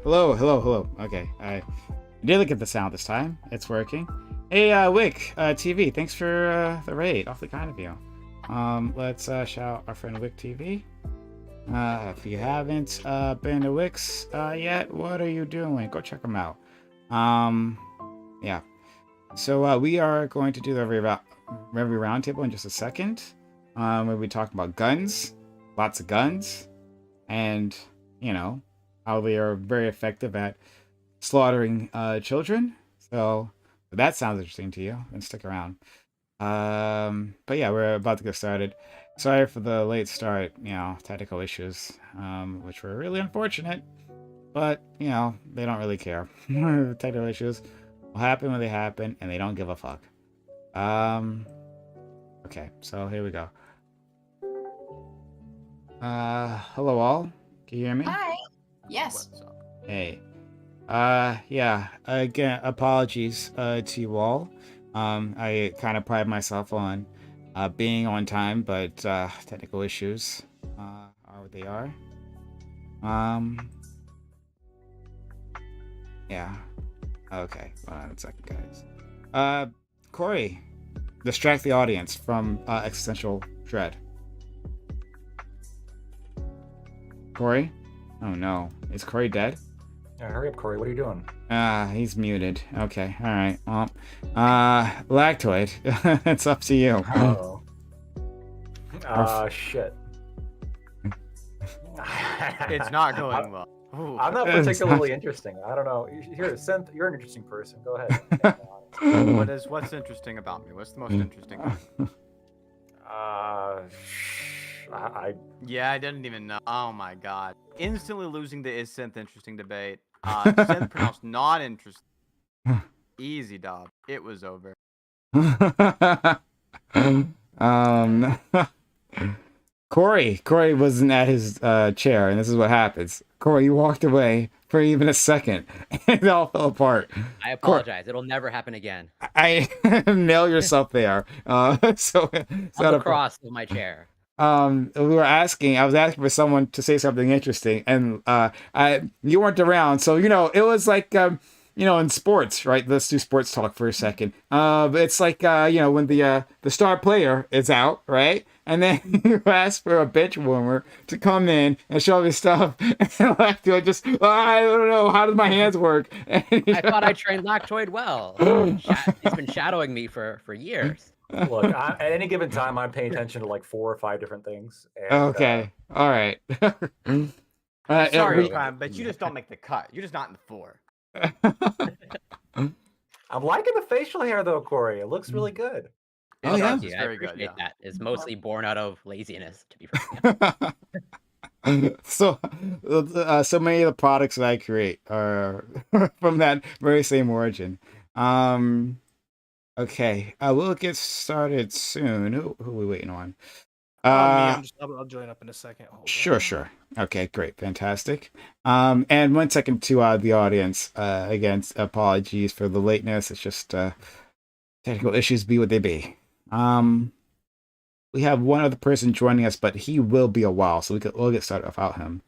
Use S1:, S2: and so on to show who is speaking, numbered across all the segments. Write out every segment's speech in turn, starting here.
S1: Hello. Okay, I did look at the sound this time. It's working. Hey, Wick, TV, thanks for the raid. Awfully kind of you. Let's shout our friend Wick TV. If you haven't been to Wix yet, what are you doing? Go check them out. Yeah. So we are going to do the Reverie Roundtable in just a second. We'll be talking about guns, lots of guns, and how they are very effective at slaughtering children. So if that sounds interesting to you, then stick around. But yeah, we're about to get started. Sorry for the late start, technical issues, which were really unfortunate, but they don't really care. Technical issues will happen when they happen, and they don't give a fuck. Okay, so here we go. Hello all. Can you hear me?
S2: Hi. Yes.
S1: Hey. Yeah. Again, apologies to you all. I kind of pride myself on being on time, but technical issues are what they are. Yeah. Okay. Hold on a second, guys. Corey, distract the audience from existential dread. Corey? Oh no. Is Corey dead?
S3: Yeah, hurry up, Corey. What are you doing?
S1: He's muted. Okay, alright. Well, Lactoid, it's up to you.
S3: Oh. Shit.
S4: It's not going well. Ooh.
S3: I'm not particularly interesting. I don't know. Here, Synth, you're an interesting person. Go ahead.
S4: What's interesting about me? What's the most interesting? Yeah, I didn't even know. Oh my god. Instantly losing the is Synth interesting debate. Synth pronounced not interesting. Easy, dog. It was over.
S1: Corey wasn't at his chair, and this is what happens. Corey, you walked away for even a second, and it all fell apart.
S5: I apologize. It'll never happen again.
S1: I nail yourself there. So
S5: On the cross of my chair.
S1: I was asking for someone to say something interesting, and you weren't around, so it was like in sports, right? Let's do sports talk for a second. It's like when the star player is out, right? And then you ask for a bench warmer to come in and show me stuff, and I just I don't know, how does my hands work?
S5: I thought I trained Lactoid well. He's been shadowing me for years.
S3: Look, at any given time, I'm paying attention to like 4 or 5 different things. And,
S1: okay, all right.
S4: Sorry, but you just don't make the cut. You're just not in the 4.
S3: I'm liking the facial hair though, Corey. It looks really good.
S1: Oh yeah,
S5: I
S4: very
S5: appreciate
S4: good, yeah.
S5: that. It's mostly born out of laziness, to be frank.
S1: So many of the products that I create are from that very same origin. Okay, we'll get started soon. Who are we waiting on?
S6: I'll join up in a second.
S1: Sure. Okay, great, fantastic. And 1 second to the audience. Again, apologies for the lateness. It's just technical issues be what they be. We have one other person joining us, but he will be a while, so we'll get started without him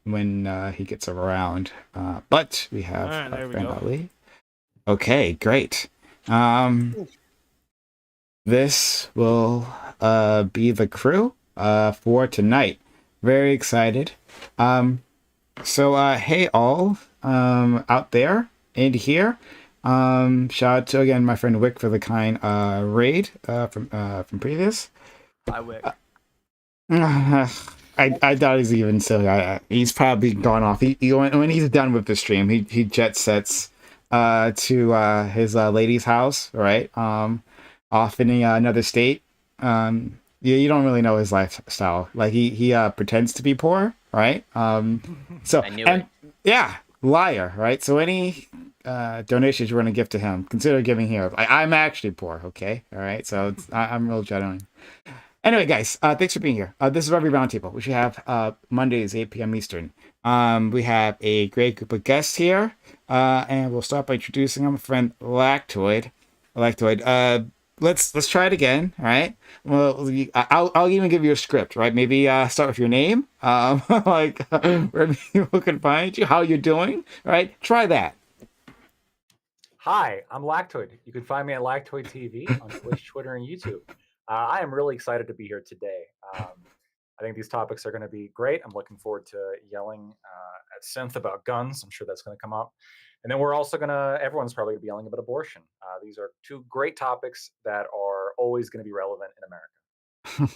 S1: when he gets around. But we have our friend Ali. Okay, great. This will be the crew for tonight. Very excited. So hey all out there and here. Shout out to again my friend Wick for the kind raid from previous.
S4: Hi, Wick.
S1: I doubt he's even silly. He's probably gone off. When he's done with the stream, he jet sets to his lady's house, right? Off in another state. You don't really know his lifestyle. Like he pretends to be poor, right? So
S5: I knew it.
S1: Yeah, liar, right? So any donations you want to give to him, consider giving here. I'm actually poor, okay? All right, so I'm real genuine. Anyway, guys, thanks for being here. This is Reverie Roundtable, which we have Mondays, 8 p.m. Eastern. We have a great group of guests here, and we'll start by introducing my friend Lactoid. let's try it again. All right. Well, I'll even give you a script. Right. Maybe start with your name. Like where people can find you, how you're doing. Right. Try that.
S3: Hi, I'm Lactoid. You can find me at Lactoid TV on Twitch, Twitter, and YouTube. I am really excited to be here today. I think these topics are going to be great. I'm looking forward to yelling at Synth about guns. I'm sure that's going to come up. And then we're also going to, everyone's probably going to be yelling about abortion. These are two great topics that are always going to be relevant in America.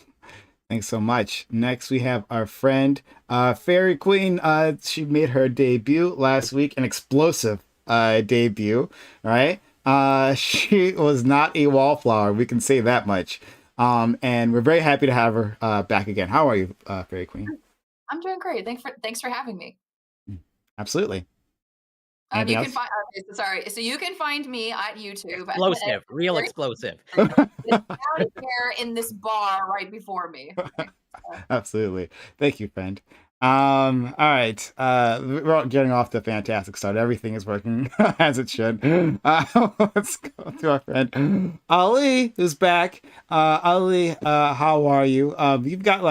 S1: Thanks so much. Next, we have our friend, Fairy Queen. She made her debut last week, an explosive debut, right? She was not a wallflower. We can say that much. And we're very happy to have her back again. How are you, Fairy Queen?
S2: I'm doing great. Thanks for having me.
S1: Absolutely.
S2: You
S1: Anything
S2: can
S1: else?
S2: find sorry. So you can find me at YouTube.
S5: Explosive, real explosive.
S2: Down here in this bar right before me. Okay.
S1: Absolutely. Thank you, friend. All right. We're all getting off the fantastic start. Everything is working as it should. Let's go to our friend Ali, who's back. Ali, how are you? You've got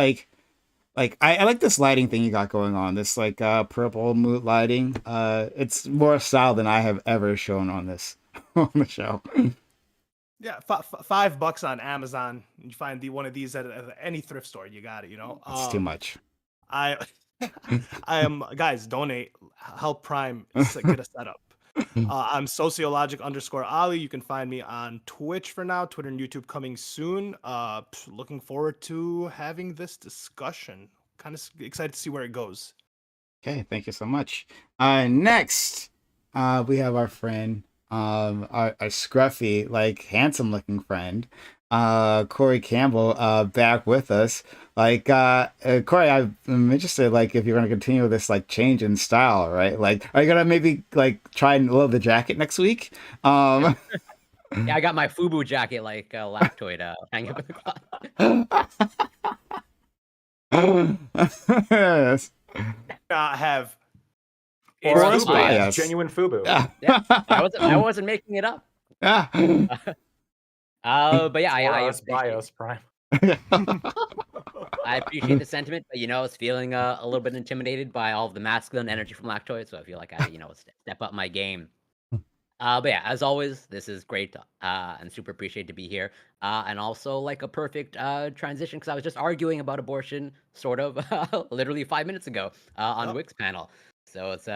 S1: I like this lighting thing you got going on. This purple mood lighting. It's more style than I have ever shown on this on the show.
S6: Yeah, $5 on Amazon. You find one of these at any thrift store. You got it.
S1: It's too much.
S6: I am guys. Donate. Help Prime get a setup. I'm sociologic_Ali. You can find me on Twitch for now, Twitter and YouTube coming soon. Looking forward to having this discussion. Kind of excited to see where it goes.
S1: Okay, thank you so much. Next, we have our friend, our scruffy, handsome-looking friend, Corey Campbell, back with us. Corey, I'm interested, if you're gonna continue this change in style, right? Are you gonna maybe try and load the jacket next week?
S5: Yeah, I got my FUBU jacket Lactoid hanging up in the closet.
S1: Yes.
S6: Have
S3: Or
S1: Forest
S3: FUBU,
S1: bias.
S3: genuine FUBU.
S1: Yeah.
S5: I wasn't making it up.
S1: Yeah.
S5: But yeah, I
S3: bios Prime.
S5: I appreciate the sentiment, but I was feeling a little bit intimidated by all of the masculine energy from Lactoid, so I feel like I had to, step up my game. But yeah, as always, this is great and super appreciated to be here. And also a perfect transition because I was just arguing about abortion, sort of, literally 5 minutes ago on Wick's panel. So it's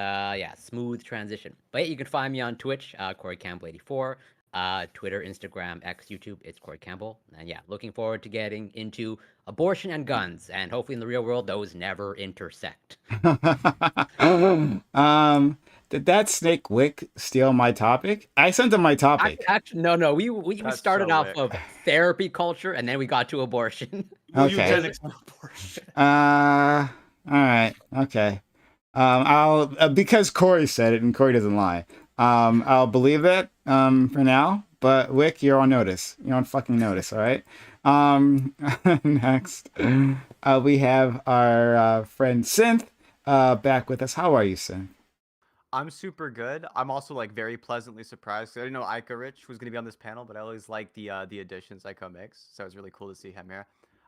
S5: smooth transition. But yeah, you can find me on Twitch, Corey Campbell 84. Twitter, Instagram, X, YouTube, it's Corey Campbell. And yeah, looking forward to getting into abortion and guns. And hopefully in the real world, those never intersect.
S1: Did that snake Wick steal my topic? I sent him my topic.
S5: Actually, no. We started
S4: so
S5: off
S4: Wick.
S5: of therapy culture, and then we got to abortion.
S1: Okay.
S6: Eugenics and abortion.
S1: All right. Okay. I'll because Corey said it and Corey doesn't lie. I'll believe it for now. But Wick, you're on notice. You're on fucking notice. All right. Next, we have our friend Synth back with us. How are you, Synth?
S4: I'm super good. I'm also very pleasantly surprised. I didn't know Ika Rich was going to be on this panel, but I always like the additions Ika makes, so it's really cool to see him here.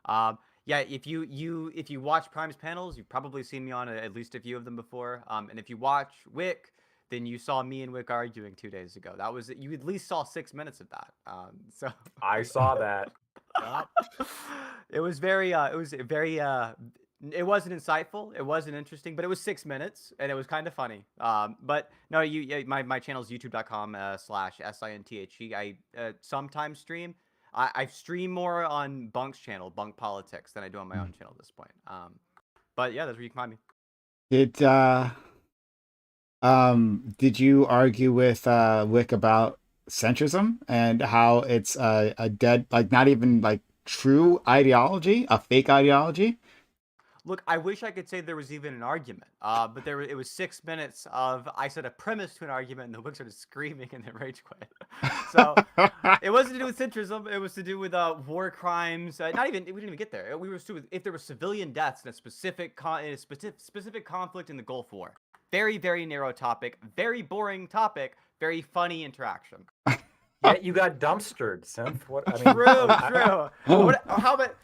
S4: Yeah, if you watch Prime's panels, you've probably seen me on at least a few of them before. And if you watch Wick, then you saw me and Wick arguing 2 days ago. You at least saw 6 minutes of that. So
S3: I saw that.
S4: it was very it wasn't insightful, it wasn't interesting, but it was 6 minutes and it was kind of funny. But no, my channel is youtube.com/SINTHE. I sometimes stream. I stream more on Bunk's channel, Bunk Politics, than I do on my own channel at this point. But yeah, that's where you can find me.
S1: Did you argue with Wick about centrism and how it's a dead, not even true ideology, a fake ideology?
S4: Look, I wish I could say there was even an argument, but it was 6 minutes of I said a premise to an argument, and the Wick started screaming and then rage quit. So it wasn't to do with centrism; it was to do with war crimes. We didn't even get there. We were to if there were civilian deaths in a specific conflict in the Gulf War. Very, very narrow topic. Very boring topic. Very funny interaction.
S3: Yet you got dumpstered, Synth. What? I mean,
S4: True. How about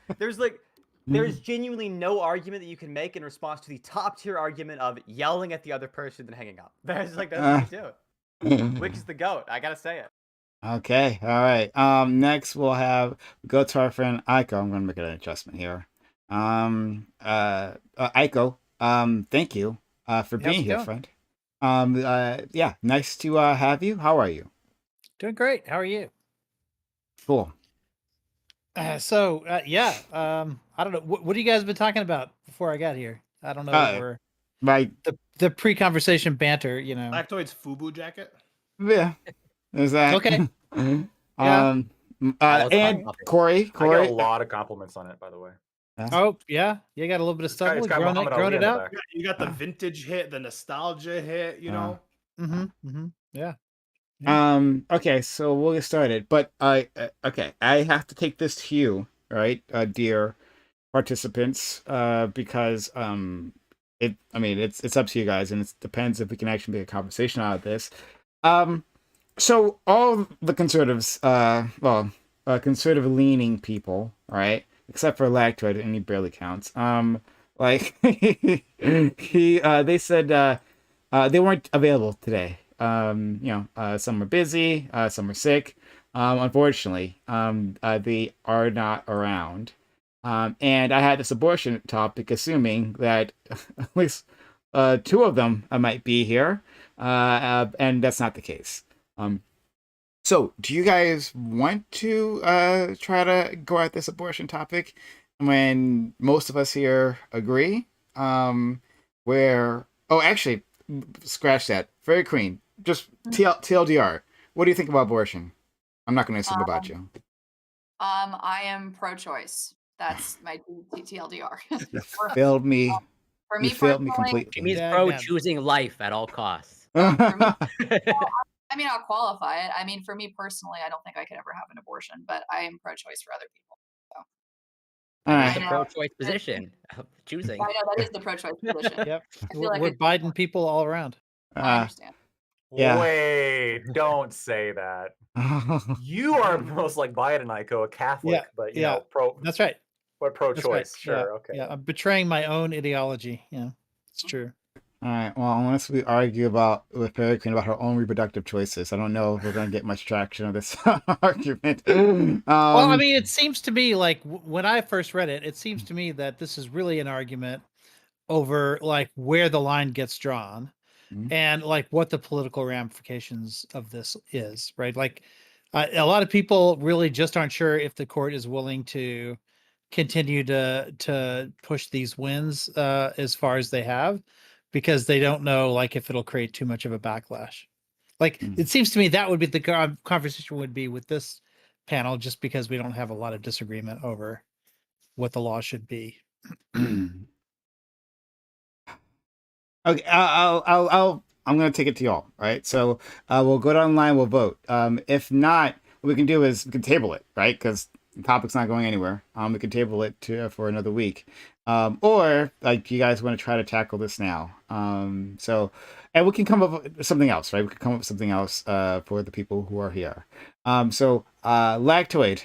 S4: there's genuinely no argument that you can make in response to the top tier argument of yelling at the other person and hanging up. That's what you do. Wick is the GOAT. I gotta say it.
S1: Okay, all right. Next we'll go to our friend Aiko. I'm gonna make an adjustment here. Aiko, thank you for being here, friend. Yeah, nice to have you. How are you?
S7: Doing great. How are you?
S1: Cool.
S7: I don't know. What have you guys been talking about before I got here? I don't know. Or
S1: Right.
S7: the pre-conversation banter, you know.
S6: Lactoid's FUBU jacket.
S1: Yeah. There's that.
S7: Okay.
S1: And
S5: popular.
S1: Corey.
S3: I got a lot of compliments on it, by the way.
S7: Oh yeah, you got a little bit of
S3: It's got
S7: stuff.
S3: Muhammad
S7: Grown
S3: Ali
S7: it
S3: in the
S7: out.
S3: back.
S6: You got the vintage hit, the nostalgia hit. You know.
S7: Yeah.
S1: Okay, so we'll get started. But I have to take this to you, right, dear participants, because it's up to you guys, and it depends if we can actually make a conversation out of this. So all the conservatives, conservative leaning people, right, except for Lactoid, and he barely counts. They said they weren't available today. Some are busy, some are sick. Unfortunately, they are not around. And I had this abortion topic, assuming that at least two of them might be here, and that's not the case. So do you guys want to try to go at this abortion topic when most of us here agree? Actually, scratch that. Very clean. Just TLDR. What do you think about abortion? I'm not going to assume about you.
S2: I am pro-choice. That's my TLDR.
S1: You failed me.
S2: For me,
S1: You failed me
S2: personally,
S1: completely.
S5: Jimmy's
S7: Yeah,
S5: pro
S7: yeah.
S5: choosing life at all costs.
S2: for me, I mean, I'll qualify it. I mean, for me personally, I don't think I could ever have an abortion, but I am pro-choice for other people.
S1: All
S5: It's
S1: right.
S5: the pro-choice position of choosing.
S2: I know that is the pro-choice position.
S7: Yep.
S2: I feel like
S7: We're
S2: it's-
S7: Biden people all around.
S2: I understand.
S1: Yeah.
S3: Wait, don't say that. You are most like Biden, Aiko, a Catholic,
S7: Yeah,
S3: but
S7: yeah.
S3: pro.
S7: That's right.
S3: But
S7: That's right.
S3: pro-choice, sure,
S7: Yeah,
S3: okay.
S7: Yeah, I'm betraying my own ideology. Yeah, it's true.
S1: All right. Well, unless we argue with Fairy Queen about her own reproductive choices, I don't know if we're going to get much traction on this argument.
S7: Well, I mean, it seems to me like when I first read it, it seems to me that this is really an argument over like where the line gets drawn and like what the political ramifications of this is, right? Like a lot of people really just aren't sure if the court is willing to continue to push these wins as far as they have, because they don't know like if it'll create too much of a backlash. Like it seems to me that would be the conversation would be with this panel, just because we don't have a lot of disagreement over what the law should be.
S1: Okay, I'm gonna take it to y'all, right? So we'll go online, we'll vote. If not, what we can do is we can table it, right? Because the topic's not going anywhere. We can table it for another week, or like you guys want to try to tackle this now. And we can come up with something else, right? We can come up with something else for the people who are here. Lactoid,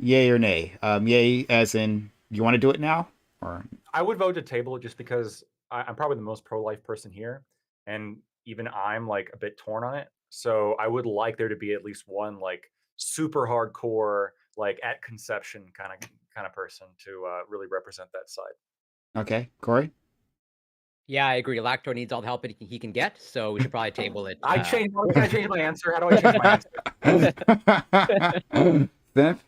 S1: yay or nay? Yay, as in you want to do it now, or
S3: I would vote to table it just because I'm probably the most pro-life person here, and even I'm like a bit torn on it. So I would like there to be at least one like super hardcore, like at conception kind of person to really represent that side.
S1: okay, Corey?
S5: Yeah, I agree. Lacto needs all the help he can get, so we should probably table it.
S3: I changed my answer. How do I change my answer?
S1: Steph?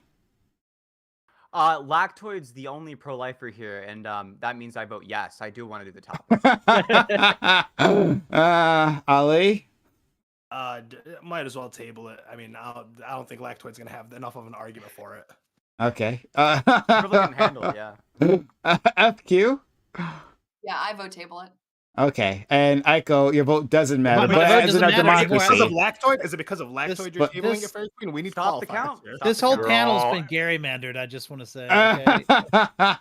S4: Lactoid's the only pro-lifer here, and that means I vote yes. I do want to do the topic.
S1: Ali?
S6: Might as well table it. I mean, I don't think Lactoid's gonna have enough of an argument for it.
S1: Okay.
S4: Probably can handle it, yeah.
S1: FQ?
S2: Yeah, I vote table it.
S1: Okay, and Aiko, your vote doesn't matter.
S7: My
S1: But
S7: vote
S1: as in
S7: doesn't
S1: our
S7: matter.
S6: Because of
S1: democracy,
S6: Lactoid? Is it because of Lactoid you're
S1: but
S6: tabling
S7: this-
S6: it, Fairy Queen? We need
S4: Stop the
S6: qualifiers
S4: count.
S6: here.
S7: This whole
S3: You're
S7: panel's
S3: all-
S7: been gerrymandered. I just want to say, okay?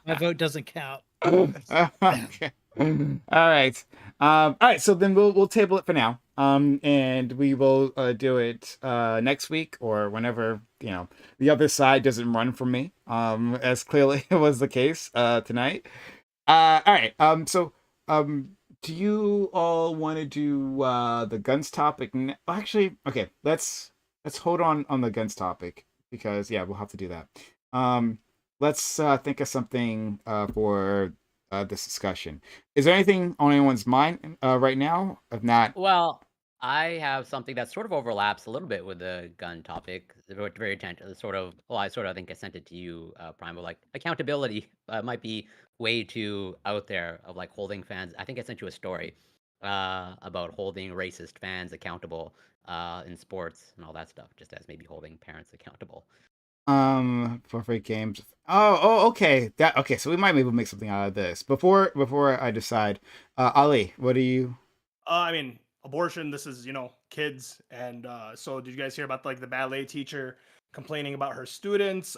S7: My vote doesn't count.
S1: Okay. All right. All right, so then we'll table it for now. And we will do it next week or whenever the other side doesn't run from me. As clearly was the case tonight. All right. Do you all want to do the guns topic? Actually, okay. Let's hold on the guns topic because we'll have to do that. Let's think of something for this discussion. Is there anything on anyone's mind right now? If not,
S5: Well, I have something that sort of overlaps a little bit with the gun topic. Very sort of. Well, I sort of think I sent it to you, Prime. But like accountability might be way too out there of like holding fans. I think I sent you a story about holding racist fans accountable in sports and all that stuff, just as maybe holding parents accountable.
S1: for free games. Okay. Okay. So we might be able to make something out of this. Before I decide, Ali, what do you?
S6: I mean, abortion. This is kids, and so did you guys hear about like the ballet teacher complaining about her students?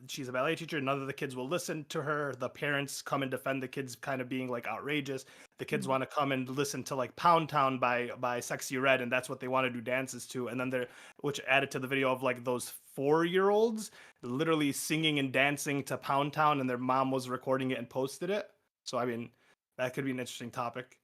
S6: She's a ballet teacher. None of the kids will listen to her. The parents come and defend the kids, kind of being like outrageous. The kids want to come and listen to like Pound Town by Sexy Red, and that's what they want to do dances to. And then which added to the video of like those 4-year-olds literally singing and dancing to Pound Town, and their mom was recording it and posted it. So I mean, that could be an interesting topic.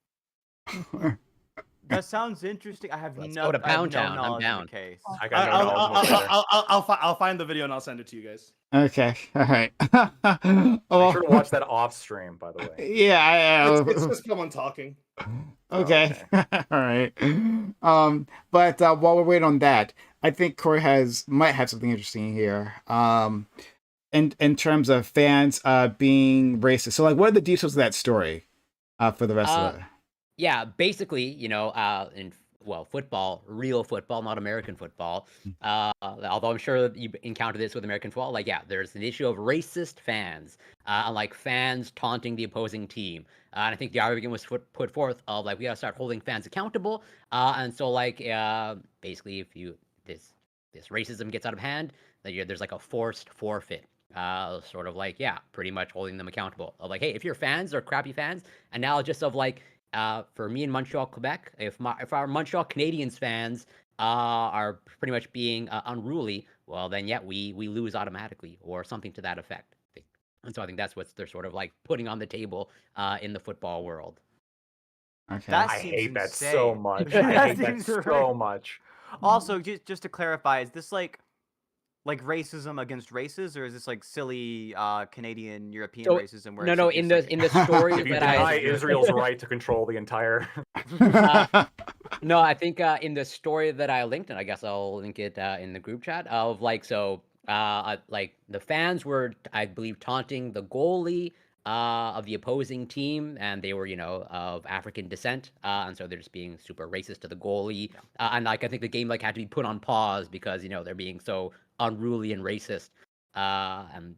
S4: That sounds interesting. I have
S5: Let's
S4: no,
S5: go to
S4: I have
S5: Pound
S4: no
S5: Town. I'm
S4: knowledge of
S5: down.
S4: the case.
S3: I got no knowledge whatsoever.
S6: I'll find the video and I'll send it to you guys.
S1: Okay. All right.
S3: Make sure to watch that off stream, by the way.
S1: Yeah.
S6: It's just someone talking.
S1: Okay. All right. But while we're waiting on that, I think Corey might have something interesting here. In terms of fans being racist. So like, what are the details of that story for the rest of it?
S5: Yeah, basically, in football, real football, not American football. Although I'm sure you encounter this with American football. Like, there's an issue of racist fans, and like fans taunting the opposing team. And I think the argument was put forth of like we gotta start holding fans accountable. And so like basically, if this racism gets out of hand, there's like a forced forfeit. Sort of like pretty much holding them accountable. Of like, hey, if your fans are crappy fans, and now just of like. For me in Montreal, Quebec, if our Montreal Canadiens fans are pretty much being unruly, well then we lose automatically or something to that effect. And so I think that's what they're sort of like putting on the table in the football world.
S1: Okay.
S3: I hate that so much. I hate that so much.
S4: Also, just to clarify, is this like racism against races, or is this like silly Canadian European racism? Where
S5: No. In the story
S3: if you
S5: that
S3: deny Israel's right to control the entire.
S5: No, I think in the story that I linked, and I guess I'll link it in the group chat of like like the fans were, I believe, taunting the goalie of the opposing team, and they were of African descent, and so they're just being super racist to the goalie, and like I think the game like had to be put on pause because they're being so unruly and racist, and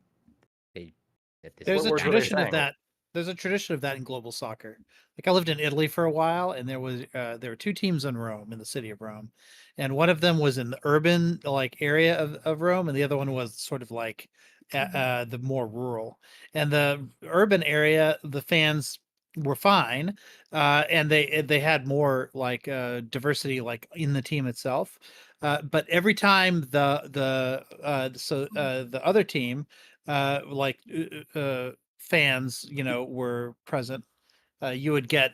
S7: there's a tradition of that. There's a tradition of that in global soccer. Like I lived in Italy for a while, and there were 2 teams in Rome, in the city of Rome, and one of them was in the urban like area of Rome, and the other one was sort of like the more rural. And the urban area, the fans were fine, and they had more like diversity like in the team itself. But every time the other team fans were present, you would get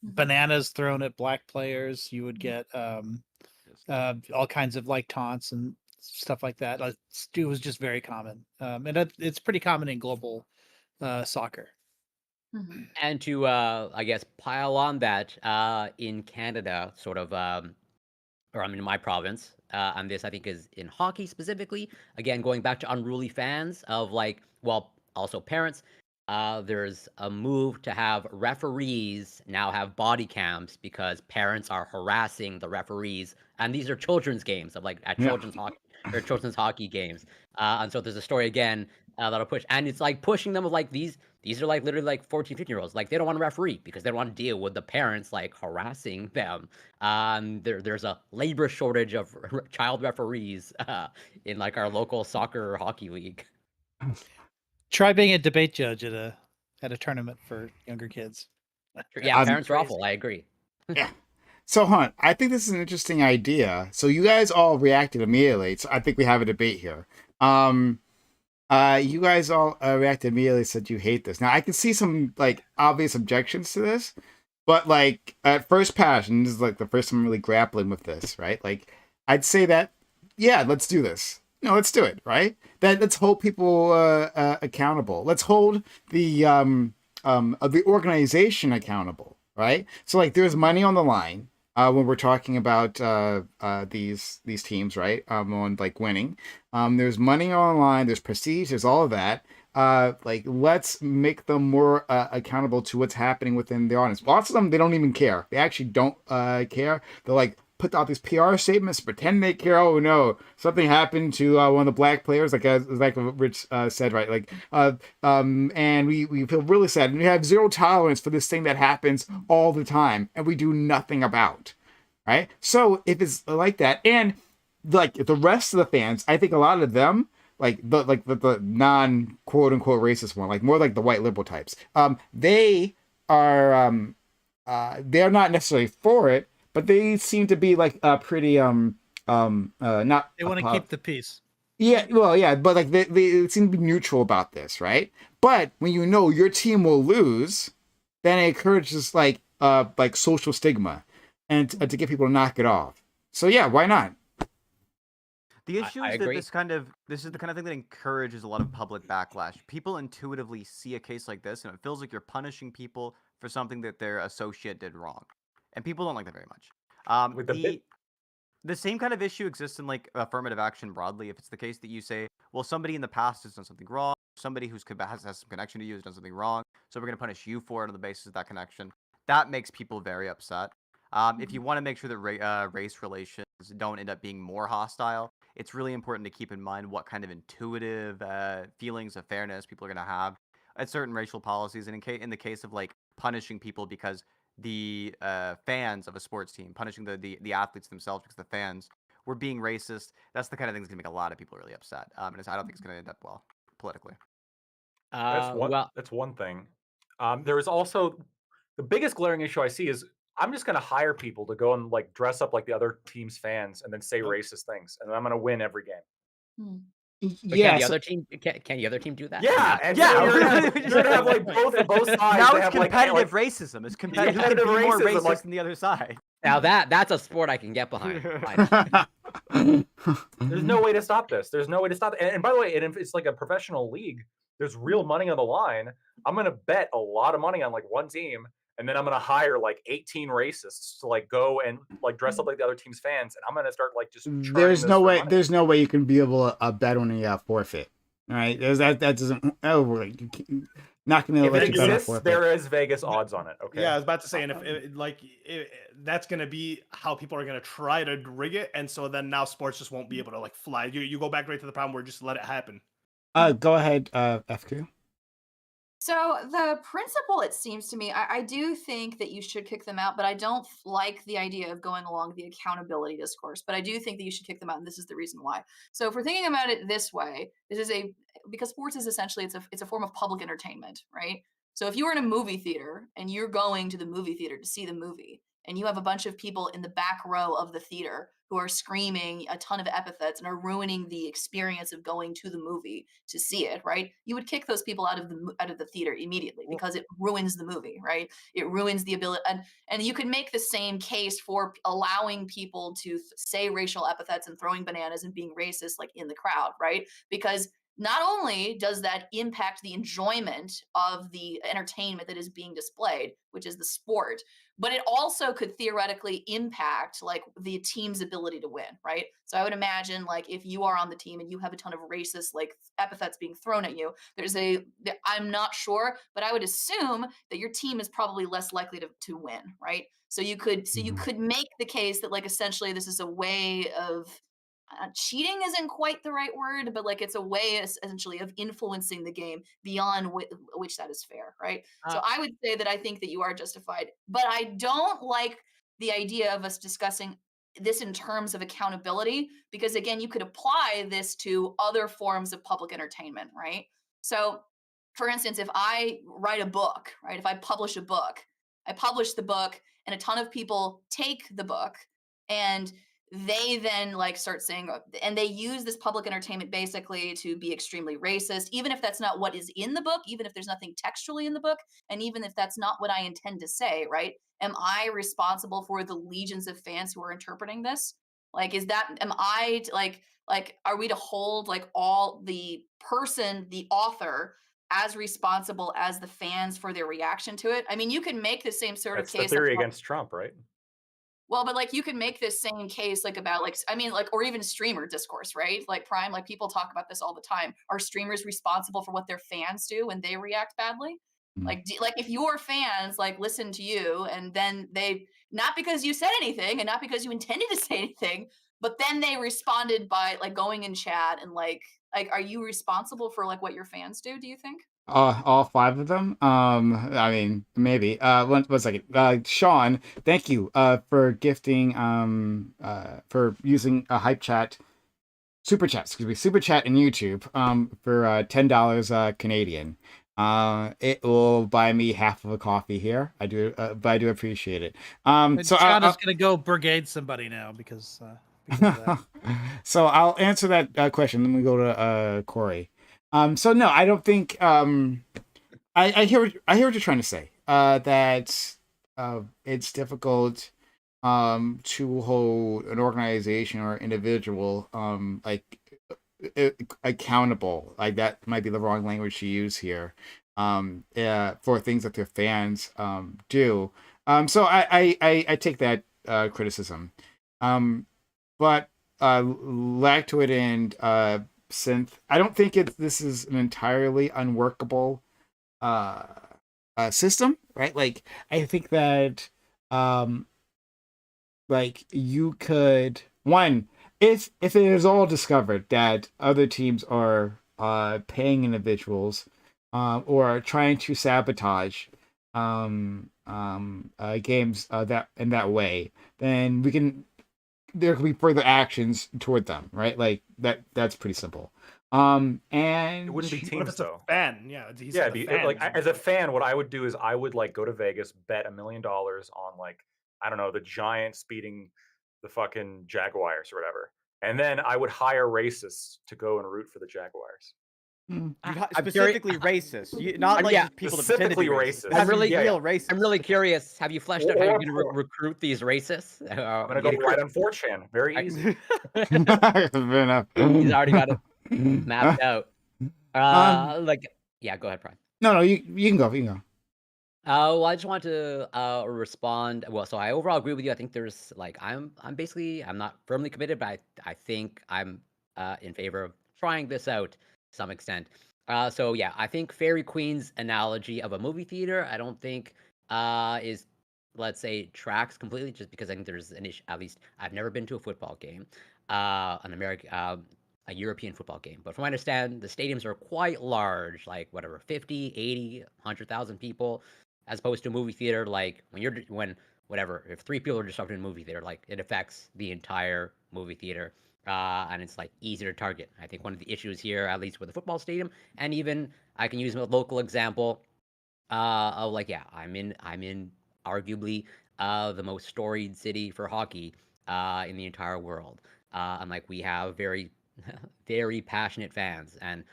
S7: bananas thrown at black players. You would get all kinds of like taunts and stuff like that. It was just very common, and it's pretty common in global soccer.
S5: And to I guess pile on that, in Canada, sort of, or I'm in my province, and this I think is in hockey specifically. Again, going back to unruly fans of like, also parents. There's a move to have referees now have body cams because parents are harassing the referees, and these are children's games of like at children's hockey or children's hockey games. And so there's a story again that'll push, and it's like pushing them of like these are like literally like 14, 15-year-olds. Like they don't want to referee because they don't want to deal with the parents like harassing them. There's a labor shortage of child referees in like our local soccer or hockey league.
S7: Try being a debate judge at a tournament for younger kids.
S5: Sure, yeah,
S1: Um,
S5: parents are
S6: Crazy.
S5: awful. I agree.
S1: yeah. So, Hunt, I think this is an interesting idea. So you guys all reacted immediately. So I think we have a debate here. Um, you guys all reacted immediately, said you hate this. Now I can see some like obvious objections to this, but like at first passion, this is like the first time I'm really grappling with this, right? Like I'd say that, yeah, let's do this. No, let's do it, right? Let's hold people accountable. Let's hold the organization accountable, right? So like there's money on the line when we're talking about these teams, right? On like winning. There's money on the line. There's prestige. There's all of that. Like let's make them more accountable to what's happening within the audience. Lots of them they don't even care. They actually don't care. They're like put out these PR statements, pretend they care. Oh no, something happened to one of the black players, like Rich said, right? Like, and we feel really sad, and we have zero tolerance for this thing that happens all the time, and we do nothing about, right? So if it's like that, and like the rest of the fans, I think a lot of them. The non quote unquote racist one, like more like the white liberal types. They are they're not necessarily for it, but they seem to be like pretty not
S7: They want to keep the peace.
S1: yeah, well, yeah, but like they seem to be neutral about this, right? But when you know your team will lose, then it encourages like social stigma and to get people to knock it off. So yeah, why not?
S4: The issue
S5: I
S4: is that
S5: agree.
S4: this is the kind of thing that encourages a lot of public backlash. People intuitively see a case like this, and it feels like you're punishing people for something that their associate did wrong, and people don't like that very much.
S3: With the bit,
S4: The same kind of issue exists in like affirmative action broadly. If it's the case that you say, well, somebody in the past has done something wrong, somebody has some connection to you has done something wrong, so we're going to punish you for it on the basis of that connection. That makes people very upset. If you want to make sure that race relations don't end up being more hostile, it's really important to keep in mind what kind of intuitive feelings of fairness people are going to have at certain racial policies. And in the case of like punishing people because the fans of a sports team, punishing the athletes themselves because the fans were being racist, that's the kind of thing that's going to make a lot of people really upset. And I don't think it's going to end up well politically.
S5: Well,
S3: that's one thing. There is also the biggest glaring issue I see is I'm just going to hire people to go and like dress up like the other team's fans and then say racist things, and I'm going to win every game.
S2: Hmm.
S5: but
S1: Yeah,
S5: can the
S1: so
S5: other team can the other team do that?
S3: Yeah, and
S4: Yeah,
S3: so you're gonna have,
S4: we just
S3: you're gonna have
S4: said
S3: like
S4: that.
S3: both sides.
S4: Now
S3: they
S4: it's
S3: have,
S4: competitive racism. It's competitive. Who can be more
S3: racism,
S4: racist
S3: like-
S4: than the other side?
S5: Now that's a sport I can get behind.
S3: There's no way to stop this. There's no way to stop it. And by the way, if it's like a professional league, there's real money on the line. I'm gonna bet a lot of money on like one team, and then I'm gonna hire like 18 racists to like go and like dress up like the other team's fans, and I'm gonna start like just.
S1: there's no way you can be able to bet on a forfeit. All right, that doesn't. Oh, like, not gonna
S3: If
S1: let
S3: it
S1: you bet on a
S3: exists,
S1: forfeit.
S3: there is Vegas odds on it. Okay.
S6: Yeah, I was about to say, and that's gonna be how people are gonna try to rig it, and so then now sports just won't be able to like fly. You go back right to the problem where just let it happen.
S1: Go ahead, FQ.
S2: So the principle, it seems to me, I do think that you should kick them out, but I don't like the idea of going along the accountability discourse. But I do think that you should kick them out, and this is the reason why. So if we're thinking about it this way, because sports is essentially it's a form of public entertainment, right? So if you were in a movie theater and you're going to the movie theater to see the movie, and you have a bunch of people in the back row of the theater who are screaming a ton of epithets and are ruining the experience of going to the movie to see it, right? You would kick those people out of the theater immediately because it ruins the movie, right? It ruins the ability, and you could make the same case for allowing people to say racial epithets and throwing bananas and being racist like in the crowd, right? Because not only does that impact the enjoyment of the entertainment that is being displayed, which is the sport, but it also could theoretically impact like the team's ability to win, right? So I would imagine like if you are on the team and you have a ton of racist like epithets being thrown at you, I'm not sure, but I would assume that your team is probably less likely to win, right? So you could make the case that like essentially this is a way of cheating isn't quite the right word, but like it's a way essentially of influencing the game beyond which that is fair, right? So I would say that I think that you are justified, but I don't like the idea of us discussing this in terms of accountability because again, you could apply this to other forms of public entertainment, right? So, for instance, if I write a book, right? If I publish a book I publish the book, and a ton of people take the book, and they then like start saying, and they use this public entertainment basically to be extremely racist, even if that's not what is in the book, even if there's nothing textually in the book, and even if that's not what I intend to say, right? Am I responsible for the legions of fans who are interpreting this? Like, is that, am I like, are we to hold like all the person, the author, as responsible as the fans for their reaction to it? I mean, you can make the same sort of
S3: That's the
S2: case.
S3: theory against Trump, right?
S2: Well, but like you can make this same case like about like I mean like or even streamer discourse, right? Like Prime, like people talk about this all the time. Are streamers responsible for what their fans do when they react badly?
S1: Mm.
S2: Like if your fans like listen to you and then they not because you said anything and not because you intended to say anything, but then they responded by like going in chat and like are you responsible for like what your fans do you think?
S1: All 5 of them. I mean, maybe. One second. Sean, thank you. For gifting. For using a hype chat, super chat. Excuse me, super chat in YouTube. For $10 Canadian. It will buy me half of a coffee here. I do, but I do appreciate it. So
S7: John is going to go brigade somebody now because of that.
S1: So I'll answer that question. Then we go to Corey. So no, I don't think. I hear what you're trying to say. That it's difficult to hold an organization or individual like accountable. Like that might be the wrong language to use here. For things that their fans do. So I take that criticism. But Lactoid and Synth, I don't think this is an entirely unworkable system, right? Like I think that like you could if it is all discovered that other teams are paying individuals or trying to sabotage games that in that way, then there could be further actions toward them, right? Like that's pretty simple. And
S3: It wouldn't be
S6: What if
S3: teams
S6: it's a
S3: though.
S6: fan? Yeah, he's
S3: Yeah,
S6: the
S3: it'd be
S6: fan.
S3: like as a fan, what I would do is I would like go to Vegas, bet $1 million on like I don't know the Giants beating the fucking Jaguars or whatever, and then I would hire racists to go and root for the Jaguars.
S1: mm,
S4: You
S5: I'm very-
S4: specifically racist, not like
S5: yeah,
S4: just people that pretend to be
S3: specifically
S4: racist.
S3: racist.
S4: It has to be
S5: Yeah,
S4: real racist.
S5: I'm really curious. Have you fleshed out how you're
S3: Or
S5: going to
S3: poor.
S5: recruit these racists?
S3: I'm gonna go right on 4chan. Very easy.
S1: fair enough.
S5: He's already got it mapped out. Yeah, go ahead, Prime.
S1: No, you can go. You can go.
S5: Well, I just want to respond. Well, so I overall agree with you. I think there's like I'm basically I'm not firmly committed, but I think I'm in favor of trying this out to some extent. So yeah, I think Fairy Queen's analogy of a movie theater, I don't think is let's say tracks completely, just because I think there's an issue. At least I've never been to a football game, an American. A European football game. But from what I understand, the stadiums are quite large, like whatever, 50, 80, 100,000 people, as opposed to a movie theater, like when whatever, if 3 people are disrupted in a movie theater, like it affects the entire movie theater. And it's like easier to target. I think one of the issues here, at least with the football stadium, and even I can use a local example of like, yeah, I'm in arguably the most storied city for hockey in the entire world. And like we have very very passionate fans, and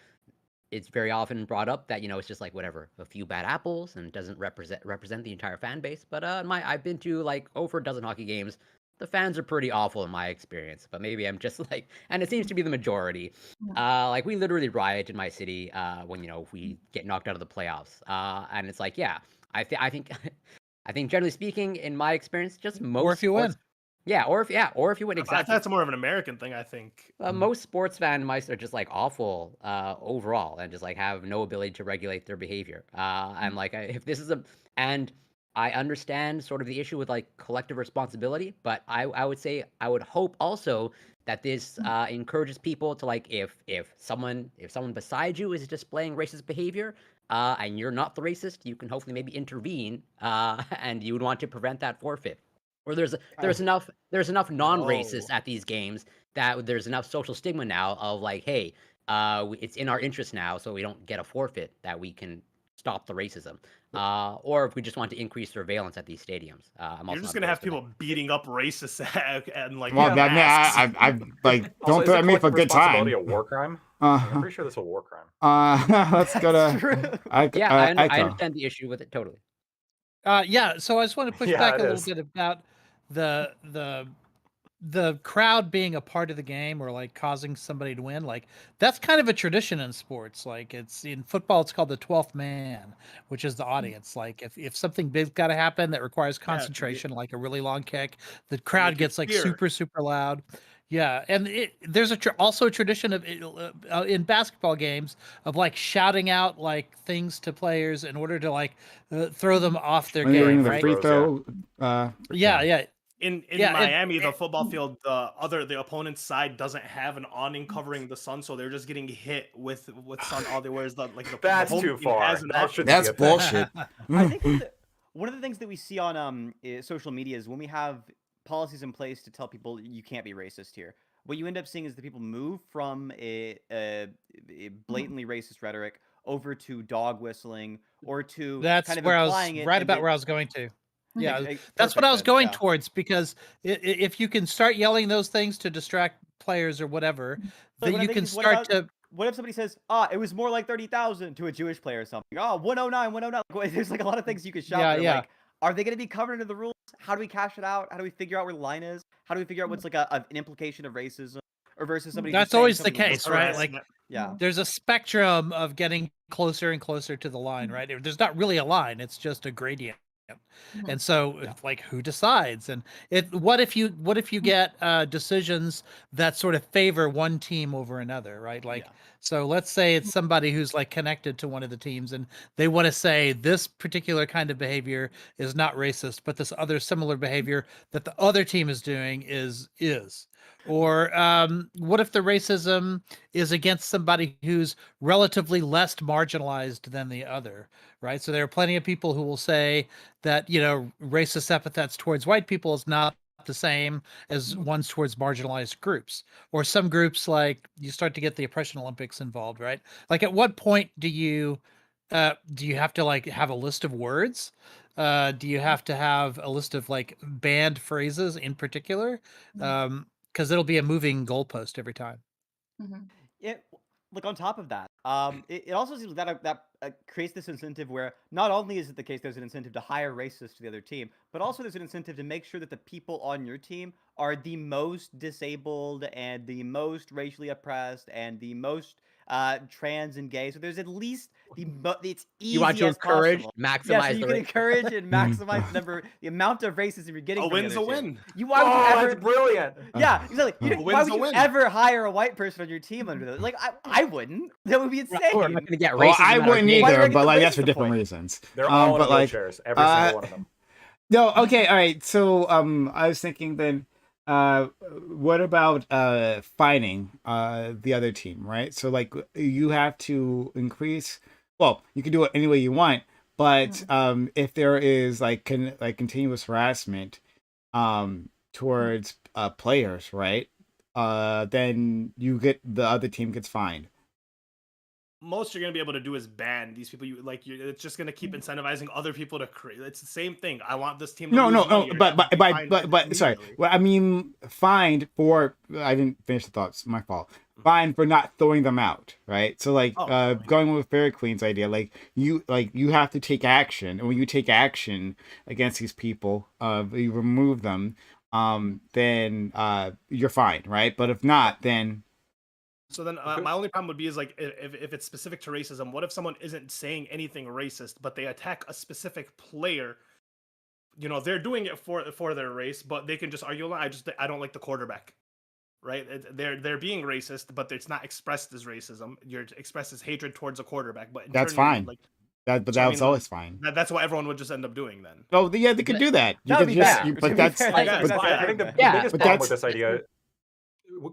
S5: it's very often brought up that it's just like whatever, a few bad apples and doesn't represent the entire fan base. But I've been to like over a dozen hockey games. The fans are pretty awful in my experience, but maybe I'm just like, and it seems to be the majority. Like we literally riot in my city when we get knocked out of the playoffs, and it's like, yeah, I think I think generally speaking, in my experience, just most
S7: Or if you win.
S5: Yeah, or if you win, exactly.
S6: That's more of an American thing, I think.
S5: Most sports fan mice are just like awful overall, and just like have no ability to regulate their behavior. And like if this is and I understand sort of the issue with like collective responsibility, but I would say I would hope also that this encourages people to like if someone beside you is displaying racist behavior, and you're not the racist, you can hopefully maybe intervene, and you would want to prevent that forfeit. Or there's enough non-racists at these games that there's enough social stigma now of like, hey, it's in our interest now, so we don't get a forfeit, that we can stop the racism, or if we just want to increase surveillance at these stadiums. I'm
S6: You're
S5: also
S6: just
S5: not
S6: gonna have
S5: opposed to that.
S6: people beating up racists and like
S1: Well,
S3: Yeah.
S1: that
S6: masks.
S1: I like
S3: Also,
S1: don't
S3: is
S1: threaten me for a
S3: collective
S1: good
S3: responsibility
S1: time.
S3: a war crime? Like, I'm
S1: Uh,
S3: pretty sure this is a war crime.
S1: let's go
S4: That's
S1: to
S4: true.
S5: Yeah, I
S1: Aiko.
S5: understand the issue with it totally.
S7: Yeah, so I just want to push
S3: Yeah,
S7: back
S3: it
S7: a little
S3: is.
S7: bit about the crowd being a part of the game or like causing somebody to win. Like that's kind of a tradition in sports. Like it's in football, it's called the 12th man, which is the audience. Like if something big's got to happen that requires
S6: Yeah,
S7: concentration, like a really long kick, the
S6: make
S7: crowd
S6: you
S7: gets like
S6: cheer.
S7: super loud. Yeah, and there's also a tradition of in basketball games of like shouting out like things to players in order to like throw them off their
S1: When you're
S7: game,
S1: in the
S7: right?
S1: free
S3: throws,
S1: throw,
S7: Yeah.
S6: In
S7: Yeah,
S6: Miami, the football field, the opponent's side doesn't have an awning covering the sun, so they're just getting hit with sun all day. Whereas the
S3: That's
S6: home
S3: too
S6: team
S3: far.
S6: has an
S3: That
S6: awning.
S3: shouldn't
S1: that's
S3: be a thing.
S1: bullshit.
S4: I think one of the things that we see on social media is when we have policies in place to tell people you can't be racist here. What you end up seeing is that people move from a blatantly racist rhetoric over to dog whistling or to
S7: That's
S4: kind of
S7: where I was
S4: implying it.
S7: right
S4: and
S7: about
S4: that-
S7: where I was going to. Yeah, that's
S4: perfect
S7: what I was
S4: then,
S7: going
S4: yeah.
S7: towards because if you can start yelling those things to distract players or whatever,
S4: So
S7: then
S4: what I'm
S7: you
S4: thinking
S7: can
S4: is,
S7: start to.
S4: what if somebody says, it was more like 30,000 to a Jewish player or something? 109, 109. Like, there's like a lot of things you could shout.
S7: Yeah,
S4: that are
S7: yeah.
S4: Like, are they going to be covered under the rules? How do we cash it out? How do we figure out where the line is? How do we figure out what's like an implication of racism or versus somebody?
S7: That's
S4: just saying
S7: always the
S4: something
S7: case, right? Like
S6: Harassment.
S4: yeah.
S7: there's a spectrum of getting closer and closer to the line, right? There's not really a line; it's just a gradient. And so, like, who decides? And what if you get decisions that sort of favor one team over another, right? Like,
S4: Yeah.
S7: so let's say it's somebody who's like connected to one of the teams, and they want to say this particular kind of behavior is not racist, but this other similar behavior that the other team is doing is. Or what if the racism is against somebody who's relatively less marginalized than the other, right? So there are plenty of people who will say that, racist epithets towards white people is not the same as ones towards marginalized groups. Or some groups, like you start to get the Oppression Olympics involved, right? Like at what point do you have to like have a list of words? Do you have to have a list of like banned phrases in particular? Because it'll be a moving goalpost every time.
S4: It look on top of that. It also seems that creates this incentive where not only is it the case there's an incentive to hire racists to the other team, but also there's an incentive to make sure that the people on your team are the most disabled and the most racially oppressed and the most trans and gay. So there's at least it's easy
S5: You want to
S4: as
S5: encourage,
S4: possible.
S5: maximize
S4: Yeah, so you
S5: the
S4: can
S5: rate.
S4: encourage and maximize the amount of racism you're getting.
S6: A
S4: from the
S6: win's
S4: other
S6: a
S4: team.
S6: win.
S4: Why would you ever?
S3: That's brilliant.
S4: Yeah, exactly.
S6: A
S4: Why
S6: win's
S4: would
S6: a
S4: you
S6: win.
S4: ever hire a white person on your team under that? Like, I wouldn't. That would be insane.
S5: We're not going to get racism.
S1: Well, I
S5: at our
S1: wouldn't
S5: game.
S4: Why do I
S1: either,
S4: get
S1: but
S4: the
S1: like that's for
S4: racist
S1: different
S4: point?
S1: reasons.
S3: They're all in
S1: but like,
S3: wheelchairs. Every single one of them.
S1: no, okay, all right. So, I was thinking then, what about fining the other team, right? So like you have to increase. Well, you can do it any way you want, but if there is like continuous harassment, towards players, right? Then the other team gets fined.
S6: Most you're gonna be able to do is ban these people. It's just gonna keep incentivizing other people to create. It's the same thing. I want this team to
S1: No,
S6: lose money.
S1: but sorry. Well, I mean, fined for. I didn't finish the thoughts. My fault. Fined for not throwing them out, right? So like, going with Fairy Queen's idea, like you have to take action, and when you take action against these people, you remove them, then you're fine, right? But if not, then.
S6: So then my only problem would be is like if it's specific to racism, what if someone isn't saying anything racist, but they attack a specific player? They're doing it for their race, but they can just argue, I don't like the quarterback, right? They're being racist, but it's not expressed as racism. You're expressed as hatred towards a quarterback, but
S1: That's
S6: internally,
S1: fine.
S6: Like
S1: But that was always fine.
S6: that's what everyone would just end up doing then.
S1: Oh, yeah, they could do that. You
S4: That would
S1: could
S4: be
S1: just,
S4: bad.
S1: you-
S4: To
S1: but
S4: be
S1: that's,
S4: fair,
S1: but-
S4: that's
S3: I think the
S5: Yeah,
S3: biggest
S1: but
S3: problem with
S1: that's-
S3: this idea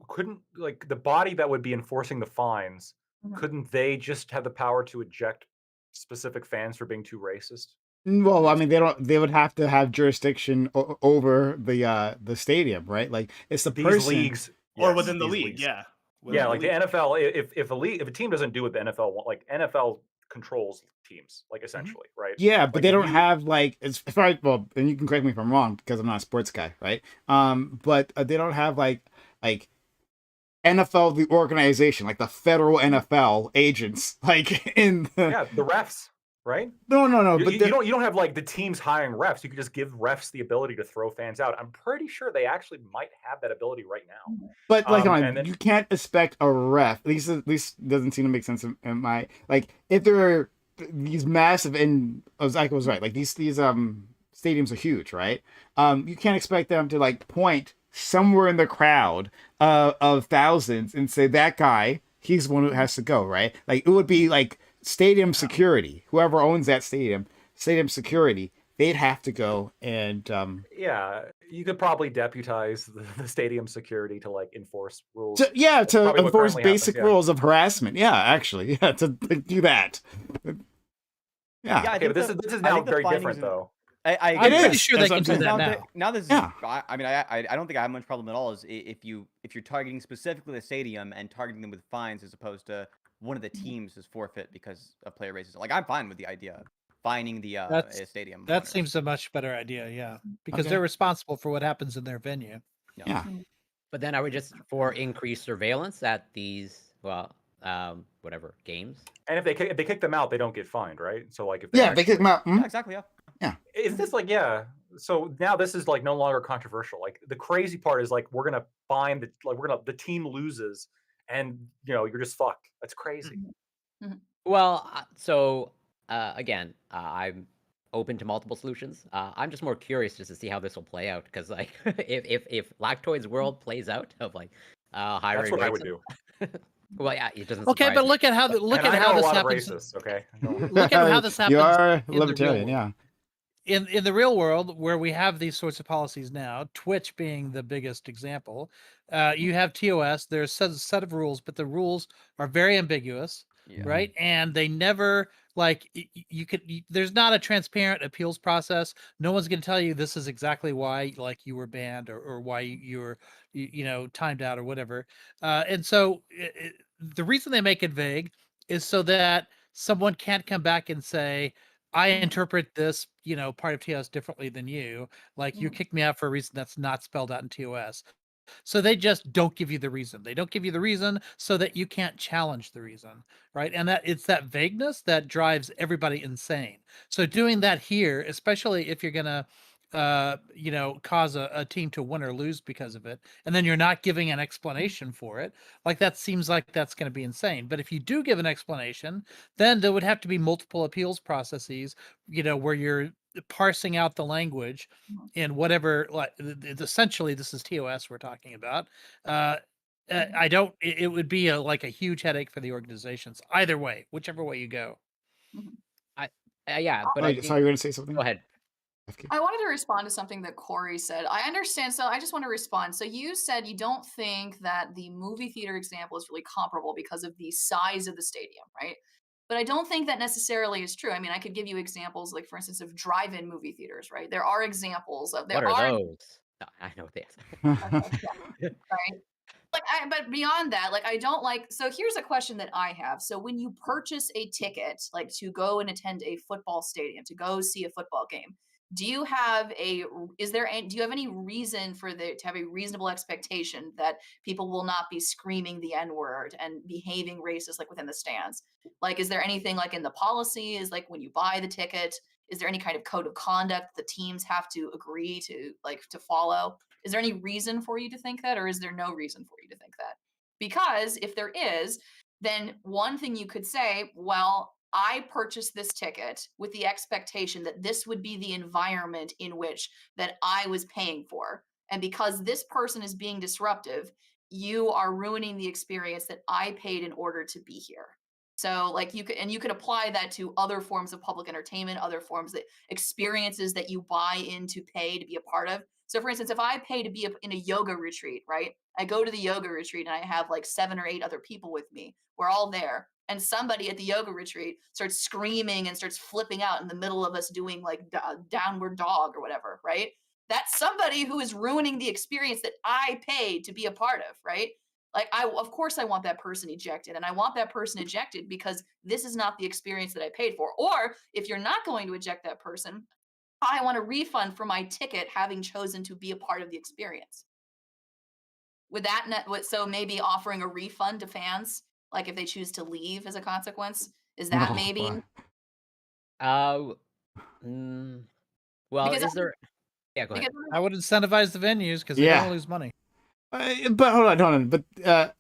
S3: couldn't like the body that would be enforcing the fines. Couldn't they just have the power to eject specific fans for being too racist?
S1: Well, I mean, they would have to have jurisdiction over the stadium, right? Like it's the
S3: These
S1: person.
S3: leagues,
S6: Or
S3: yes,
S6: within the
S3: these
S6: league,
S3: leagues.
S6: yeah.
S3: Yeah, like the NFL, if a team doesn't do what the NFL want, like NFL controls teams, like essentially, right?
S1: Yeah, but
S3: Like
S1: they
S3: if
S1: don't
S3: you,
S1: have like as far as, well, and you can correct me if I'm wrong because I'm not a sports guy, right? But they don't have like NFL the organization, like the federal NFL agents, like in the
S3: yeah, the refs, right?
S1: no,
S3: You,
S1: but
S3: you you don't you don't have like the teams hiring refs. You could just give refs the ability to throw fans out. I'm pretty sure they actually might have that ability right now.
S1: but like
S3: And then
S1: you can't expect a ref. At least doesn't seem to make sense in my like if there are these massive and Zach was right, like these stadiums are huge, right? You can't expect them to like point somewhere in the crowd of thousands and say that guy he's the one who has to go, right? Like it would be like stadium security, whoever owns that stadium security, they'd have to go and
S3: yeah, you could probably deputize the stadium security to like enforce rules.
S1: to, yeah,
S3: That's
S1: to
S3: probably what
S1: enforce
S3: currently happens.
S1: basic
S3: Yeah.
S1: rules of harassment. Yeah, actually, yeah, to do that. Yeah,
S4: Yeah, I
S3: Okay,
S4: think
S3: but this is
S4: I
S3: now
S4: think the
S3: very
S4: findings
S3: different
S4: in-
S3: though.
S4: I
S7: I'm
S4: agree.
S7: pretty
S1: is.
S7: sure
S1: That's
S7: they
S1: what
S7: can
S1: I'm
S7: do
S1: saying.
S7: that
S4: Now,
S7: now.
S4: now this
S1: Yeah.
S4: is. I mean, I don't think I have much problem at all. Is if you're targeting specifically the stadium and targeting them with fines as opposed to one of the teams is forfeit because of player racism. Like I'm fine with the idea of fining the stadium.
S7: That
S4: owners.
S7: seems a much better idea, yeah, because
S1: Okay.
S7: they're responsible for what happens in their venue.
S1: Yeah.
S5: But then are we just for increased surveillance at these, well, whatever, games?
S3: And if they kick them out, they don't get fined, right? So like if they
S1: Yeah, they kick
S3: actually,
S1: them out.
S4: Yeah, exactly. Yeah.
S3: is this like, yeah, so now this is like no longer controversial. Like the crazy part is like we're gonna find that like the team loses and you're just fucked. That's crazy.
S5: Well, so again, I'm open to multiple solutions. I'm just more curious just to see how this will play out because, like, if Lactoid's world plays out of like hiring
S3: That's what I would
S5: racism,
S3: do.
S5: well, yeah, it doesn't.
S7: Okay,
S5: surprise
S7: but
S5: me.
S7: look at how
S3: And I
S7: how
S3: know a
S7: this
S3: lot of
S7: happens.
S3: racists, okay?
S7: Look at how this
S1: You
S7: happens
S1: are
S7: in the real
S1: libertarian,
S7: world.
S1: yeah.
S7: In the real world where we have these sorts of policies now, Twitch being the biggest example, you have TOS. There's a set of rules, but the rules are very ambiguous,
S4: Yeah.
S7: right? And they never like there's not a transparent appeals process. No one's going to tell you this is exactly why like you were banned or why you were timed out or whatever. And so the reason they make it vague is so that someone can't come back and say, I interpret this, part of TOS differently than you. Like you kicked me out for a reason that's not spelled out in TOS. So they just don't give you the reason. They don't give you the reason so that you can't challenge the reason, right? And that it's that vagueness that drives everybody insane. So doing that here, especially if you're gonna cause a team to win or lose because of it, and then you're not giving an explanation for it, like that seems like that's going to be insane. But if you do give an explanation, then there would have to be multiple appeals processes, where you're parsing out the language in whatever, like essentially this is TOS we're talking about. I don't, it would be like a huge headache for the organizations either way, whichever way you go.
S5: Yeah, but I
S1: Wait,
S5: think,
S1: sorry, you're gonna say something?
S5: go ahead.
S1: FK?
S2: I wanted to respond to something that Corey said. I understand. So I just want to respond. So you said you don't think that the movie theater example is really comparable because of the size of the stadium, right? But I don't think that necessarily is true. I mean, I could give you examples, like for instance, of drive-in movie theaters, right? There are examples of
S5: What are those? No, I know what they
S2: right? But beyond that, like I don't like. So here's a question that I have. So when you purchase a ticket, like to go and attend a football stadium, to go see a football game, do you have do you have any reason to have a reasonable expectation that people will not be screaming the N-word and behaving racist like within the stands? Like, is there anything like in the policy? Is like when you buy the ticket, is there any kind of code of conduct the teams have to agree to follow? Is there any reason for you to think that, or is there no reason for you to think that? Because if there is, then one thing you could say, well, I purchased this ticket with the expectation that this would be the environment in which that I was paying for. And because this person is being disruptive, you are ruining the experience that I paid in order to be here. So like you could apply that to other forms of public entertainment, other forms that experiences that you buy in to pay to be a part of. So for instance, if I pay to be in a yoga retreat, right? I go to the yoga retreat and I have like 7 or 8 other people with me. We're all there. And somebody at the yoga retreat starts screaming and starts flipping out in the middle of us doing like downward dog or whatever, right? That's somebody who is ruining the experience that I paid to be a part of, right? Like, of course, I want that person ejected, and I want that person ejected because this is not the experience that I paid for. Or if you're not going to eject that person, I want a refund for my ticket having chosen to be a part of the experience. Would that so maybe offering a refund to fans, like if they choose to leave as a consequence, is that
S1: Oh,
S2: maybe
S1: boy.
S5: Uh, mm, well,
S2: because
S5: is there? Yeah, go ahead.
S2: because
S7: I would incentivize the venues because they don't
S1: Yeah.
S7: wanna lose money.
S1: But hold on. But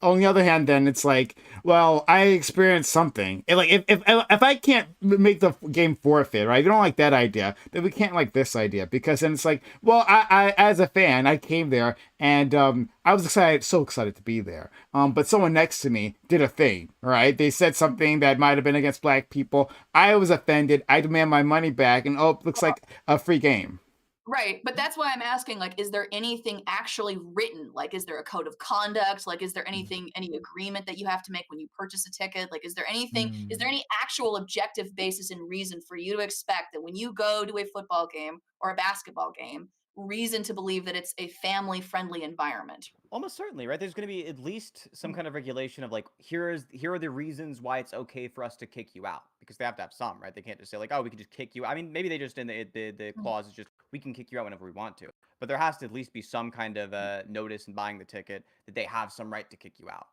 S1: on the other hand, then it's like, well, I experienced something. And, like, if I can't make the game forfeit, right? If you don't like that idea, then we can't like this idea, because then it's like, well, I as a fan, I came there and I was excited, so excited to be there. But someone next to me did a thing, right? They said something that might have been against black people. I was offended. I demand my money back, and it looks like a free game.
S2: right, but that's why I'm asking, like, is there anything actually written? Like, is there a code of conduct? Like, is there anything, any agreement that you have to make when you purchase a ticket? Like, is there any actual objective basis and reason for you to expect that when you go to a football game or a basketball game, reason to believe that it's a family-friendly environment?
S4: Almost certainly, right? There's going to be at least some
S2: Mm.
S4: kind of regulation of like, here are the reasons why it's okay for us to kick you out, because they have to have some, right? They can't just say like, oh, we can just kick you. I mean, maybe they just in the
S2: Mhm.
S4: clause is just we can kick you out whenever we want to, but there has to at least be some kind of notice in buying the ticket that they have some right to kick you out.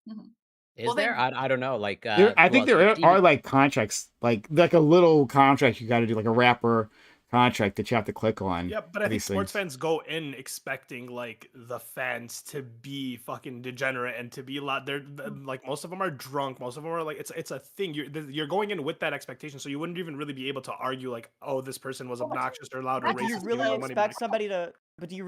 S2: Mhm.
S5: Is
S2: Well,
S5: there?
S2: then
S5: I don't know. Like,
S1: I think
S5: well, so
S1: there are
S5: TV.
S1: like contracts, like a little contract you got to do, like a wrapper contract that you have to click on
S6: Yeah, but I
S1: for
S6: think
S1: these
S6: sports
S1: things.
S6: fans go in expecting like the fans to be fucking degenerate and to be loud. Like most of them are drunk. Most of them are like it's a thing. You're going in with that expectation, so you wouldn't even really be able to argue like, oh, this person was
S2: well,
S6: obnoxious or loud or
S4: But
S2: that's
S4: do you
S6: racist. Give me
S4: really
S6: my
S2: so
S6: money
S4: expect
S6: back.
S4: somebody to? But do you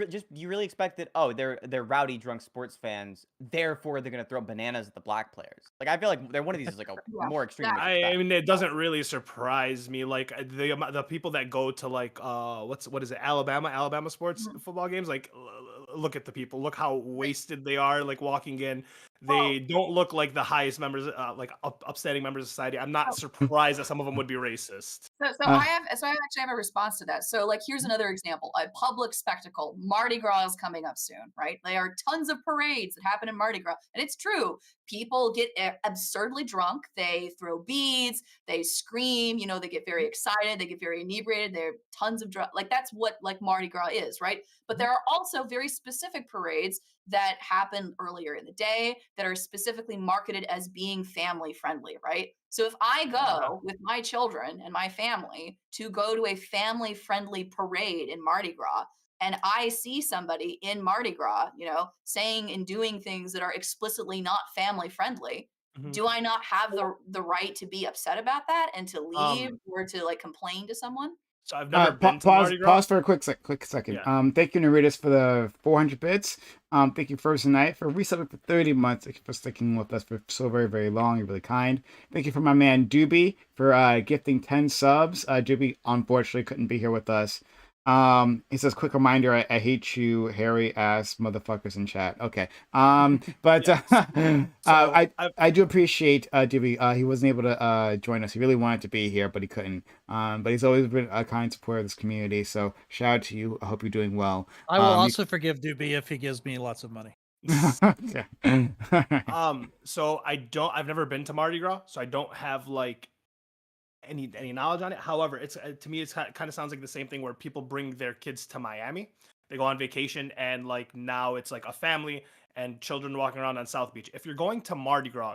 S4: really expect that? Oh, they're rowdy drunk sports fans, therefore they're gonna throw bananas at the black players. Like I feel like they're one of these is like a
S2: yeah,
S4: more extreme than
S2: that
S4: what you
S6: I
S4: expect.
S6: mean, it doesn't really surprise me. Like the people that go to like what is it, Alabama sports
S2: mhm.
S6: football games. Like look at the people. Look how wasted they are. Like walking in,
S2: Well,
S6: they don't look like the highest members, like upstanding members of society. I'm not surprised that some of them would be racist.
S1: Uh,
S2: I actually have a response to that. So like here's another example. A public spectacle. Mardi Gras is coming up soon, right? There are tons of parades that happen in Mardi Gras. And it's true. People get absurdly drunk. They throw beads, they scream, they get very excited, they get very inebriated. There are tons of drugs. Like that's what like Mardi Gras is, right? But there are also very specific parades that happen earlier in the day that are specifically marketed as being family friendly, right? So if I
S6: Yeah.
S2: go with my children and my family to go to a family friendly parade in Mardi Gras, and I see somebody in Mardi Gras, saying and doing things that are explicitly not family friendly,
S6: Mhm.
S2: do I not have the right to be upset about that and to leave
S6: Um.
S2: or to like complain to someone?
S6: So I've never been to
S1: pause
S6: Mardi Gras.
S1: pause for a quick second.
S6: Yeah.
S1: Thank you, Naritas, for the 400 bits. Thank you, First Night, for resubbing for 30 months. Thank you for sticking with us for so very, very long. You're really kind. Thank you for my man Doobie for gifting 10 subs. Doobie unfortunately couldn't be here with us. He says, quick reminder, I hate you, hairy ass motherfuckers in chat. Okay. But
S6: Yeah. So
S1: I do appreciate Doobie. He wasn't able to join us. He really wanted to be here, but he couldn't. But he's always been a kind supporter of this community. So shout out to you. I hope you're doing well.
S7: I will also forgive Doobie if he gives me lots of money.
S1: Okay.
S6: So I've never been to Mardi Gras, so I don't have like any knowledge on it. However, it's to me, it's kind of sounds like the same thing where people bring their kids to Miami. They go on vacation, and like now it's like a family and children walking around on South Beach. If you're going to Mardi Gras,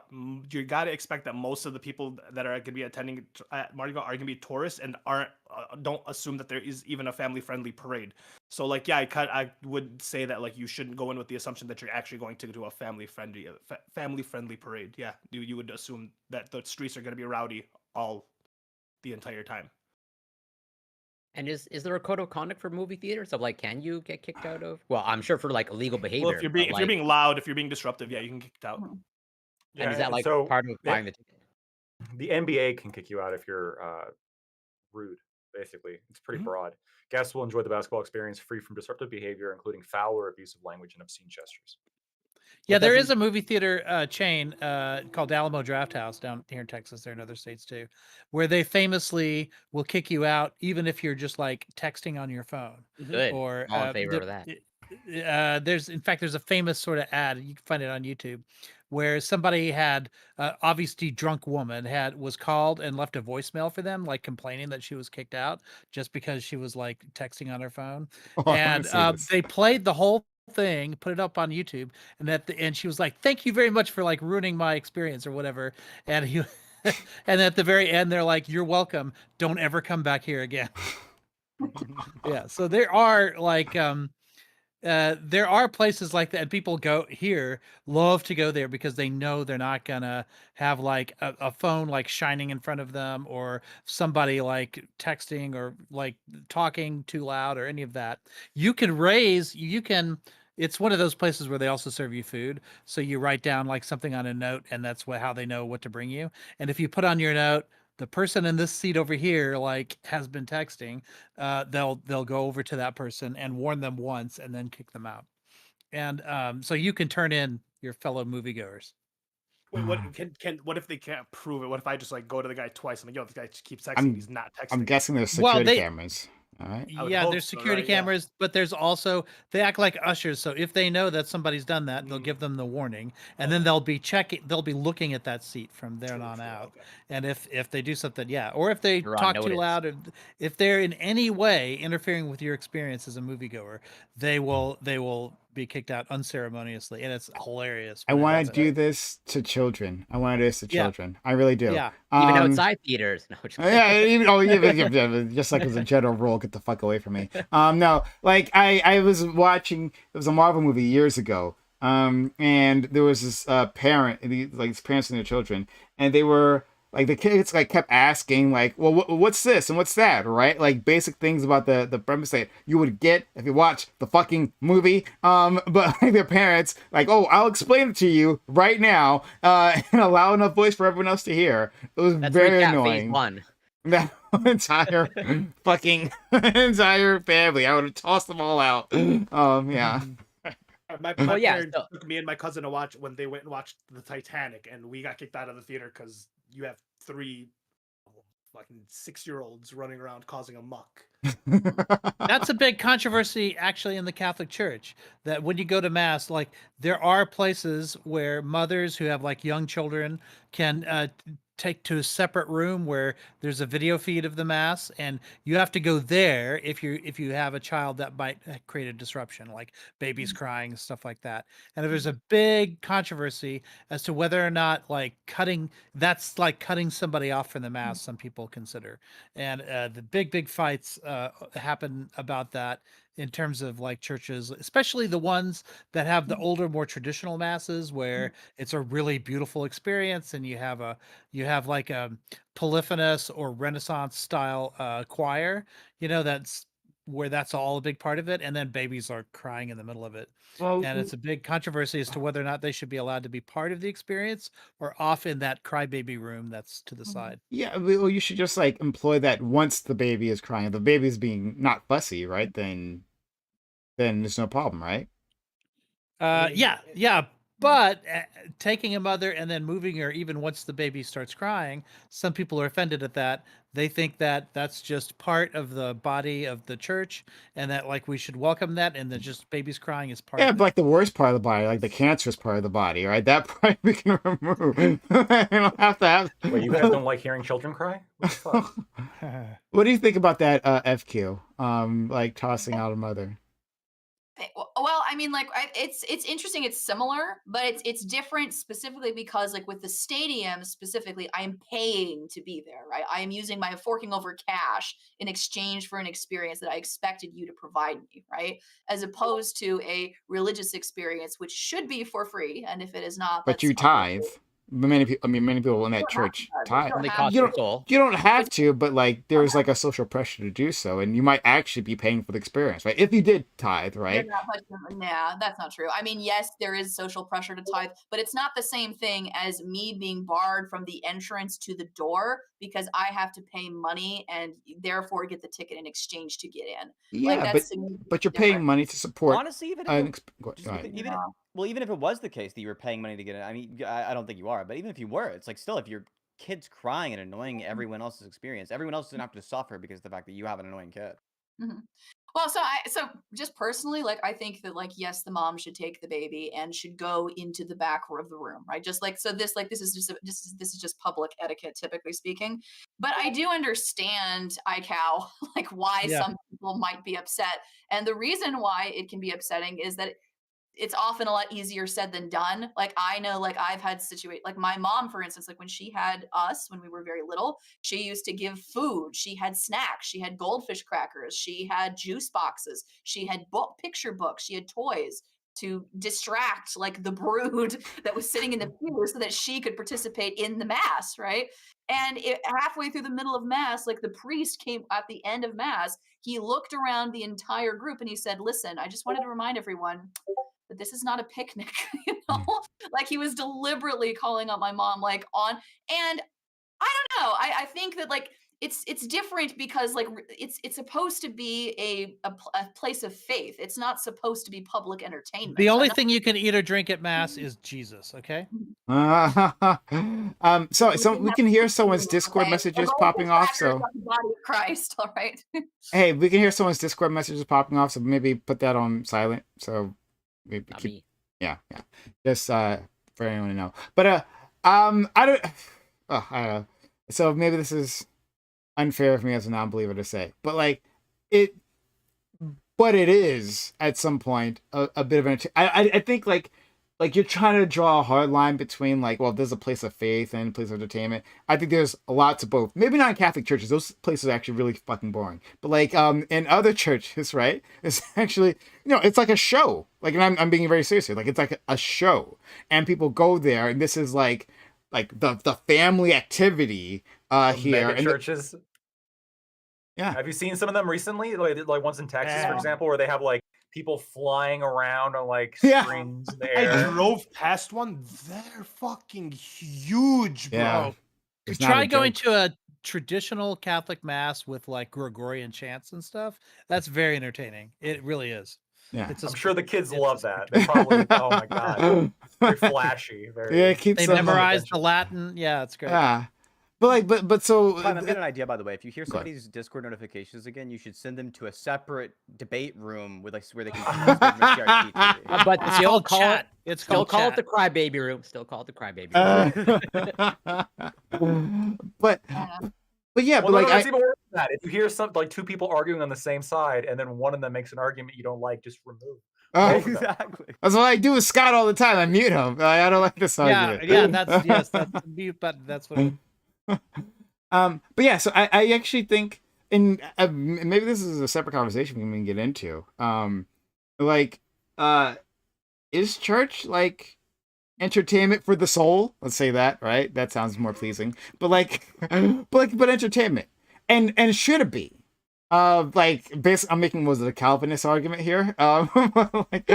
S6: you got to expect that most of the people that are going to be attending at Mardi Gras are going to be tourists and aren't don't assume that there is even a family friendly parade. So like yeah, I would say that like you shouldn't go in with the assumption that you're actually going to do a family friendly parade. Yeah, you would assume that the streets are going to be rowdy all the entire time.
S5: And is there a code of conduct for movie theaters of like, can you get kicked out of? Well, I'm sure for like illegal
S6: Well,
S5: behavior, but
S6: if you're
S5: like,
S6: being loud, if you're being disruptive, yeah, you can get kicked out.
S2: Mhm.
S5: and is
S3: Yeah,
S5: that like
S3: so
S5: part of buying the ticket?
S3: the NBA can kick you out if you're rude. Basically, it's pretty
S6: Mhm.
S3: broad. Guests will enjoy the basketball experience free from disruptive behavior, including foul or abusive language and obscene gestures.
S7: Yeah,
S3: But
S7: there
S3: that's
S7: is a movie theater chain called Alamo Draft House down here in Texas. There in other states too, where they famously will kick you out even if you're just like texting on your phone.
S5: Good.
S7: Or
S5: All in favor of that.
S7: there's in fact there's a famous sort of ad, you can find it on YouTube, where somebody had obviously drunk woman was called and left a voicemail for them, like complaining that she was kicked out just because she was like texting on her phone.
S1: Oh, I want
S7: And
S1: to see this.
S7: they played the whole thing, put it up on YouTube, and at the end she was like, "Thank you very much for like ruining my experience," or whatever. And he and at the very end they're like, "You're welcome. Don't ever come back here again." Yeah, so there are like there are places like that, and people love to go there because they know they're not gonna have like a phone like shining in front of them, or somebody like texting or like talking too loud or any of that. It's one of those places where they also serve you food, so you write down like something on a note, and that's how they know what to bring you. And if you put on your note, the person in this seat over here like has been texting, they'll go over to that person and warn them once and then kick them out. And so you can turn in your fellow moviegoers.
S6: Wait, what if they can't prove it? What if I just like go to the guy twice? I'm like, yo, this guy just keeps texting.
S1: I'm
S6: He's not texting.
S1: I'm guessing there's
S7: Well,
S1: security
S7: they-
S1: cameras. All right.
S6: I would
S7: Yeah,
S6: hope
S7: there's
S6: so,
S7: security
S6: right? Yeah.
S7: cameras, but there's also, they act like ushers. So if they know that somebody's done that, they'll give them the warning, and then they'll be looking at that seat from there
S6: True,
S7: on
S6: true,
S7: out.
S6: okay.
S7: And if they do something, yeah, or if they
S5: You're on
S7: talk too
S5: notice.
S7: loud, or if they're in any way interfering with your experience as a moviegoer, they will be kicked out unceremoniously, and it's hilarious.
S1: I
S7: when it
S1: want to
S7: happens.
S1: do this to children. I want to do this to
S7: Yeah.
S1: children. I really do.
S7: Yeah.
S5: Even
S1: Um,
S5: outside theaters. No, just
S1: yeah, just like as a general rule, get the fuck away from me. No, like I was watching. It was a Marvel movie years ago. And there was this parent, like his parents and their children, and they were like the kids like kept asking like, well, what's this and what's that, right? Like basic things about the premise that you would get if you watch the fucking movie. But like their parents like, oh, I'll explain it to you right now, and allow enough voice for everyone else to hear. It was
S5: Let's
S1: very
S5: recap
S1: annoying.
S5: phase 1.
S1: That entire fucking entire family, I would have tossed them all out. Yeah.
S6: My
S5: Well, yeah,
S6: parents
S5: so-
S6: took me and my cousin to watch when they went and watched the Titanic, and we got kicked out of the theater because you have 3 fucking 6-year-olds running around causing a muck.
S7: That's a big controversy actually in the Catholic Church, that when you go to mass, like there are places where mothers who have like young children can take to a separate room where there's a video feed of the mass, and you have to go there if you have a child that might create a disruption, like babies crying, stuff like that. And there's a big controversy as to whether or not like cutting somebody off from the mass, some people consider. And the big fights happen about that in terms of like churches, especially the ones that have the older, more traditional masses where it's a really beautiful experience, and you have like a polyphonous or Renaissance style choir, that's where that's all a big part of it, and then babies are crying in the middle of it.
S1: Well,
S7: And it's a big controversy as to whether or not they should be allowed to be part of the experience or off in that crybaby room that's to the side.
S1: yeah, well, you should just like employ that once the baby is crying. If the baby's being not fussy, right? Then there's no problem, right?
S7: Yeah. But taking a mother and then moving her, even once the baby starts crying, some people are offended at that. They think that that's just part of the body of the church, and that like we should welcome that, and that just babies crying is part
S1: Yeah,
S7: of
S1: but
S7: it.
S1: like the worst part of the body, like the cancerous part of the body, right? That part we can remove. You don't have to have.
S3: Wait, you guys don't like hearing children cry? What the fuck?
S1: What do you think about that FQ? Like tossing out a mother.
S2: Well, I mean, like it's interesting. It's similar, but it's different specifically because, like with the stadium specifically, I am paying to be there, right? I am forking over cash in exchange for an experience that I expected you to provide me, right? As opposed to a religious experience, which should be for free, and if it is not,
S1: But
S2: that's
S1: you tithe. Many people in that church tithe.
S5: Only
S2: have
S5: cost
S1: You
S5: your
S1: don't,
S5: soul.
S1: you don't have to, but like there's like a social pressure to do so, and you might actually be paying for the experience, right? If you did tithe, right?
S2: Nah, that's not true. I mean, yes, there is social pressure to tithe, but it's not the same thing as me being barred from the entrance to the door because I have to pay money and therefore get the ticket in exchange to get in.
S1: Yeah,
S2: Like
S1: but
S2: that's significantly
S1: but you're paying
S2: different.
S1: money to support
S4: Honestly, even
S1: an
S4: if
S1: go
S4: just
S1: ahead.
S4: even
S2: Yeah.
S4: Well, even if it was the case that you were paying money to get it, I mean, I don't think you are, but even if you were, it's like still if your kid's crying and annoying everyone else's experience, everyone else doesn't have to suffer because of the fact that you have an annoying kid.
S2: Mhm. Well, so just personally, like I think that like yes, the mom should take the baby and should go into the back of the room, right? Just like so this is just this is just public etiquette, typically speaking. But I do understand iCow like why
S7: Yeah.
S2: some people might be upset, and the reason why it can be upsetting is that it's often a lot easier said than done. Like I know, like I've had situate like my mom, for instance, like when she had us when we were very little, she used to give food. She had snacks. She had goldfish crackers. She had juice boxes. She had picture books. She had toys to distract like the brood that was sitting in the pew so that she could participate in the mass, right? And halfway through the middle of mass, like the priest came at the end of mass, he looked around the entire group and he said, "Listen, I just wanted to remind everyone but this is not a picnic," you know? Like he was deliberately calling out my mom like on and I don't know. I think that like it's different because like it's supposed to be a place of faith. It's not supposed to be public entertainment.
S7: The
S2: So
S7: only
S2: I'm not
S7: thing you can eat or drink at mass is Jesus. Okay.
S1: So we can hear someone's Discord
S2: okay.
S1: messages
S2: The
S1: popping
S2: goldfish
S1: off.
S2: crackers
S1: So
S2: are the body of Christ, all right?
S1: hey, we can hear someone's Discord messages popping off. So maybe put that on silent. So maybe
S5: Not
S1: keep
S5: me.
S1: yeah. Just for anyone to know. But I don't. Oh, I don't know. So maybe this is unfair for me as a non-believer to say, but like it. But it is at some point a bit of an. I think like you're trying to draw a hard line between like, well, there's a place of faith and a place of entertainment. I think there's a lot to both. Maybe not in Catholic churches; those places are actually really fucking boring. But like in other churches, right? It's actually it's like a show. Like, and I'm being very serious here. Like it's like a show, and people go there, and this is like the family activity here.
S3: Mega
S1: And
S3: churches.
S1: yeah.
S3: Have you seen some of them recently? Like ones in Texas, for
S7: Yeah.
S3: example, where they have like people flying around on like
S1: Yeah.
S3: strings in the
S6: I
S3: air.
S6: drove past one. They're fucking huge, bro.
S1: Yeah. It's not
S7: Try
S1: a
S7: going
S1: joke.
S7: to a traditional Catholic mass with like Gregorian chants and stuff. That's very entertaining. It really is.
S1: Yeah.
S7: It's a
S3: I'm sure the kids
S7: it's a
S3: love that. They probably, oh my god, very flashy, very.
S1: Yeah, it keeps
S7: They
S1: them
S7: memorize the
S3: attention.
S7: Latin. Yeah, it's great.
S1: yeah. But like but so
S4: Prime, I've got an idea, by the way. If you hear
S1: Go ahead.
S4: somebody's Discord notifications again, you should send them to a separate debate room with like where they can Discord from a CRT TV.
S5: But
S7: It's
S5: still
S7: called
S5: call
S7: chat.
S5: it.
S7: It's
S5: Still
S7: called
S5: call
S7: chat.
S5: it the crybaby room. Still call it the crybaby room.
S1: but yeah,
S3: Well,
S1: but like
S3: that's even worse than that. If you hear some like two people arguing on the same side, and then one of them makes an argument you don't like, just remove.
S4: Exactly.
S1: That's what I do with Scott all the time. I mute him. I don't like this argument.
S7: Yeah, that's yes, that's the mute button. That's what.
S1: But yeah, so I actually think, and maybe this is a separate conversation we can get into. Like, is church like entertainment for the soul? Let's say that, right? That sounds more pleasing. But like, but entertainment, and should it be? Like, basically, I'm making was it a Calvinist argument here? Like,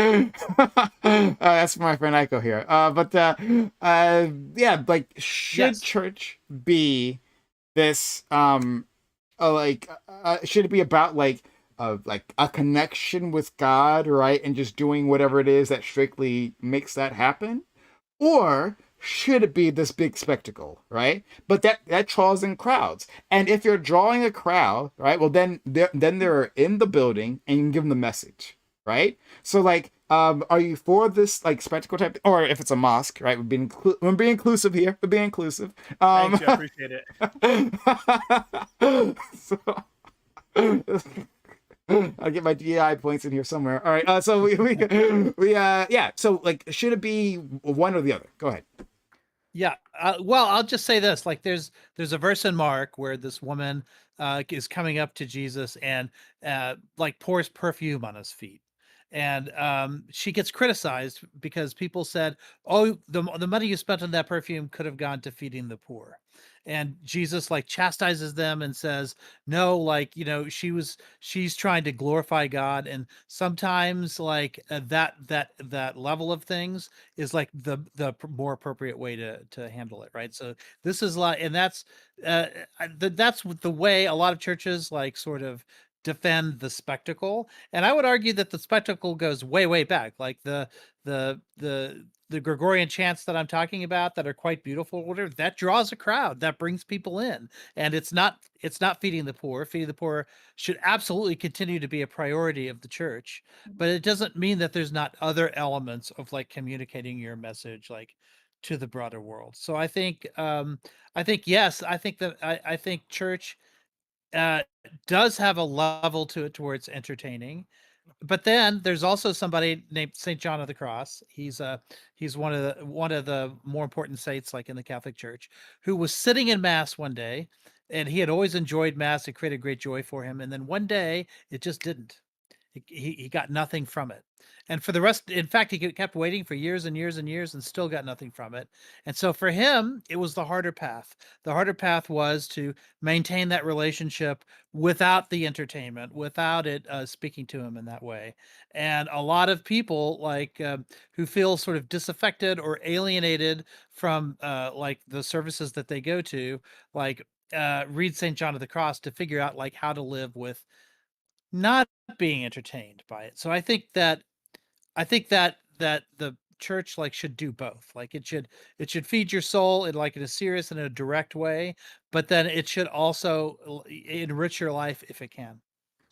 S1: that's for my friend Aiko here. Yeah, like, should
S7: Yes.
S1: church be this should it be about like a connection with God, right, and just doing whatever it is that strictly makes that happen, or should it be this big spectacle, right? But that draws in crowds, and if you're drawing a crowd, right, well then they're in the building and you can give them the message, right? So like, are you for this like spectacle type, or if it's a mosque, right? We're being inclusive here. We're being inclusive.
S6: Thank you, I appreciate it.
S1: So, I'll get my DI points in here somewhere. All right. So yeah. So like, should it be one or the other? Go ahead.
S7: Yeah. Well, I'll just say this: like, there's a verse in Mark where this woman is coming up to Jesus and like pours perfume on his feet, and she gets criticized because people said, "Oh, the money you spent on that perfume could have gone to feeding the poor." And Jesus like chastises them and says, "No, like she's trying to glorify God, and sometimes like that level of things is like the more appropriate way to handle it, right?" So this is like, and that's that's the way a lot of churches like sort of defend the spectacle. And I would argue that the spectacle goes way, way back. Like the Gregorian chants that I'm talking about that are quite beautiful, whatever, that draws a crowd, that brings people in. And it's not feeding the poor. Feeding the poor should absolutely continue to be a priority of the church, but it doesn't mean that there's not other elements of like communicating your message like to the broader world. So I think yes, I think that I think church does have a level to it towards entertaining, but then there's also somebody named Saint John of the Cross. He's one of the more important saints like in the Catholic Church, who was sitting in mass one day, and he had always enjoyed mass. It created great joy for him, and then one day it just didn't. He got nothing from it. And for the rest, in fact, he kept waiting for years and years and years and still got nothing from it. And so for him, it was the harder path. The harder path was to maintain that relationship without the entertainment, without it speaking to him in that way. And a lot of people like who feel sort of disaffected or alienated from like the services that they go to, like read St. John of the Cross to figure out like how to live with not being entertained by it. So I think that the church like should do both. Like it should feed your soul in like in a serious and a direct way, but then it should also enrich your life if it can.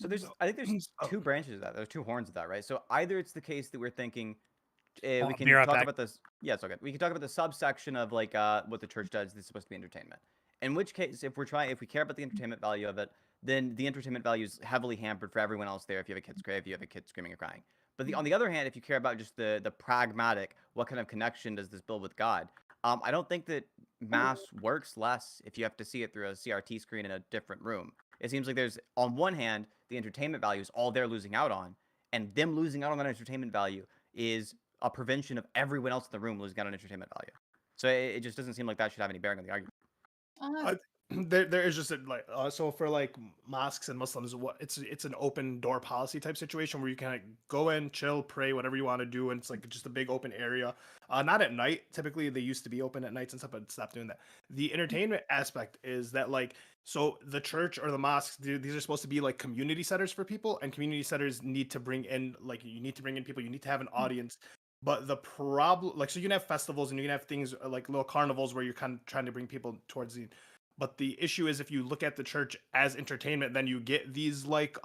S4: So I think there's two branches of that. There's two horns of that, right? So either it's the case that we're thinking we can talk about this. Yeah, it's okay. We can talk about the subsection of like what the church does. This is supposed to be entertainment. In which case, if we care about the entertainment value of it, then the entertainment value is heavily hampered for everyone else there. If you have a kid screaming or crying. But on the other hand, if you care about just the pragmatic, what kind of connection does this build with God? I don't think that mass works less if you have to see it through a CRT screen in a different room. It seems like there's, on one hand, the entertainment value is all they're losing out on, and them losing out on that entertainment value is a prevention of everyone else in the room losing out on entertainment value. So it just doesn't seem like that should have any bearing on the argument.
S6: There is just like so for like mosques and Muslims, what it's an open door policy type situation where you can go in, chill, pray, whatever you want to do, and it's like just a big open area. Not at night. Typically, they used to be open at nights and stuff, but stopped doing that. The entertainment aspect is that like so the church or the mosques, these are supposed to be like community centers for people, and community centers need to bring in you need to bring in people, you need to have an audience. But the problem, like, so you can have festivals and you can have things like little carnivals where you're kind of trying to bring people towards the. But the issue is if you look at the church as entertainment, then you get these like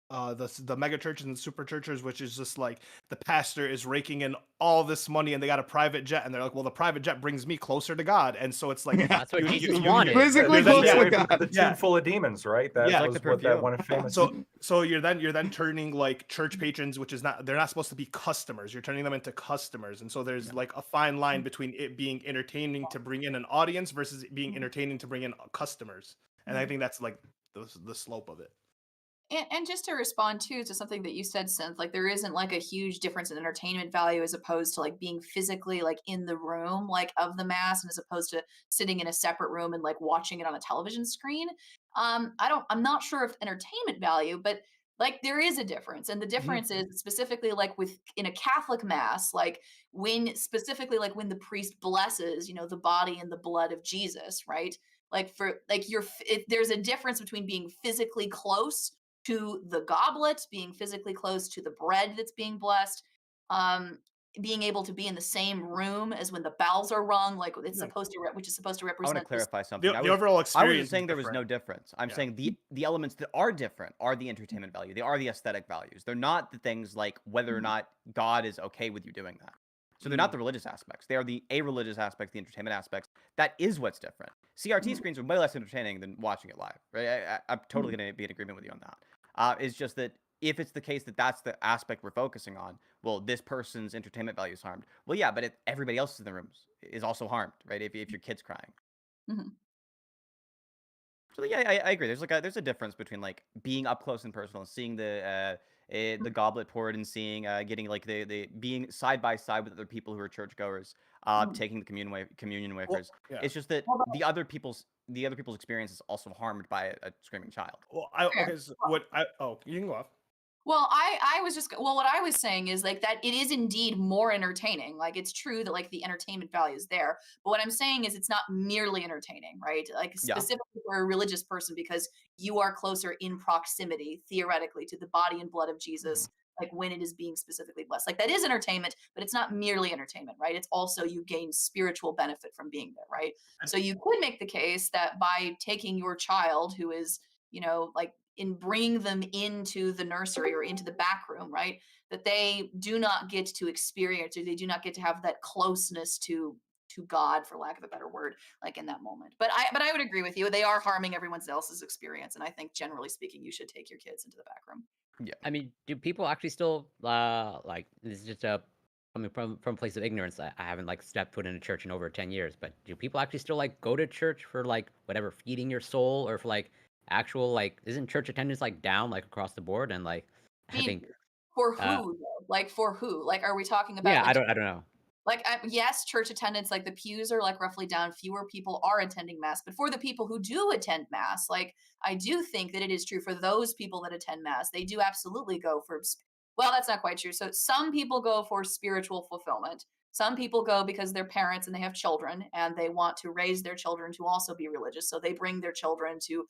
S6: the mega churches and super churches, which is just like the pastor is raking in all this money and they got a private jet and they're like, well, the private jet brings me closer to God, and so it's like
S5: That's what Jesus wanted.
S1: Physically closer to God.
S3: The tune full of demons, right? That
S6: Yeah,
S3: was
S4: like the
S3: what that
S4: perfume.
S3: one famous.
S6: So you're then turning like church patrons, which is they're not supposed to be customers. You're turning them into customers, and so there's like a fine line between it being entertaining to bring in an audience versus it being entertaining to bring in customers. And I think that's like the slope of it.
S2: And just to respond too to something that you said, Synth, like there isn't like a huge difference in entertainment value as opposed to like being physically like in the room like of the mass, and as opposed to sitting in a separate room and like watching it on a television screen. I'm not sure if entertainment value, but like there is a difference. And the difference is specifically like in a Catholic mass, like when specifically like when the priest blesses, the body and the blood of Jesus, right? Like for like there's a difference between being physically close to the goblet, being physically close to the bread that's being blessed, um, being able to be in the same room as when the bells are rung, like it's supposed to, which is supposed to
S4: I want to
S2: represent this.
S4: clarify something.
S6: The overall
S4: I
S6: experience.
S4: wasn't saying there was no difference. I'm saying the elements that are different are the entertainment value. They are the aesthetic values. They're not the things like whether or not God is okay with you doing that. So they're not the religious aspects. They are the a-religious aspects, the entertainment aspects. That is what's different. CRT screens are way less entertaining than watching it live. Right? I'm totally going to be in agreement with you on that. It's just that if it's the case that that's the aspect we're focusing on, well, this person's entertainment value is harmed. Well, yeah, but if everybody else in the room is also harmed, right? If your kid's crying.
S2: Mm-hmm.
S4: So yeah, I agree. There's a difference between like being up close and personal, and seeing the goblet poured, and seeing getting like the being side by side with other people who are churchgoers, taking the communion wafers. It's just that the other people's experience is also harmed by a screaming child.
S6: Well, you can go off.
S2: Well, I was just well, what I was saying is like that it is indeed more entertaining. Like it's true that like the entertainment value is there, but what I'm saying is it's not merely entertaining, right? Like
S4: Yeah.
S2: specifically for a religious person because you are closer in proximity theoretically to the body and blood of Jesus. Like when it is being specifically blessed, like that is entertainment, but it's not merely entertainment, right? It's also you gain spiritual benefit from being there, right? So you could make the case that by taking your child who is, like in bringing them into the nursery or into the back room, right? That they do not get to experience or they do not get to have that closeness to God, for lack of a better word, like in that moment. But I would agree with you. They are harming everyone else's experience. And I think generally speaking, you should take your kids into the back room.
S4: Yeah.
S5: I mean, do people actually still like this is just a coming from a place of ignorance. I haven't like stepped foot in a church in over 10 years, but do people actually still like go to church for like whatever feeding your soul or for like actual like isn't church attendance like down like across the board and like
S2: I
S5: I
S2: mean,
S5: think
S2: for
S5: uh
S2: who though? Like for who? Like, are we talking about
S5: yeah,
S2: like
S5: I don't know.
S2: like yes, church attendance, like the pews are like roughly down, fewer people are attending mass, but for the people who do attend mass, like I do think that it is true for those people that attend mass, they do absolutely go for well, that's not quite true. So some people go for spiritual fulfillment, some people go because they're parents and they have children and they want to raise their children to also be religious, so they bring their children to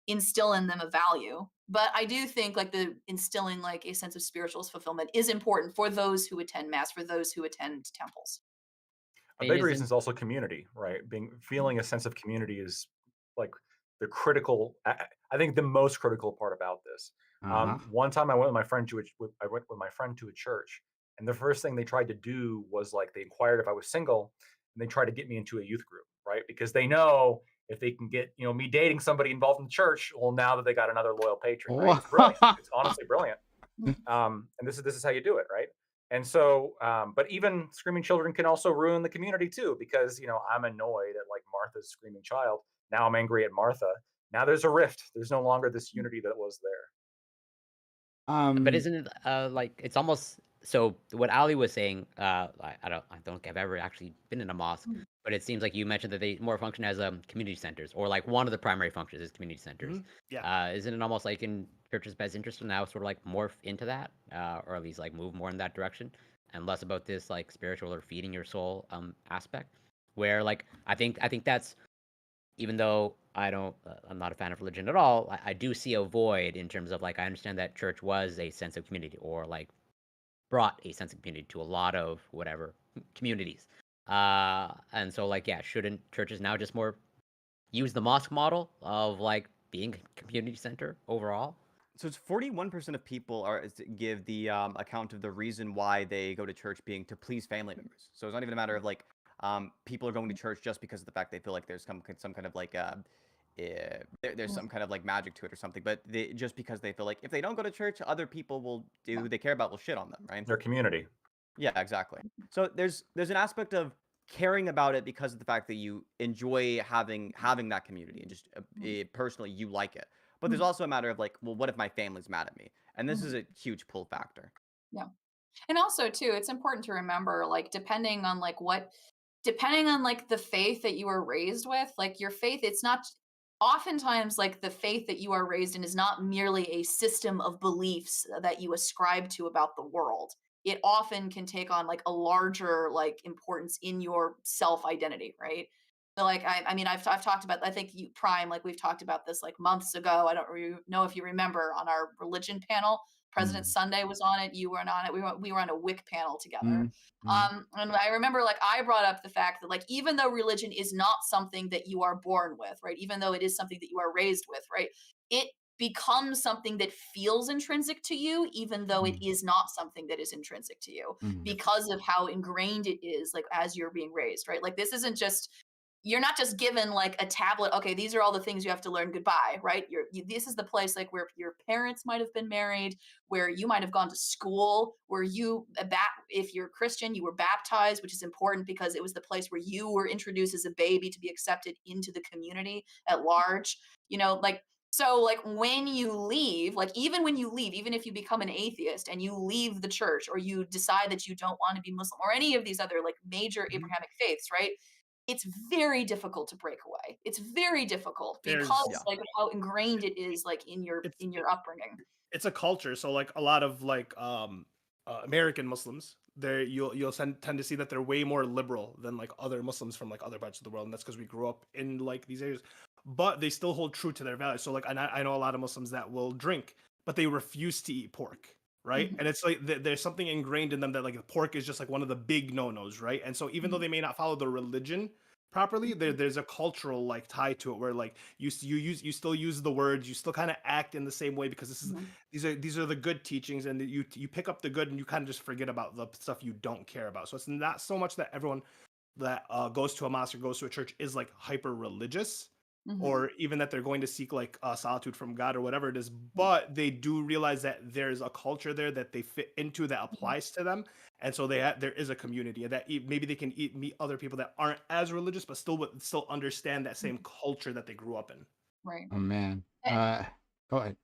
S2: instill in them a value. But I do think like the instilling like a sense of spiritual fulfillment is important for those who attend mass, for those who attend temples.
S3: A
S5: It
S3: big reason
S5: isn't
S3: is also community, right? Feeling a sense of community is like the critical. I think the most critical part about this.
S1: Uh-huh.
S3: One time I went with my friend to I went with my friend to a church, and the first thing they tried to do was like they inquired if I was single, and they tried to get me into a youth group, right? Because they know if they can get me dating somebody involved in the church, well, now that they got another loyal patron, right? It's brilliant. It's honestly brilliant. And this is how you do it, right? And so, but even screaming children can also ruin the community too, because I'm annoyed at like Martha's screaming child. Now I'm angry at Martha. Now there's a rift. There's no longer this unity that was there.
S5: but
S1: um
S5: isn't it like it's almost so what Ali was saying, I don't think I've ever actually been in a mosque,
S2: Mm.
S5: but it seems like you mentioned that they more function as community centers or like one of the primary functions is community centers.
S6: Yeah.
S5: Isn't it almost like in church's best interest to now sort of like morph into that, or at least like move more in that direction and less about this like spiritual or feeding your soul aspect, where like I think that's even though I'm not a fan of religion at all, I do see a void in terms of like I understand that church was a sense of community or like brought a sense of community to a lot of whatever communities. And so like yeah, shouldn't churches now just more use the mosque model of like being a community center overall?
S4: So it's 41% of people give the account of the reason why they go to church being to please family members. So it's not even a matter of like people are going to church just because of the fact they feel like there's some kind of like there's some kind of like magic to it or something. But just because they feel like if they don't go to church, other people will do who they care about will shit on them, right?
S3: Their community.
S4: Yeah, exactly. So there's an aspect of caring about it because of the fact that you enjoy having that community and just personally you like it. But there's also a matter of like, well, what if my family's mad at me? And this is a huge pull factor.
S2: Yeah. And also too, it's important to remember, like, depending on like the faith that you are raised with, like your faith, it's not oftentimes like the faith that you are raised in is not merely a system of beliefs that you ascribe to about the world. It often can take on like a larger like importance in your self identity, right? So like I mean I've talked about, I think you Prime, like we've talked about this like months ago. I don't know if you remember on our religion panel. President Sunday was on it. You weren't on it. We were on a WIC panel together. And I remember like I brought up the fact that like even though religion is not something that you are born with, right? Even though it is something that you are raised with, right? It becomes something that feels intrinsic to you, even though it is not something that is intrinsic to you because of how ingrained it is, like as you're being raised, right? Like this isn't just you're not just given like a tablet. Okay, these are all the things you have to learn. Goodbye, right? This is the place like where your parents might have been married, where you might have gone to school, where if you're Christian, you were baptized, which is important because it was the place where you were introduced as a baby to be accepted into the community at large. Like so like when you leave, like even when you leave, even if you become an atheist and you leave the church or you decide that you don't want to be Muslim or any of these other like major Abrahamic faiths, right? It's very difficult to break away. It's very difficult because
S6: There's
S2: like how ingrained it is like in your
S6: it's
S2: upbringing.
S6: it's a culture. So like a lot of like American Muslims, you'll tend to see that they're way more liberal than like other Muslims from like other parts of the world, and that's because we grew up in like these areas. But they still hold true to their values. So like I know a lot of Muslims that will drink, but they refuse to eat pork, right?
S2: Mhm.
S6: And it's like there's something ingrained in them that like pork is just like one of the big no-nos, right? And so even though
S2: Mhm.
S6: they may not follow the religion properly, there's a cultural like tie to it where like you still use the words, you still kind of act in the same way because
S2: Mhm.
S6: these are the good teachings, and you pick up the good and you kind of just forget about the stuff you don't care about. So it's not so much that everyone that goes to a mosque or goes to a church is like hyper religious,
S2: Mhm.
S6: or even that they're going to seek like solitude from God or whatever it is,
S2: Mhm.
S6: but they do realize that there's a culture there that they fit into that applies to them, and so there is a community, and that maybe they can meet other people that aren't as religious but still understand that same culture that they grew up in.
S2: Right.
S1: Oh man.
S2: Eh,
S1: Go ahead.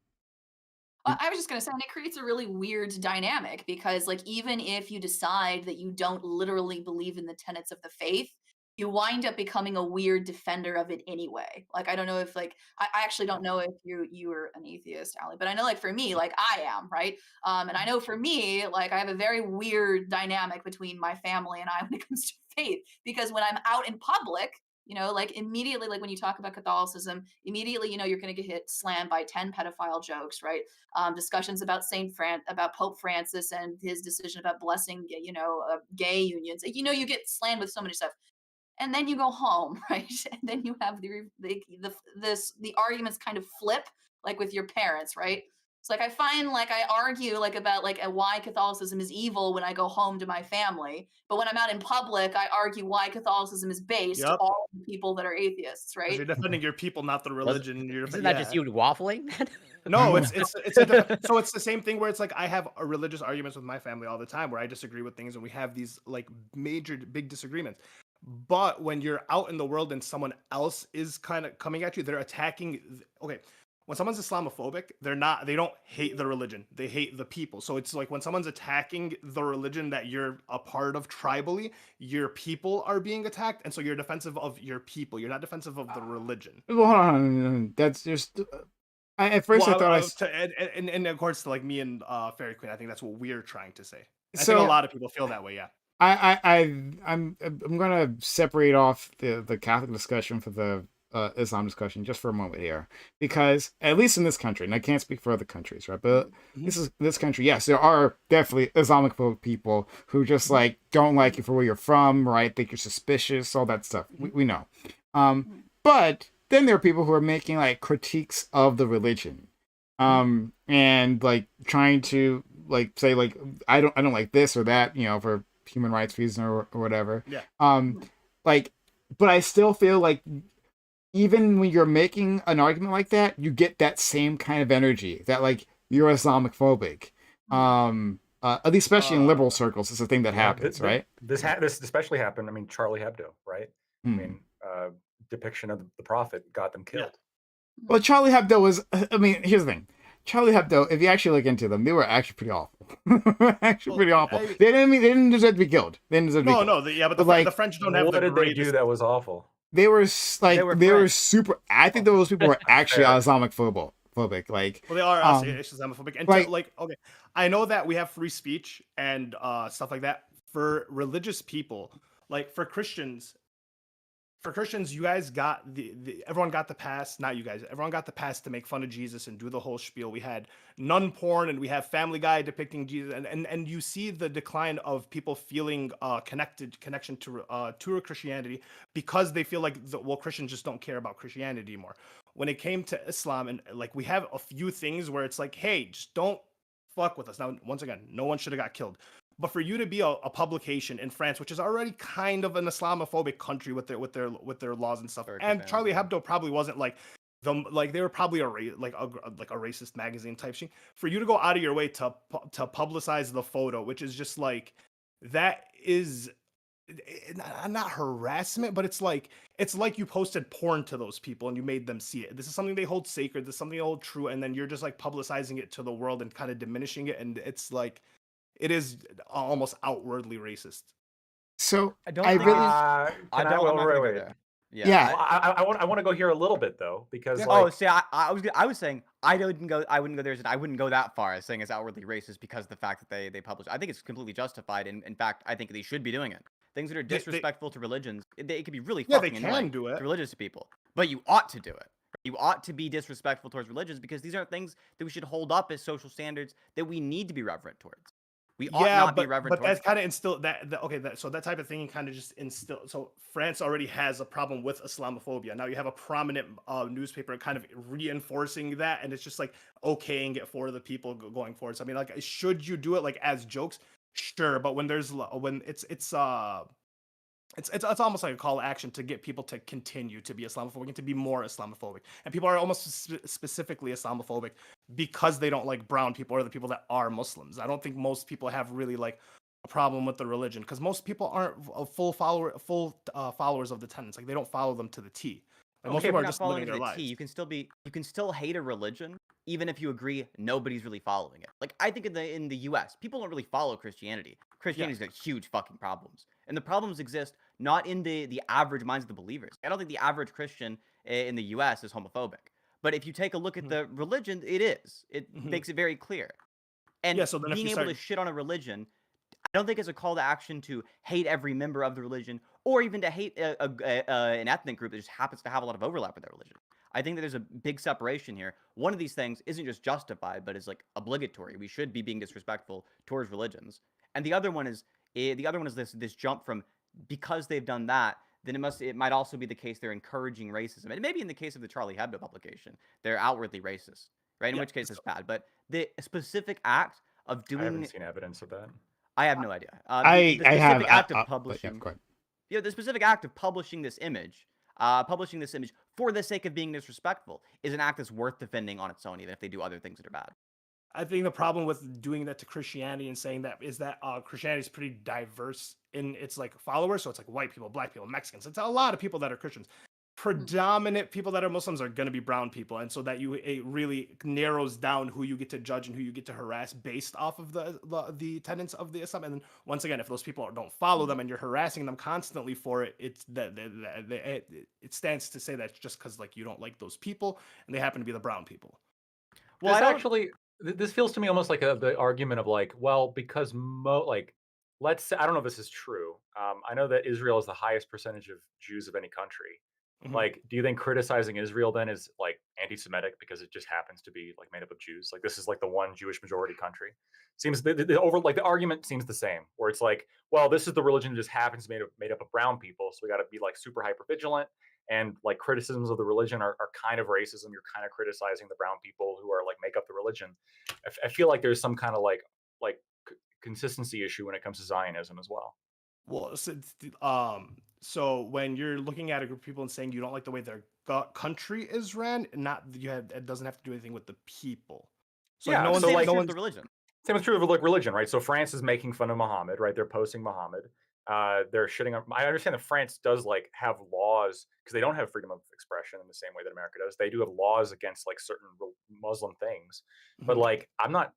S2: I was just gonna say, and it creates a really weird dynamic because, like, even if you decide that you don't literally believe in the tenets of the faith, you wind up becoming a weird defender of it anyway. Like, I don't know if, like, I actually don't know if you were an atheist, Ali, but I know, like, for me, like, I am, right? And I know for me, like, I have a very weird dynamic between my family and I when it comes to faith because when I'm out in public, like immediately, like when you talk about Catholicism, immediately, you're going to get hit slammed by 10 pedophile jokes, right? Discussions about about Pope Francis and his decision about blessing, gay unions. You get slammed with so many stuff, and then you go home, right? And then you have the arguments kind of flip, like with your parents, right? It's like I find like I argue like about like why Catholicism is evil when I go home to my family, but when I'm out in public, I argue why Catholicism is based to
S6: Yep,
S2: all the people that are atheists,
S6: because
S2: right?
S6: you're defending your people, not the
S5: Was
S6: religion.
S5: isn't that just
S6: Yeah.
S5: you waffling?
S6: No, so it's the same thing where it's like I have a religious arguments with my family all the time where I disagree with things and we have these like major big disagreements. But when you're out in the world and someone else is kind of coming at you, they're attacking. Okay, when someone's Islamophobic, they don't hate the religion, they hate the people. So it's like when someone's attacking the religion that you're a part of tribally, your people are being attacked, and so you're defensive of your people. You're not defensive of the religion.
S1: Well, hold on. That's just. At first, I
S6: Well,
S1: thought
S6: and of course, to like me and Fairy Queen, I think that's what we're trying to say. I think a
S1: so.
S6: lot of people feel that way. Yeah.
S1: I'm gonna separate off the Catholic discussion for the Islam discussion just for a moment here, because at least in this country, and I can't speak for other countries, right? But this country, yes, there are definitely Islamophobic people who just like don't like you for where you're from, right? Think you're suspicious, all that stuff. We know. But then there are people who are making like critiques of the religion, and like trying to like say like I don't like this or that, for human rights reason or whatever.
S6: Yeah.
S1: Like, but I still feel like even when you're making an argument like that, you get that same kind of energy that like you're Islamophobic. At least especially in liberal circles, it's a thing that happens, right?
S3: This especially happened. I mean, Charlie Hebdo, right? I mean, depiction of the prophet got them killed.
S6: Yeah.
S1: Well, Charlie Hebdo was. I mean, here's the thing. Charlie Hebdo, if you actually look into them, they were actually pretty awful. Pretty awful. They didn't deserve to be killed. They didn't deserve to be killed.
S6: But
S1: like,
S6: the French don't have
S3: What
S6: the
S3: did they
S6: greatest.
S3: do that was awful?
S1: They were like they were
S5: French.
S1: super. I think those people were actually
S3: Fair.
S1: Islamophobic. Like,
S6: Well, they are Islamophobic, and okay, I know that we have free speech and stuff like that for religious people. Like for Christians, you guys got everyone got the pass. Not you guys. Everyone got the pass to make fun of Jesus and do the whole spiel. We had nun porn, and we have Family Guy depicting Jesus, and you see the decline of people feeling connection to Christianity because they feel like Christians just don't care about Christianity anymore. When it came to Islam, and like we have a few things where it's like, hey, just don't fuck with us. Now, once again, no one should have got killed. But for you to be a publication in France, which is already kind of an Islamophobic country with their laws and stuff, and Charlie Hebdo probably wasn't like they were probably a racist magazine type thing. For you to go out of your way to publicize the photo, which is just like that is not harassment, but it's like you posted porn to those people and you made them see it. This is something they hold sacred. This is something they hold true, and then you're just like publicizing it to the world and kind of diminishing it, and it's like. It is almost outwardly racist.
S1: So
S4: I don't.
S1: I
S4: think
S1: really.
S4: I don't. I'm not gonna go
S3: wait.
S4: there.
S1: Yeah.
S3: Well, I want to go here a little bit though, because
S6: Yeah.
S3: like,
S4: Oh, see, I was saying I wouldn't go there. I wouldn't go that far as saying it's outwardly racist because of the fact that they publish. I think it's completely justified. In fact, I think they should be doing it. Things that are
S6: They-
S4: disrespectful to religions, it can be really
S6: Yeah, they
S4: fucking
S6: can
S4: annoying
S6: do it.
S4: to religious people. But you ought to do it. You ought to be disrespectful towards religions because these are things that we should hold up as social standards that we need to be reverent towards. We ought
S6: Yeah,
S4: not be
S6: but
S4: reverent
S6: that's
S4: towards.
S6: kind of instilled so that type of thing kind of just instill. So France already has a problem with Islamophobia. Now you have a prominent newspaper kind of reinforcing that, and it's just like okaying it for the people going forward. So I mean, like, should you do it like as jokes? Sure, but when it's almost like a call to action to get people to continue to be Islamophobic and to be more Islamophobic. And people are almost specifically Islamophobic because they don't like brown people or the people that are Muslims. I don't think most people have really like a problem with the religion because most people aren't followers of the tenets. Like they don't follow them to the T. Like most
S4: Okay,
S6: people
S4: we're
S6: are
S4: not
S6: just
S4: following
S6: living
S4: to
S6: their
S4: the
S6: lives.
S4: T. You can still hate a religion even if you agree nobody's really following it. Like I think in the U.S., people don't really follow Christianity. Christianity's got huge fucking problems, and the problems exist not in the average minds of the believers. I don't think the average Christian in the U.S. is homophobic, but if you take a look at the religion, it is. It makes it very clear. And
S6: Yeah, so then if
S4: being
S6: you
S4: able
S6: start
S4: to shit on a religion, I don't think it's a call to action to hate every member of the religion or even to hate an ethnic group that just happens to have a lot of overlap with their religion. I think that there's a big separation here. One of these things isn't just justified, but is like obligatory. We should be being disrespectful towards religions. And the other one is this jump from because they've done that, then it might also be the case they're encouraging racism. And maybe in the case of the Charlie Hebdo publication, they're outwardly racist, right? In
S6: Yeah,
S4: which case it's bad. But the specific act of
S3: I haven't
S4: doing,
S3: seen evidence of that.
S4: I have no idea.
S1: I
S4: The
S1: have
S4: specific act of
S1: but yeah,
S4: publishing,
S1: go ahead.
S4: the specific act of publishing this image for the sake of being disrespectful is an act that's worth defending on its own, even if they do other things that are bad.
S6: I think the problem with doing that to Christianity and saying that is that Christianity is pretty diverse in its like followers. So it's like white people, black people, Mexicans. It's a lot of people that are Christians. Predominant people that are Muslims are going to be brown people, and so that it really narrows down who you get to judge and who you get to harass based off of the tenets of the Islam. And then once again, if those people don't follow them and you're harassing them constantly for it, it stands to say that just because like you don't like those people and they happen to be the brown people.
S4: Well,
S3: This feels to me almost like the argument of like, well, because let's say, I don't know if this is true. I know that Israel is the highest percentage of Jews of any country.
S6: Mhm.
S3: Like, do you think criticizing Israel then is like anti-Semitic because it just happens to be like made up of Jews? Like, this is like the one Jewish majority country. Seems the argument seems the same, where it's like, well, this is the religion that just happens to be made up of brown people, so we got to be like super hyper vigilant. And like criticisms of the religion are kind of racism. You're kind of criticizing the brown people who are like make up the religion. I feel like there's some kind of like consistency issue when it comes to Zionism as well.
S6: Well, so when you're looking at a group of people and saying you don't like the way their country is ran, it doesn't have to do anything with the people. So like,
S3: Yeah,
S6: no one's
S3: so,
S4: same
S3: like,
S4: is
S6: no
S4: true of
S6: one's
S4: the religion.
S3: Same is true of like religion, right? So France is making fun of Muhammad, right? They're posting Muhammad. They're shitting on. I understand that France does like have laws because they don't have freedom of expression in the same way that America does. They do have laws against like certain Muslim things, but
S6: Mhm.
S3: like I'm not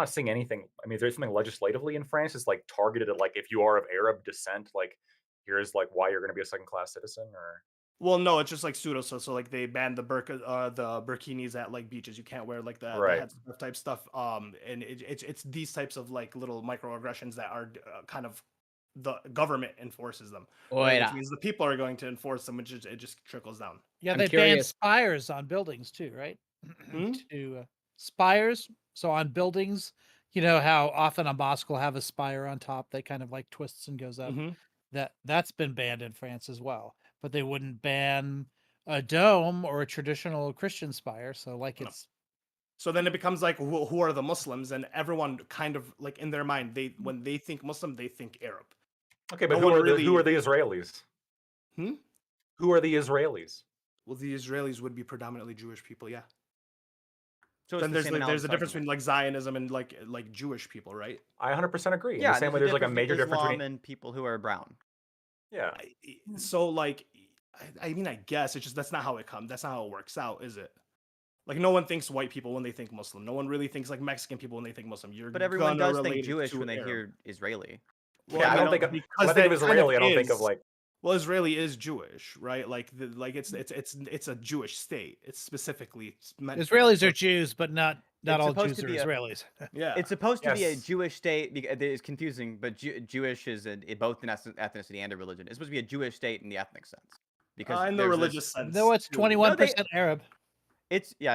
S3: seeing anything. I mean, there's something legislatively in France that's like targeted at like if you are of Arab descent, like here's like why you're going to be a second class citizen or.
S6: Well, no, it's just like pseudo. So like they banned the burkinis at like beaches. You can't wear like the
S3: Right.
S6: headscarf type stuff. And it's these types of like little microaggressions that are kind of the government enforces them, right?
S5: Wait,
S6: Which means the people are going to enforce them, which it just trickles down.
S7: Yeah,
S5: I'm
S7: they banned
S5: curious.
S7: spires on buildings too, right?
S6: Hmm?
S7: To spires. So on buildings, you know how often a mosque will have a spire on top that kind of like twists and goes up.
S6: Mhm.
S7: That's been banned in France as well. But they wouldn't ban a dome or a traditional Christian spire. So like
S6: No.
S7: it's
S6: So then it becomes like who are the Muslims, and everyone kind of like in their mind when they think Muslim they think Arab.
S3: Okay, but
S6: No one
S3: who are
S6: really.
S3: the Israelis?
S6: Hmm?
S3: Who are the Israelis?
S6: Well, the Israelis would be predominantly Jewish people, yeah.
S4: So it's
S6: Then
S4: the
S6: there's
S4: same
S6: like there's
S4: analogous
S6: a difference
S4: argument.
S6: between like Zionism and like Jewish people, right?
S3: I 100% agree. In
S4: Yeah,
S3: the same way, there's like a major difference
S4: Islam
S3: between.
S4: and people who are brown.
S3: Yeah.
S6: So like, I mean, I guess it's just that's not how it comes. That's not how it works out, is it? Like no one thinks white people when they think Muslim. No one really thinks like Mexican people when they think Muslim. You're
S4: But everyone
S6: gonna
S4: does
S6: relate
S4: think
S6: it
S4: Jewish
S6: to
S4: when they
S6: Arab.
S4: hear Israeli.
S6: Well,
S3: Yeah, I
S6: you
S3: don't
S6: know,
S3: think
S6: because
S3: when I think
S6: that
S3: of
S6: kind
S3: Israeli, I don't think of
S6: is-
S3: like
S6: Well, Israeli is Jewish, right? Like it's a Jewish state. It's specifically meant for that.
S7: Israelis
S6: So
S7: are Jews, but not
S4: It's
S7: all
S4: supposed
S7: Jews
S4: to
S7: are
S4: be a
S7: Israelis.
S6: yeah,
S4: It's supposed to be a
S3: Yes.
S4: Jewish state. It's confusing, but Jewish is both an ethnicity and a religion. It's supposed to be a Jewish state in the ethnic sense, because
S6: in the
S4: there's
S6: religious
S4: this.
S6: sense.
S7: No, it's
S6: too.
S7: 21% Arab.
S4: It's the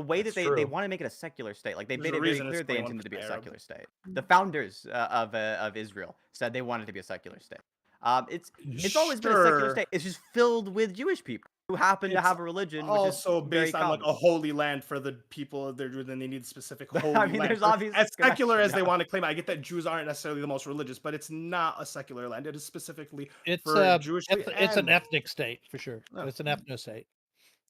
S4: way
S3: That's
S4: that they
S3: true.
S4: want to make it a secular state. Like they
S6: There's
S4: made
S6: a
S4: it very
S6: reason it's
S4: clear they intended to be a
S6: 21% Arab.
S4: secular state. The founders of Israel said they wanted to be a secular state. It's always been a secular
S6: Sure.
S4: state. It's just filled with Jewish people who happen to
S6: It's
S4: have a religion, which is
S6: also
S4: very
S6: based on like
S4: common.
S6: a holy land for the people there. Then they need specific holy
S4: I mean,
S6: land.
S4: there's
S6: For-
S4: obvious
S6: as secular
S4: connection,
S6: as they
S4: yeah.
S6: want to claim. I get that Jews aren't necessarily the most religious, but it's not a secular land. It is specifically
S7: It's
S6: for Jewish.
S7: it's an
S6: and-
S7: ethnic state for sure.
S6: Oh.
S7: It's an ethno state.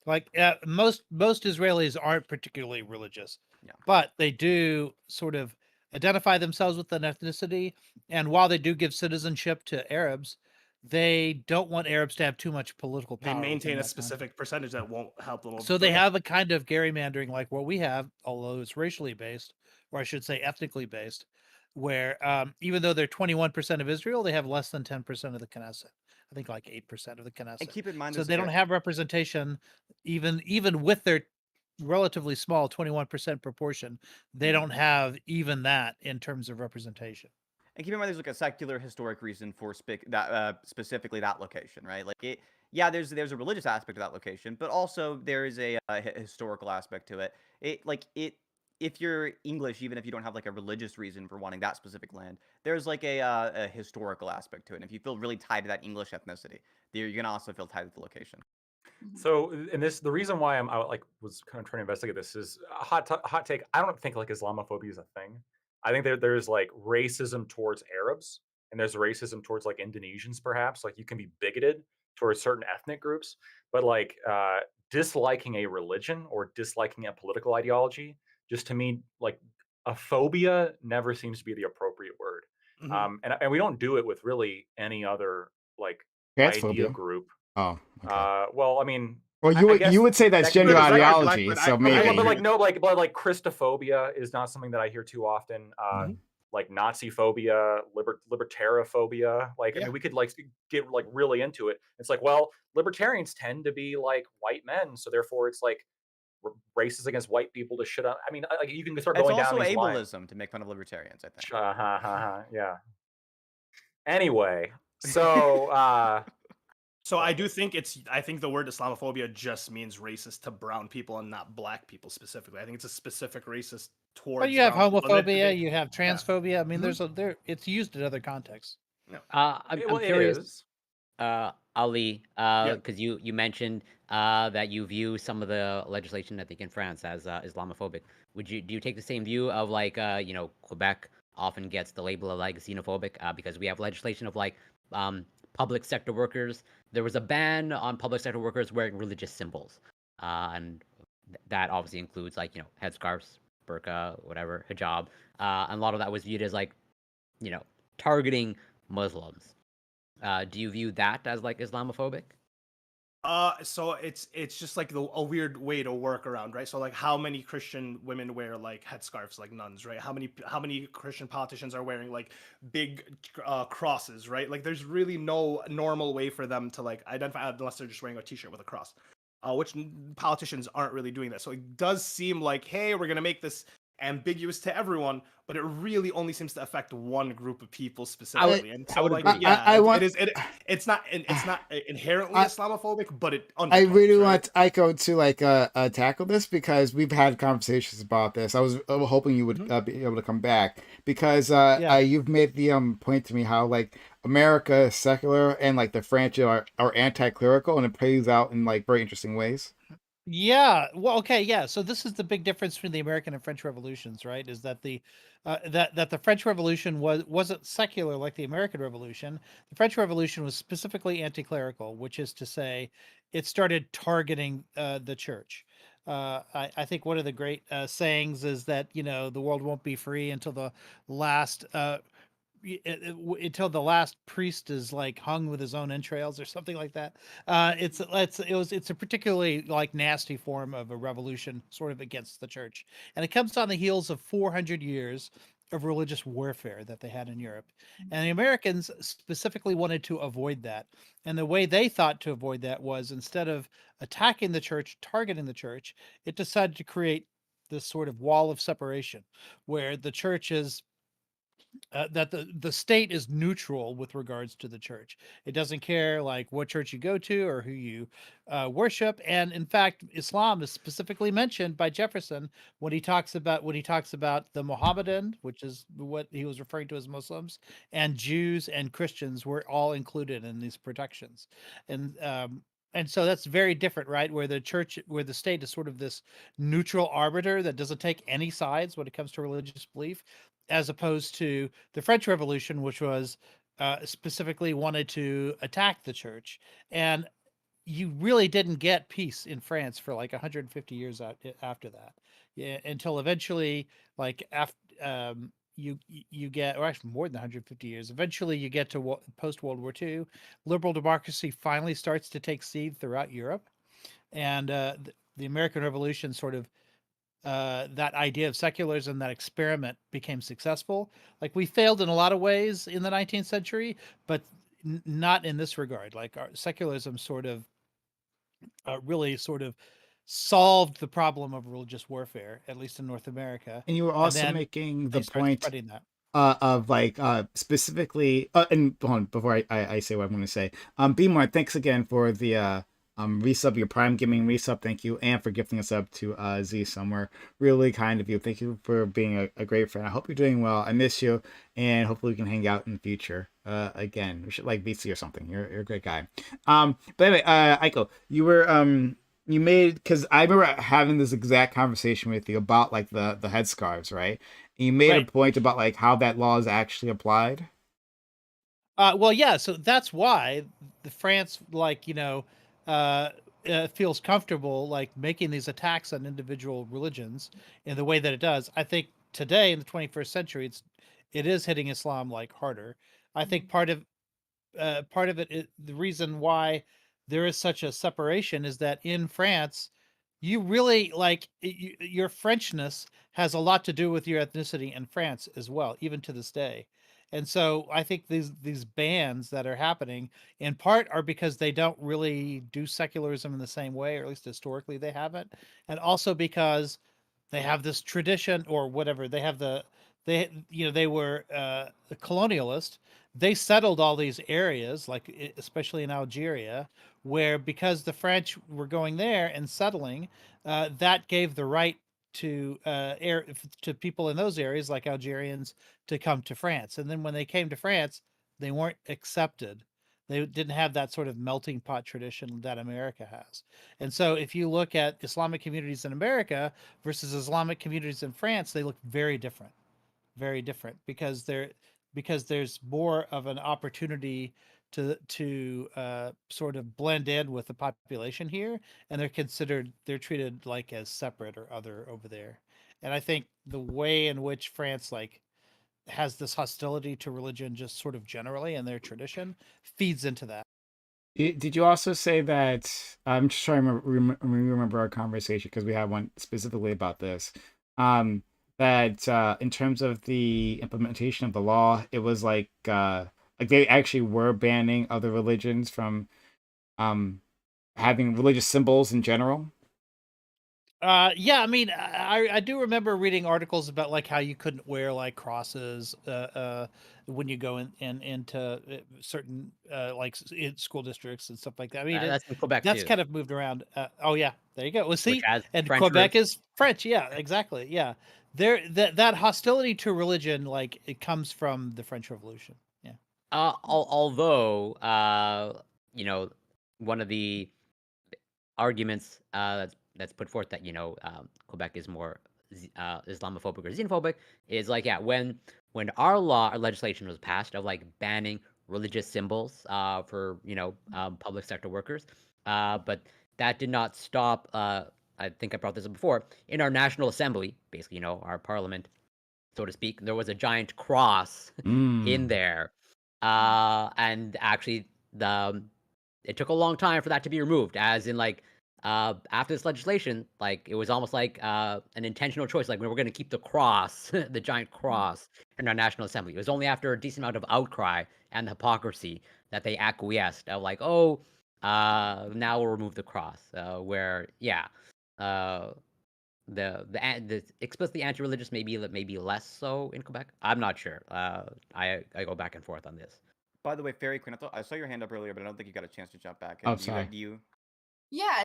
S7: Like most Israelis aren't particularly religious,
S4: Yeah.
S7: but they do sort of identify themselves with an ethnicity. And while they do give citizenship to Arabs, they don't want Arabs to have too much political
S6: They
S7: power.
S6: maintain
S7: within
S6: a
S7: that
S6: specific percentage that won't help them.
S7: So they
S6: overthrow.
S7: have a kind of gerrymandering like what we have, although it's racially based, or I should say ethnically based, where even though they're 21% of Israel, they have less than 10% of the Knesset. I think like 8% of the Knesset.
S4: And keep in mind,
S7: So
S4: there's
S7: they
S4: like
S7: don't have representation, even with their relatively small 21% proportion. They don't have even that in terms of representation.
S4: And keep in mind, there's like a secular historic reason for specifically that location, right? Like it, yeah, there's a religious aspect to that location, but also there is a historical aspect to it. If you're English, even if you don't have like a religious reason for wanting that specific land, there's like a historical aspect to it. And if you feel really tied to that English ethnicity, you're gonna also feel tied to the location.
S3: So, and the reason why I like was kind of trying to investigate this is a hot take. I don't think like Islamophobia is a thing. I think there's like racism towards Arabs, and there's racism towards like Indonesians, perhaps. Like you can be bigoted towards certain ethnic groups, but like disliking a religion or disliking a political ideology, just to me, like a phobia never seems to be the appropriate word.
S6: Mhm.
S3: And we don't do it with really any other like
S1: That's
S3: idea
S1: phobia.
S3: group.
S1: Oh, okay.
S3: Well, I mean,
S1: Well,
S3: I guess
S1: you would say that's
S3: that
S1: gender
S3: could-
S6: For the record,
S1: ideology,
S6: Blackwood,
S1: so
S6: I-
S1: maybe.
S3: but like no, like Christophobia is not something that I hear too often.
S6: Mhm.
S3: Like Nazi phobia, libertariaphobia. Like I
S6: Yeah.
S3: mean, we could like get like really into it. It's like, well, libertarians tend to be like white men, so therefore it's like racist against white people to shit on. I mean, like you can start
S4: It's
S3: going down
S4: also
S3: these lines.
S4: ableism to make fun of libertarians, I think.
S3: Yeah. Anyway, so
S6: So I do think I think the word Islamophobia just means racist to brown people and not black people specifically. I think it's a specific racist towards.
S7: But you have
S6: brown people, and
S7: homophobia, you have transphobia. I mean,
S6: Mhm.
S7: it's used in other contexts.
S5: I'm
S3: well, it
S5: curious,
S3: is.
S5: Ali,
S6: Yeah.
S5: because you mentioned that you view some of the legislation, I think, in France as Islamophobic. Do you take the same view of like Quebec often gets the label of like xenophobic because we have legislation of like public sector workers. There was a ban on public sector workers wearing religious symbols, and that obviously includes like headscarves, burqa, whatever, hijab, and a lot of that was viewed as like targeting Muslims. Do you view that as like Islamophobic?
S6: So it's just like a weird way to work around, right? So like how many Christian women wear like headscarves like nuns, right? How many Christian politicians are wearing like big crosses, right? Like there's really no normal way for them to like identify unless they're just wearing a t-shirt with a cross. Which politicians aren't really doing that. So it does seem like, hey, we're gonna make this ambiguous to everyone, but it really only seems to affect one group of people specifically. And so,
S5: would
S6: like,
S5: agree.
S6: yeah,
S1: I want-
S6: it's not inherently
S1: I-
S6: Islamophobic, but it.
S1: I really
S6: undertones, right?
S1: want Aiko to like tackle this because we've had conversations about this. I was hoping you would be able to come back because you've made the point to me how like America is secular and like the French are anti-clerical, and it plays out in like very interesting ways.
S7: Yeah. Well, okay. Yeah. So this is the big difference between the American and French revolutions, right? Is that that the French Revolution wasn't secular like the American Revolution. The French Revolution was specifically anti-clerical, which is to say, it started targeting the church. I think one of the great sayings is that the world won't be free until the last until the last priest is like hung with his own entrails or something like that. It's a particularly like nasty form of a revolution, sort of against the church, and it comes on the heels of 400 years of religious warfare that they had in Europe. And the Americans specifically wanted to avoid that. And the way they thought to avoid that was, instead of attacking the church, targeting the church, it decided to create this sort of wall of separation where the church is that the state is neutral with regards to the church. It doesn't care like what church you go to or who you worship. And in fact, Islam is specifically mentioned by Jefferson when he talks about the Mohammedan, which is what he was referring to as Muslims, and Jews and Christians were all included in these protections. And so that's very different, right? Where the state is sort of this neutral arbiter that doesn't take any sides when it comes to religious belief, as opposed to the French Revolution, which was specifically wanted to attack the church. And you really didn't get peace in France for like 150 years after that, yeah, until eventually, like after you get, or actually more than 150 years. Eventually, you get to post World War II. Liberal democracy finally starts to take seed throughout Europe, and the American Revolution sort of that idea of secularism, that experiment, became successful. Like, we failed in a lot of ways in the 19th century, but not in this regard. Like, our secularism sort of really sort of solved the problem of religious warfare, at least in North America.
S1: And you were
S7: And
S1: also
S7: then
S1: making the
S7: they start
S1: point
S7: spreading that.
S1: of like specifically and hold on before I say what I'm going to say. B-More, thanks again for the resub, your Prime Gaming resub. Thank you, and for gifting us up to Z somewhere. Really kind of you. Thank you for being a great friend. I hope you're doing well. I miss you, and hopefully we can hang out in the future. Again, we should like VC or something. You're a great guy. But anyway, Aiko, you were you made, because I remember having this exact conversation with you about like the headscarves, right? And you made a
S7: Right.
S1: point about like how that law is actually applied.
S7: Well, yeah. So that's why the France, like, feels comfortable like making these attacks on individual religions in the way that it does. I think today in the 21st century, it is hitting Islam like harder. I think part of it, the reason why there is such a separation is that in France, you really like your Frenchness has a lot to do with your ethnicity in France as well, even to this day. And so I think these bans that are happening in part are because they don't really do secularism in the same way, or at least historically they haven't, and also because they have this tradition or whatever. They were a colonialist. They settled all these areas, like especially in Algeria, where because the French were going there and settling, that gave the right to to people in those areas, like Algerians, to come to France. And then when they came to France, they weren't accepted. They didn't have that sort of melting pot tradition that America has. And so if you look at Islamic communities in America versus Islamic communities in France, they look very different, because there's more of an opportunity to sort of blend in with the population here, and they're treated like as separate or other over there. And I think the way in which France like has this hostility to religion just sort of generally and their tradition feeds into that.
S1: Did you also say that, I'm just trying to remember our conversation because we had one specifically about this, that in terms of the implementation of the law, it was like they actually were banning other religions from um having religious symbols in general.
S7: Yeah, I mean, I do remember reading articles about like how you couldn't wear like crosses when you go into certain like in school districts and stuff like that. I mean,
S5: That's in Quebec
S7: that's
S5: too,
S7: kind of moved around. Oh yeah, there you go. Well,
S5: which
S7: see,
S5: has
S7: and
S5: French
S7: Quebec
S5: roots.
S7: is French. Yeah, exactly. Yeah, there that hostility to religion, like, it comes from the French Revolution. Yeah.
S5: Although, you know, one of the arguments that's put forth that Quebec is more Islamophobic or xenophobic is like, yeah, when our legislation was passed of like banning religious symbols for public sector workers, but that did not stop. I think I brought this up before in our National Assembly, basically, our parliament, so to speak. There was a giant cross in
S1: Mm.
S5: there, and actually the it took a long time for that to be removed, as in like after this legislation, like it was almost like an intentional choice. Like we were going to keep the cross, the giant cross, in our National Assembly. It was only after a decent amount of outcry and hypocrisy that they acquiesced. Of like, oh, now we'll remove the cross. Where, yeah, uh, the explicitly anti-religious maybe less so in Quebec. I'm not sure. I go back and forth on this.
S4: By the way, Fairy Queen, I saw your hand up earlier, but I don't think you got a chance to jump back in.
S1: Oh,
S4: Do you,
S1: sorry.
S4: do you?
S2: Yeah,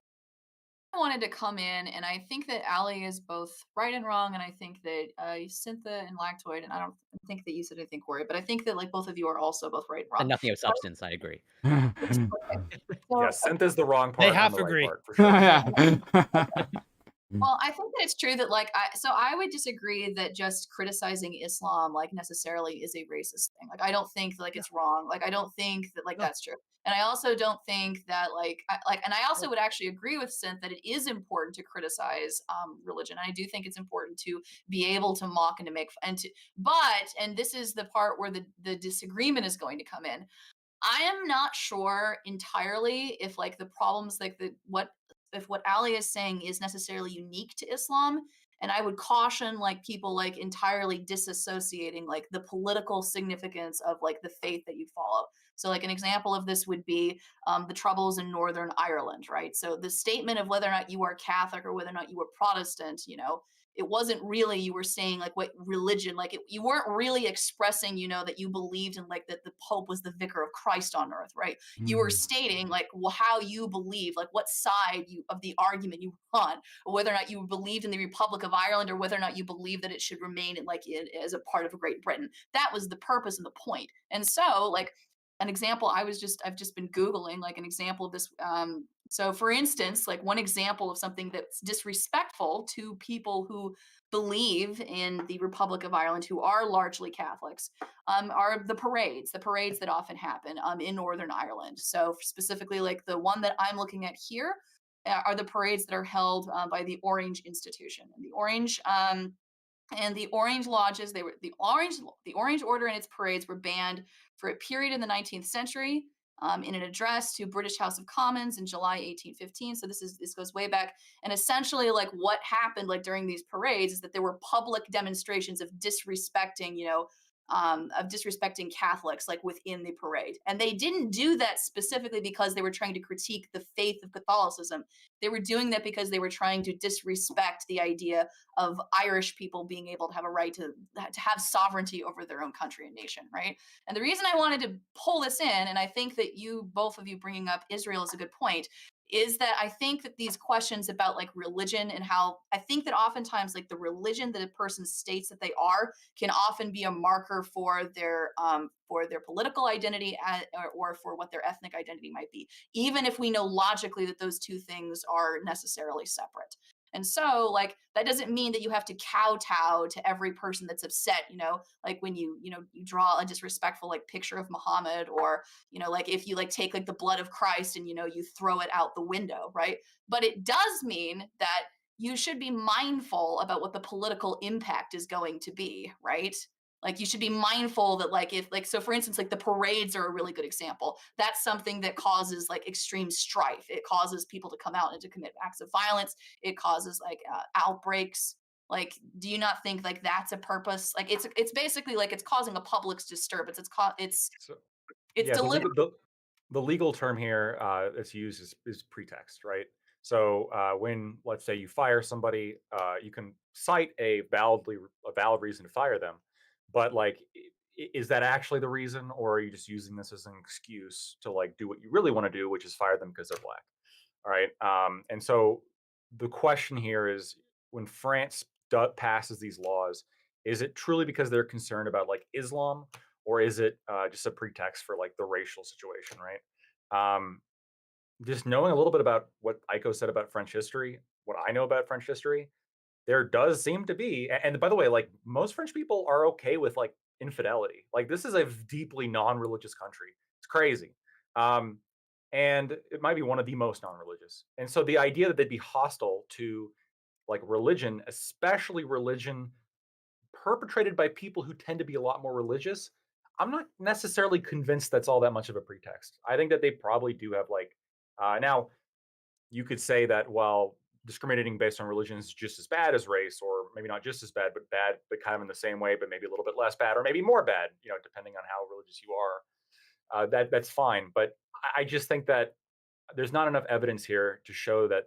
S2: I wanted to come in, and I think that Ali is both right and wrong, and I think that Syntha and Lactoid, and I don't think that you said anything, Corey, but I think that like both of you are also both right and
S5: And
S2: wrong.
S5: nothing of substance. I agree.
S2: It's okay. So,
S3: Yeah, synth is the wrong
S7: They
S3: part on
S7: half
S3: the right
S7: agree.
S3: part for sure.
S1: Yeah.
S2: well, I think that it's true that like I would disagree that just criticizing Islam like necessarily is a racist thing. Like I don't think like it's wrong. Like I don't think that like
S7: No.
S2: that's true. And I also don't think that and I also would actually agree with Synth that it is important to criticize religion. I do think it's important to be able to mock and to make and to and this is the part where the disagreement is going to come in. I am not sure entirely if like the problems like the what if what Ali is saying is necessarily unique to Islam. And I would caution like people like entirely disassociating like the political significance of like the faith that you follow. So like an example of this would be the troubles in Northern Ireland, right? So the statement of whether or not you are Catholic or whether or not you are Protestant, you know, it wasn't really you were saying like what religion like you weren't really expressing that you believed in like that the pope was the vicar of Christ on earth, right? You were stating like how you believe, like what side you of the argument you were on, or whether or not you believed in the Republic of Ireland or whether or not you believe that it should remain as a part of Great Britain. That was the purpose and the point. And so like an example I've just been googling like an example of this. So for instance, like one example of something that's disrespectful to people who believe in the Republic of Ireland, who are largely Catholics, are the parades that often happen in Northern Ireland. So specifically, like the one that I'm looking at here are the parades that are held by the Orange Institution. And the Orange lodges, the Orange Order and its parades were banned for a period in the 19th century. In an address to British House of Commons in July 1815. So this goes way back. And essentially, like what happened like during these parades is that there were public demonstrations of disrespecting, of disrespecting Catholics like within the parade. And they didn't do that specifically because they were trying to critique the faith of Catholicism. They were doing that because they were trying to disrespect the idea of Irish people being able to have a right to have sovereignty over their own country and nation, right? And the reason I wanted to pull this in, and I think that both of you bringing up Israel is a good point, is that I think that these questions about like religion and how I think that oftentimes like the religion that a person states that they are can often be a marker for their political identity or for what their ethnic identity might be, even if we know logically that those two things are necessarily separate. And so, like, that doesn't mean that you have to kowtow to every person that's upset, like when you draw a disrespectful like picture of Muhammad, or, like if you like take like the blood of Christ and, you throw it out the window, right? But it does mean that you should be mindful about what the political impact is going to be, right? Like you should be mindful that like if like so for instance like the parades are a really good example. That's something that causes like extreme strife. It causes people to come out and to commit acts of violence. It causes like outbreaks. Like, do you not think like that's a purpose? Like it's basically like it's causing a public disturbance.
S3: So,
S2: It's
S3: yeah,
S2: deliberate.
S3: the legal term here that's used is pretext, right? So when let's say you fire somebody, you can cite a valid reason to fire them, but like, is that actually the reason, or are you just using this as an excuse to like do what you really want to do, which is fire them because they're black? All right, and so the question here is, when France passes these laws, is it truly because they're concerned about like Islam, or is it just a pretext for like the racial situation, right? Um, just knowing a little bit about what Aiko said about French history, what I know about French history, there does seem to be, and by the way, like most French people are okay with like infidelity. Like this is a deeply non-religious country. It's crazy. Um, and it might be one of the most non-religious. And so the idea that they'd be hostile to like religion, especially religion perpetrated by people who tend to be a lot more religious, I'm not necessarily convinced that's all that much of a pretext. I think that they probably do have like now you could say that, well, discriminating based on religion is just as bad as race, or maybe not just as bad, but kind of in the same way, but maybe a little bit less bad, or maybe more bad, depending on how religious you are. That's fine. But I just think that there's not enough evidence here to show that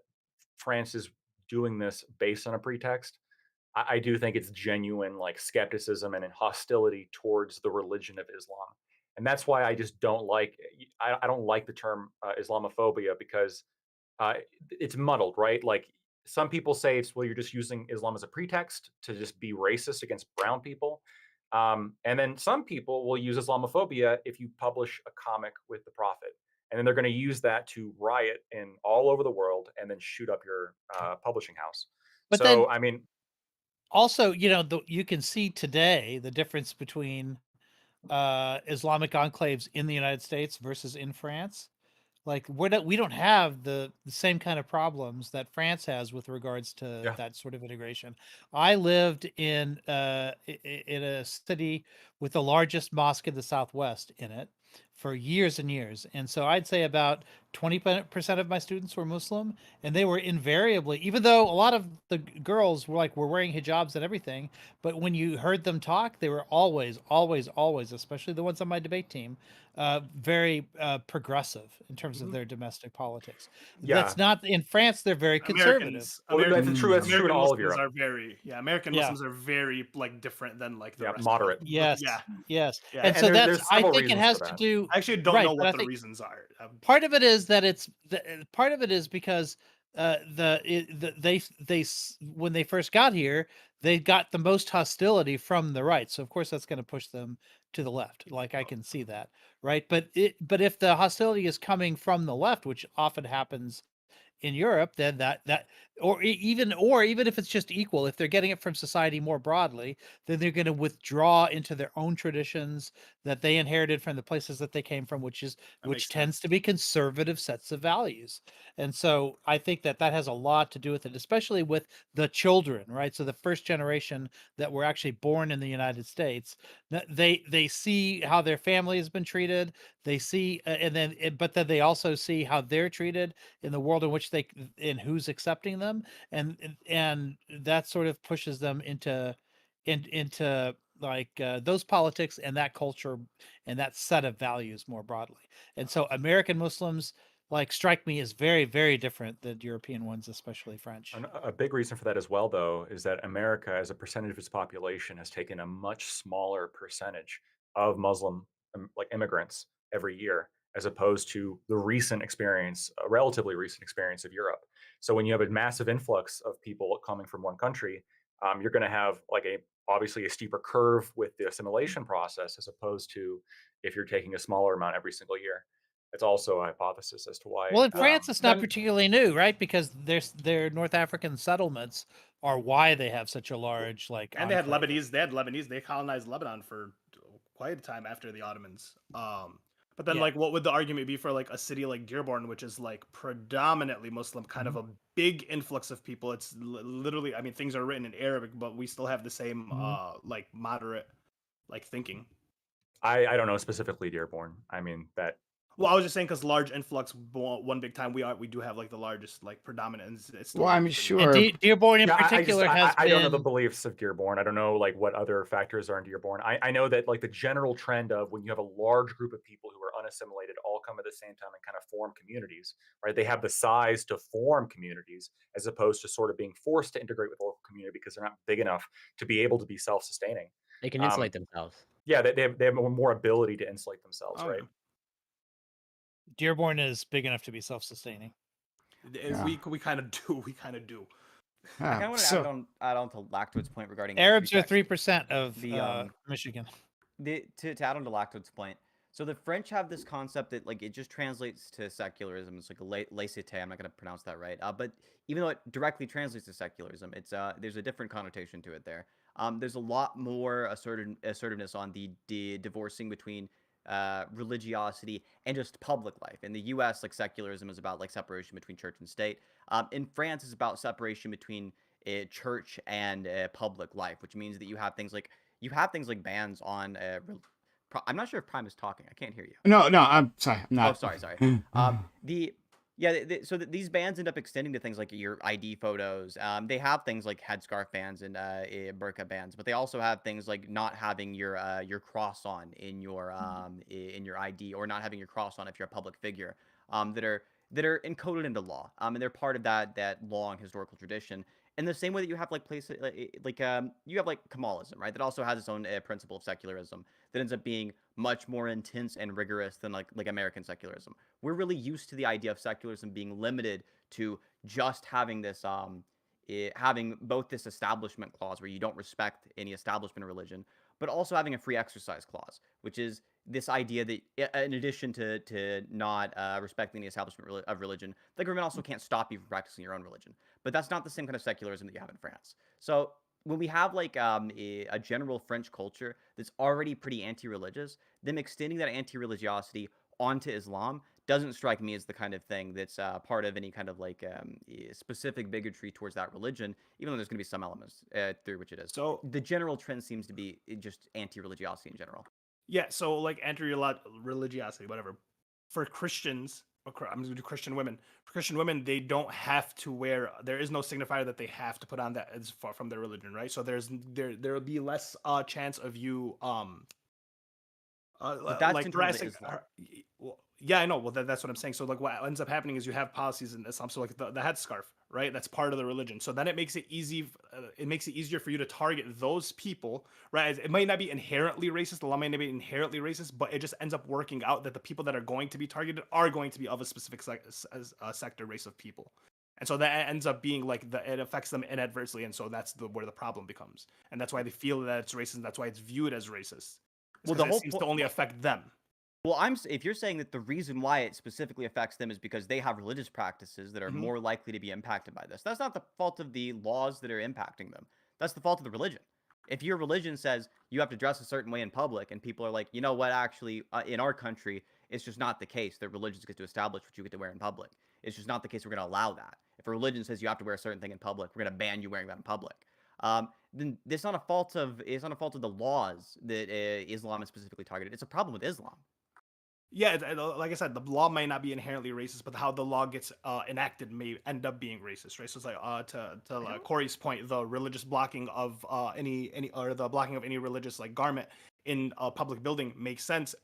S3: France is doing this based on a pretext. I do think it's genuine like skepticism and hostility towards the religion of Islam, and that's why I just don't like. I don't like the term Islamophobia, because it's muddled, right? Like, some people say it's, well, you're just using Islam as a pretext to just be racist against brown people. And then some people will use Islamophobia if you publish a comic with the prophet. And then they're going to use that to riot in all over the world and then shoot up your publishing house.
S7: But then
S3: So, I mean,
S7: also, you can see today the difference between Islamic enclaves in the United States versus in France. Like, we don't have the same kind of problems that France has with regards to
S3: yeah.
S7: that sort of integration. I lived in in a city with the largest mosque in the Southwest in it for years and years, and so I'd say about 20% of my students were Muslim, and they were invariably, even though a lot of the girls were wearing hijabs and everything, but when you heard them talk, they were always, always, always, especially the ones on my debate team, very progressive in terms of their domestic politics.
S3: Yeah.
S7: That's not in France. They're very conservative.
S3: That's true. That's true in all of
S6: Muslims
S3: Europe.
S6: are very, American Muslims are very like different than like the rest
S3: moderate.
S6: of
S7: Yes.
S6: Yeah.
S7: Yes.
S6: Yeah.
S7: And so that's, I think it has to do.
S6: I actually don't
S7: right,
S6: know
S7: but I
S6: what the
S7: think
S6: reasons are.
S7: part of it is that part of it is because when they first got here, they got the most hostility from the right. So of course that's going to push them to the left. Like, I can see that, right? But if the hostility is coming from the left, which often happens in Europe, then or even if it's just equal, if they're getting it from society more broadly, then they're going to withdraw into their own traditions that they inherited from the places that they came from, which tends to be conservative sets of values. And so I think that has a lot to do with it, especially with the children, right? So the first generation that were actually born in the United States, they see how their family has been treated. They see, but then they also see how they're treated in the world in which and who's accepting them, and that sort of pushes them into like those politics and that culture and that set of values more broadly. And so American Muslims strike me as very, very different than European ones, especially French.
S3: A big reason for that as well, though, is that America, as a percentage of its population, has taken a much smaller percentage of Muslim immigrants every year, as opposed to the recent experience, a relatively recent experience of Europe. So when you have a massive influx of people coming from one country, you're going to have obviously a steeper curve with the assimilation process, as opposed to if you're taking a smaller amount every single year. It's also a hypothesis as to why.
S7: Well, in France, it's not particularly new, right? Because their North African settlements are why they have such a large
S6: and they had Lebanese. They colonized Lebanon for quite a time after the Ottomans. But then what would the argument be for a city like Dearborn, which is predominantly Muslim, kind of a big influx of people? It's literally, I mean, things are written in Arabic, but we still have the same moderate thinking.
S3: I don't know specifically Dearborn. I mean that.
S6: Well, I was just saying because large influx, one big time, we do have the largest predominant.
S1: Well, I'm sure
S7: Dearborn in particular has.
S3: I don't know the beliefs of Dearborn. I don't know what other factors are in Dearborn. I know that the general trend of when you have a large group of people who are unassimilated all come at the same time and kind of form communities, right? They have the size to form communities as opposed to sort of being forced to integrate with the local community because they're not big enough to be able to be self-sustaining.
S5: They can insulate themselves.
S3: Yeah, they have more ability to insulate themselves, right?
S7: Dearborn is big enough to be self-sustaining.
S6: Yeah. We kind of do. We kind of do.
S4: I kind of want to add on to Lactoid's point regarding
S7: Arabs are 3% of Michigan.
S4: To add on to Lactoid's point, so the French have this concept that it just translates to secularism. It's like a laïcité. I'm not going to pronounce that right, but even though it directly translates to secularism, it's there's a different connotation to it there. There's a lot more assertiveness on the divorcing between religiosity and just public life. In the U.S., secularism is about separation between church and state. In France, it's about separation between church and public life, which means that you have things like bans on. I'm not sure if Prime is talking. I can't hear you.
S1: No, I'm sorry. I'm not.
S4: Oh, sorry. Yeah, these bans end up extending to things like your ID photos. They have things like headscarf bans and burqa bans, but they also have things like not having your cross on in your ID, or not having your cross on if you're a public figure. That are encoded into law. And they're part of that long historical tradition. In the same way that you have like places you have like Kemalism, right? That also has its own principle of secularism that ends up being much more intense and rigorous than like American secularism. We're really used to the idea of secularism being limited to just having this having both this establishment clause where you don't respect any establishment or religion, but also having a free exercise clause, which is this idea that in addition to not respecting the establishment of religion, the government also can't stop you from practicing your own religion. But that's not the same kind of secularism that you have in France. So when we have like a general French culture that's already pretty anti-religious, them extending that anti-religiosity onto Islam doesn't strike me as the kind of thing that's part of any kind of like specific bigotry towards that religion, even though there's going to be some elements through which it is.
S6: So
S4: the general trend seems to be just anti-religiosity in general.
S6: yeah, so like anti-religiosity, whatever. For Christians, I'm going to do Christian women. For Christian women, they don't have to wear. There is no signifier that they have to put on that as far from their religion, right? So there'll be less chance of you
S4: But that's
S6: like
S4: internal to
S6: harassing.
S4: Islam.
S6: Well, yeah, I know. Well, that's what I'm saying. So like, what ends up happening is you have policies in Islam. So like the headscarf, right? That's part of the religion. So then it makes it easy. It makes it easier for you to target those people, right? It might not be inherently racist. The law might not be inherently racist, but it just ends up working out that the people that are going to be targeted are going to be of a specific sector, race of people. And so that ends up being like it affects them inadvertently, and so that's where the problem becomes, and that's why they feel that it's racist. And that's why it's viewed as racist.
S4: Well,
S6: Well,
S4: the whole
S6: it seems to only affect them.
S4: Well, if you're saying that the reason why it specifically affects them is because they have religious practices that are
S6: Mhm.
S4: more likely to be impacted by this, that's not the fault of the laws that are impacting them. That's the fault of the religion. If your religion says you have to dress a certain way in public, and people are like, you know what, actually, in our country, it's just not the case that religions get to establish what you get to wear in public. It's just not the case. We're going to allow that. If a religion says you have to wear a certain thing in public, we're going to ban you wearing that in public. Then it's not a fault of the laws that Islam is specifically targeted. It's a problem with Islam.
S6: Yeah, like I said, the law may not be inherently racist, but how the law gets enacted may end up being racist, right? So it's like to Corey's point, the religious blocking of any or the blocking of any religious like garment in a public building makes sense.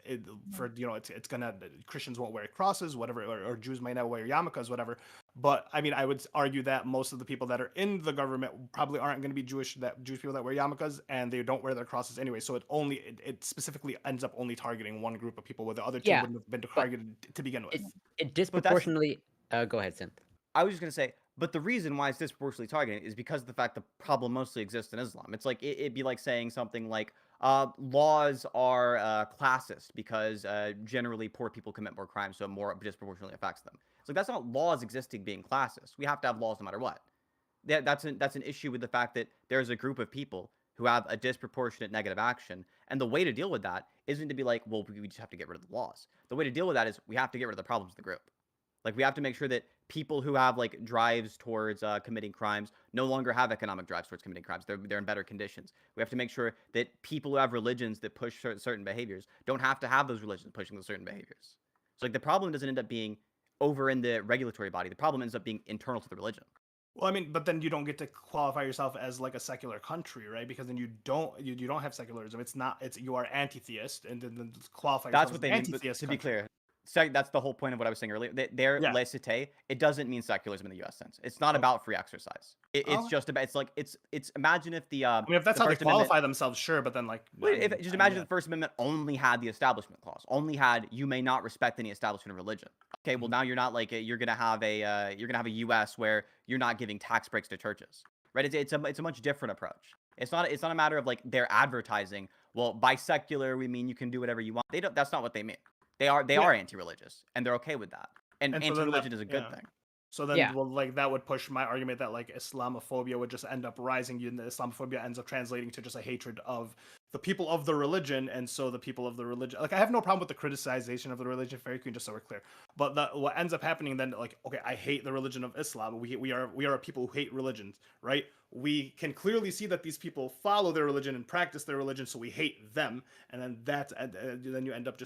S6: For it's gonna Christians won't wear crosses, whatever, or Jews might not wear yarmulkes, whatever. But I mean, I would argue that most of the people that are in the government probably aren't going to be Jewish people that wear yarmulkes, and they don't wear their crosses anyway. So it specifically ends up only targeting one group of people, where the other two
S5: Yeah,
S6: wouldn't have been
S5: but
S6: targeted to begin with.
S5: it disproportionately. Go ahead, Synth.
S4: I was just going to say, but the reason why it's disproportionately targeted is because of the fact the problem mostly exists in Islam. It's like, it'd be like saying something like, laws are classist because generally poor people commit more crimes, so it more disproportionately affects them. It's like, that's not laws existing being classist. We have to have laws no matter what. That's an issue with the fact that there's a group of people who have a disproportionate negative action, and the way to deal with that isn't to be like, well, we just have to get rid of the laws. The way to deal with that is we have to get rid of the problems of the group. Like, we have to make sure that people who have like drives towards committing crimes no longer have economic drives towards committing crimes. They're in better conditions. We have to make sure that people who have religions that push certain behaviors don't have to have those religions pushing those certain behaviors. So like, the problem doesn't end up being over in the regulatory body. The problem ends up being internal to the religion.
S6: Well, I mean, but then you don't get to qualify yourself as like a secular country, right? Because then you don't have secularism. You are anti-theist, and then qualify yourself
S4: That's what
S6: as
S4: they
S6: an
S4: mean. But
S6: anti-theist
S4: to be
S6: country.
S4: clear, that's the whole point of what I was saying earlier. Their
S6: Yeah.
S4: laicite, it doesn't mean secularism in the U.S. sense. It's not about free exercise. It's
S6: Oh.
S4: just about. It's imagine if the.
S6: I mean, if that's
S4: the
S6: how they
S4: First Amendment-
S6: qualify themselves, sure. But then like,
S4: just imagine if the First Amendment only had the establishment clause, only had you may not respect any establishment of religion. Okay, well now you're not like you're gonna have a U.S. where you're not giving tax breaks to churches, right? It's a much different approach. It's not a matter of like they're advertising. Well, by secular we mean you can do whatever you want. They don't. That's not what they mean. They are anti-religious, and they're okay with that. And
S6: so then
S4: anti-religion is a good thing.
S6: So then,
S5: Yeah.
S6: well, like that would push my argument that like Islamophobia would just end up rising. The Islamophobia ends up translating to just a hatred of the people of the religion, and so the people of the religion, like, I have no problem with the criticization of the religion, Fairy Queen, just so we're clear. But what ends up happening then, like, okay, I hate the religion of Islam. We are a people who hate religions, right? We can clearly see that these people follow their religion and practice their religion, so we hate them, and then then you end up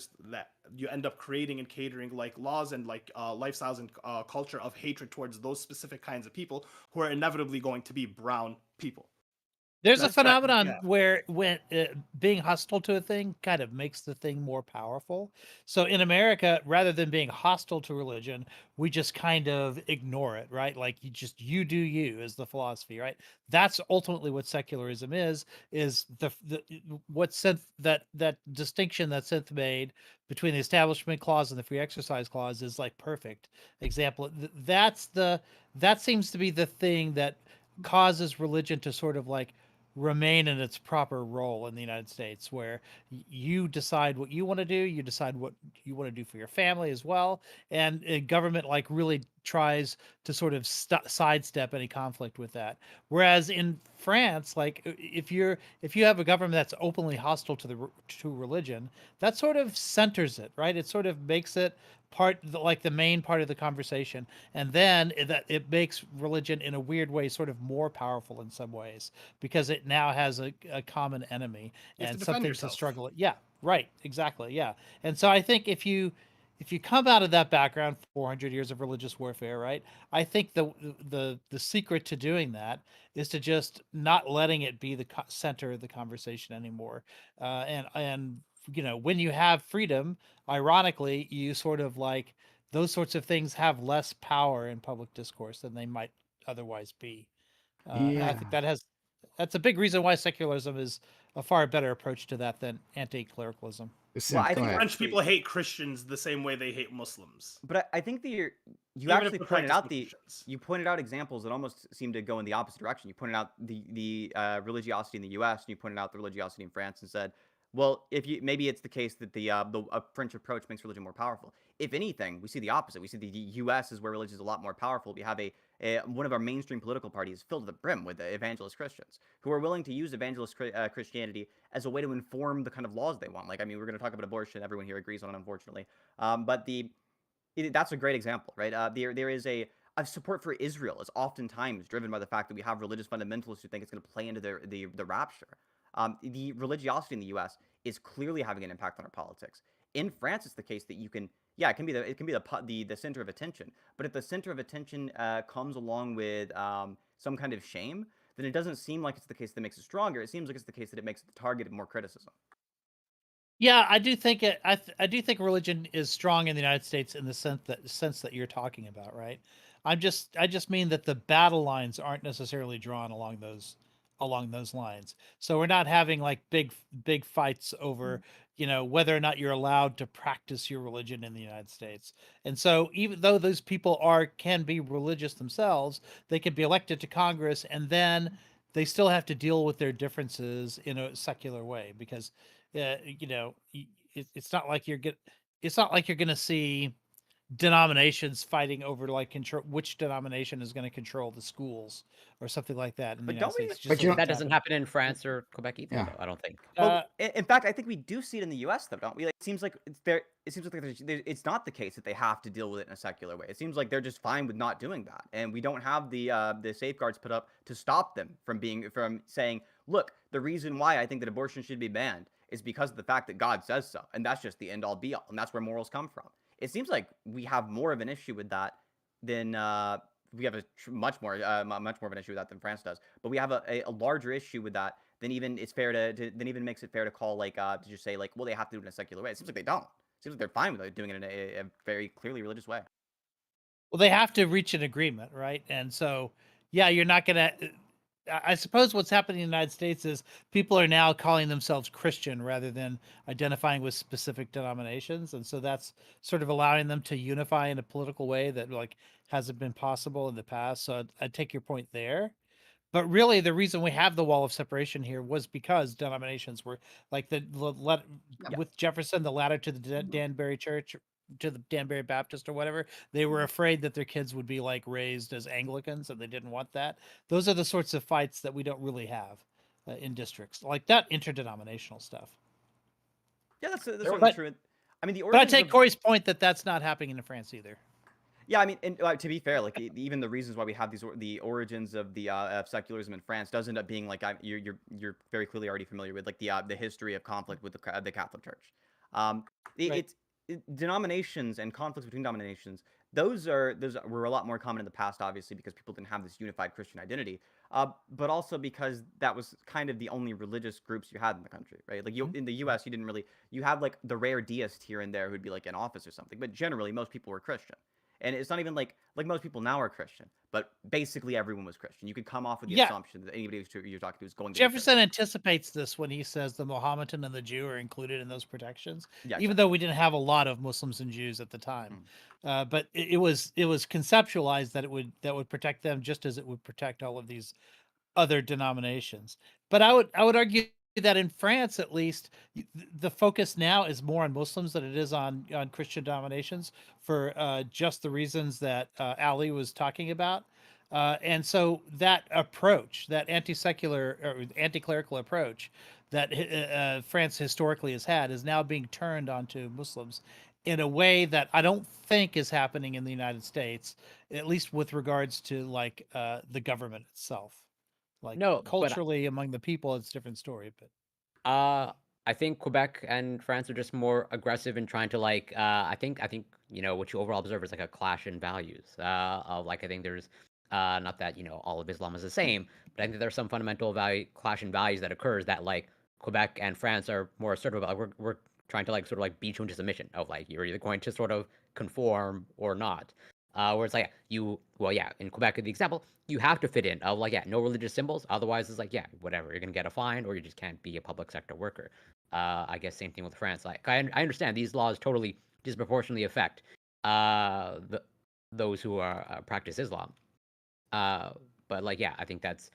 S6: you end up creating and catering like laws and like lifestyles and culture of hatred towards those specific kinds of people who are inevitably going to be brown people.
S7: There's a
S6: That's that,
S7: phenomenon
S6: yeah.
S7: where when being hostile to a thing kind of makes the thing more powerful. So in America, rather than being hostile to religion, we just kind of ignore it, right? Like you do you is the philosophy, right? That's ultimately what secularism is the what synth that distinction that Synth made between the Establishment Clause and the Free Exercise Clause is like perfect example. That seems to be the thing that causes religion to sort of like remain in its proper role in the United States, where you decide what you want to do, you decide what you want to do for your family as well, and government like really tries to sort of sidestep any conflict with that. Whereas in France, like if you have a government that's openly hostile to religion, that sort of centers it, right? It sort of makes it like the main part of the conversation, and then it makes religion in a weird way sort of more powerful in some ways, because it now has a common enemy
S6: You have to
S7: and
S6: defend
S7: something
S6: yourself.
S7: to struggle. Yeah, right, exactly, yeah. And so I think if you come out of that background, 400 years of religious warfare, right? I think the secret to doing that is to just not letting it be the center of the conversation anymore. And when you have freedom, ironically, you sort of like those sorts of things have less power in public discourse than they might otherwise be. And I
S1: Yeah.
S7: think that's a big reason why secularism is a far better approach to that than anti-clericalism.
S4: Well,
S1: Synth,
S4: I
S1: go
S4: think
S1: ahead.
S6: French
S4: actually,
S6: people hate Christians the same way they hate Muslims,
S4: but I think that you
S6: even if
S4: actually
S6: they're
S4: pointed out
S6: practicing Christians.
S4: you pointed out examples that almost seem to go in the opposite direction. You pointed out the religiosity in the U.S. and you pointed out the religiosity in France and said, well, if you maybe it's the case that the French approach makes religion more powerful. If anything, we see the opposite. We see the U.S. is where religion is a lot more powerful. We have one of our mainstream political parties filled to the brim with evangelist Christians who are willing to use evangelist Christianity as a way to inform the kind of laws they want. Like, I mean, we're going to talk about abortion. Everyone here agrees on it, unfortunately. But that's a great example, right? There is a support for Israel is oftentimes driven by the fact that we have religious fundamentalists who think it's going to play into the rapture. The religiosity in the U.S. is clearly having an impact on our politics. In France, it's the case that you can, yeah, it can be the center of attention. But if the center of attention comes along with some kind of shame, then it doesn't seem like it's the case that makes it stronger. It seems like it's the case that it makes it the target of more criticism.
S7: Yeah, I do think it. I do think religion is strong in the United States in the sense that you're talking about, right? I just mean that the battle lines aren't necessarily drawn along those lines. So we're not having like big fights over whether or not you're allowed to practice your religion in the United States. And so even though those people can be religious themselves, they can be elected to Congress, and then they still have to deal with their differences in a secular way, because it's not like it's not like you're going to see denominations fighting over like control which denomination is going to control the schools or something like that in the
S4: But
S7: United
S4: don't we?
S7: States. It just
S1: But you
S7: doesn't
S5: That doesn't
S7: happen.
S5: happen in France or Quebec either,
S1: Yeah.
S5: though. I don't think.
S4: Well, in fact, I think we do see it in the U.S. though, don't we? Like, it seems like It seems like it's not the case that they have to deal with it in a secular way. It seems like they're just fine with not doing that, and we don't have the safeguards put up to stop them from saying, look, the reason why I think that abortion should be banned is because of the fact that God says so, and that's just the end all be all, and that's where morals come from. It seems like we have more of an issue with that than we have much more of an issue with that than France does. But we have a larger issue with that than even it's fair than even makes it fair to call to just say like, well, they have to do it in a secular way. It seems like they don't. It seems like they're fine with doing it in a very clearly religious way.
S7: Well, they have to reach an agreement, right? And so, yeah, you're not gonna. I suppose what's happening in the United States is people are now calling themselves Christian rather than identifying with specific denominations, and so that's sort of allowing them to unify in a political way that like hasn't been possible in the past. So I take your point there. But really, the reason we have the wall of separation here was because denominations were like
S2: Yeah.
S7: with Jefferson, the ladder to the Danbury Church, to the Danbury Baptist or whatever. They were afraid that their kids would be like raised as Anglicans, and they didn't want that. Those are the sorts of fights that we don't really have in districts, like that interdenominational stuff.
S4: Yeah, that's
S3: There
S4: certainly
S7: But
S4: true. I mean, the
S7: but I
S4: origins
S7: take
S4: of
S7: Corey's point that that's not happening in France either.
S4: Yeah, I mean, and to be fair, like even the reasons why we have the origins of the of secularism in France does end up being like you're very clearly already familiar with like the history of conflict with the Catholic Church. Um,
S7: Right.
S4: Denominations and conflicts between denominations. Those were a lot more common in the past, obviously, because people didn't have this unified Christian identity. But also because that was kind of the only religious groups you had in the country, right? Like in the U.S., you didn't really you had like the rare deist here and there who'd be like in office or something, but generally most people were Christian. And it's not even like most people now are Christian, but basically everyone was Christian. You could come off with the
S7: Yeah.
S4: assumption that anybody you're talking to is going to
S7: Jefferson anticipates this when he says the Mohammedan and the Jew are included in those protections,
S4: Yeah,
S7: even though we didn't have a lot of Muslims and Jews at the time. But it was conceptualized that it would protect them just as it would protect all of these other denominations. But I would argue that in France, at least, the focus now is more on Muslims than it is on Christian denominations for just the reasons that Ali was talking about. And so that approach, that anti-secular or anti-clerical approach that France historically has had, is now being turned onto Muslims in a way that I don't think is happening in the United States, at least with regards to like the government itself. Like
S5: No, but
S7: culturally among the people, it's a different story. But
S5: I think Quebec and France are just more aggressive in trying to like. I think what you overall observe is like a clash in values. Of like I think there's not that all of Islam is the same, but I think there's some fundamental clash in values that occurs that like Quebec and France are more assertive about. Like, we're trying to like sort of like beat you into submission of like you're either going to sort of conform or not. Where it's like in Quebec, the example, you have to fit in. Like, no religious symbols. Otherwise, it's like, whatever. You're gonna get a fine, or you just can't be a public sector worker. I guess same thing with France. Like, I understand these laws totally disproportionately affect those who are practice Islam. But like, I think that's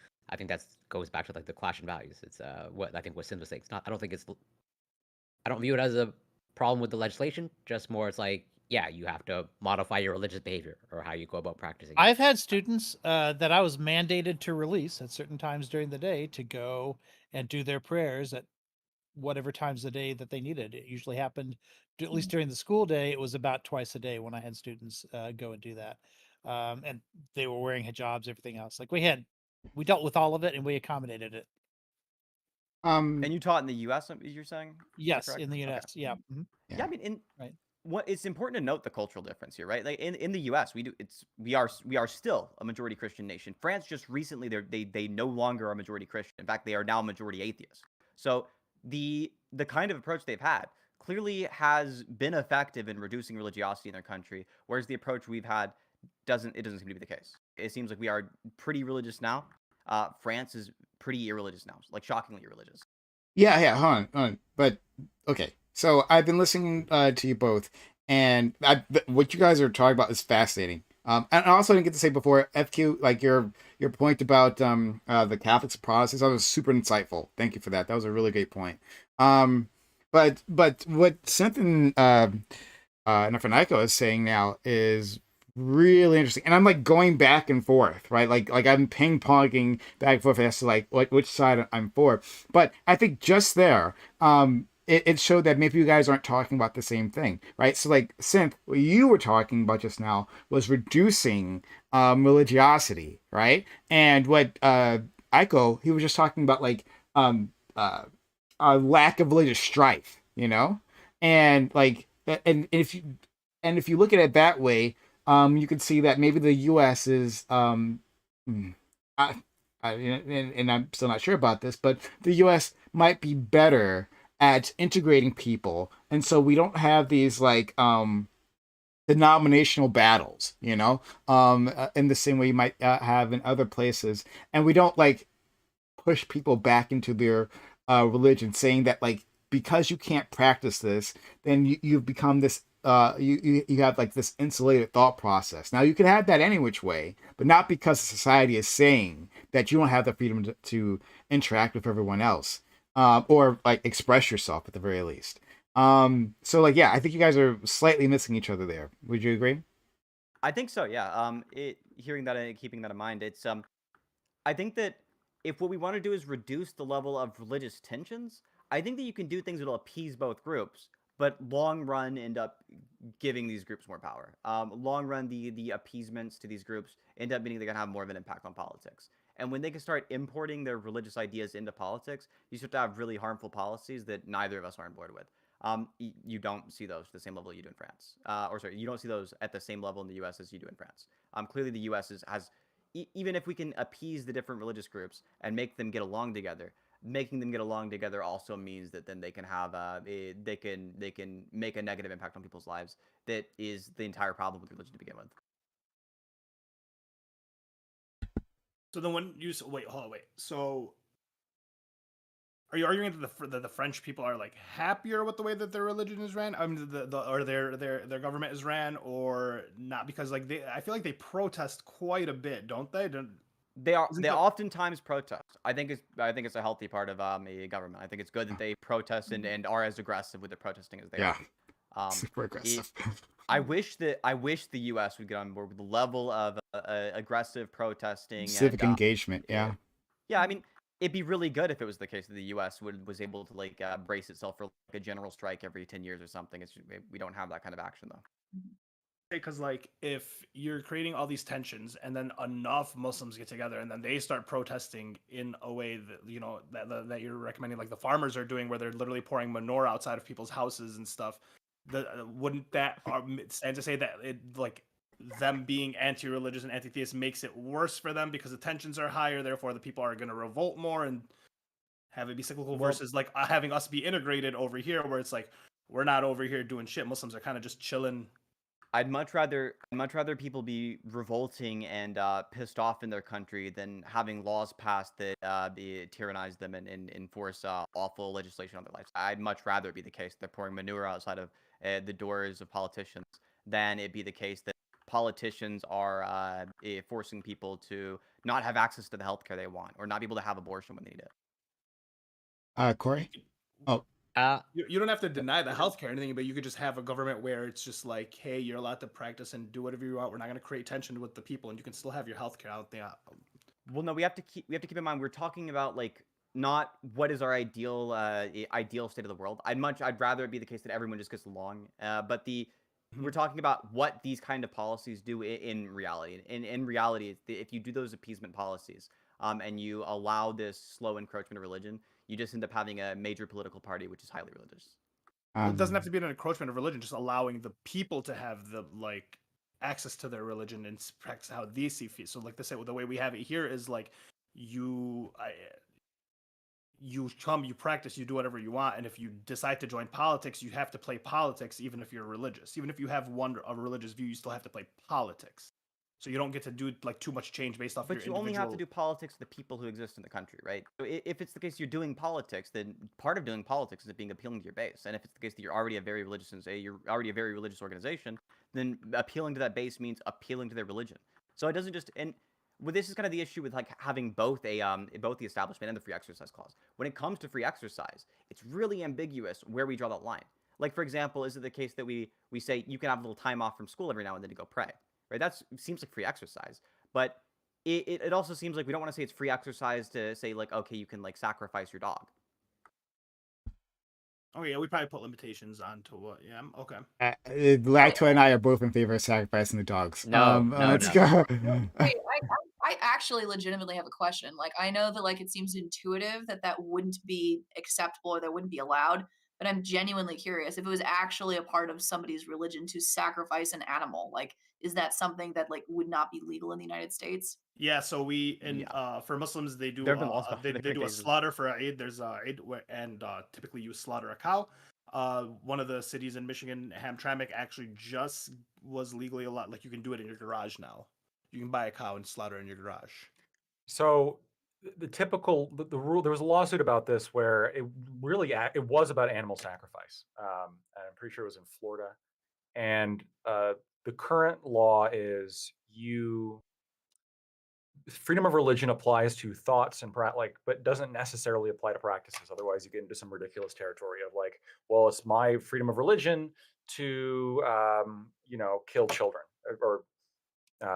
S5: goes back to like the clash in values. It's what I think what Sin was saying. It's not. I don't view it as a problem with the legislation. Just more, it's like, you have to modify your religious behavior or how you go about practicing.
S7: I've had students that I was mandated to release at certain times during the day to go and do their prayers at whatever times of the day that they needed. It usually happened, at least during the school day, it was about twice a day when I had students go and do that. And they were wearing hijabs, everything else. Like we dealt with all of it and we accommodated it.
S4: And you taught in the U.S. You're saying?
S7: Yes, in the U.S. Okay. Yeah. Mm-hmm.
S4: Yeah, I mean,
S7: right.
S4: What it's important to note the cultural difference here, right? Like in the U.S., we are still a majority Christian nation. France just recently they no longer are majority Christian. In fact, they are now majority atheist. So the kind of approach they've had clearly has been effective in reducing religiosity in their country, whereas the approach we've had doesn't seem to be the case. It seems like we are pretty religious now. France is pretty irreligious now, like shockingly irreligious.
S1: Yeah, hold on. But okay, so I've been listening to you both, and what you guys are talking about is fascinating. And I also didn't get to say before, FQ, like your point about the Catholics and Protestants, that was super insightful. Thank you for that. That was a really great point. But what Cynthia Nafanaiko is saying now is really interesting, and I'm like going back and forth, right? Like I'm ping ponging back and forth as to like which side I'm for. But I think just there, it showed that maybe you guys aren't talking about the same thing, right? So like Synth, what you were talking about just now was reducing religiosity, right? And what Aiko, he was just talking about like a lack of religious strife, and like and if you look at it that way, you can see that maybe the U.S. is, and I'm still not sure about this, but the U.S. might be better at integrating people, and so we don't have these like denominational battles, in the same way you might have in other places, and we don't like push people back into their religion, saying that like because you can't practice this, then you've become this. You have like this insulated thought process. Now you can have that any which way, but not because society is saying that you don't have the freedom to interact with everyone else, or like express yourself at the very least. So like, I think you guys are slightly missing each other there. Would you agree?
S4: I think so. Yeah. Hearing that and keeping that in mind, it's I think that if what we want to do is reduce the level of religious tensions, I think that you can do things that'll appease both groups, but long run end up giving these groups more power. Long run, the appeasements to these groups end up meaning they're gonna have more of an impact on politics. And when they can start importing their religious ideas into politics, you start to have really harmful policies that neither of us are on board with. You don't see those at the same level you do in France, or sorry, you don't see those at the same level in the U.S. as you do in France. Clearly, the U.S. has even if we can appease the different religious groups and make them get along together, making them get along together also means that then they can have they can make a negative impact on people's lives. That is the entire problem with religion to begin with.
S6: So then when you wait, hold on, wait. So are you arguing that the French people are like happier with the way that their religion is ran? I mean, or their government is ran, or not? Because like I feel like they protest quite a bit, don't they?
S4: They oftentimes protest. I think it's a healthy part of a government. I think it's good that they protest and are as aggressive with the protesting as they are.
S1: Super aggressive.
S4: I wish the U.S. would get on board with the level of aggressive protesting,
S1: Civic
S4: and
S1: engagement. Yeah.
S4: I mean, it'd be really good if it was the case that the U.S. was able to like brace itself for like a general strike every 10 years or something. We don't have that kind of action though.
S6: Because like if you're creating all these tensions and then enough Muslims get together and then they start protesting in a way that that you're recommending, like the farmers are doing, where they're literally pouring manure outside of people's houses and stuff, wouldn't that stand to say that it like them being anti-religious and anti-theist makes it worse for them because the tensions are higher, therefore the people are going to revolt more and have it be cyclical, versus like having us be integrated over here where it's like we're not over here doing shit, Muslims are kind of just chilling.
S4: I'd much rather people be revolting and pissed off in their country than having laws passed that tyrannize them and enforce awful legislation on their lives. I'd much rather it be the case that they're pouring manure outside of the doors of politicians than it be the case that politicians are forcing people to not have access to the healthcare they want or not be able to have abortion when they need it.
S1: Corey? Oh.
S6: You don't have to deny the healthcare or anything, but you could just have a government where it's just like, hey, you're allowed to practice and do whatever you want. We're not going to create tension with the people, and you can still have your healthcare out there.
S4: Well, no, we have to keep in mind we're talking about like not what is our ideal state of the world. I'd rather it be the case that everyone just gets along. But we're talking about what these kind of policies do in reality. In reality, if you do those appeasement policies, and you allow this slow encroachment of religion, you just end up having a major political party which is highly religious.
S6: It doesn't have to be an encroachment of religion, just allowing the people to have the like access to their religion and practice how they see fit. So like the way we have it here is like you come, you practice, you do whatever you want, and if you decide to join politics, you have to play politics even if you're religious. Even if you have a religious view, you still have to play politics. So you don't get to do like too much change based off.
S4: But you only have to do politics with the people who exist in the country, right? So if it's the case you're doing politics, then part of doing politics is it being appealing to your base. And if it's the case that you're already a very religious organization, then appealing to that base means appealing to their religion. So it doesn't just this is kind of the issue with like having both both the establishment and the free exercise clause. When it comes to free exercise, it's really ambiguous where we draw that line. Like for example, is it the case that we say you can have a little time off from school every now and then to go pray? Right? That seems like free exercise, but it also seems like we don't want to say it's free exercise to say like, okay, you can like sacrifice your dog.
S6: Oh yeah, we probably put limitations onto what. Yeah, okay.
S1: Lacto and I are both in favor of sacrificing the dogs.
S5: No,
S1: let's go.
S2: Wait, I actually legitimately have a question. Like, I know that like it seems intuitive that wouldn't be acceptable or that wouldn't be allowed, but I'm genuinely curious if it was actually a part of somebody's religion to sacrifice an animal. Like, is that something that like would not be legal in the United States?
S6: Yeah, so for Muslims they do
S4: There have been laws about
S6: they
S4: it.
S6: do a slaughter for Eid. There's Eid and typically you slaughter a cow. One of the cities in Michigan, Hamtramck, actually just was legally allowed. Like you can do it in your garage now. You can buy a cow and slaughter in your garage.
S3: So the typical the rule, there was a lawsuit about this where it was about animal sacrifice. And I'm pretty sure it was in Florida. And the current law is freedom of religion applies to thoughts and but doesn't necessarily apply to practices. Otherwise, you get into some ridiculous territory of like, well, it's my freedom of religion to kill children or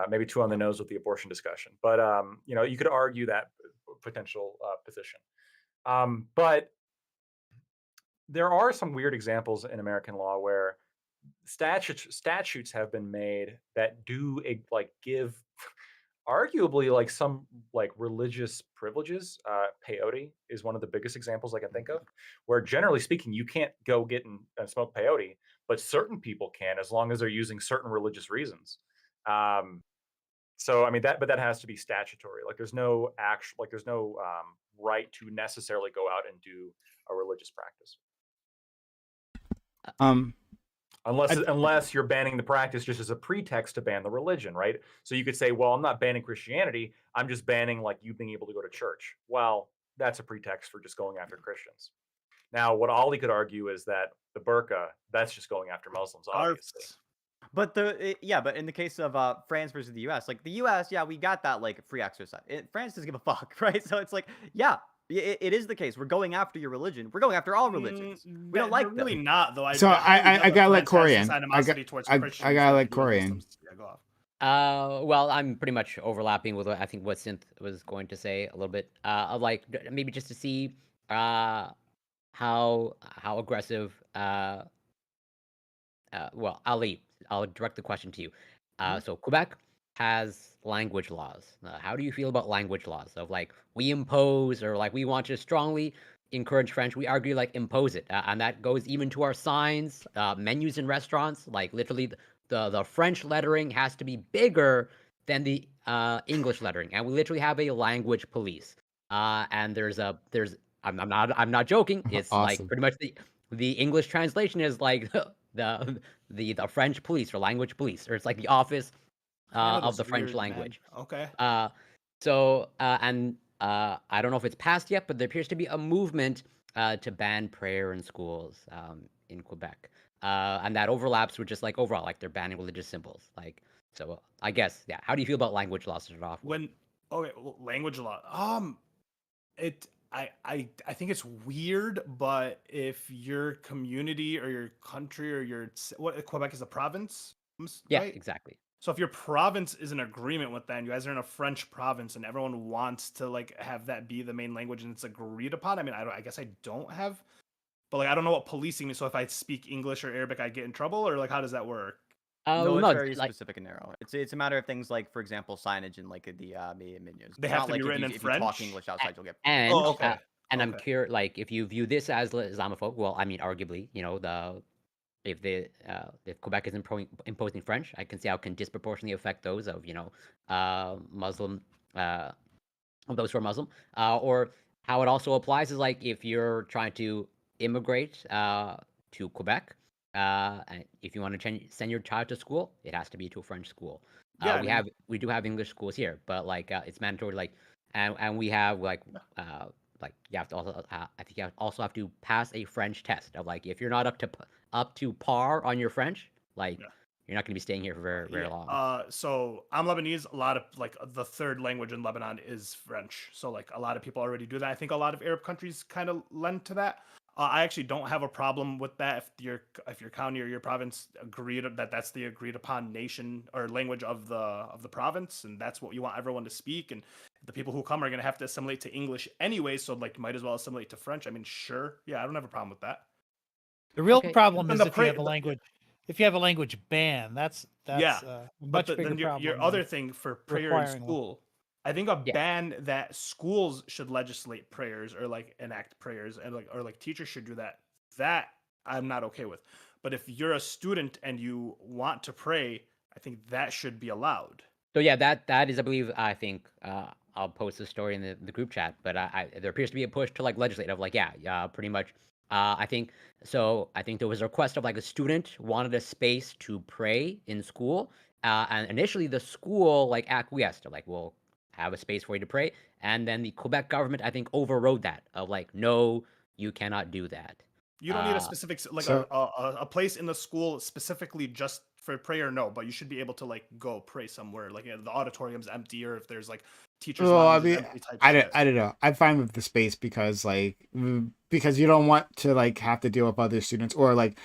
S3: maybe too on the nose with the abortion discussion. But you could argue that potential position. But there are some weird examples in American law where statutes have been made that do give arguably like some like religious privileges. Peyote is one of the biggest examples I can think of, where generally speaking you can't go get and smoke peyote, but certain people can as long as they're using certain religious reasons. Um, so I mean that has to be statutory. Like there's no right to necessarily go out and do a religious practice.
S1: Um,
S3: Unless you're banning the practice just as a pretext to ban the religion, right? So you could say, well, I'm not banning Christianity. I'm just banning like you being able to go to church. Well, that's a pretext for just going after Christians. Now, what Ollie could argue is that the burqa, that's just going after Muslims, obviously.
S4: But but in the case of France versus the U.S., like the U.S., yeah, we got that like free exercise. France doesn't give a fuck, right? So it's like, yeah, it is the case. We're going after your religion. We're going after all religions. We don't like them.
S6: Really not though.
S1: So I gotta let Corey in. I gotta let Corey in.
S6: Yeah, go off.
S5: Well, I'm pretty much overlapping with what I think what Synth was going to say a little bit. Of like maybe just to see how aggressive. Well, I'll direct the question to you. So Quebec has language laws. How do you feel about language laws? Of like we impose or like we want to strongly encourage French. We argue like impose it, and that goes even to our signs, menus in restaurants. Like literally, the French lettering has to be bigger than the English lettering, and we literally have a language police. And I'm not joking. It's like
S1: Awesome.
S5: pretty much the English translation is like the French police or language police, or it's like the office of the French language.
S6: Man. Okay.
S5: I don't know if it's passed yet, but there appears to be a movement to ban prayer in schools in Quebec, and that overlaps with just like overall, like they're banning religious symbols. Like, so I guess, yeah. How do you feel about language laws to start off with?
S6: Language law. I think it's weird, but if your community or your country or Quebec is a province,
S5: Yeah,
S6: right?
S5: exactly.
S6: So if your province is in agreement with that, and you guys are in a French province, and everyone wants to like have that be the main language, and it's agreed upon. I mean, I guess I don't have, but like I don't know what policing means. So if I speak English or Arabic, I get in trouble, or like how does that work?
S4: No, it's very specific and narrow. It's a matter of things like, for example, signage and like the menus.
S6: They have to be written in French.
S4: If you talk English outside, you'll get.
S5: And I'm curious, like, if you view this as Islamophobe, well, I mean, arguably, you know, if Quebec is imposing French, I can see how it can disproportionately affect those of, you know, Muslim, of those who are Muslim, or how it also applies is like if you're trying to immigrate to Quebec, and if you want to send your child to school, it has to be to a French school. We do have English schools here, but like it's mandatory, like, and we have like you have to also I think you also have to pass a French test of like if you're not up to par on your French, like you're not going to be staying here for very, very long.
S6: So I'm Lebanese. A lot of like the third language in Lebanon is French. So like a lot of people already do that. I think a lot of Arab countries kind of lend to that. I actually don't have a problem with that if your county or your province agreed that that's the agreed upon nation or language of the province, and that's what you want everyone to speak. And the people who come are going to have to assimilate to English anyway, so like might as well assimilate to French. I mean, sure, yeah, I don't have a problem with that.
S7: The real problem is if you have a language. If you have a language ban, that's a much bigger problem.
S6: Your other thing for prayer in school, I think a ban that schools should legislate prayers or like enact prayers and like teachers should do that. That I'm not okay with. But if you're a student and you want to pray, I think that should be allowed.
S5: So yeah, that is, I believe, I think I'll post the story in the group chat. But there appears to be a push to like legislate of like pretty much. I think there was a request of like a student wanted a space to pray in school, and initially the school like acquiesced of like, we'll have a space for you to pray, and then the Quebec government I think overrode that of like, no, you cannot do that.
S6: You don't need a specific like a place in the school specifically just for prayer, no, but you should be able to like go pray somewhere, like the auditorium's empty, or if there's like teachers'
S1: Well, I
S6: lounges
S1: mean,
S6: empty type shit.
S1: I don't know. I'm fine with the space because because you don't want to like have to deal with other students, or like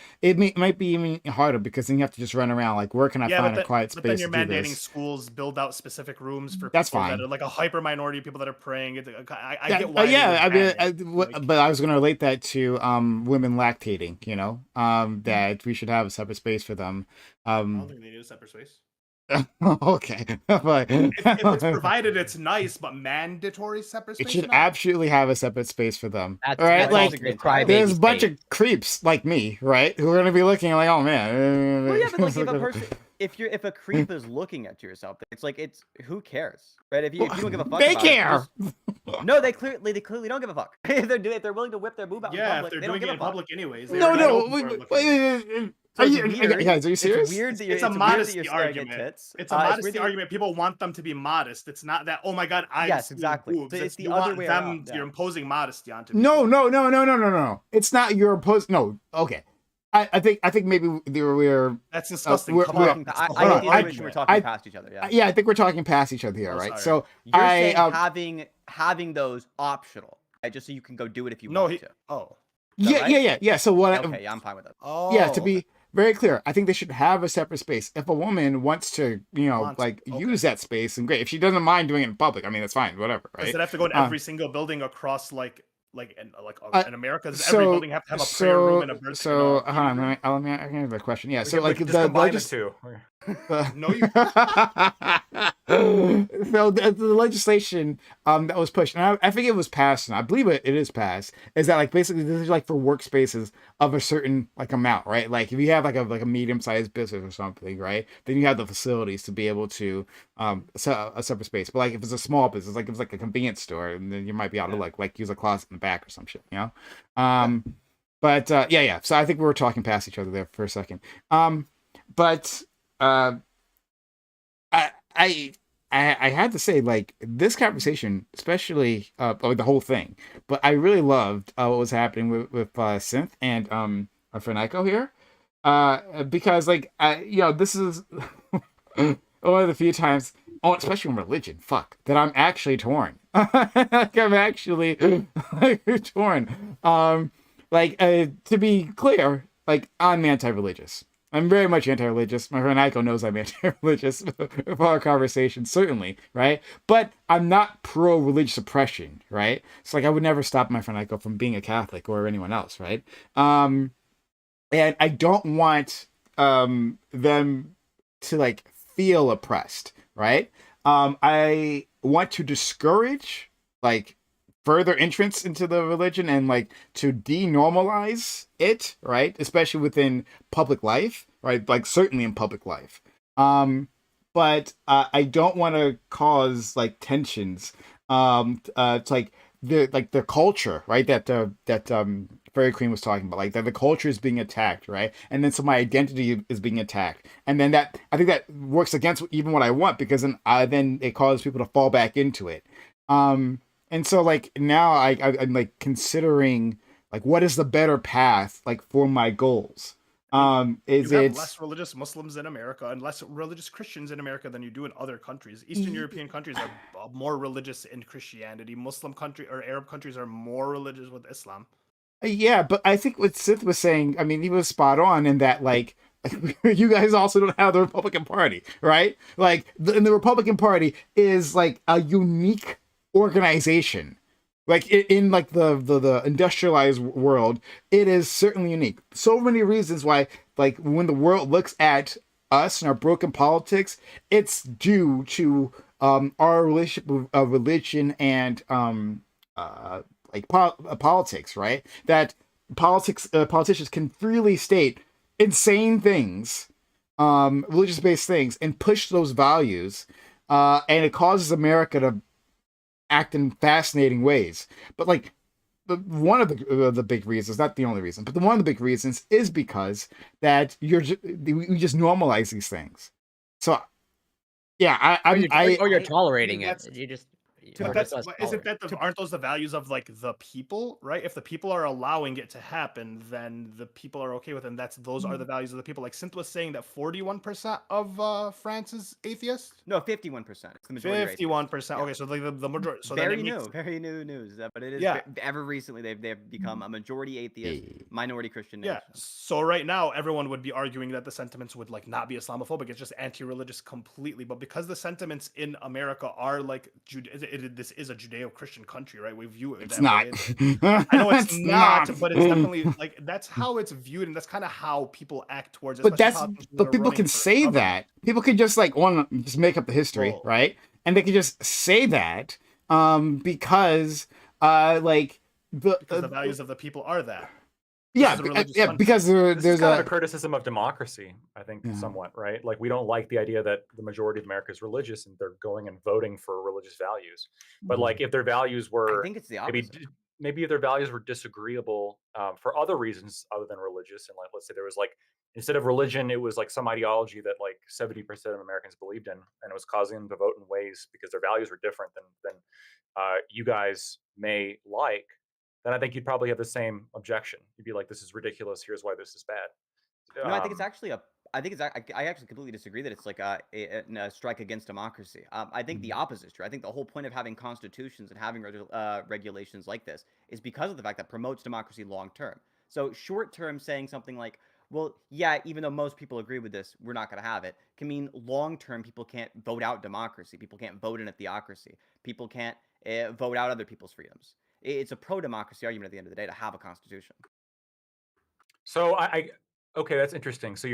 S1: might be even harder because then you have to just run around like, where can I find a quiet
S6: but then
S1: space
S6: you're
S1: to do
S6: mandating
S1: this?
S6: schools build out specific rooms for
S1: That's
S6: people that
S1: fine.
S6: are like a hyper minority of people that are praying. I
S1: Yeah,
S6: get why. they
S1: yeah.
S6: would ban it.
S1: But I was going to relate that to women lactating. That we should have a separate space for them.
S6: I don't think they need a separate space.
S1: Okay, but
S6: If it's provided, it's nice, but mandatory separate space.
S1: it should
S6: No.
S1: absolutely have a separate space for them.
S5: That's
S1: All right,
S5: that's
S1: like
S5: also the crybaby
S1: there's a bunch
S5: space.
S1: of creeps like me, right? Who are gonna be looking like, oh man.
S4: Well, yeah, but like if a person, if a creep is looking at you or something, it's who cares, right? If you don't give a fuck,
S1: They
S4: about
S1: care.
S4: It, no, they clearly don't give a fuck. if they're willing to whip their boob out in
S6: Yeah,
S4: public,
S6: if they're
S4: they don't
S6: doing
S4: give
S6: it
S4: a
S6: in
S4: fuck.
S6: public anyways. they
S1: No,
S6: already
S1: no.
S6: know people are looking.
S4: So it's
S1: Are you
S4: weird.
S1: guys? Are you serious?
S4: It's weird that
S6: It's
S4: you're,
S6: a
S4: it's weird that
S6: modesty
S4: you're staring at
S6: argument.
S4: tits.
S6: It's a
S4: weird
S6: modesty
S4: that you're-
S6: argument. People want them to be modest. It's not that, oh my god, I
S4: Yes,
S6: see
S4: exactly.
S6: boobs.
S4: So it's the
S6: you
S4: other
S6: want
S4: way
S6: them.
S4: around, yeah.
S6: You're imposing modesty onto
S1: No,
S6: people.
S1: no. It's not your post. No, okay. I think maybe we're
S6: That's disgusting.
S1: we're-
S6: Come
S1: we're-
S6: on.
S4: I
S6: Hold
S4: get
S6: on,
S4: the
S6: I-
S4: intuition we're talking past each other. Yeah.
S1: yeah. I think we're talking past each other here,
S6: Oh,
S1: right?
S6: sorry.
S1: So
S4: You're saying having those optional, right? Just so you can go do it if you
S6: No,
S4: want
S6: he.
S4: to.
S6: Oh.
S1: yeah. So what?
S4: Okay, yeah, I'm fine with that.
S6: Oh.
S1: Yeah, to be very clear, I think they should have a separate space. If a woman wants to,
S6: Okay.
S1: use that space, and great. If she doesn't mind doing it in public, I mean, that's fine, whatever, right?
S6: Does it have to go in every single building across in America? Does every building have to have a prayer room and a birth?
S1: So, hold on, let me answer the question. Yeah, so
S3: We
S1: like
S3: could
S1: the
S3: just combine the
S1: legis-
S3: two.
S6: No, you.
S1: so the legislation that was pushed, and I think it was passed, and I believe it is passed, is that like basically this is like for workspaces of a certain like amount, right? Like if you have like a medium-sized business or something, right? Then you have the facilities to be able to set a separate space. But like if it's a small business, like if it's like a convenience store, and then you might be able to like use a closet in the back or some shit, But yeah. So I think we were talking past each other there for a second. But I had to say, like, this conversation, especially the whole thing, but I really loved what was happening with Synth and Ferniko here, because like this is one of the few times, especially in religion, that I'm actually torn. Like I'm actually torn. To be clear, like I'm anti-religious. I'm very much anti-religious. My friend Aiko knows I'm anti-religious for our conversation, certainly, right? But I'm not pro-religious oppression, right? So like I would never stop my friend Aiko from being a Catholic or anyone else, right? And I don't want them to like feel oppressed, right? I want to discourage like further entrance into the religion and like to denormalize it, right? Especially within public life, right? Like certainly in public life. But I don't want to cause like tensions. It's like the culture, right? That Fairy Queen was talking about, like that the culture is being attacked, right? And then so my identity is being attacked, and then that I think that works against even what I want, because then it causes people to fall back into it. And so like now I'm like considering like what is the better path like for my goals. Is
S6: you have
S1: it
S6: less religious Muslims in America and less religious Christians in America than you do in other countries? Eastern European countries are more religious in Christianity. Muslim country or Arab countries are more religious with Islam.
S1: Yeah, but I think what Sith was saying, I mean, he was spot on in that, like, you guys also don't have the Republican Party, right? Like, and the Republican Party is, like, a unique organization. Like, in like, the industrialized world, it is certainly unique. So many reasons why, like, when the world looks at us and our broken politics, it's due to our relationship with religion and politics, right? That politicians can freely state insane things, religious-based things, and push those values, and it causes America to act in fascinating ways. But like, one of the big reasons, not the only reason, but one of the big reasons is because that we just normalize these things. So, yeah,
S5: Or you're tolerating it. You just Or
S6: But
S5: just
S6: that's
S5: less
S6: isn't
S5: tolerant.
S6: that aren't those the values of like the people, right? If the people are allowing it to happen, then the people are okay with it. And those are the values of the people. Like Synth was saying that 41% of France is atheist.
S4: No, 51%. It's the majority.
S6: 51%.
S4: Yeah.
S6: Okay, so like the majority. So
S4: very
S6: then it
S4: new,
S6: makes,
S4: very new news. But it is
S6: Yeah.
S4: ever recently they've become a majority atheist, minority Christian nation.
S6: yeah. So right now everyone would be arguing that the sentiments would like not be Islamophobic. It's just anti-religious completely. But because the sentiments in America are like this is a Judeo-Christian country, right? We view it
S1: It's
S6: that
S1: not.
S6: way. I know it's
S1: It's
S6: not,
S1: not.
S6: but it's definitely like that's how it's viewed, and that's kind of how people act towards it.
S1: But
S6: especially
S1: that's
S6: politicians that
S1: but
S6: are
S1: people
S6: running
S1: can
S6: for
S1: say
S6: government.
S1: that. People could just like just make up the history,
S6: Well-
S1: right? And they could just say that because like
S6: because the values of the people are that.
S1: yeah,
S6: is a religious
S1: yeah,
S6: country.
S1: because
S3: This
S1: there's
S3: is kind of a criticism of democracy, I think,
S1: Yeah.
S3: somewhat, right? Like we don't like the idea that the majority of America is religious and they're going and voting for religious values. But like if their values
S4: I
S3: were
S4: think it's the
S3: maybe
S4: opposite.
S3: maybe if their values were disagreeable for other reasons other than religious, and like let's say there was like instead of religion, it was like some ideology that like 70% of Americans believed in, and it was causing them to vote in ways because their values were different than you guys may like, then I think you'd probably have the same objection. You'd be like, "This is ridiculous. Here's why this is bad."
S4: No, I think it's actually a. I think it's. I actually completely disagree that it's like a strike against democracy. I think the opposite is true. I think the whole point of having constitutions and having regulations like this is because of the fact that promotes democracy long term. So short term, saying something like, "Well, yeah, even though most people agree with this, we're not going to have it," can mean long term people can't vote out democracy. People can't vote in a theocracy. People can't vote out other people's freedoms. It's a pro democracy argument at the end of the day to have a constitution.
S3: So okay, that's interesting. So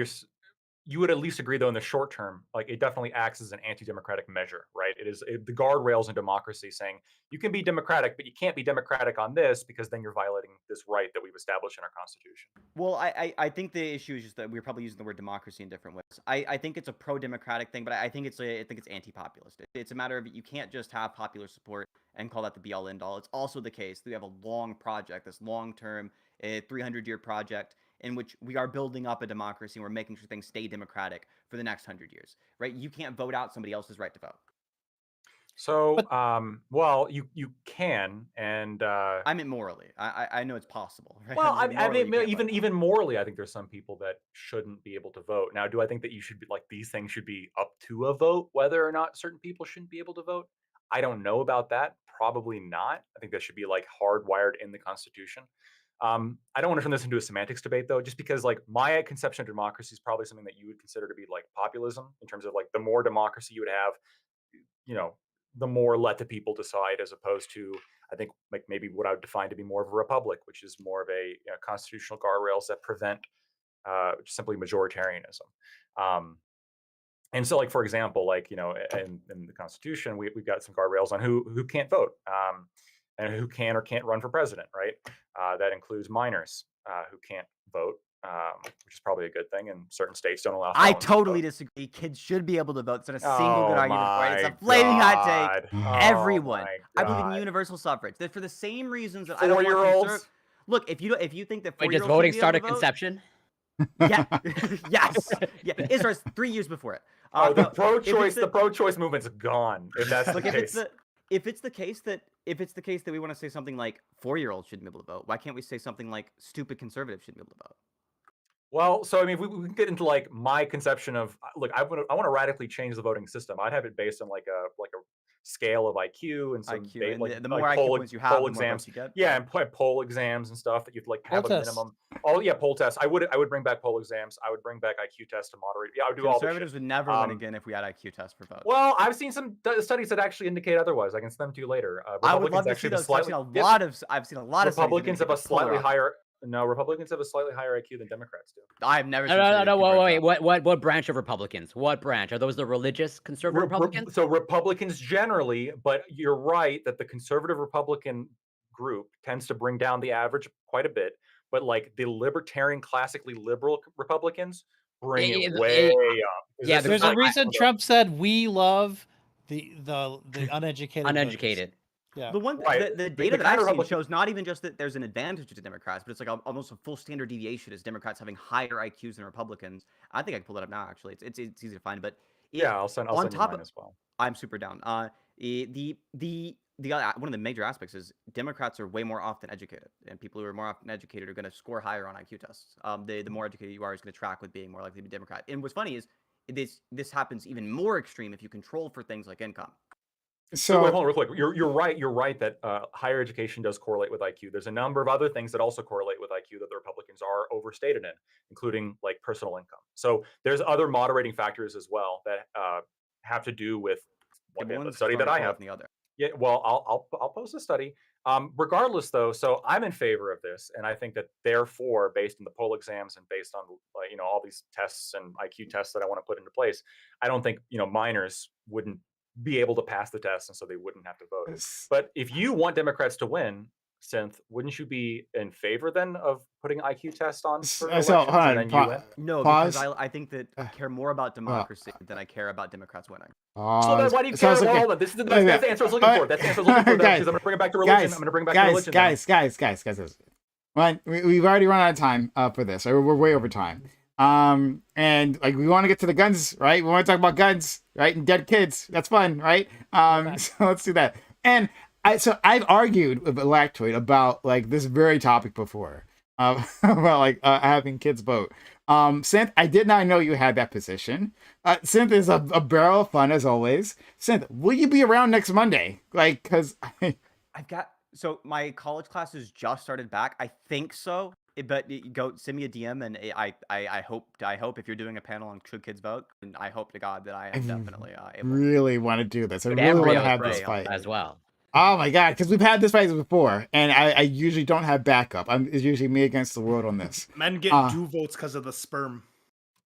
S3: you would at least agree though in the short term, like it definitely acts as an anti-democratic measure, right? It is the guardrails in democracy saying you can be democratic, but you can't be democratic on this because then you're violating this right that we've established in our constitution.
S4: Well, I think the issue is just that we're probably using the word democracy in different ways. I think it's a pro-democratic thing, but I think it's anti-populist. It's a matter of you can't just have popular support and call that the be-all end-all. It's also the case that we have a long project, this long-term 300-year project in which we are building up a democracy and we're making sure things stay democratic for the next 100 years, right? You can't vote out somebody else's right to vote.
S3: So, well, you can, and
S4: I mean morally. I know it's possible, right?
S3: well, I
S4: Morally,
S3: mean,
S4: you can't vote.
S3: even morally, I think there's some people that shouldn't be able to vote. Now, do I think that you should be like these things should be up to a vote, whether or not certain people shouldn't be able to vote? I don't know about that. Probably not. I think that should be like hardwired in the Constitution. I don't want to turn this into a semantics debate though, just because like my conception of democracy is probably something that you would consider to be like populism in terms of like the more democracy you would have, you know, the more let the people decide, as opposed to I think like maybe what I would define to be more of a republic, which is more of a constitutional guardrails that prevent simply majoritarianism. And so, like for example, like in the Constitution, we've got some guardrails on who can't vote, and who can or can't run for president. Right, that includes minors who can't vote, which is probably a good thing. And certain states don't allow.
S4: I
S3: felons to
S4: totally
S3: vote.
S4: disagree. Kids should be able to vote. It's not a single good argument for it. It's
S3: my
S4: a flaming hot take.
S3: God. Oh
S4: Everyone.
S3: my
S4: I believe in
S3: God.
S4: universal suffrage. That for the same reasons that I don't want
S3: Four-year-olds.
S4: Look, if you think that
S5: Wait,
S4: 4-year-olds
S5: does voting
S4: should be
S5: start
S4: able
S5: at
S4: to vote,
S5: conception?
S4: yeah, yes, yeah. It starts 3 years before it.
S3: Oh, the
S4: no,
S3: pro-choice, the pro-choice movement's gone. If that's
S4: Look,
S3: the case.
S4: if it's the case that we want to say something like 4-year-olds shouldn't be able to vote, why can't we say something like stupid conservatives shouldn't be able to vote?
S3: Well, so I mean, we can get into like my conception of look. I want to radically change the voting system. I'd have it based on like a scale of IQ and some
S4: IQ, and
S3: like
S4: the more
S3: like
S4: IQ
S3: poll,
S4: points you have,
S3: poll
S4: the more
S3: exams.
S4: votes you get.
S3: Yeah, and poll exams and stuff that you'd like have
S7: Poll
S3: a
S7: tests.
S3: minimum. Oh yeah, poll tests. I would bring back poll exams. I would bring back IQ tests to moderate. Yeah, I would do all this
S4: Conservatives
S3: shit.
S4: would never win again if we had IQ tests for votes.
S3: Well, I've seen some studies that actually indicate otherwise. I can send them to you later.
S4: I would love to see those. I've seen a lot of.
S3: Republicans have a slightly
S4: higher.
S3: higher. No, Republicans have a slightly higher IQ than Democrats do.
S4: I've never seen.
S5: No. Wait. What branch of Republicans? What branch? Are those the religious conservative Republicans?
S3: So Republicans generally, but you're right that the conservative Republican group tends to bring down the average quite a bit. But like the libertarian, classically liberal Republicans bring it way up.
S5: Yeah,
S7: There's a reason Trump said we love the uneducated.
S5: Uneducated.
S7: Yeah.
S4: The one
S3: Right.
S4: the
S3: The
S4: data that
S3: kind
S4: I've
S3: of
S4: seen
S3: Republican-
S4: shows not even just that there's an advantage to Democrats, but it's like almost a full standard deviation as Democrats having higher IQs than Republicans. I think I can pull that up now. Actually, it's easy to find, but
S3: Yeah, I'll send you mine as well.
S4: I'm super down. one of the major aspects is Democrats are way more often educated, and people who are more often educated are going to score higher on IQ tests. The more educated you are is going to track with being more likely to be Democrat. And what's funny is this happens even more extreme if you control for things like income.
S3: So wait,
S1: So
S3: hold on real quick. You're right. You're right that higher education does correlate with IQ. There's a number of other things that also correlate with IQ that the Republicans are overstated in, including like personal income. So there's other moderating factors as well that have to do with the study that I have.
S4: The other.
S3: Yeah, well, I'll post a study. Regardless, though, so I'm in favor of this, and I think that therefore, based on the poll exams and based on all these tests and IQ tests that I want to put into place, I don't think minors wouldn't be able to pass the test, and so they wouldn't have to vote. But if you want Democrats to win, Synth, wouldn't you be in favor then of putting IQ tests on for elections
S1: hold on,
S3: and then you win?
S4: No,
S1: Pause.
S4: because I think that I care more about democracy than I care about Democrats winning.
S3: So then why do you care about all of that? This is that's the answer I was looking for. That's the answer I was looking for. Because I'm going to bring it back to religion. I'm going to bring it back to religion.
S1: Guys. Well, we've already run out of time for this. We're way over time. And like we want to get to the guns, right? We want to talk about guns, right? And dead kids. That's fun, right? So let's do that. And I've argued with Lactoid about like this very topic before, about like having kids vote. Synth, I did not know you had that position. Synth is a barrel of fun as always. Synth, will you be around next Monday? Like, cause
S4: so my college classes just started back. I think so. But go send me a DM, and I hope if you're doing a panel on should kids vote, and I hope to God that I am definitely able.
S1: Really want to do this. I really want to have this fight
S5: as well.
S1: Oh my God, because we've had this fight before, and I usually don't have backup. It's usually me against the world on this.
S6: Men get 2 votes because of the sperm.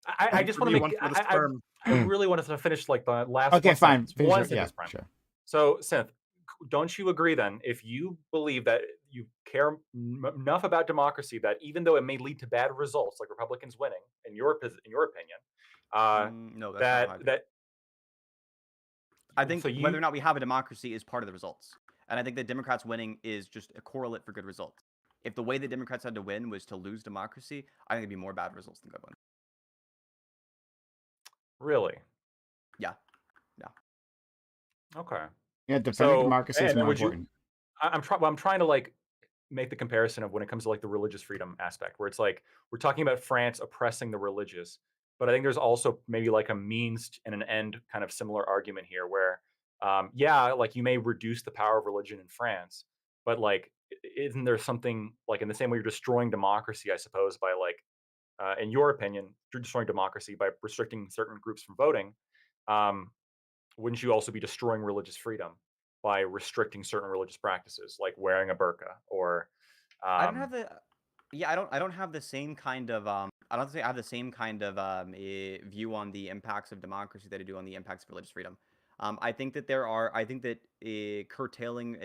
S3: I just want to make. I really wanted to finish like the last.
S1: Okay, fine.
S3: One
S1: yeah,
S3: sentence,
S1: sure.
S3: So, Synth, don't you agree then? If you believe that you care enough about democracy that even though it may lead to bad results, like Republicans winning, in your opinion,
S4: no, that's not
S3: that
S4: I think whether or not we have a democracy is part of the results, and I think that Democrats winning is just a correlate for good results. If the way that Democrats had to win was to lose democracy, I think it'd be more bad results than good ones.
S3: Really?
S4: Yeah.
S3: Okay.
S1: Yeah, defending democracy is more important.
S3: I'm trying to like make the comparison of when it comes to like the religious freedom aspect, where it's like we're talking about France oppressing the religious, but I think there's also maybe like a means and an end kind of similar argument here, where like you may reduce the power of religion in France, but like isn't there something like in the same way you're destroying democracy, I suppose, by like in your opinion, you're destroying democracy by restricting certain groups from voting. Wouldn't you also be destroying religious freedom by restricting certain religious practices, like wearing a burqa or?
S4: I don't have the. Yeah, I don't have the same kind of. I don't say I have the same kind of view on the impacts of democracy that I do on the impacts of religious freedom. I think that I think that curtailing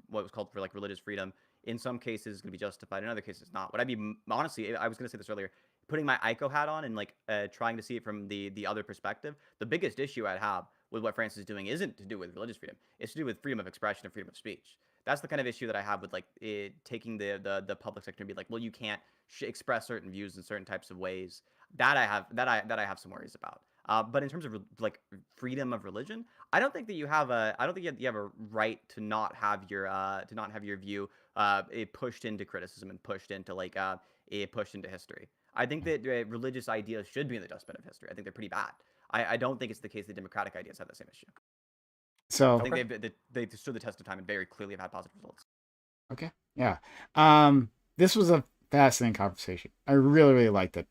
S4: what was called for like religious freedom in some cases is going to be justified, in other cases not. Would I be honestly? I was going to say this earlier. Putting my ICO hat on and like trying to see it from the other perspective. The biggest issue I'd have with what France is doing isn't to do with religious freedom. It's to do with freedom of expression and freedom of speech. That's the kind of issue that I have with like taking the public sector and be like, well, you can't express certain views in certain types of ways. That I have some worries about. But in terms of like freedom of religion, I don't think you have a right to not have your view pushed into criticism and pushed into like pushed into history. I think that religious ideas should be in the dustbin of history. I think they're pretty bad. I don't think it's the case that democratic ideas have the same issue.
S1: So
S4: I think they've stood the test of time and very clearly have had positive results.
S1: Okay. Yeah. This was a fascinating conversation. I really, really liked it.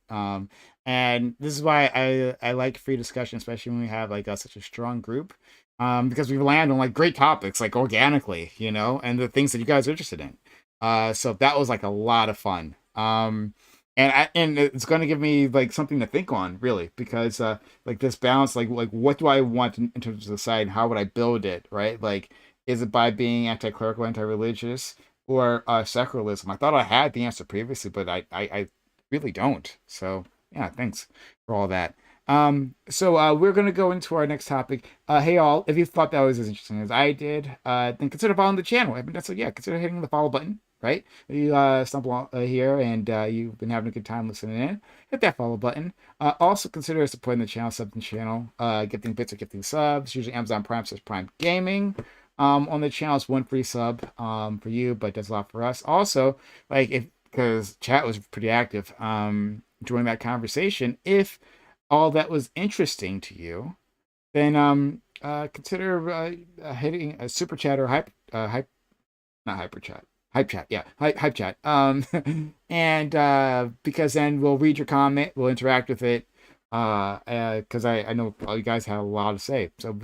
S1: And this is why I like free discussion, especially when we have like such a strong group. Because we land on like great topics, like organically, and the things that you guys are interested in. So that was like a lot of fun. And it's going to give me like something to think on, really, because like this balance, like what do I want in terms of society, and how would I build it, right? Like, is it by being anti-clerical, anti-religious, or secularism? I thought I had the answer previously, but I really don't. So yeah, thanks for all that. So we're going to go into our next topic. Hey all, if you thought that was as interesting as I did, then consider following the channel. If that's so, yeah, consider hitting the follow button. right? You stumble here and you've been having a good time listening in, hit that follow button. Also consider supporting the channel, sub the channel, gifting bits or gifting subs, usually Amazon Prime / Prime Gaming. On the channel, it's one free sub for you, but does a lot for us. Also, like if because chat was pretty active during that conversation, if all that was interesting to you, then consider hitting a super chat or hype not hyper chat hype chat, yeah, hype chat, and because then we'll read your comment, we'll interact with it, because I know all you guys have a lot to say, so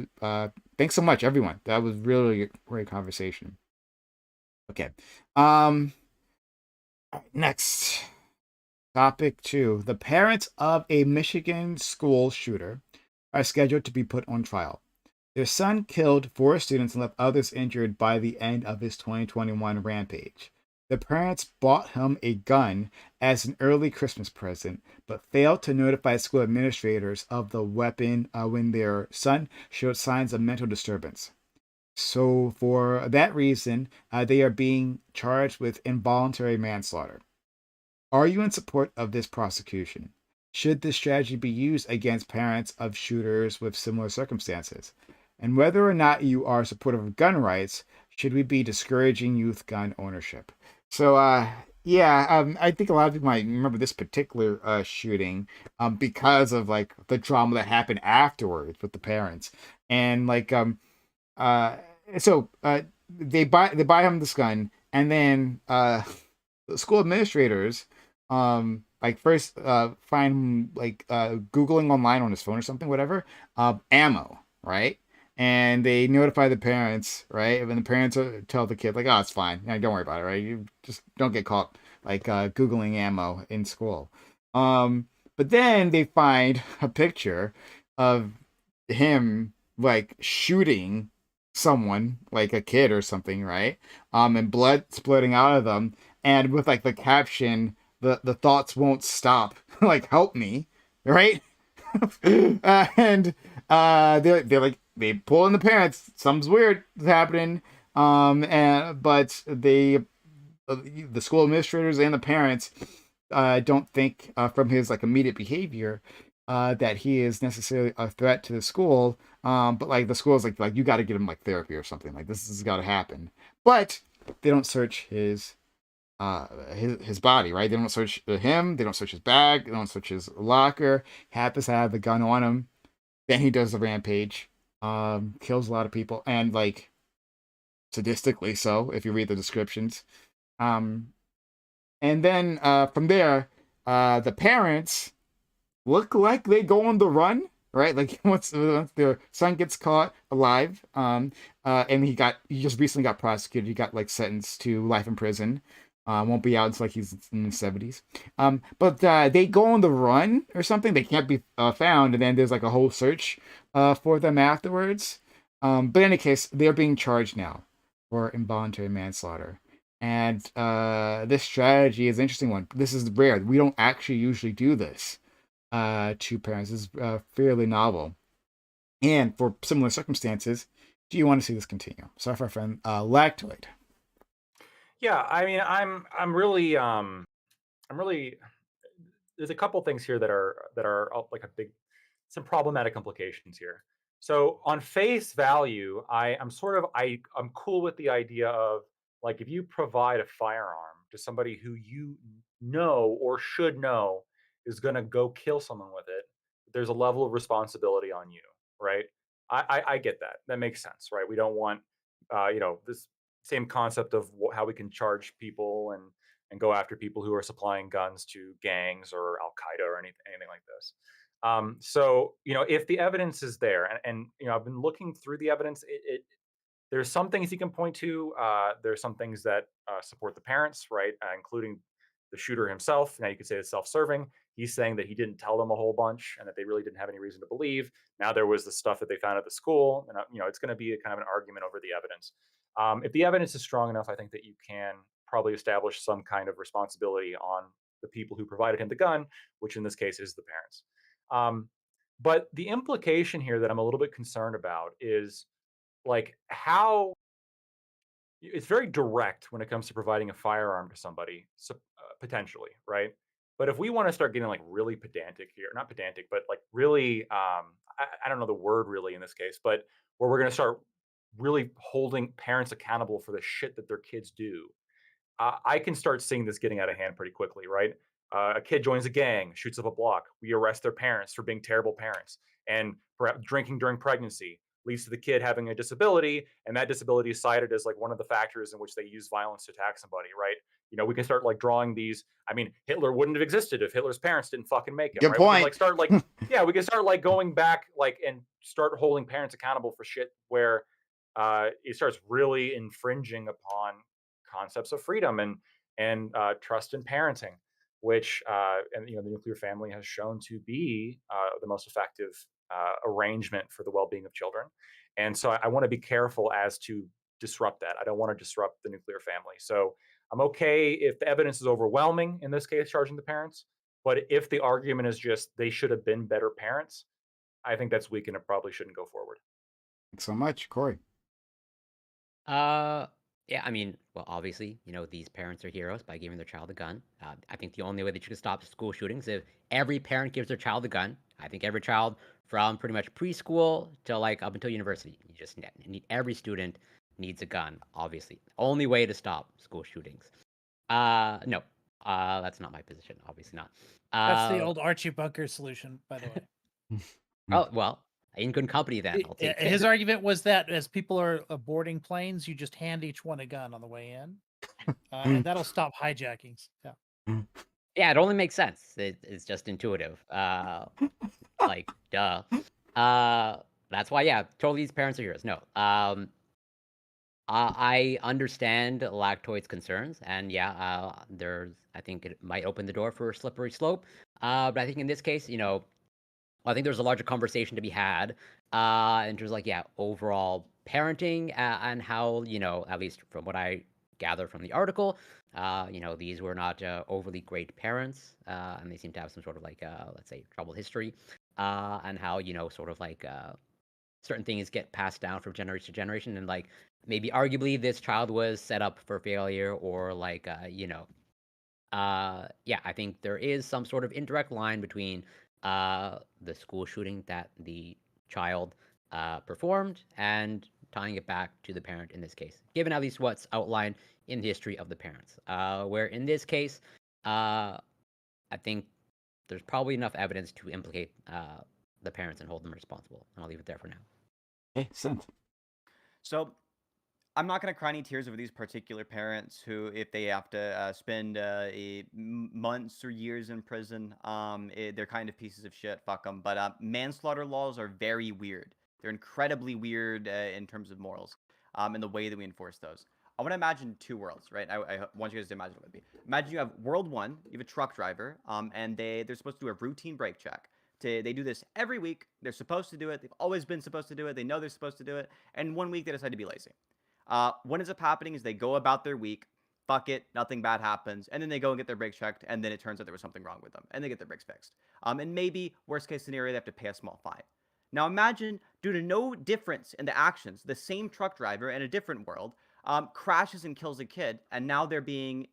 S1: thanks so much everyone, that was really a great conversation. Okay, next topic 2. The parents of a Michigan school shooter are scheduled to be put on trial. Their son killed 4 students and left others injured by the end of his 2021 rampage. The parents bought him a gun as an early Christmas present, but failed to notify school administrators of the weapon when their son showed signs of mental disturbance. So, for that reason, they are being charged with involuntary manslaughter. Are you in support of this prosecution? Should this strategy be used against parents of shooters with similar circumstances? And whether or not you are supportive of gun rights, should we be discouraging youth gun ownership? So, I think a lot of people might remember this particular shooting because of like the drama that happened afterwards with the parents, and like uh, so they buy him this gun, and then the school administrators like first find him like googling online on his phone or something, whatever, ammo, right? And they notify the parents, right? And the parents tell the kid like, oh, it's fine, yeah, don't worry about it, right? You just don't get caught like googling ammo in school. um but then they find a picture of him like shooting someone, like a kid or something, right? And blood splitting out of them, and with like the caption, the thoughts won't stop, like help me, right? And they're like they pull in the parents. Something's weird is happening. And but the school administrators and the parents don't think from his like immediate behavior that he is necessarily a threat to the school. But like the school is like you got to get him like therapy or something. Like this has got to happen. But they don't search his body, right? They don't search him. They don't search his bag. They don't search his locker. Happens to have the gun on him. Then he does the rampage. Kills a lot of people, and like sadistically so if you read the descriptions. Um, and then from there, the parents look like they go on the run, right? Like once their son gets caught alive, and he just recently got prosecuted. He got like sentenced to life in prison. Won't be out until like he's in his 70s. But they go on the run or something. They can't be found, and then there's like a whole search for them afterwards. But in any case, they're being charged now for involuntary manslaughter. And this strategy is an interesting one. This is rare. We don't actually usually do this to parents. This is fairly novel. And for similar circumstances, do you want to see this continue? Sorry for our friend Lactoid.
S3: Yeah, I mean, I'm really. There's a couple things here that are like a big, some problematic implications here. So on face value, I'm cool with the idea of like if you provide a firearm to somebody who you know or should know is going to go kill someone with it, there's a level of responsibility on you, right? I get that. That makes sense, right? We don't want, this same concept of how we can charge people and go after people who are supplying guns to gangs or Al Qaeda or anything like this. So if the evidence is there, and I've been looking through the evidence, there's some things you can point to. There's some things that support the parents, right, including the shooter himself. Now you could say it's self-serving. He's saying that he didn't tell them a whole bunch and that they really didn't have any reason to believe. Now there was the stuff that they found at the school, and it's going to be a kind of an argument over the evidence. If the evidence is strong enough, I think that you can probably establish some kind of responsibility on the people who provided him the gun, which in this case is the parents. But the implication here that I'm a little bit concerned about is like how it's very direct when it comes to providing a firearm to somebody, so, potentially, right? But if we want to start getting like really pedantic here, not pedantic, but like really, I don't know the word really in this case, but where we're going to start really holding parents accountable for the shit that their kids do, I can start seeing this getting out of hand pretty quickly, right? A kid joins a gang, shoots up a block. We arrest their parents for being terrible parents, and perhaps drinking during pregnancy leads to the kid having a disability, and that disability is cited as like one of the factors in which they use violence to attack somebody, right? We can start like drawing these. I mean, Hitler wouldn't have existed if Hitler's parents didn't fucking make him,
S1: Good
S3: right? We can
S1: point.
S3: like start like, yeah, we can start like going back like and start holding parents accountable for shit where it starts really infringing upon concepts of freedom and trust in parenting, which and the nuclear family has shown to be the most effective arrangement for the well-being of children. And so I want to be careful as to disrupt that. I don't want to disrupt the nuclear family. So I'm okay if the evidence is overwhelming in this case, charging the parents. But if the argument is just they should have been better parents, I think that's weak and it probably shouldn't go forward.
S1: Thanks so much, Corey.
S5: Yeah, I mean, well, obviously, these parents are heroes by giving their child a gun. I think the only way that you can stop school shootings is if every parent gives their child a gun. I think every child from pretty much preschool to like up until university, you just need every student needs a gun. Obviously, only way to stop school shootings. No, that's not my position. Obviously not.
S7: That's the old Archie Bunker solution, by the way.
S5: Oh well, in good company then. I'll take
S7: His argument was that as people are boarding planes, you just hand each one a gun on the way in, and that'll stop hijackings. Yeah.
S5: Yeah, it only makes sense. It's just intuitive. Like, duh. That's why, yeah, totally these parents are heroes. No. I understand Lactoid's concerns, and yeah, I think it might open the door for a slippery slope. But I think in this case, I think there's a larger conversation to be had, in terms of like, yeah, overall parenting, and how, at least from what I gather from the article, these were not overly great parents, and they seem to have some sort of like, let's say, troubled history, and how, sort of like, certain things get passed down from generation to generation, and like maybe arguably this child was set up for failure, or like, yeah, I think there is some sort of indirect line between the school shooting that the child performed and tying it back to the parent in this case, given at least what's outlined in the history of the parents. Where in this case, I think there's probably enough evidence to implicate the parents and hold them responsible. And I'll leave it there for now.
S1: Hey, Synth.
S4: So I'm not going to cry any tears over these particular parents who, if they have to spend months or years in prison, they're kind of pieces of shit. Fuck them. But manslaughter laws are very weird. They're incredibly weird in terms of morals, and the way that we enforce those. I want to imagine two worlds, right? I want you guys to imagine what it would be. Imagine you have world one, you have a truck driver, and they're supposed to do a routine brake check. They do this every week. They're supposed to do it. They've always been supposed to do it. They know they're supposed to do it. And one week they decide to be lazy. What ends up happening is they go about their week, fuck it, nothing bad happens, and then they go and get their brakes checked, and then it turns out there was something wrong with them, and they get their brakes fixed. And maybe, worst case scenario, they have to pay a small fine. Now imagine, due to no difference in the actions, the same truck driver in a different world crashes and kills a kid, and now they're being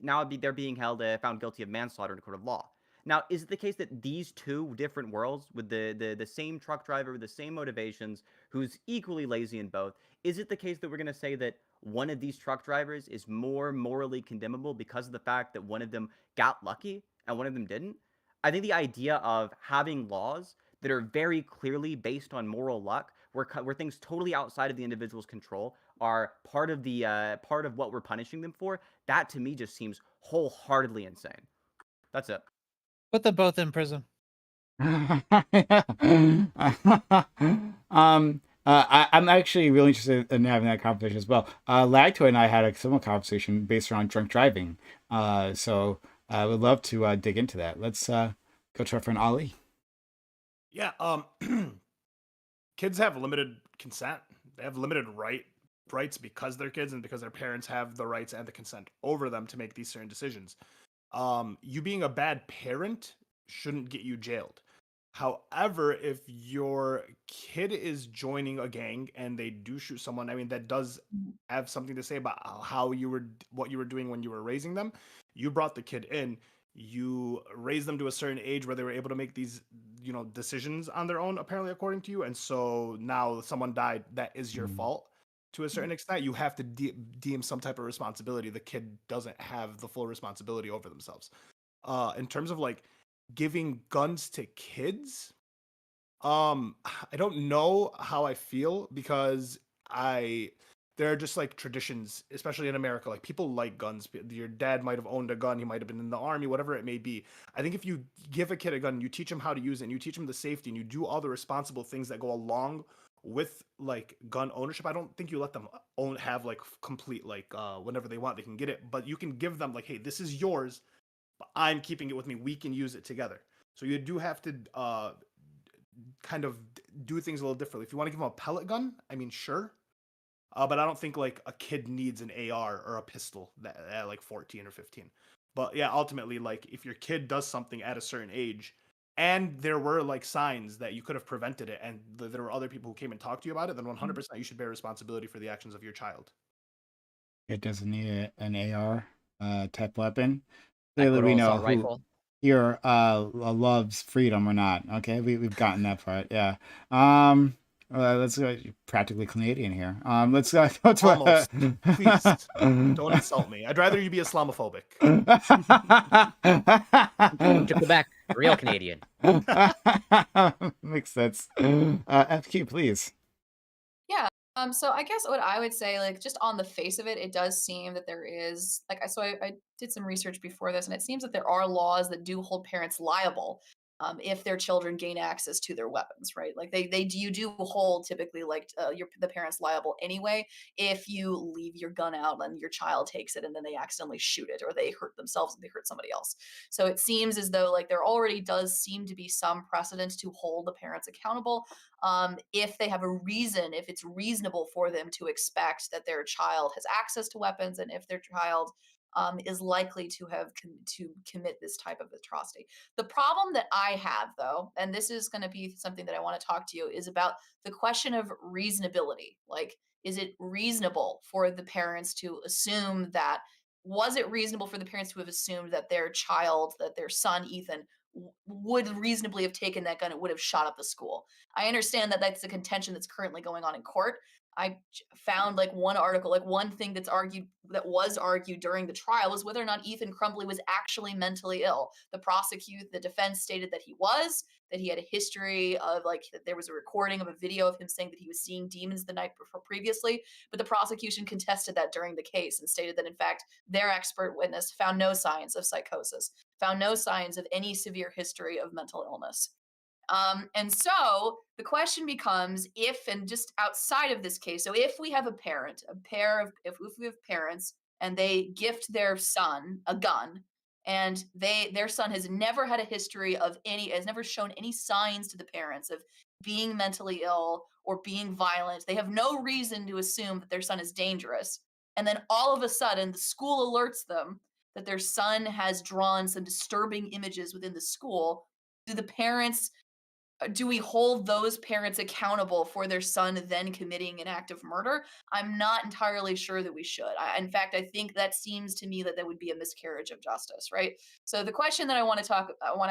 S4: held found guilty of manslaughter in a court of law. Now, is it the case that these two different worlds, with the same truck driver with the same motivations, who's equally lazy in both, is it the case that we're going to say that one of these truck drivers is more morally condemnable because of the fact that one of them got lucky and one of them didn't? I think the idea of having laws that are very clearly based on moral luck, where things totally outside of the individual's control are part of what we're punishing them for, that to me just seems wholeheartedly insane. That's it.
S7: Put them both in prison.
S1: I'm actually really interested in having that conversation as well. Lagtoy and I had a similar conversation based around drunk driving. So I would love to dig into that. Let's go to our friend Ali.
S6: Yeah. Kids have limited consent. They have limited rights because they're kids and because their parents have the rights and the consent over them to make these certain decisions. You being a bad parent shouldn't get you jailed. However, if your kid is joining a gang and they do shoot someone, I mean, that does have something to say about how what you were doing when you were raising them. You brought the kid in, you raised them to a certain age where they were able to make these, decisions on their own, apparently, according to you. And so now someone died, that is your fault to a certain extent. You have to deem some type of responsibility. The kid doesn't have the full responsibility over themselves. In terms of like giving guns to kids, I don't know how I feel because there are just like traditions, especially in America. Like people like guns. Your dad might have owned a gun. He might have been in the army, whatever it may be. I think if you give a kid a gun, you teach him how to use it, and you teach him the safety, and you do all the responsible things that go along with like gun ownership. I don't think you let them have like complete like whenever they want they can get it, but you can give them like, hey, this is yours, but I'm keeping it with me. We can use it together. So you do have to kind of do things a little differently. If you want to give them a pellet gun, I mean, sure. But I don't think like a kid needs an AR or a pistol at like 14 or 15. But yeah, ultimately, like if your kid does something at a certain age, and there were like signs that you could have prevented it, and there were other people who came and talked to you about it, then 100% you should bear responsibility for the actions of your child.
S1: It doesn't need an AR type weapon.
S5: Like
S1: Clearly,
S5: good
S1: we
S5: old
S1: know
S5: assault
S1: who
S5: rifle.
S1: here loves freedom or not. Okay, we've gotten that part. Yeah. Let's go. Practically Canadian here. Let's go to
S6: Almost. Please don't insult me. I'd rather you be Islamophobic.
S5: To Quebec, real Canadian.
S1: Makes sense. FQ, please.
S2: Yeah. So I guess what I would say, like, just on the face of it, it does seem that there is like I did some research before this, and it seems that there are laws that do hold parents liable if their children gain access to their weapons, right? Like you do hold typically like the parents liable anyway if you leave your gun out and your child takes it and then they accidentally shoot it or they hurt themselves and they hurt somebody else. So it seems as though like there already does seem to be some precedent to hold the parents accountable if they have a reason, if it's reasonable for them to expect that their child has access to weapons, and if their child is likely to to commit this type of atrocity. The problem that I have, though, and this is going to be something that I want to talk to you, is about the question of reasonability. Like, is it reasonable for the parents to assume that? Was it reasonable for the parents to have assumed that their child, that their son Ethan, would reasonably have taken that gun and would have shot up the school? I understand that that's the contention that's currently going on in court. I found like one article, like one thing that was argued during the trial was whether or not Ethan Crumbley was actually mentally ill. The defense stated that that he had a history of like that there was a recording of a video of him saying that he was seeing demons the night before previously, but the prosecution contested that during the case and stated that in fact their expert witness found no signs of psychosis, found no signs of any severe history of mental illness. And so the question becomes if, and just outside of this case, so if we have if we have parents and they gift their son a gun and their son has never had a history of has never shown any signs to the parents of being mentally ill or being violent, they have no reason to assume that their son is dangerous. And then all of a sudden the school alerts them that their son has drawn some disturbing images within the school. Do we hold those parents accountable for their son then committing an act of murder? I'm not entirely sure that we should. In fact, I think that seems to me that that would be a miscarriage of justice, right? So the question that I want to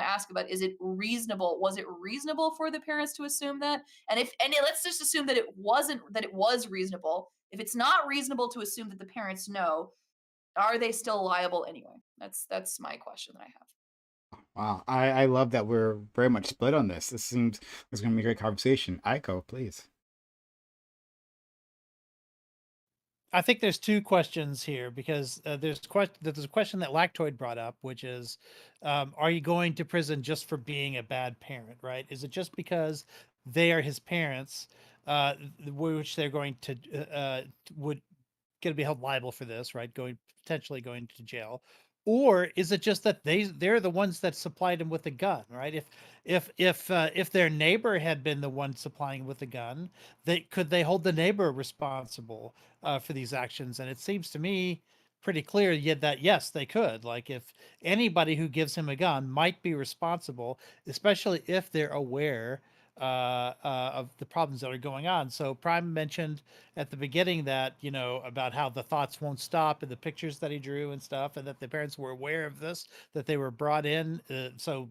S2: ask about is: it reasonable? Was it reasonable for the parents to assume that? And let's just assume that it wasn't, that it was reasonable. If it's not reasonable to assume that the parents know, are they still liable anyway? That's my question that I have.
S1: Wow, I love that we're very much split on this. This seems it's going to be a great conversation. Aiko, please.
S7: I think there's two questions here because there's a question that Lactoid brought up, which is, are you going to prison just for being a bad parent, right? Is it just because they are his parents, which they're going to would going to be held liable for this, right? Potentially going to jail, or is it just that they're the ones that supplied him with the gun, right? If their neighbor had been the one supplying him with the gun, they hold the neighbor responsible for these actions? And it seems to me pretty clear yet that yes, they could. Like if anybody who gives him a gun might be responsible, especially if they're aware of the problems that are going on. So Prime mentioned at the beginning that, you know, about how the thoughts won't stop and the pictures that he drew and stuff, and that the parents were aware of this, that they were brought in. So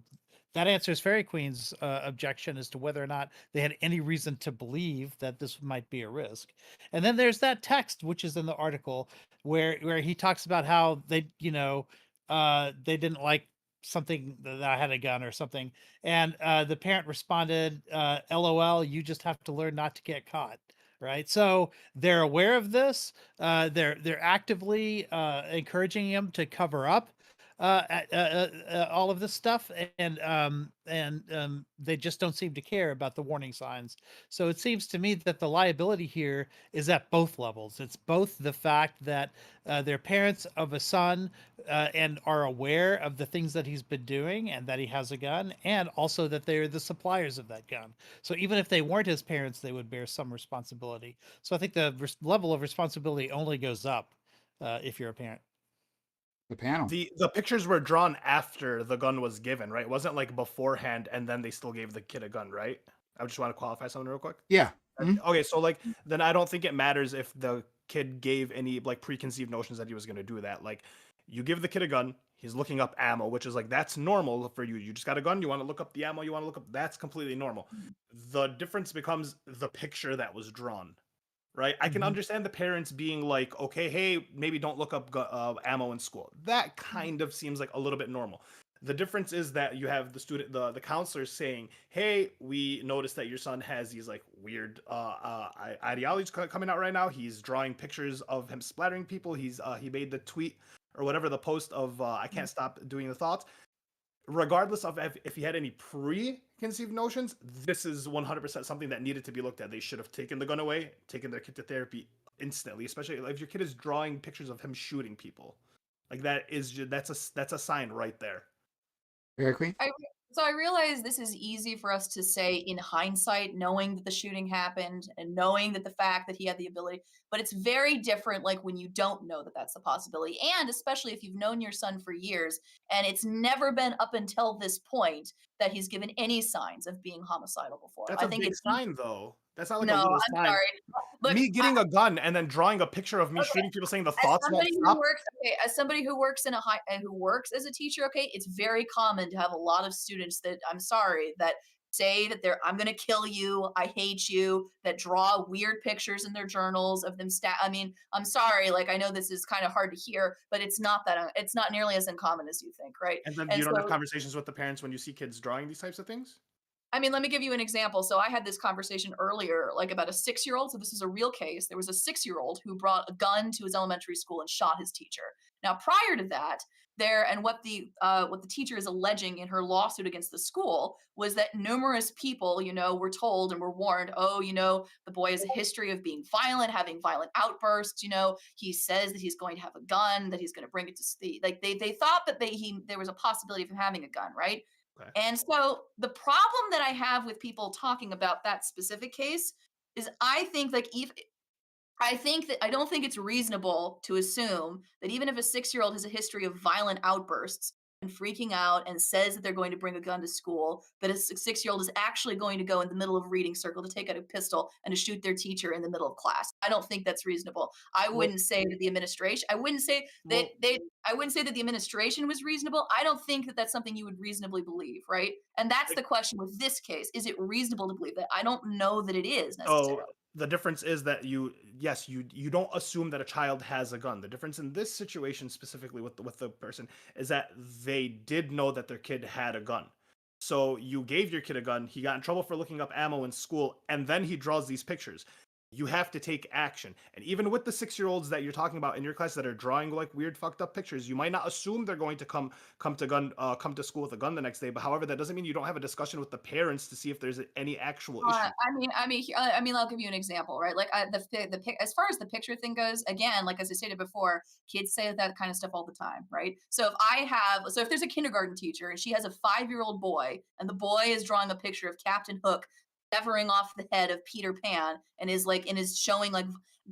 S7: that answers Fairy Queen's objection as to whether or not they had any reason to believe that this might be a risk. And then there's that text, which is in the article, where he talks about how they, you know, they didn't like something that I had a gun or something, and the parent responded, "LOL, you just have to learn not to get caught." Right, so they're aware of this. They're actively encouraging him to cover up all of this stuff, and they just don't seem to care about the warning signs. So it seems to me that the liability here is at both levels. It's both the fact that they're parents of a son and are aware of the things that he's been doing and that he has a gun, and also that they're the suppliers of that gun. So even if they weren't his parents, they would bear some responsibility. So I think the level of responsibility only goes up if you're a parent.
S1: The panel.
S6: The pictures were drawn after the gun was given, right? It wasn't like beforehand and then they still gave the kid a gun, right? I just want to qualify something real quick.
S1: Yeah. Mhm.
S6: Okay, so like then I don't think it matters if the kid gave any like preconceived notions that he was going to do that. Like you give the kid a gun, he's looking up ammo, which is like that's normal for you. You just got a gun, you want to look up the ammo, you want to look up, that's completely normal. The difference becomes the picture that was drawn. Right, I can
S7: Mhm.
S6: understand the parents being like, okay, hey, maybe don't look up ammo in school. That kind of seems like a little bit normal. The difference is that you have the student, the counselors saying, hey, we noticed that your son has these like weird ideologies coming out right now. He's drawing pictures of him splattering people. He made the tweet or whatever, the post of I can't stop doing the thoughts. Regardless of if he had any preconceived notions, this is 100% something that needed to be looked at. They should have taken the gun away, taken their kid to therapy instantly, especially if your kid is drawing pictures of him shooting people. Like that's a sign right there.
S1: Fairy Queen.
S2: So I realize this is easy for us to say in hindsight, knowing that the shooting happened and knowing that the fact that he had the ability, but it's very different like when you don't know that that's a possibility. And especially if you've known your son for years and it's never been up until this point that he's given any signs of being homicidal before.
S6: That's
S2: I
S6: a
S2: think
S6: big
S2: it's
S6: sign, though. That's not like a
S2: no,
S6: little
S2: I'm
S6: sign.
S2: sorry. Look,
S6: Me getting a gun and then drawing a picture of me
S2: okay,
S6: shooting people, saying the
S2: as
S6: thoughts won't
S2: somebody who
S6: stop.
S2: works okay, as somebody who works in a high and who works as a teacher, okay, it's very common to have a lot of students that I'm sorry that say that they're I'm gonna kill you, I hate you, that draw weird pictures in their journals of them I mean, I'm sorry, like I know this is kind of hard to hear, but it's not that it's not nearly as uncommon as you think, right?
S6: And then
S2: And
S6: you don't have
S2: so
S6: conversations with the parents when you see kids drawing these types of things.
S2: I mean, let me give you an example. So I had this conversation earlier, like about a 6-year-old. So this is a real case. There was a 6-year-old who brought a gun to his elementary school and shot his teacher. Now, prior to that, and what the teacher is alleging in her lawsuit against the school was that numerous people, you know, were told and were warned, oh, you know, the boy has a history of being violent, having violent outbursts. You know, he says that he's going to have a gun, that he's going to bring it to the like they thought that there was a possibility of him having a gun, right?
S6: Okay.
S2: And so the problem that I have with people talking about that specific case is I think like I think that I don't think it's reasonable to assume that even if a 6-year-old has a history of violent outbursts and freaking out and says that they're going to bring a gun to school, that a 6-year-old is actually going to go in the middle of a reading circle to take out a pistol and to shoot their teacher in the middle of class. I don't think that's reasonable. I
S6: Well,
S2: wouldn't say that the administration I wouldn't say that
S6: well,
S2: I wouldn't say that the administration was reasonable. I don't think that that's something you would reasonably believe, right? And that's the question with this case. Is it reasonable to believe that? I don't know that it is
S6: so
S2: necessarily.
S6: the difference is that you don't assume that a child has a gun. The difference in this situation specifically with the person is that they did know that their kid had a gun. So you gave your kid a gun, he got in trouble for looking up ammo in school, and then he draws these pictures. You have to take action. And even with the 6-year-olds that you're talking about in your class that are drawing like weird fucked up pictures, you might not assume they're going to come to school with a gun the next day. But however, that doesn't mean you don't have a discussion with the parents to see if there's any actual issue.
S2: I'll give you an example, right? Like as far as the picture thing goes, again, like as I stated before, kids say that kind of stuff all the time, right? So if there's a kindergarten teacher and she has a 5-year-old boy, and the boy is drawing a picture of Captain Hook severing off the head of Peter Pan and is showing like,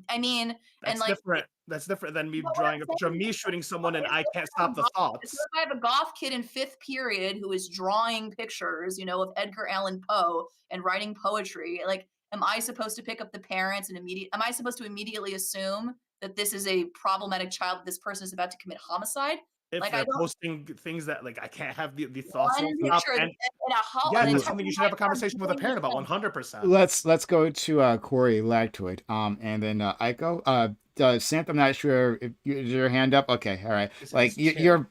S2: I mean, and
S6: That's
S2: like,
S6: different. That's different than me
S2: but what
S6: drawing
S2: I'm
S6: a picture of
S2: saying
S6: me
S2: is,
S6: shooting someone and I can't stop the
S2: so
S6: thoughts.
S2: if I have a goth kid in 5th period who is drawing pictures, of Edgar Allan Poe and writing poetry, like, am I supposed to pick up the parents and am I supposed to immediately assume that this is a problematic child, that this person is about to commit homicide?
S6: If
S2: Like, I
S6: they're
S2: don't
S6: posting things that like I can't have the thoughts
S2: one
S6: won't stop,
S2: picture
S6: and
S2: in a hol
S6: yeah,
S2: and then
S6: that's
S1: L-
S6: something
S2: telling
S6: you should
S2: my
S6: have a
S2: friends
S6: conversation with a
S2: doing
S6: parent
S2: these
S6: about
S2: things.
S6: 100%.
S1: let's go to Corey Lactoid, and then Aiko. Santh, I'm not sure if is your hand up. Okay, all right.
S6: It's
S1: Like
S6: chill.
S1: you're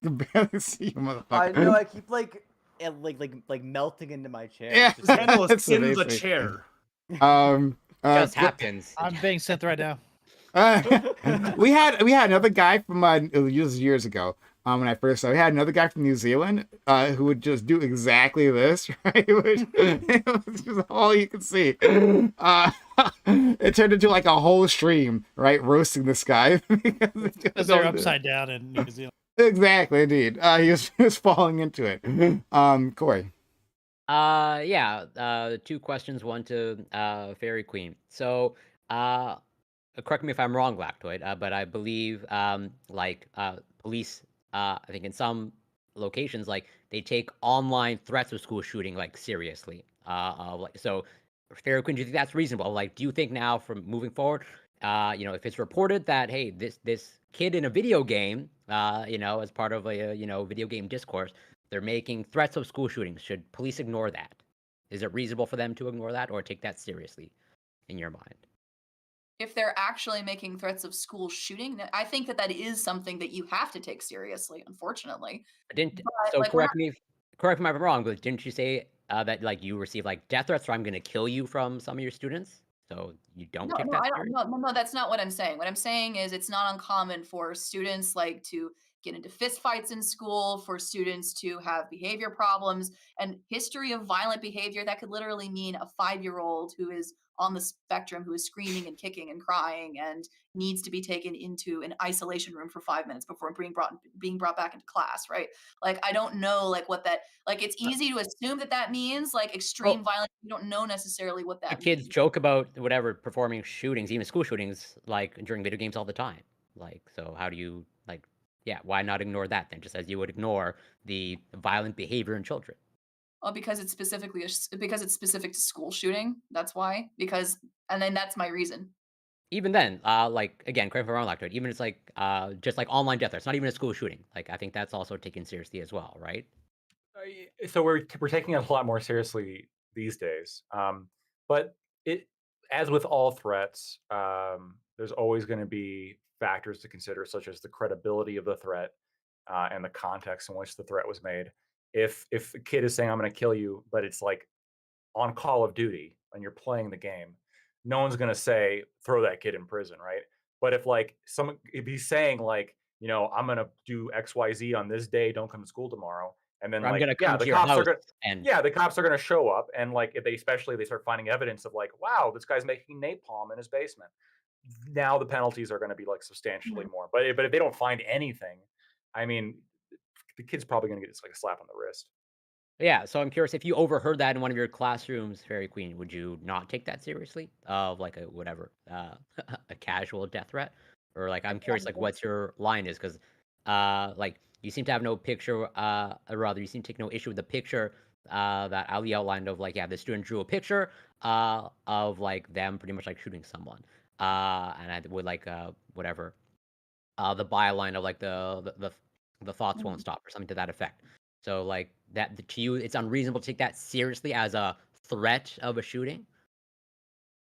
S1: you barely see you,
S4: I
S1: motherfucker.
S4: know. I keep like melting into my chair.
S1: Yeah,
S4: It's
S6: His
S4: just
S6: handle is
S1: that's
S6: in the
S1: amazing.
S6: chair.
S1: Um,
S5: Just
S1: but,
S5: happens.
S7: I'm being sent right now.
S1: we had another guy from years ago. When I first saw, we had another guy from New Zealand who would just do exactly this. Right, it was just all you could see. It turned into like a whole stream, right, roasting this guy
S7: Because they're upside down in New Zealand.
S1: Exactly, indeed. He was falling into it. Corey.
S5: Yeah. 2 questions, one to Fairy Queen. So, correct me if I'm wrong, Lactoid, but I believe police, I think in some locations, like they take online threats of school shooting like seriously. So, Fairy Queen, do you think that's reasonable? Like, do you think now from moving forward, if it's reported that hey, this kid in a video game, as part of a video game discourse, they're making threats of school shootings, should police ignore that? Is it reasonable for them to ignore that or take that seriously, in your mind?
S2: If they're actually making threats of school shooting, I think that is something that you have to take seriously, unfortunately.
S5: Didn't
S2: But,
S5: so
S2: like, we're not
S5: correct me if I'm wrong, but didn't you say that like you receive like death threats or I'm gonna kill you from some of your students? So you don't
S2: No,
S5: take
S2: no,
S5: that
S2: I don't
S5: serious?
S2: no, that's not what I'm saying. What I'm saying is it's not uncommon for students, like, to get into fistfights in school, for students to have behavior problems, and history of violent behavior that could literally mean a 5-year-old who is on the spectrum, who is screaming and kicking and crying and needs to be taken into an isolation room for 5 minutes before being brought back into class, right? Like, I don't know, like, what that like, it's easy to assume that means, like, extreme
S5: Well,
S2: violence. You don't know necessarily what
S5: the
S2: that
S5: kids
S2: means.
S5: joke about whatever performing shootings, even school shootings, like during video games all the time. Like, so how do you like yeah, why not ignore that then? Just as you would ignore the violent behavior in children.
S2: Well, because it's specific to school shooting, that's why, and then that's my reason.
S5: Even then, like again, correct me if I'm wrong, Lactoid, even it's like just like online death threats, not even a school shooting. Like I think that's also taken seriously as well, right?
S3: So we're taking it a lot more seriously these days. But it, as with all threats, there's always going to be factors to consider, such as the credibility of the threat and the context in which the threat was made. If a kid is saying I'm going to kill you, but it's like on Call of Duty and you're playing the game, no one's gonna say throw that kid in prison, right? But if he's saying like, I'm gonna do XYZ on this day, don't come to school tomorrow, and then
S5: Or I'm
S3: like,
S5: gonna
S3: yeah,
S5: come
S3: the
S5: to your
S3: cops are
S5: house
S3: gonna
S5: and
S3: yeah, the cops are gonna show up, and like if they start finding evidence of like, wow, this guy's making napalm in his basement. Now the penalties are gonna be like substantially
S2: Mhm.
S3: more. But if they don't find anything, I mean, the kid's probably gonna get just like a slap on the wrist.
S5: yeah, so I'm curious if you overheard that in one of your classrooms, Fairy Queen, would you not take that seriously? Of like a whatever, a casual death threat? Or like I'm curious like what's your line is because like you seem to have no picture or rather you seem to take no issue with the picture that Ali outlined of like yeah, the student drew a picture of like them pretty much like shooting someone. And I would like whatever the byline of like the thoughts won't
S2: Mhm.
S5: stop or something to that effect. So like that to you, it's unreasonable to take that seriously as a threat of a shooting.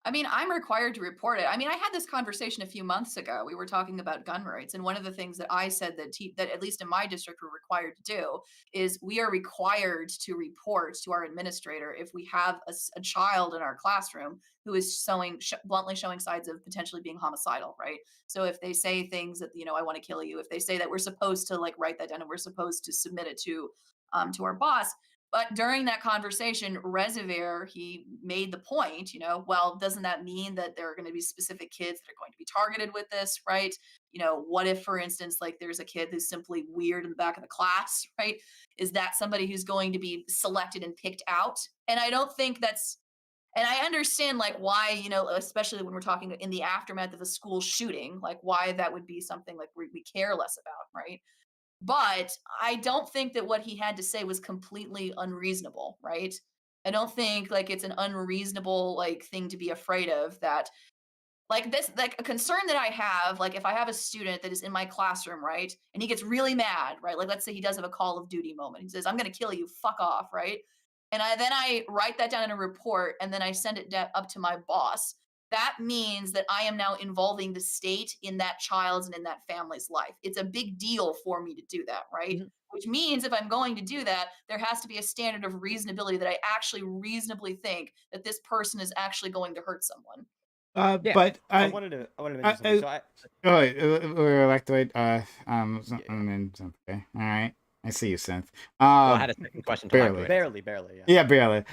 S2: I mean, I'm required to report it. I mean, I had this conversation a few months ago. We were talking about gun rights, and one of the things that I said that at least in my district we're required to do is we are required to report to our administrator if we have a child in our classroom who is bluntly showing signs of potentially being homicidal, right? So if they say things that I want to kill you, if they say that, we're supposed to like write that down and we're supposed to submit it to our boss. But during that conversation, Reservoir, he made the point, well, doesn't that mean that there are going to be specific kids that are going to be targeted with this, right? What if, for instance, like there's a kid who's simply weird in the back of the class, right? Is that somebody who's going to be selected and picked out? And I don't think that's, and I understand like why, especially when we're talking in the aftermath of a school shooting, like why that would be something like we care less about, right? But I don't think that what he had to say was completely unreasonable, right? I don't think like it's an unreasonable like thing to be afraid of that like this like a concern that I have like if I have a student that is in my classroom, right? And he gets really mad, right? Like let's say he does have a Call of Duty moment. He says, "I'm going to kill you. Fuck off," right? And I write that down in a report and then I send it up to my boss. That means that I am now involving the state in that child's and in that family's life. It's a big deal for me to do that, right?
S5: Mhm.
S2: Which means if I'm going to do that, there has to be a standard of reasonability that I actually reasonably think that this person is actually going to hurt someone.
S5: Yeah.
S1: But
S4: I
S1: I,
S4: wanted to mention
S1: I,
S4: something. So I
S1: oh, wait, electoid,
S4: yeah,
S1: and then okay, all right. I see you, Synth.
S5: Oh, I had a second question to
S1: Barely.
S5: Lactoid.
S4: barely, yeah.
S1: Yeah, barely.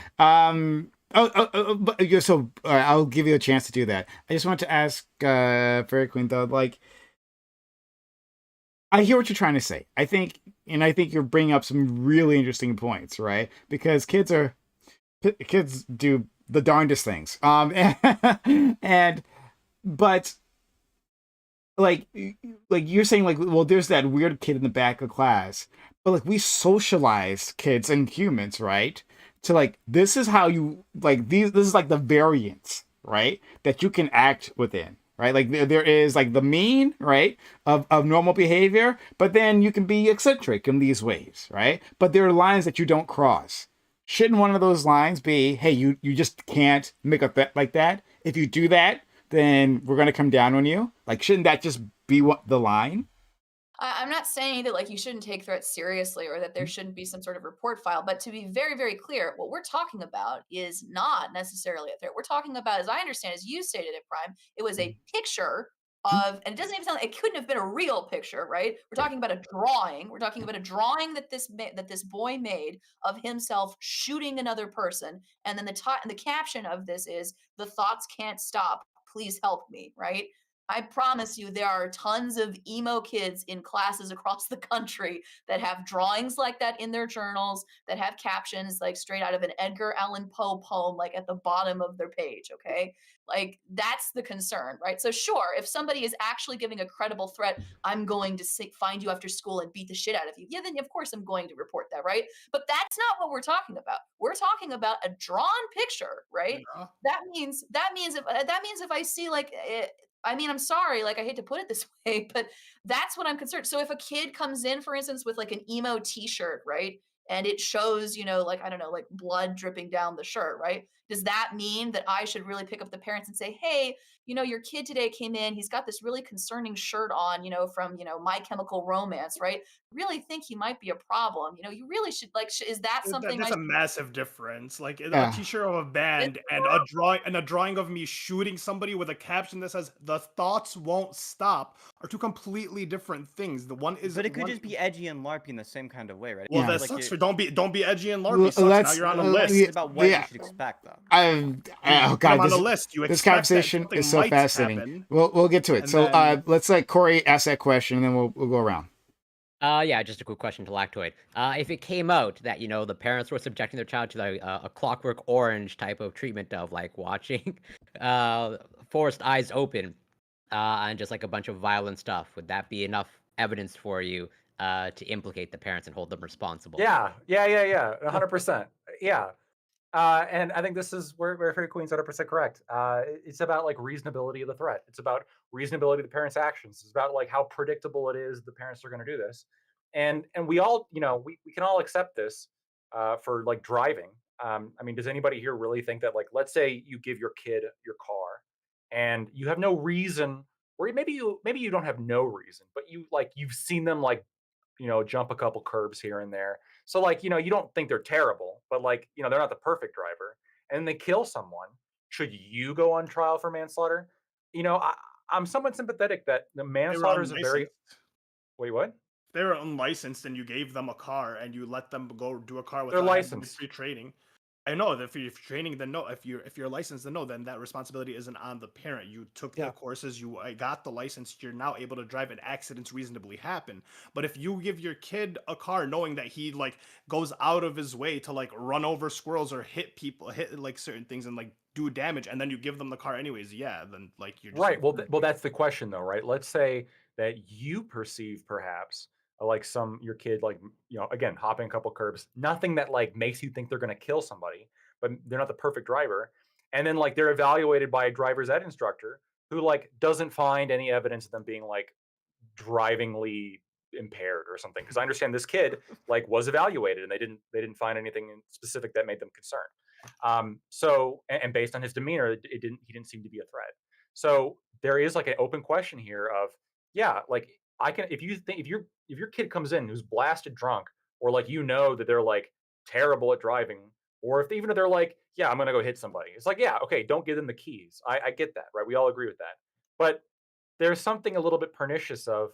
S1: But so I'll give you a chance to do that. I just want to ask, Fairy Queen, though, like, I hear what you're trying to say. I think you're bringing up some really interesting points, right? Because kids do the darndest things. And but like you're saying like well there's that weird kid in the back of class but like we socialize kids and humans right to like this is how you like this is like the variance right that you can act within right like there is like the mean right of normal behavior but then you can be eccentric in these ways right but there are lines that you don't cross shouldn't one of those lines be hey you just can't make a bet like that if you do that then we're gonna come down on you. Like, shouldn't that just be what the line?
S2: I'm not saying that like you shouldn't take threats seriously or that there shouldn't be some sort of report file, but to be very, very clear, what we're talking about is not necessarily a threat. We're talking about, as I understand, as you stated it, Prime, it was a picture of, and it doesn't even sound, it couldn't have been a real picture, right? We're talking about a drawing. We're talking about a drawing that this boy made of himself shooting another person, and then the caption of this is "The thoughts can't stop. Please help me," right? I promise you, there are tons of emo kids in classes across the country that have drawings like that in their journals, that have captions like straight out of an Edgar Allan Poe poem, like at the bottom of their page. Okay. Like that's the concern, right? So, sure, if somebody is actually giving a credible threat, I'm going to find you after school and beat the shit out of you. Yeah, then of course I'm going to report that, right? But that's not what we're talking about. We're talking about a drawn picture, right?
S6: Yeah.
S2: That means if I see like I mean, I'm sorry, like I hate to put it this way, but that's what I'm concerned. So if a kid comes in, for instance, with like an emo t-shirt, right? And it shows, like I don't know, like blood dripping down the shirt, right? Does that mean that I should really pick up the parents and say, "Hey, your kid today came in, he's got this really concerning shirt on, from, My Chemical Romance, right? Really think he might be a problem. You really should like is that something I
S6: That's a
S2: should
S6: massive difference. Like a
S1: Yeah.
S6: T-shirt of a
S2: is
S6: band and a drawing of me shooting somebody with a caption that says "The thoughts won't stop" are two completely different things. The one is
S4: But it could
S6: one.
S4: just be edgy and larpy in the same kind of way, right?
S6: Well,
S4: It
S1: Yeah.
S6: that
S4: feels like
S6: sucks.
S4: you
S6: For don't be edgy and larpy. Sucks. Now
S1: Let's
S6: you're on a
S4: It's
S6: list.
S4: about what
S1: yeah.
S4: you should expect, though.
S1: Oh
S6: You put 'em
S1: god,
S6: on a list. You
S1: this
S6: expect that
S1: conversation
S6: something
S1: is so
S6: might
S1: fascinating.
S6: happen,
S1: We'll get to it.
S6: and
S1: So
S6: then
S1: let's let Corey ask that question and then we'll go around.
S5: Yeah, just a quick question to Lactoid. If it came out that, the parents were subjecting their child to like a Clockwork Orange type of treatment of like watching Forced Eyes Open and just like a bunch of violent stuff, would that be enough evidence for you to implicate the parents and hold them responsible?
S3: Yeah, 100%. Yeah. And I think this is where Fairy Queen's 100% correct. It's about like reasonability of the threat. It's about reasonability of the parents' actions. It's about like how predictable it is the parents are going to do this. And we all, we can all accept this for like driving. I mean, does anybody here really think that like, let's say you give your kid your car and you have no reason, or maybe you don't have no reason, but you've seen them like jump a couple curbs here and there. So like, you don't think they're terrible, but like, they're not the perfect driver. And they kill someone. Should you go on trial for manslaughter? I'm somewhat sympathetic that the
S6: they were
S3: manslaughter is a very
S6: unlicensed.
S3: wait, what?
S6: they're unlicensed and you gave them a car and you let them go do a car
S3: They're
S6: without having
S3: licensed.
S6: free training. I know that if you're training, then no. If you're licensed, then no. Then that responsibility isn't on the parent. You took the courses, you got the license. You're now able to drive, and accidents reasonably happen. But if you give your kid a car, knowing that he like goes out of his way to like run over squirrels or hit people, hit like certain things, and like do damage, and then you give them the car anyways, yeah, then like you're just
S3: Right. Well, that's the question, though, right? Let's say that you perceive perhaps like your kid, like again, hopping a couple curbs, nothing that like makes you think they're going to kill somebody, but they're not the perfect driver, and then like they're evaluated by a driver's ed instructor who like doesn't find any evidence of them being like drivingly impaired or something. Because I understand this kid like was evaluated and they didn't find anything specific that made them concerned. So and based on his demeanor, he didn't seem to be a threat. So there is like an open question here of yeah, like I can if you think if your kid comes in who's blasted drunk or like that they're like terrible at driving or if even if they're like yeah I'm gonna go hit somebody, it's like yeah okay don't give them the keys. I get that, right? We all agree with that, but there's something a little bit pernicious of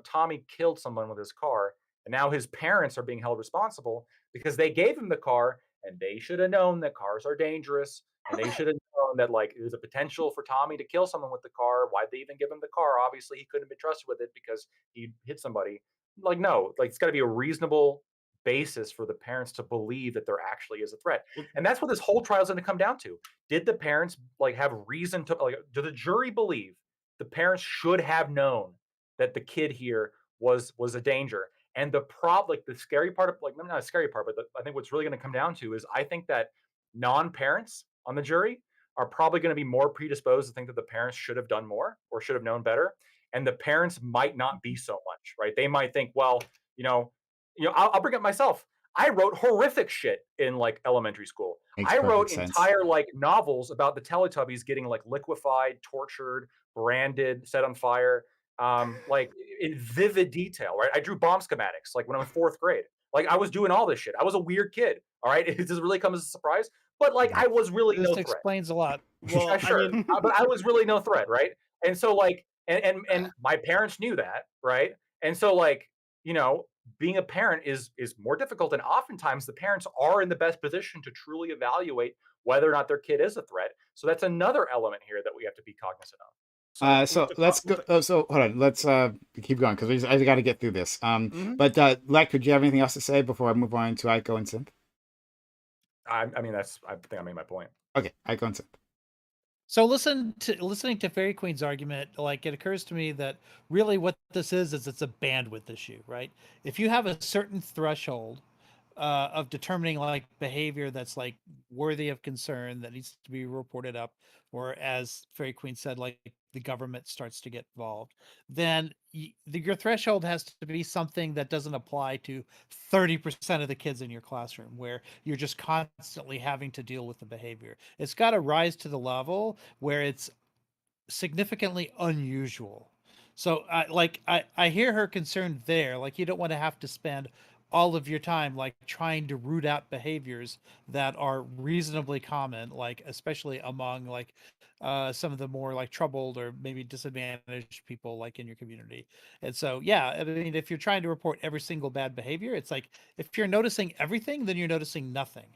S3: Tommy killed someone with his car and now his parents are being held responsible because they gave him the car and they should have known that cars are dangerous and they should have known that like there's a potential for Tommy to kill someone with the car. Why'd they even give him the car? Obviously he couldn't be trusted with it because he hit somebody. Like no, like it's got to be a reasonable basis for the parents to believe that there actually is a threat. And that's what this whole trial is going to come down to. Did the parents like have reason to like do the jury believe the parents should have known that the kid here was a danger? And like the scary part of like not a scary part, but I think what's really going to come down to is I think that non-parents on the jury are probably going to be more predisposed to think that the parents should have done more or should have known better, and the parents might not be so much, right? They might think, well, I'll bring up myself. I wrote horrific shit in like elementary school.
S1: Makes
S3: I
S1: perfect
S3: wrote
S1: sense.
S3: entire like novels about the Teletubbies getting like liquefied, tortured, branded, set on fire, like in vivid detail, right? I drew bomb schematics like when I was fourth grade. Like I was doing all this shit. I was a weird kid. All right, it does really come as a surprise. But like I was really
S7: This
S3: no threat.
S7: explains a lot.
S6: Well,
S3: Yeah, sure. But I was really no threat, right? And so like and my parents knew that, right? And so like, being a parent is more difficult and oftentimes the parents are in the best position to truly evaluate whether or not their kid is a threat. So that's another element here that we have to be cognizant of.
S1: So let's go. So hold on. Let's keep going because I got to get through this. But Lek, could you have anything else to say before I move on to Aiko and Synth?
S3: I think I made my point.
S1: Okay, Aiko and Synth.
S7: So listening to Fairy Queen's argument, like it occurs to me that really what this is it's a bandwidth issue, right? If you have a certain threshold of determining like behavior that's like worthy of concern that needs to be reported up, or as Fairy Queen said, like the government starts to get involved, then your threshold has to be something that doesn't apply to 30% of the kids in your classroom, where you're just constantly having to deal with the behavior. It's got to rise to the level where it's significantly unusual. So I hear her concern there. Like you don't want to have to spend all of your time like trying to root out behaviors that are reasonably common, like especially among like some of the more like troubled or maybe disadvantaged people like in your community. And so yeah, I mean if you're trying to report every single bad behavior, it's like if you're noticing everything, then you're noticing nothing,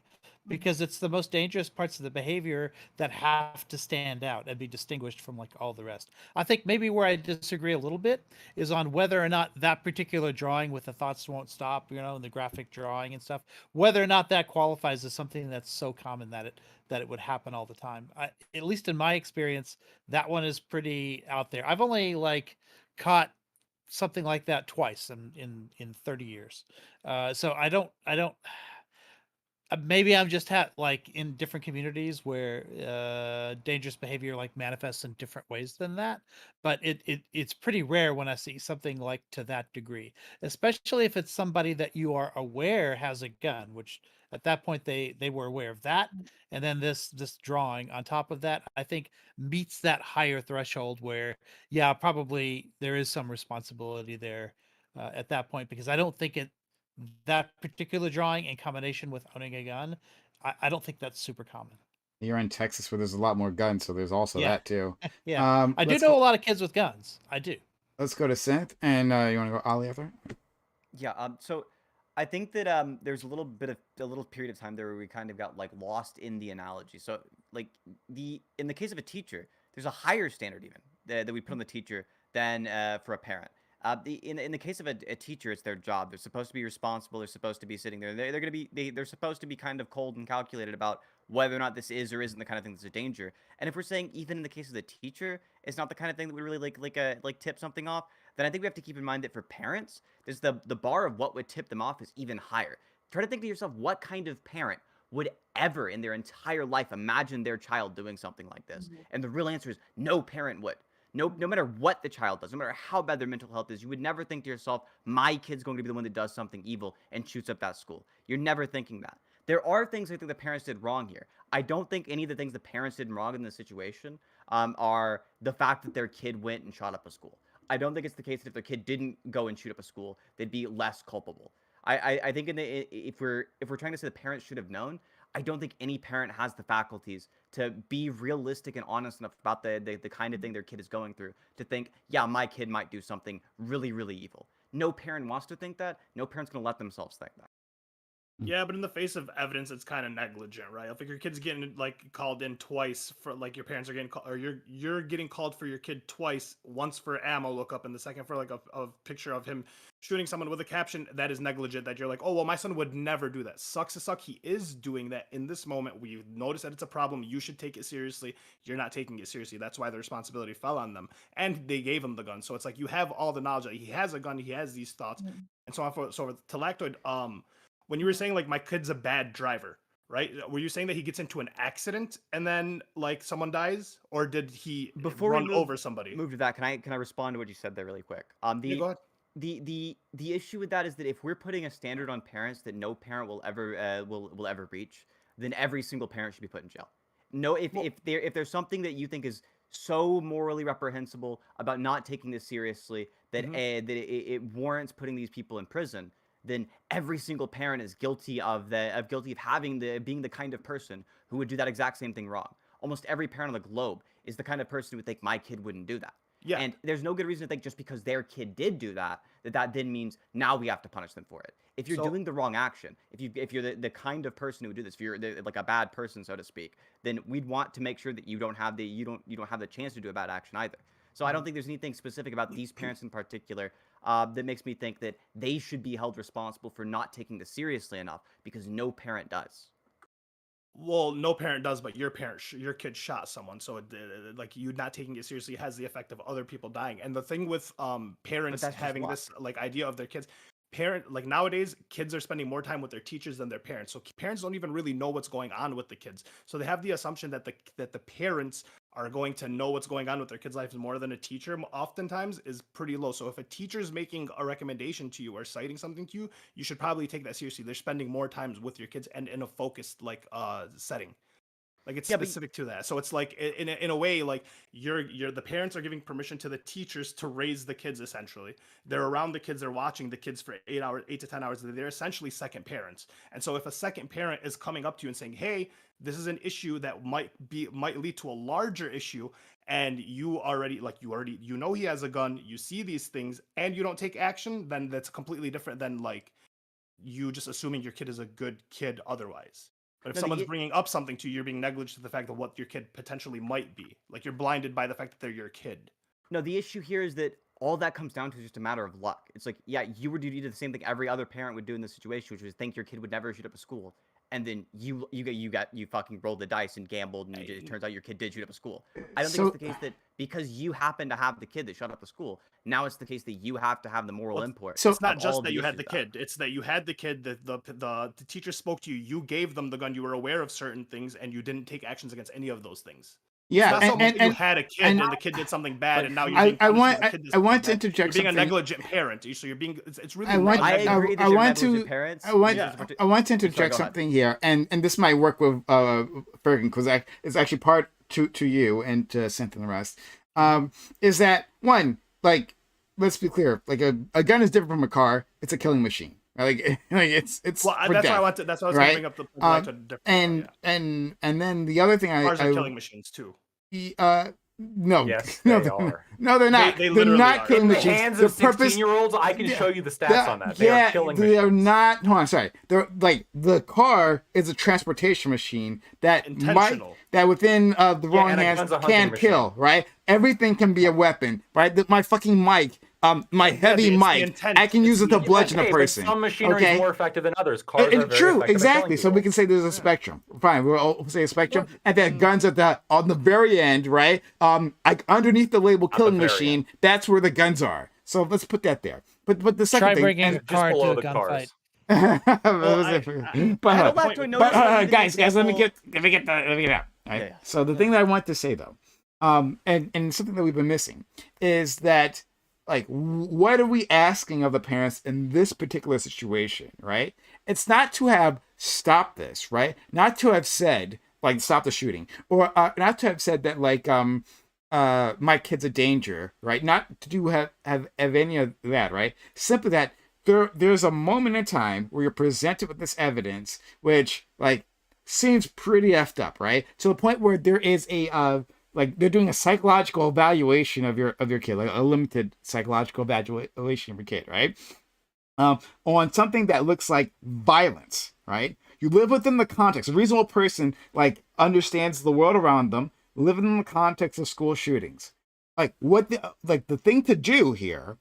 S7: because it's the most dangerous parts of the behavior that have to stand out and be distinguished from like all the rest. I think maybe where I disagree a little bit is on whether or not that particular drawing with the thoughts won't stop, and the graphic drawing and stuff, whether or not that qualifies as something that's so common that it would happen all the time. At least in my experience, that one is pretty out there. I've only like caught something like that twice in 30 years. So I don't maybe I'm just like in different communities where dangerous behavior like manifests in different ways than that, but it's pretty rare when I see something like to that degree, especially if it's somebody that you are aware has a gun, which at that point they were aware of that, and then this drawing on top of that I think meets that higher threshold where yeah probably there is some responsibility there at that point, because I don't think that particular drawing in combination with owning a gun, I don't think that's super common.
S1: You're in Texas where there's a lot more guns, so there's also
S7: Yeah.
S1: that too.
S7: Yeah. I do know a lot of kids with guns. I do.
S1: let's go to Synth, and you want to go Ollie after?
S4: Yeah. So I think that there's a little period of time there where we kind of got like lost in the analogy. So like in the case of a teacher, there's a higher standard even that we put on the teacher than for a parent. In the case of a teacher, it's their job. They're supposed to be responsible. They're supposed to be sitting there. They're going to be they're supposed to be kind of cold and calculated about whether or not this is or isn't the kind of thing that's a danger. And if we're saying even in the case of the teacher, it's not the kind of thing that would really like tip something off, then I think we have to keep in mind that for parents, there's the bar of what would tip them off is even higher. Try to think to yourself, what kind of parent would ever in their entire life imagine their child doing something like this?
S2: Mhm.
S4: And the real answer is no parent would. No matter what the child does, no matter how bad their mental health is, you would never think to yourself, my kid's going to be the one that does something evil and shoots up that school. You're never thinking that. There are things I think the parents did wrong here. I don't think any of the things the parents did wrong in this situation are the fact that their kid went and shot up a school. I don't think it's the case that if their kid didn't go and shoot up a school, they'd be less culpable. I think if we're trying to say the parents should have known, I don't think any parent has the faculties to be realistic and honest enough about the kind of thing their kid is going through to think, yeah, my kid might do something really, really evil. No parent wants to think that. No parent's going to let themselves think that.
S6: Yeah, but in the face of evidence, it's kind of negligent, right? If your kid's getting like called in twice for like your parents are getting called, or you're getting called for your kid twice, once for ammo lookup and the second for like a picture of him shooting someone with a caption, that is negligent. That you're like, oh well, my son would never do that. Sucks to suck. He is doing that in this moment. We notice that it's a problem. You should take it seriously. You're not taking it seriously. That's why the responsibility fell on them, and they gave him the gun. So it's like you have all the knowledge that he has a gun. He has these thoughts, and so on. So to Lactoid, when you were saying like my kid's a bad driver, right? Were you saying that he gets into an accident and then like someone dies, or did he run over somebody?
S4: Move to that. Can I respond to what you said there really quick?
S6: Yeah, go ahead.
S4: The issue with that is that if we're putting a standard on parents that no parent will ever will ever reach, then every single parent should be put in jail. No, if there's something that you think is so morally reprehensible about not taking this seriously that it warrants putting these people in prison, then every single parent is guilty of being the kind of person who would do that exact same thing wrong. Almost every parent on the globe is the kind of person who would think my kid wouldn't do that.
S6: Yeah.
S4: And there's no good reason to think just because their kid did do that, that then means now we have to punish them for it. If you're doing the wrong action, if you're the kind of person who would do this, if you're like a bad person, so to speak, then we'd want to make sure that you don't have the chance to do a bad action either. So I don't think there's anything specific about these parents in particular that makes me think that they should be held responsible for not taking this seriously enough, because no parent does.
S6: Well, no parent does, but your kid shot someone, so like you not taking it seriously has the effect of other people dying. And the thing with parents having this like idea of their kids, like nowadays kids are spending more time with their teachers than their parents, so parents don't even really know what's going on with the kids, so they have the assumption that the parents are going to know what's going on with their kids' lives more than a teacher oftentimes is pretty low. So if a teacher's making a recommendation to you or citing something to you, you should probably take that seriously. They're spending more times with your kids and in a focused like setting. Like it's specific to that. So it's like in a way, like the parents are giving permission to the teachers to raise the kids. Essentially, they're around the kids, they're watching the kids for 8 to 10 hours. They're essentially second parents. And so if a second parent is coming up to you and saying, "Hey, this is an issue that might lead to a larger issue," and you know he has a gun, you see these things, and you don't take action, then that's completely different than like you just assuming your kid is a good kid otherwise. But if someone's bringing up something to you, you're being negligent to the fact of what your kid potentially might be. Like you're blinded by the fact that they're your kid.
S4: No, the issue here is that all that comes down to is just a matter of luck. It's like, yeah, you would do the same thing every other parent would do in this situation, which was think your kid would never shoot up a school, and then you fucking rolled the dice and gambled, and it turns out your kid did shoot up a school. I don't think it's the case that because you happen to have the kid that shot up the school, now it's the case that you have to have the moral import.
S6: So it's not just that you had the kid; it's that you had the kid. The teacher spoke to you. You gave them the gun. You were aware of certain things, and you didn't take actions against any of those things.
S1: Yeah,
S6: and you had a kid and the kid did something bad, and now you're being
S1: I want to interject.
S6: You're being
S1: something.
S6: a negligent parent, so you're being. It's really.
S1: I want to interject something here, and this might work with Fergan, because it's actually part to you and to Synth and the rest. Is that one, like, let's be clear, like a gun is different from a car. It's a killing machine. Like it's
S6: well, that's why I want to. That's why I was going to bring up the
S1: and then the other thing
S6: cars are killing machines too.
S1: No,
S3: Yes,
S1: no,
S3: they
S1: they're
S3: are.
S1: No, they're not.
S6: They
S1: They're
S6: literally
S1: not
S6: are.
S1: killing
S3: In the
S1: machines.
S3: hands
S1: The
S3: of
S1: purpose.
S3: 16-year-olds, I can
S1: Yeah,
S3: show you the stats on that. They
S1: yeah,
S3: are killing
S1: they are
S3: machines.
S1: not. Hold on, sorry. They're like the car is a transportation machine that might
S6: Intentional.
S1: that within the wrong
S3: and a
S1: hands
S3: gun's a hunting
S1: can
S3: machine.
S1: kill. Right? Everything can be a weapon. Right? My fucking mic. My heavy
S6: it's the
S1: mic.
S6: intent.
S1: I can use
S6: It's
S1: it to
S6: the
S1: bludgeon a
S3: Okay, but
S1: person.
S3: some machinery
S1: okay?
S3: is more effective than others. Cars are very
S1: True,
S3: effective
S1: exactly.
S3: at
S1: So
S3: killing
S1: we
S3: people.
S1: can say there's a spectrum. Fine, we'll say a spectrum, and then guns at the on the very end, right? Like underneath the label
S3: the
S1: killing
S3: very
S1: machine,
S3: end.
S1: that's where the guns are. So let's put that there. But the second
S7: Try
S1: thing,
S7: bringing a
S1: and,
S7: car
S3: below
S7: to a
S3: the cars.
S7: gunfight.
S1: but
S6: had a
S1: but,
S6: point
S1: but,
S6: with the first
S1: guys, let me
S6: example.
S1: let me get it out. Right?
S4: Yeah.
S1: So the thing that I want to say though, and something that we've been missing is that like what are we asking of the parents in this particular situation, right? It's not to have stopped this, right? Not to have said like stop the shooting, or not to have said that like my kid's a danger, right? Not to do have any of that, right? Simply that there's a moment in time where you're presented with this evidence, which like seems pretty effed up, right? To the point where there is a like they're doing a psychological evaluation of your kid, like a limited psychological evaluation of your kid, right? On something that looks like violence, right? You live within the context. A reasonable person like understands the world around them, living in the context of school shootings. Like the thing to do here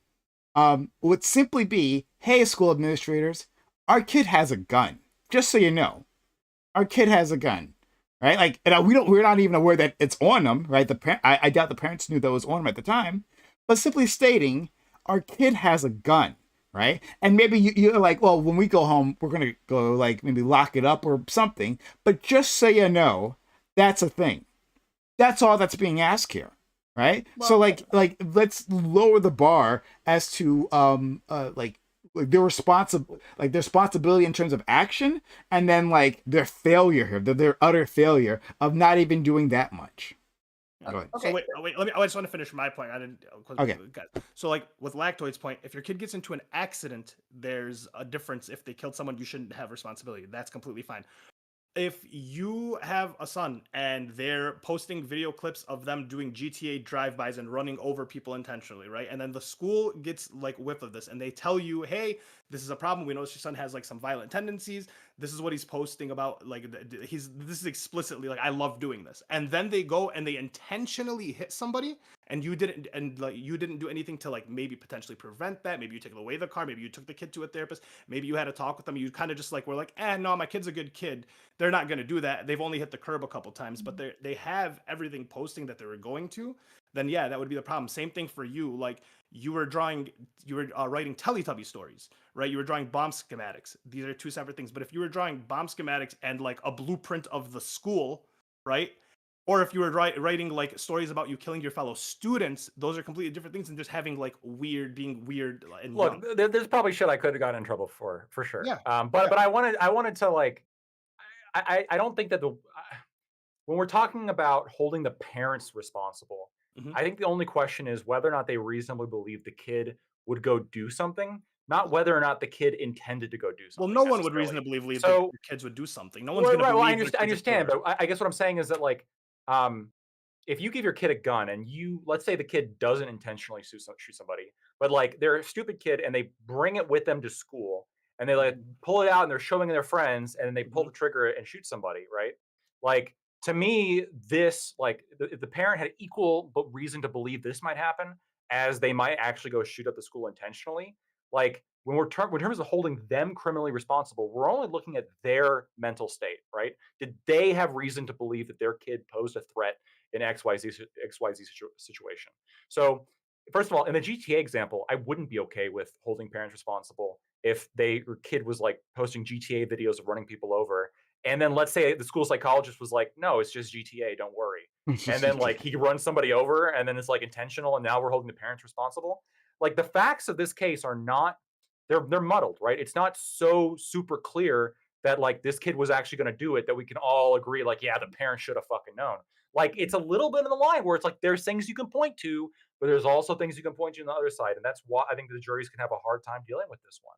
S1: would simply be, hey, school administrators, our kid has a gun. Just so you know, our kid has a gun, right? Like, and we're not even aware that it's on them, right? I doubt the parents knew that it was on them at the time, but simply stating, our kid has a gun, right? And maybe you're like, well, when we go home, we're gonna go like maybe lock it up or something. But just so you know, that's a thing. That's all that's being asked here, right? So
S2: Well-
S1: like let's lower the bar as to like their responsibility in terms of action, and then like their failure here, their utter failure of not even doing that much. Go ahead.
S2: Okay.
S6: So wait, I just want to finish my point. I didn't.
S1: Okay.
S6: Guys. So like with Lactoid's point, if your kid gets into an accident, there's a difference. If they killed someone, you shouldn't have responsibility. That's completely fine. If you have a son and they're posting video clips of them doing GTA drive-bys and running over people intentionally, right? And then the school gets like whiff of this and they tell you, hey, this is a problem. We notice your son has like some violent tendencies. This is what he's posting about. Like this is explicitly like, I love doing this. And then they go and they intentionally hit somebody and you didn't do anything to like maybe potentially prevent that. Maybe you took away the car. Maybe you took the kid to a therapist. Maybe you had a talk with them. You kind of just like were like, no, my kid's a good kid. They're not going to do that. They've only hit the curb a couple times, but they have everything posting that they were going to. Then yeah, that would be the problem. Same thing for you. Like you were writing Teletubby stories, right? You were drawing bomb schematics. These are two separate things. But if you were drawing bomb schematics and like a blueprint of the school, right? Or if you were writing like stories about you killing your fellow students, those are completely different things than just having like being weird. And
S3: Look, there's probably shit I could have gotten in trouble for sure.
S6: Yeah.
S3: But I wanted to like, I don't think that when we're talking about holding the parents responsible,
S6: Mhm.
S3: I think the only question is whether or not they reasonably believe the kid would go do something, not whether or not the kid intended to go do
S6: Well,
S3: something.
S6: no one would
S3: necessarily.
S6: reasonably believe that
S3: So
S6: your kids would do something. No one's
S3: Well,
S6: going to
S3: right, well, I
S6: believe.
S3: understand, but I guess what I'm saying is that like, if you give your kid a gun and let's say the kid doesn't intentionally shoot somebody, but like they're a stupid kid and they bring it with them to school and they like pull it out and they're showing their friends and they pull the trigger and shoot somebody, right? Like to me, this like if the parent had equal but reason to believe this might happen as they might actually go shoot up the school intentionally, like when in terms of holding them criminally responsible, we're only looking at their mental state, right? Did they have reason to believe that their kid posed a threat in XYZ situation? So, first of all, in the GTA example, I wouldn't be okay with holding parents responsible if your kid was like posting GTA videos of running people over. And then let's say the school psychologist was like, no, it's just GTA, don't worry. And then like he runs somebody over and then it's like intentional and now we're holding the parents responsible. Like the facts of this case are not they're muddled, right? It's not so super clear that like this kid was actually going to do it that we can all agree like yeah, the parents should have fucking known. Like it's a little bit of the line where it's like there's things you can point to, but there's also things you can point to on the other side, and that's why I think the juries can have a hard time dealing with this one.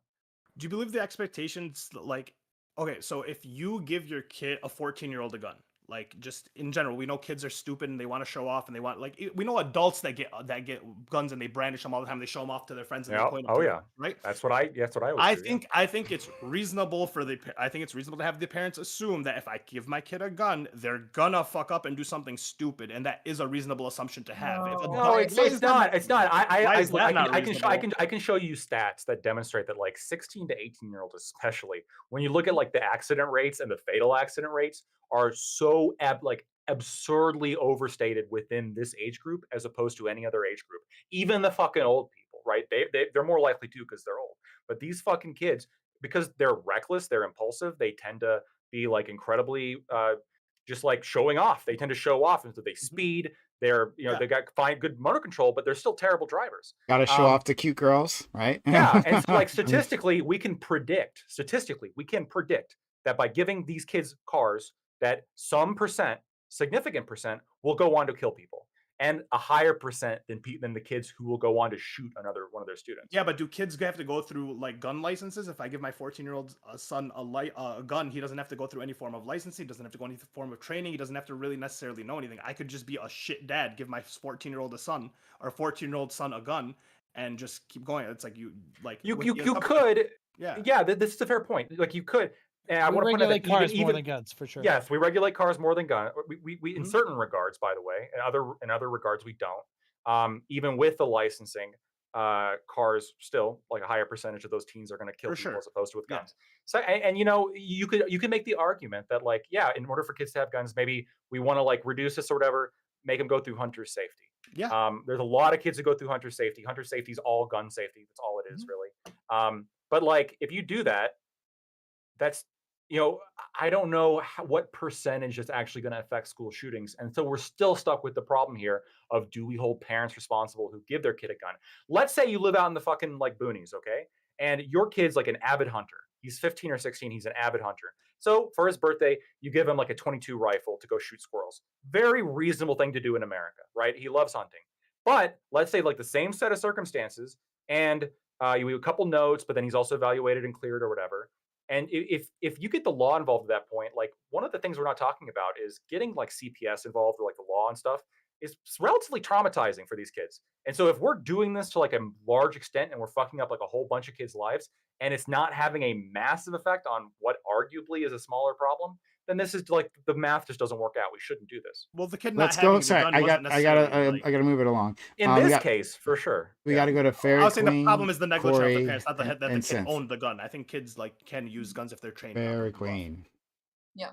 S6: Do you believe the expectations like okay, so if you give your kid a 14-year-old a gun, Like just in general, we know kids are stupid and they want to show off and they want we know adults that get guns and they brandish them all the time. They show them off to their friends and they point them.
S3: Oh
S6: to
S3: yeah.
S6: them, right.
S3: That's what I always do.
S6: I think it's reasonable to have the parents assume that if I give my kid a gun, they're gonna fuck up and do something stupid, and that is a reasonable assumption to have. If
S2: No.
S3: No,
S6: adults,
S3: it's not. It's not. I can show you stats that demonstrate that like 16 to 18-year-olds especially, when you look at like the accident rates and the fatal accident rates are so absurdly overstated within this age group as opposed to any other age group. Even the fucking old people, right? They're more likely to because they're old. But these fucking kids, because they're reckless, they're impulsive, they tend to be like incredibly just like showing off. They tend to show off, and so they speed. They're they got fine good motor control, but they're still terrible drivers.
S1: Got to show off to cute girls, right?
S3: Yeah, and so like statistically, we can predict that by giving these kids cars, that some significant percent, will go on to kill people, and a higher percent than the kids who will go on to shoot one of their students.
S6: Yeah, but do kids have to go through like gun licenses? If I give my 14-year-old son a gun, he doesn't have to go through any form of licensing. He doesn't have to go any form of training. He doesn't have to really necessarily know anything. I could just be a shit dad, give my 14-year-old a 14-year-old son a gun, and just keep going. It's like you
S3: could.
S6: Yeah.
S3: This is a fair point. Like you could. And I
S7: We
S3: want to point out
S7: regulate
S3: that
S7: cars
S3: even
S7: more than guns, for sure.
S3: Yes, we regulate cars more than guns. We in certain regards, by the way, in other regards we don't. Even with the licensing, cars still like a higher percentage of those teens are going to kill people as opposed to with guns. So and you could make the argument that like in order for kids to have guns, maybe we want to like reduce this or whatever, make them go through hunter safety.
S6: Yeah.
S3: There's a lot of kids who go through hunter safety. Hunter safety is all gun safety. That's all it is really. But like if you do that, that's I don't know what percentage is actually going to affect school shootings. And so we're still stuck with the problem here of, do we hold parents responsible who give their kid a gun? Let's say you live out in the fucking like boonies, okay? And your kid's like an avid hunter. He's 15 or 16. He's an avid hunter. So for his birthday, you give him like a 22 rifle to go shoot squirrels. Very reasonable thing to do in America, right? He loves hunting. But let's say like the same set of circumstances, and you have a couple notes, but then he's also evaluated and cleared or whatever. And if you get the law involved at that point, like one of the things we're not talking about is getting like CPS involved or like the law and stuff is relatively traumatizing for these kids. And so if we're doing this to like a large extent and we're fucking up like a whole bunch of kids' lives and it's not having a massive effect on what arguably is a smaller problem, then this is like the math just doesn't work out. We shouldn't do this.
S6: Well, the kid
S1: Let's
S6: not
S1: go.
S6: having the
S1: Sorry,
S6: gun
S1: I
S6: wasn't necessarily,
S1: gotta move it along.
S3: In this case, for sure.
S1: We got to go to Fairy
S6: I was saying
S1: Queen,
S6: the problem is the negligence of
S1: Corey,
S6: the parents, not the that the
S1: and
S6: kid
S1: Synth.
S6: owned the gun. I think kids like can use guns if they're trained.
S1: Fairy Queen.
S2: Yeah.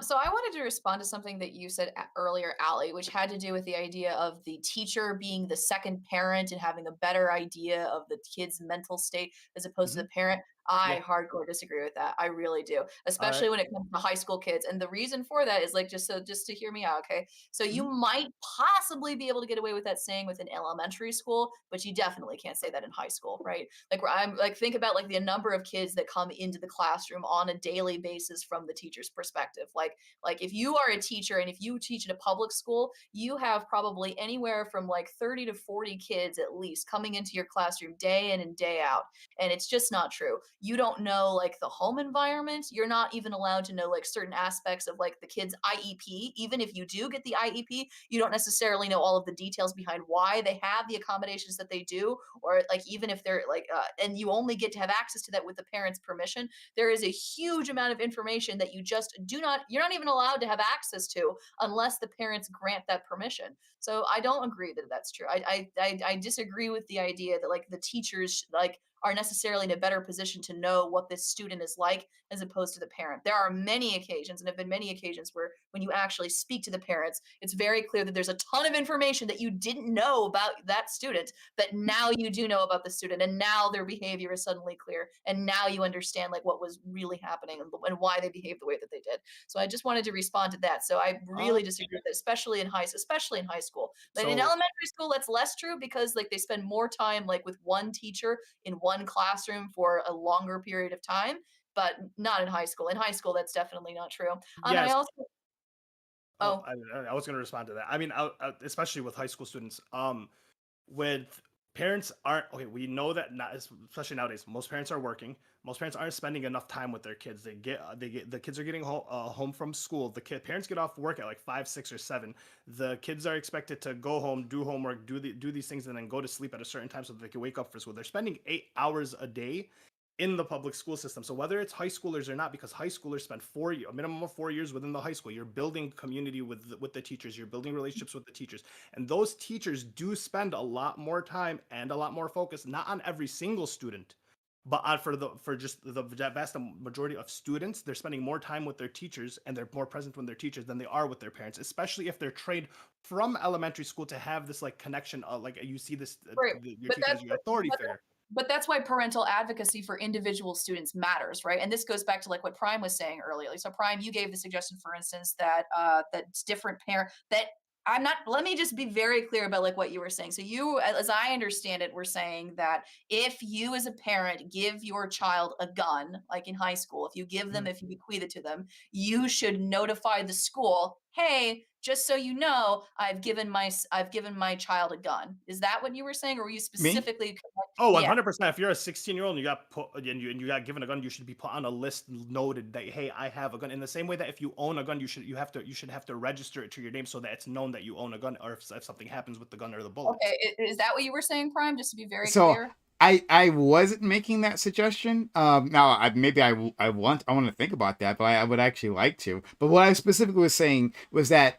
S2: So I wanted to respond to something that you said earlier, Allie, which had to do with the idea of the teacher being the second parent and having a better idea of the kid's mental state as opposed to the parent. I hardcore disagree with that. I really do, especially when it comes to high school kids. And the reason for that is like just to hear me out, okay? So you might possibly be able to get away with that saying within elementary school, but you definitely can't say that in high school, right? Like where I'm like think about like the number of kids that come into the classroom on a daily basis from the teacher's perspective. Like if you are a teacher and if you teach in a public school, you have probably anywhere from like 30 to 40 kids at least coming into your classroom day in and day out. And it's just not true. You don't know like the home environment. You're not even allowed to know like certain aspects of like the kid's IEP. Even if you do get the IEP, you don't necessarily know all of the details behind why they have the accommodations that they do, or like even if they're like and you only get to have access to that with the parents' permission. There is a huge amount of information that you're not even allowed to have access to unless the parents grant that permission. So I don't agree that that's true. I disagree with the idea that like the teachers like are necessarily in a better position to know what this student is like as opposed to the parent. There are many occasions, and have been many occasions, where when you actually speak to the parents, it's very clear that there's a ton of information that you didn't know about that student that now you do know about the student, and now their behavior is suddenly clear, and now you understand like what was really happening and why they behaved the way that they did. So I just wanted to respond to that. So I really disagree with that, especially in high school. But in elementary school, that's less true because like they spend more time like with one teacher in one classroom for a longer period of time, but not in high school. In high school, that's definitely not true.
S6: Yes.
S2: I also
S6: I was going to respond to that. I mean, especially with high school students, with parents aren't okay. We know that not especially nowadays. Most parents are working. Most parents aren't spending enough time with their kids. They get the kids are getting home from school. Parents get off work at like 5, 6, or 7. The kids are expected to go home, do homework, do these things, and then go to sleep at a certain time so that they can wake up for school. They're spending 8 hours a day in the public school system. So whether it's high schoolers or not, because high schoolers spend a minimum of 4 years within the high school, you're building community with the teachers, you're building relationships with the teachers, and those teachers do spend a lot more time and a lot more focus, not on every single student, but on for just the vast majority of students. They're spending more time with their teachers, and they're more present with their teachers than they are with their parents, especially if they're trained from elementary school to have this like connection. Like you see this,
S2: Right.
S6: your
S2: But
S6: teacher
S2: that's
S6: as your authority
S2: but
S6: figure.
S2: but that's why parental advocacy for individual students matters, right? And this goes back to like what Prime was saying earlier. Like, so Prime, you gave the suggestion, for instance, that that's different parent that I'm not. Let me just be very clear about like what you were saying. So you, as I understand it, were saying that if you as a parent give your child a gun, like in high school, if you give them, if you bequeath it to them, you should notify the school, hey, just so you know, I've given my child a gun. Is that what you were saying, or were you
S1: Me?
S2: specifically?
S6: Oh,
S2: Yeah.
S6: 100%. If you're a 16-year-old and you got put and you got given a gun, you should be put on a list noted that, hey, I have a gun. In the same way that if you own a gun, you should have to register it to your name so that it's known that you own a gun, or if something happens with the gun or the bullets.
S2: Okay. Is that what you were saying, Prime? Just to be very
S1: So
S2: clear.
S1: I wasn't making that suggestion. Now I want to think about that, but I would actually like to. But what I specifically was saying was that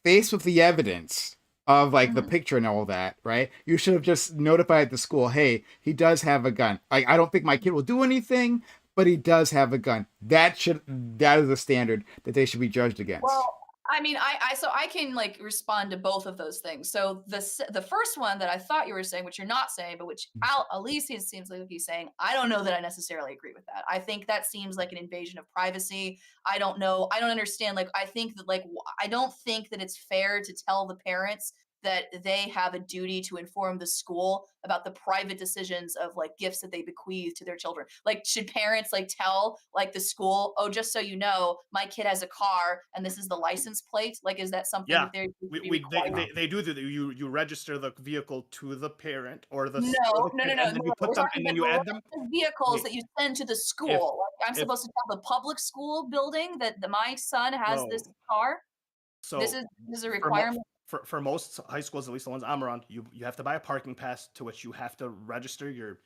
S1: faced with the evidence of like the
S2: Mhm.
S1: picture and all that, right? You should have just notified the school, hey, he does have a gun. Like I don't think my kid will do anything, but he does have a gun. That is the standard that they should be judged against.
S2: Well, I mean, I can like respond to both of those things. So the first one that I thought you were saying, which you're not saying, but which at least it seems like he's saying, I don't know that I necessarily agree with that. I think that seems like an invasion of privacy. I don't know. I don't understand. Like, I think that I don't think that it's fair to tell the parents that they have a duty to inform the school about the private decisions of like gifts that they bequeath to their children. Like, should parents like tell like the school, oh, just so you know, my kid has a car and this is the license plate? Like, is that something
S6: Yeah.
S2: that they should be
S6: We
S2: required?
S6: they do that. You register the vehicle to the parent or
S2: No,
S6: or the
S2: no, no,
S6: kid,
S2: no,
S6: and
S2: no.
S6: then you
S2: We're
S6: put them
S2: talking
S6: and
S2: about
S6: then you add them.
S2: the vehicles
S6: Wait,
S2: that you send to the
S6: if
S2: school. Like, I'm
S6: if
S2: supposed to tell the public school building that my son has this
S6: no.
S2: car.
S6: So
S2: This is a
S6: for mo-
S2: requirement.
S6: for most high schools, at least the ones I'm around, you have to buy a parking pass to which you have to register your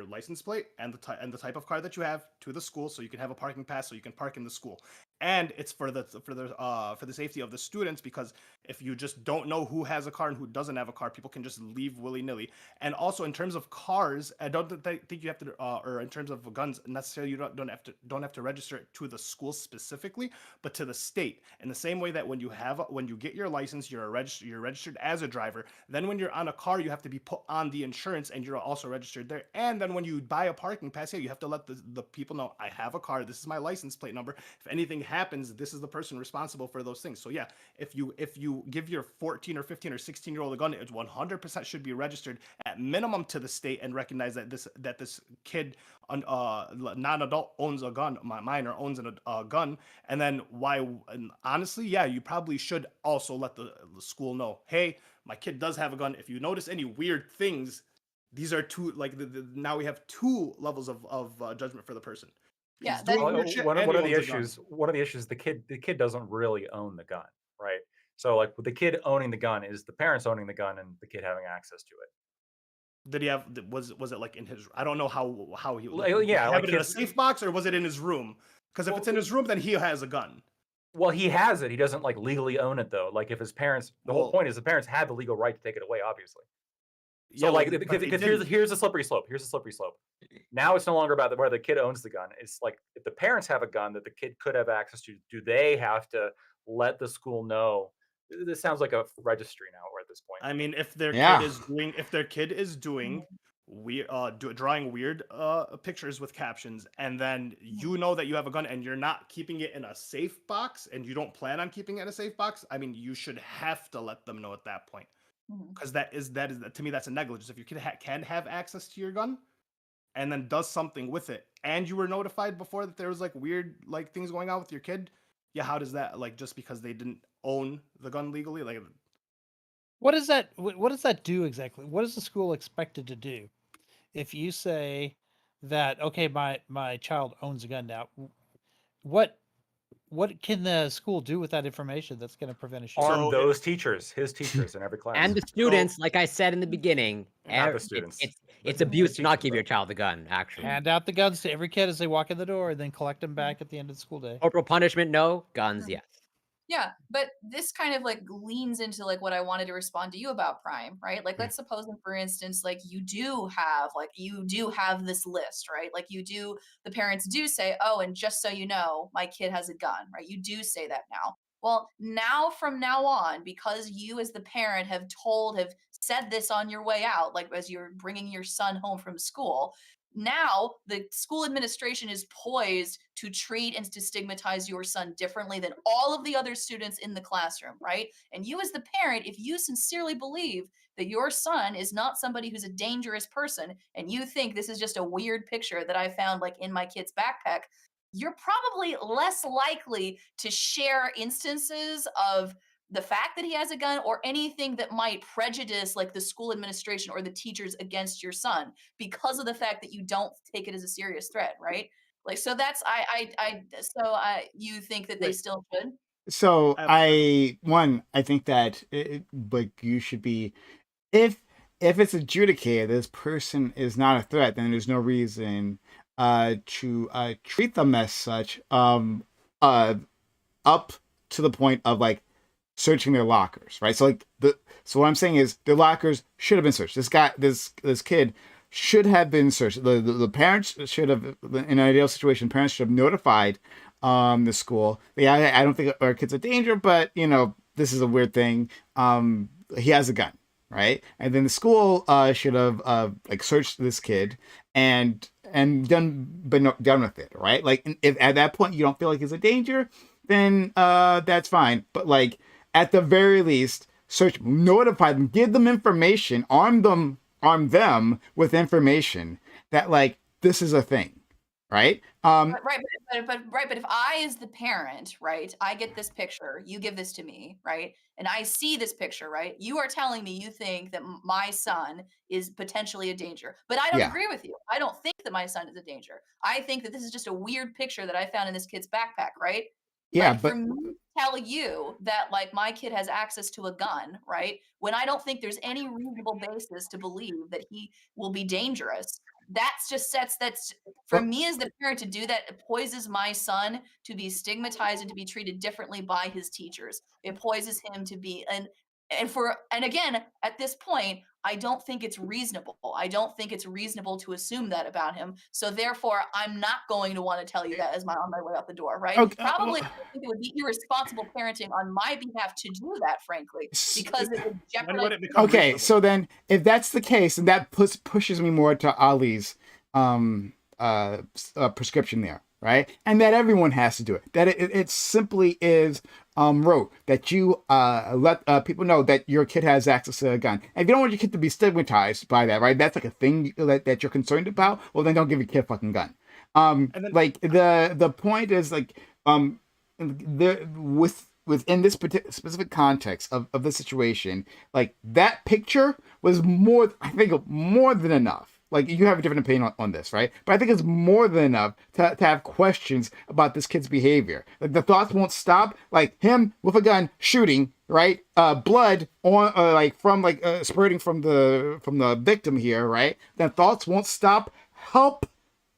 S6: license plate and the type of car that you have to the school, so you can have a parking pass so you can park in the school. And it's for the safety of the students, because if you just don't know who has a car and who doesn't have a car, people can just leave willy nilly. And also in terms of cars, I don't think you have to, or in terms of guns, necessarily you don't have to register it to the school specifically, but to the state. In the same way that when you get your license, you're registered as a driver. Then when you're on a car, you have to be put on the insurance, and you're also registered there. And then when you buy a parking pass, yeah, you have to let the people know, I have a car. This is my license plate number. If anything happens, this is the person responsible for those things. So yeah, if you give your 14 or 15 or 16-year-old a gun, it 100% should be registered at minimum to the state, and recognize that this kid, non-adult, owns a gun, minor owns a gun. And then and honestly, yeah, you probably should also let the school know, hey, my kid does have a gun. If you notice any weird things, these are two, like now we have two levels of judgment for the person.
S2: Yeah,
S6: He's
S2: that
S6: doing weird shit,
S3: One
S6: and he
S3: of the
S6: owns a gun.
S3: issues, the kid doesn't really own the gun, right? So like with the kid owning the gun is the parents owning the gun and the kid having access to it.
S6: Did he have, was it like in his, I don't know how he,
S3: Like,
S6: did he
S3: yeah,
S6: have
S3: like
S6: it in a
S3: kids.
S6: safe box, or was it in his room? Because if
S3: Well,
S6: it's in his room, then he has a gun.
S3: well, he has it. He doesn't like legally own it though. Like if his parents, the whole
S6: Well,
S3: point is the parents had the legal right to take it away, obviously. So
S6: yeah, well,
S3: like,
S6: but they
S3: because
S6: didn't.
S3: here's the slippery slope. Here's the slippery slope. Now it's no longer about where the kid owns the gun. It's like if the parents have a gun that the kid could have access to, do they have to let the school know? This sounds like a registry now. We're at this point.
S6: I mean,
S1: Yeah.
S6: if their kid is doing drawing weird pictures with captions, and then you know that you have a gun and you're not keeping it in a safe box, and you don't plan on keeping it in a safe box, I mean, you should have to let them know at that point,
S2: Mhm.
S6: because that is to me, that's a negligence. If your kid can have access to your gun and then does something with it, and you were notified before that there was like weird like things going on with your kid, yeah, how does that, like, just because they didn't own the gun legally, like,
S7: What does that what does that do exactly? What is the school expected to do if you say that okay, my child owns a gun now? What what can the school do with that information that's going to prevent a shooting?
S3: Arm
S6: So
S3: those teachers, his teachers in every class.
S5: And the students, like I said in the beginning,
S3: Not the
S5: it's
S3: students.
S5: it's abuse to not give your child a gun. Actually,
S7: Hand out the guns to every kid as they walk in the door, and then collect them back at the end of the school day.
S5: corporal punishment, no. Guns, yes.
S2: Yeah, but this kind of like leans into like what I wanted to respond to you about Prime, right? Like let's suppose that for instance, like you do have this list, right? Like the parents do say, "Oh, and just so you know, my kid has a gun," right? You do say that now. Well, now from now on, because you as the parent have said this on your way out, like as you're bringing your son home from school, now the school administration is poised to treat and to stigmatize your son differently than all of the other students in the classroom, right? And you as the parent, if you sincerely believe that your son is not somebody who's a dangerous person and you think this is just a weird picture that I found like in my kid's backpack, you're probably less likely to share instances of the fact that he has a gun or anything that might prejudice like the school administration or the teachers against your son because of the fact that you don't take it as a serious threat, right? Like, so that's you think that they
S6: Wait.
S2: still should?
S1: So
S6: I
S1: I think that like you should be, if it's adjudicated this person is not a threat, then there's no reason to treat them as such up to the point of like searching their lockers, right? So like so what I'm saying is their lockers should have been searched. This kid should have been searched. The parents should have, in an ideal situation, parents should have notified the school. Yeah, I don't think our kid's a danger, but this is a weird thing. He has a gun, right? And then the school should have like searched this kid and done with it, right? Like if at that point you don't feel like he's a danger, then that's fine. But like at the very least, notify them, give them information, arm them with information that like this is a thing, right?
S2: But if I, as the parent, right, I get this picture, you give this to me, right, and I see this picture, right, you are telling me you think that my son is potentially a danger, but I don't
S1: Yeah.
S2: agree with you. I don't think that my son is a danger. I think that this is just a weird picture that I found in this kid's backpack, right?
S1: Yeah,
S2: Like
S1: but
S2: for me to tell you that like my kid has access to a gun, right? When I don't think there's any reasonable basis to believe that he will be dangerous, that's for
S1: well,
S2: me as the parent to do that, it poises my son to be stigmatized and to be treated differently by his teachers. It poises him to be and again, at this point, I don't think it's reasonable. I don't think it's reasonable to assume that about him. So therefore, I'm not going to want to tell you that as on my way out the door, right?
S1: okay,
S2: Probably I think it would be irresponsible parenting on my behalf to do that, frankly, because it would
S6: when
S2: jeopardize.
S6: would it become
S1: okay.
S6: reasonable?
S1: So then, if that's the case, then that pushes me more to Ali's prescription there, right? And that everyone has to do it. That it simply is wrote that you let people know that your kid has access to a gun. And if you don't want your kid to be stigmatized by that, right? That's like a thing that you're concerned about. Well, then don't give your kid a fucking gun.
S6: And then
S1: Like the point is like within this specific context of the situation, like that picture was more, I think, more than enough. Like you have a different opinion on this, right? But I think it's more than enough to have questions about this kid's behavior. Like the thoughts won't stop. Like him with a gun shooting, right? Blood on like from like spurting from the victim here, right? The thoughts won't stop. Help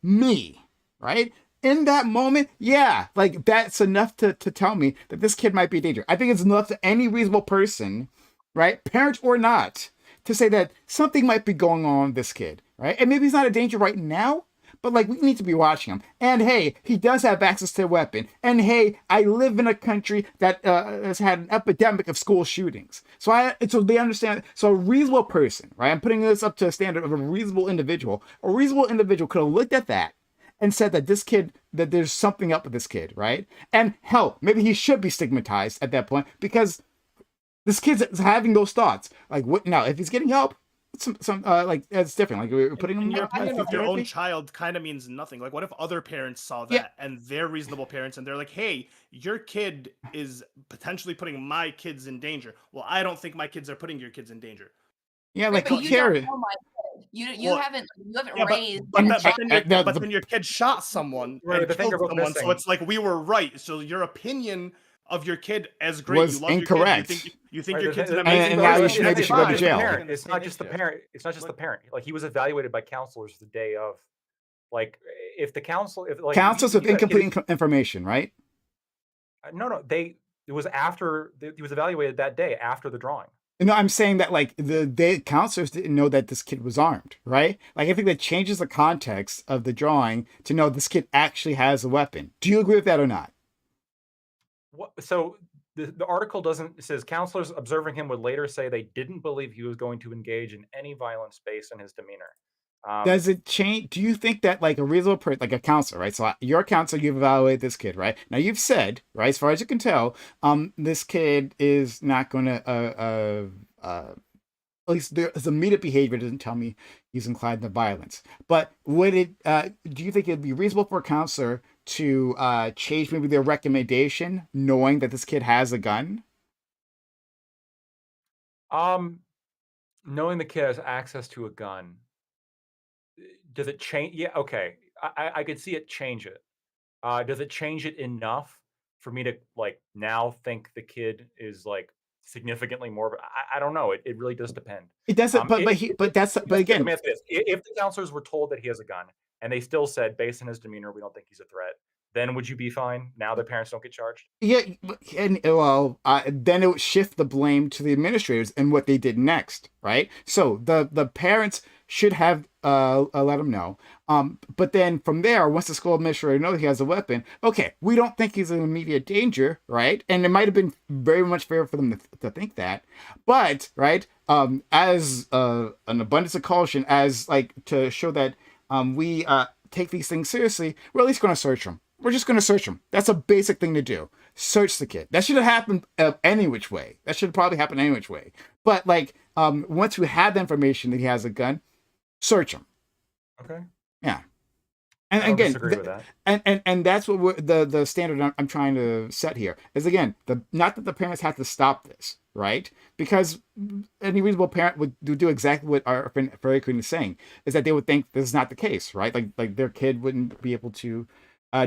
S1: me, right? In that moment, yeah, like that's enough to tell me that this kid might be a danger. I think it's enough to any reasonable person, right, parent or not, to say that something might be going on with this kid, right? And maybe he's not a danger right now, but like we need to be watching him. And hey, he does have access to a weapon. And hey, I live in a country that has had an epidemic of school shootings. So they understand. So a reasonable person, right? I'm putting this up to a standard of a reasonable individual. A reasonable individual could have looked at that and said that this kid, that there's something up with this kid, right? And hell, maybe he should be stigmatized at that point because this kid's having those thoughts. Like, what now? If he's getting help, some like it's different. Like we're putting them
S6: And your
S1: in
S6: opinion of your own
S1: therapy.
S6: child kind of means nothing. Like, what if other parents saw
S1: Yeah.
S6: that and they're reasonable parents and they're like, "Hey, your kid is potentially putting my kids in danger." Well, I don't think my kids are putting your kids in danger.
S1: Yeah,
S2: Right,
S1: like
S2: but
S1: who
S2: you don't
S1: cares?
S2: know my kid. You
S6: Well,
S2: haven't
S6: Yeah,
S2: raised a child.
S6: but then your kid shot someone
S3: Right,
S6: and
S3: the thing
S6: killed
S3: you're both
S6: someone. So
S3: missing-
S6: it's like we were right. So your opinion of your kid as great.
S1: Was
S6: You love
S1: incorrect.
S6: your kid. You think
S3: Right,
S6: your
S3: the
S6: kid's
S3: thing-
S6: an
S3: and
S6: amazing
S1: now you
S6: person.
S1: should maybe
S6: That's
S1: should go to
S6: fine.
S1: jail.
S3: It's not just the parent. It's not just the parent. Like, he was evaluated by counselors the day of. Like, if the counsel, if like
S1: Counselors with
S3: you got a kid-
S1: incomplete information, right?
S3: No, it was after he was evaluated that day after the drawing.
S1: No, I'm saying that like the counselors didn't know that this kid was armed, right? Like I think that changes the context of the drawing to know this kid actually has a weapon. Do you agree with that or not?
S3: What? So the article doesn't. It says counselors observing him would later say they didn't believe he was going to engage in any violence based on his demeanor.
S1: Does it change? Do you think that like a reasonable person, like a counselor, right? So your counselor, you've evaluated this kid, right? Now you've said, right, as far as you can tell, this kid is not going to, at least there's immediate behavior doesn't tell me he's inclined to violence. But would it? Do you think it'd be reasonable for a counselor to change maybe their recommendation, knowing that this kid has a gun?
S3: Knowing the kid has access to a gun, does it change? Yeah, okay. I could see it change it. Does it change it enough for me to like now think the kid is like significantly more? I don't know. It really does depend.
S1: It doesn't. But
S3: Let
S1: again,
S3: me ask this: if the counselors were told that he has a gun and they still said, based on his demeanor, we don't think he's a threat, then would you be fine? Now the parents don't get charged.
S1: yeah, and well, then it would shift the blame to the administrators and what they did next, right? So the parents should have let him know. But then from there, once the school administrator knows he has a weapon, okay, we don't think he's in immediate danger, right? And it might have been very much fair for them to think that, but right, as an abundance of caution, as like to show that we take these things seriously, we're at least going to search him. We're just going to search him. That's a basic thing to do. Search the kid. That should have happened any which way. That should probably happen any which way. But like, once we have the information that he has a gun, search him.
S3: Okay.
S1: Yeah.
S3: I
S1: And
S3: don't
S1: again,
S3: disagree with that.
S1: and that's what the standard I'm trying to set here is, again, not that the parents have to stop this, right? Because any reasonable parent would do exactly what our friend Frederick is saying, is that they would think this is not the case, right? Like their kid wouldn't be able to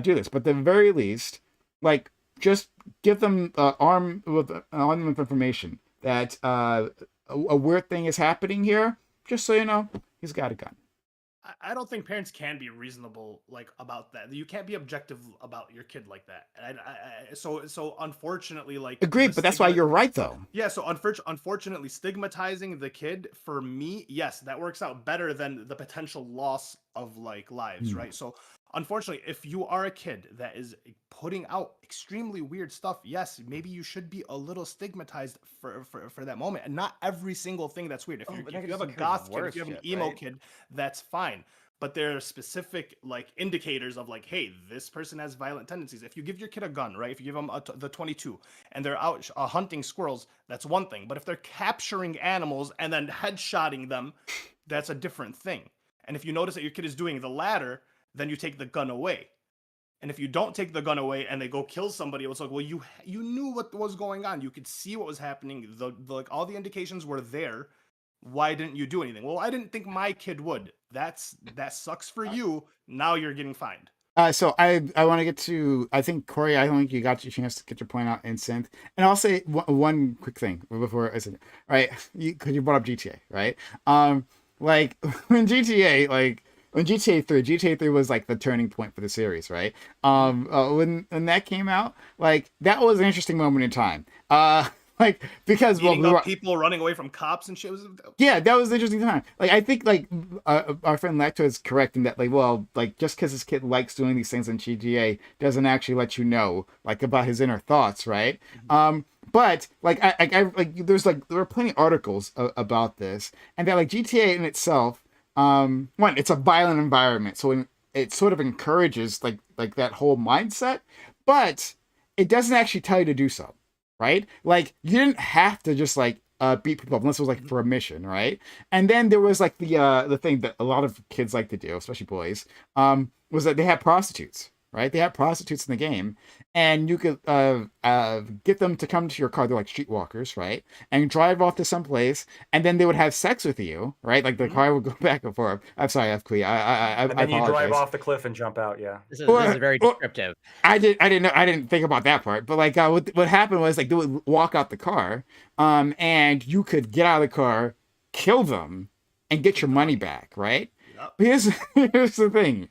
S1: do this. But at the very least, like, just give them arm with information that a weird thing is happening here, just so you know he's got a gun.
S6: I don't think parents can be reasonable like about that. You can't be objective about your kid like that. So unfortunately, like
S1: Agreed, but that's why you're right, though.
S6: Yeah, so unfortunately, stigmatizing the kid, for me, yes, that works out better than the potential loss of like lives, right? So unfortunately, if you are a kid that is putting out extremely weird stuff, yes, maybe you should be a little stigmatized for that moment. And not every single thing that's weird. If you have a goth kid, if you have an emo kid, that's fine. But there are specific like indicators of like, hey, this person has violent tendencies. If you give your kid a gun, right? If you give them the 22 and they're out hunting squirrels, that's one thing. But if they're capturing animals and then headshotting them, that's a different thing. And if you notice that your kid is doing the latter, then you take the gun away. And if you don't take the gun away and they go kill somebody, it was like, well, you knew what was going on. You could see what was happening. The like all the indications were there. Why didn't you do anything? Well, I didn't think my kid would. That sucks for you. Now you're getting fined.
S1: So I want to get to, I think, Corey, I don't think you got your chance to get your point out in synth. And I'll say one quick thing before I said, right, because you brought up GTA, right? Like when GTA 3 was like the turning point for the series, right? When that came out, like that was an interesting moment in time. Like because
S6: People running away from cops and shit.
S1: Yeah, that was an interesting time. Like I think like our friend Lecto is correct in that, like, well, like just because this kid likes doing these things in GTA doesn't actually let you know like about his inner thoughts, right? But like I like there were plenty of articles about this, and that like GTA in itself, one, it's a violent environment, so it sort of encourages like that whole mindset, but it doesn't actually tell you to do so. Right? Like you didn't have to just like beat people up unless it was like for a mission, right? And then there was like the thing that a lot of kids like to do, especially boys, was that they had prostitutes, right? They had prostitutes in the game, and you could get them to come to your car. They're like streetwalkers, right? And drive off to some place, and then they would have sex with you, right? Like the car would go back and forth. I'm sorry, FQ.
S3: And
S1: I
S3: then you drive
S1: apologize.
S3: off the cliff and jump out. Yeah.
S5: This is very
S1: Or-
S5: descriptive.
S1: I didn't think about that part, but like what happened was like they would walk out the car, and you could get out of the car, kill them, and get your money back, right?
S6: Yep.
S1: But here's the thing.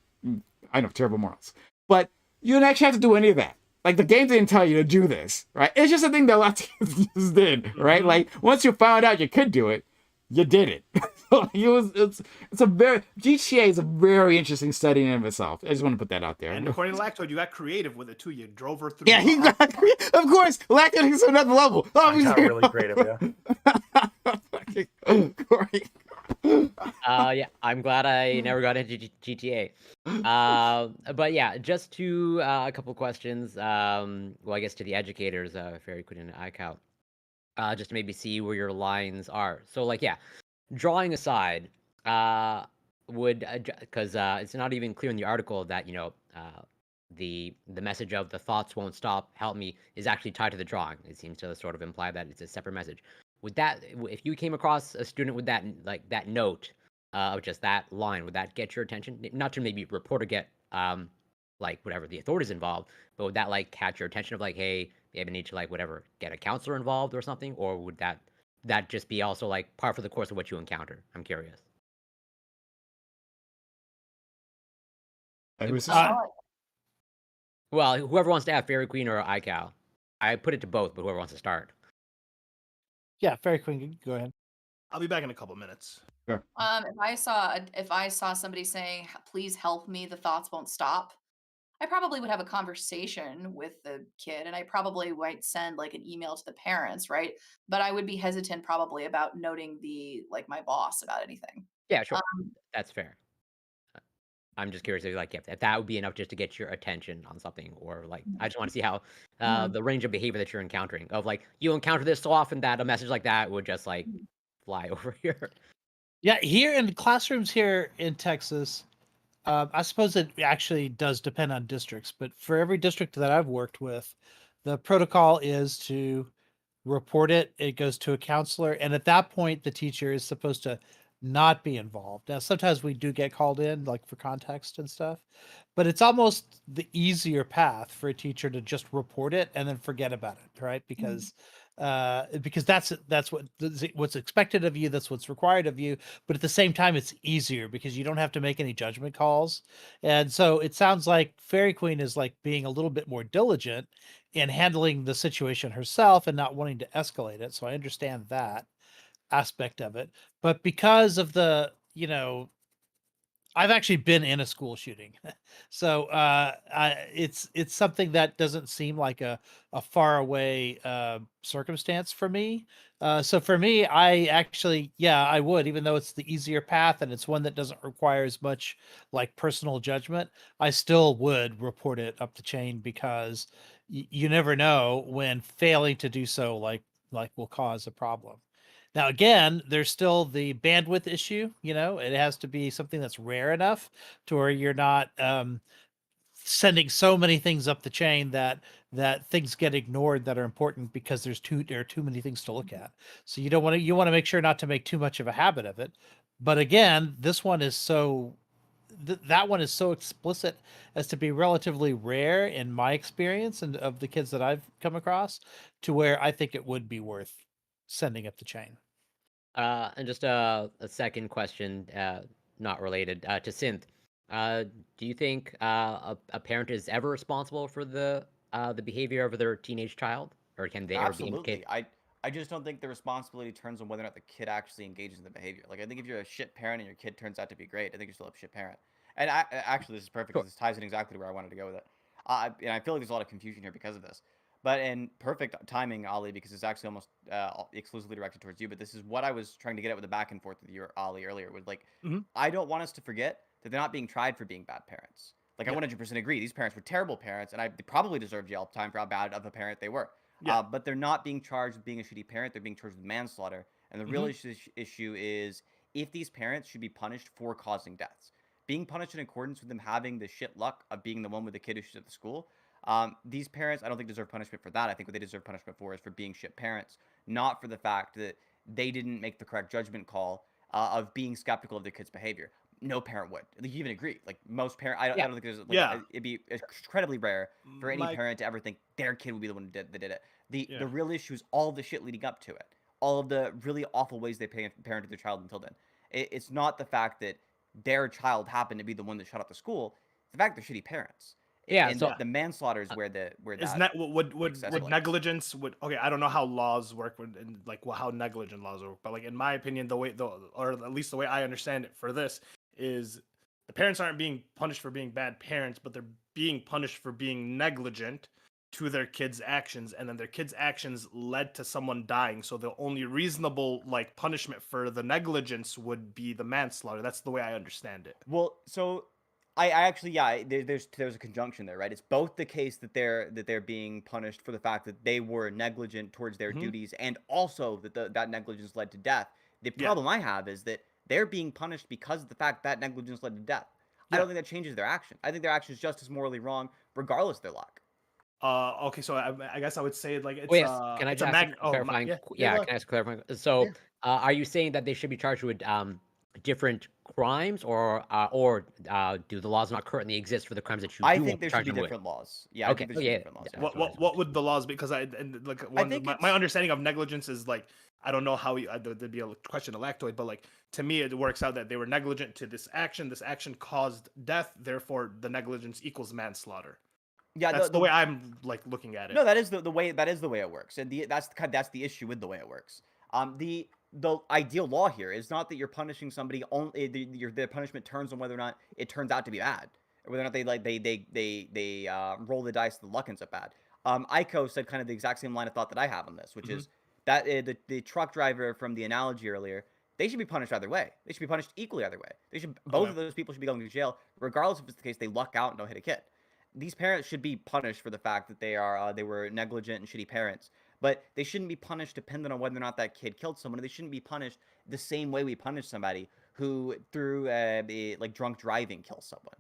S1: I know, terrible morals, but you didn't actually have to do any of that. Like the game didn't tell you to do this, right? It's just a thing that lots of kids just did, right? Like once you found out you could do it, you did it. So it's a very GTA is a very interesting study in and of itself. I just want to put that out there.
S6: And according to Lactoid, you got creative with it too. You drove her through.
S1: Yeah, he got, of course, Lactoid is another level.
S3: I got really creative. Yeah.
S1: Corey.
S5: Yeah, I'm glad I never got into GTA. But yeah, just to a couple questions. Well, I guess to the educators, Fairy Queen and iCow, just to maybe see where your lines are. So, like, yeah, drawing aside, would because it's not even clear in the article that the message of the thoughts won't stop, help me is actually tied to the drawing. It seems to sort of imply that it's a separate message. Would that, if you came across a student with that that note of just that line, would that get your attention? Not to maybe report or get like whatever the authorities involved, but would that like catch your attention of like, hey, maybe need to like whatever get a counselor involved or something, or would that just be also like par for the course of what you encounter? I'm curious.
S1: It was
S5: Well, whoever wants to have Fairy Queen or iCow. I put it to both, but whoever wants to start.
S7: Yeah, Fairy Queen, go ahead.
S6: I'll be back in a couple minutes.
S2: If I saw somebody saying, "Please help me, the thoughts won't stop," I probably would have a conversation with the kid, and I probably might send like an email to the parents, right? But I would be hesitant probably about noting my boss about anything.
S5: Yeah, sure.
S2: Um,
S5: That's fair. I'm just curious if like if that would be enough just to get your attention on something, or like I just want to see how the range of behavior that you're encountering. Of like you encounter this so often that a message like that would just like fly over here.
S7: Yeah, here in the classrooms here in Texas, I suppose it actually does depend on districts, but for every district that I've worked with, the protocol is to report it. It goes to a counselor, and at that point, the teacher is supposed to not be involved. Now, sometimes we do get called in, like for context and stuff, but it's almost the easier path for a teacher to just report it and then forget about it, right? Because that's what's expected of you, that's what's required of you, but at the same time it's easier because you don't have to make any judgment calls. And so it sounds like Fairy Queen is like being a little bit more diligent in handling the situation herself and not wanting to escalate it. So I understand that aspect of it. But because of the, I've actually been in a school shooting, so it's something that doesn't seem like a far away circumstance for me. So for me, I actually, I would, even though it's the easier path and it's one that doesn't require as much like personal judgment, I still would report it up the chain because you never know when failing to do so like will cause a problem. Now, again, there's still the bandwidth issue. It has to be something that's rare enough to where you're not sending so many things up the chain that things get ignored that are important because there are too many things to look at. So you want to make sure not to make too much of a habit of it. But again, this one is that one is so explicit as to be relatively rare in my experience and of the kids that I've come across, to where I think it would be worth sending up the chain.
S5: And just a second question, not related to synth. Do you think a parent is ever responsible for the behavior of their teenage child, or can they ever be
S4: Absolutely.
S5: implicated?
S4: I just don't think the responsibility turns on whether or not the kid actually engages in the behavior. Like, I think if you're a shit parent and your kid turns out to be great, I think you're still a shit parent. And actually, this is perfect
S5: Sure.
S4: because this ties in exactly where I wanted to go with it. And I feel like there's a lot of confusion here because of this. But in perfect timing, Ali, because it's actually almost exclusively directed towards you. But this is what I was trying to get at with the back and forth with your Ali earlier. Was like, I don't want us to forget that they're not being tried for being bad parents. Like, I 100% agree. These parents were terrible parents, and they probably deserved jail time for how bad of a parent they were.
S6: Yeah.
S4: But they're not being charged with being a shitty parent. They're being charged with manslaughter. And the real issue is if these parents should be punished for causing deaths. Being punished in accordance with them having the shit luck of being the one with the kid who's at the school. These parents, I don't think deserve punishment for that. I think what they deserve punishment for is for being shit parents, not for the fact that they didn't make the correct judgment call of being skeptical of their kid's behavior. No parent would. Like, you even agree. Like most parents, I don't think there's like
S6: Yeah.
S4: it'd be incredibly rare for any
S6: My-
S4: parent to ever think their kid would be the one that did it. The
S6: Yeah.
S4: real issue is all the shit leading up to it, all of the really awful ways they parented their child until then. It's not the fact that their child happened to be the one that shut up the school. It's the fact they're shitty parents.
S5: Yeah,
S4: And
S5: so
S4: the manslaughter is where
S6: Is
S4: that
S6: would
S4: excessive.
S6: negligence would okay? I don't know how laws work and like how negligent laws work, but like in my opinion, or at least the way I understand it for this is the parents aren't being punished for being bad parents, but they're being punished for being negligent to their kids' actions, and then their kids' actions led to someone dying. So the only reasonable like punishment for the negligence would be the manslaughter. That's the way I understand it.
S4: Well, so I actually there's a conjunction there, right? It's both the case that they're being punished for the fact that they were negligent towards their duties, and also that that negligence led to death. The problem I have is that they're being punished because of the fact that negligence led to death. I don't think that changes their action. I think their action is just as morally wrong, regardless of their luck.
S6: Okay, so I guess I would say like it's
S5: Wait, can I
S6: it's
S5: just
S6: a
S5: ask
S6: mag.
S5: a clarifying? Yeah, can I ask a clarifying? So, are you saying that they should be charged with different crimes, or do the laws not currently exist for the crimes that you
S4: I
S5: do
S4: think
S5: want
S4: there
S5: to
S4: should
S5: charge
S4: be
S5: them with?
S4: different laws. Yeah, I think there should be different laws.
S5: Yeah.
S6: What would the laws be? Because my understanding of negligence is like I don't know how there'd be a question of lactoid, but like to me it works out that they were negligent to this action. This action caused death, therefore the negligence equals manslaughter.
S4: Yeah,
S6: that's the way I'm like looking at it.
S4: No, that is the way it works, and that's the issue with the way it works. The ideal law here is not that you're punishing somebody only. The punishment turns on whether or not it turns out to be bad, or whether or not they roll the dice. The luck ends up bad. Aiko said kind of the exact same line of thought that I have on this, which is that the truck driver from the analogy earlier. They should be punished either way. They should be punished equally either way. Both of those people should be going to jail, regardless if it's the case they luck out and don't hit a kid. These parents should be punished for the fact that they were negligent and shitty parents, but they shouldn't be punished dependent on whether or not that kid killed someone. They shouldn't be punished the same way we punish somebody who through like drunk driving kills someone.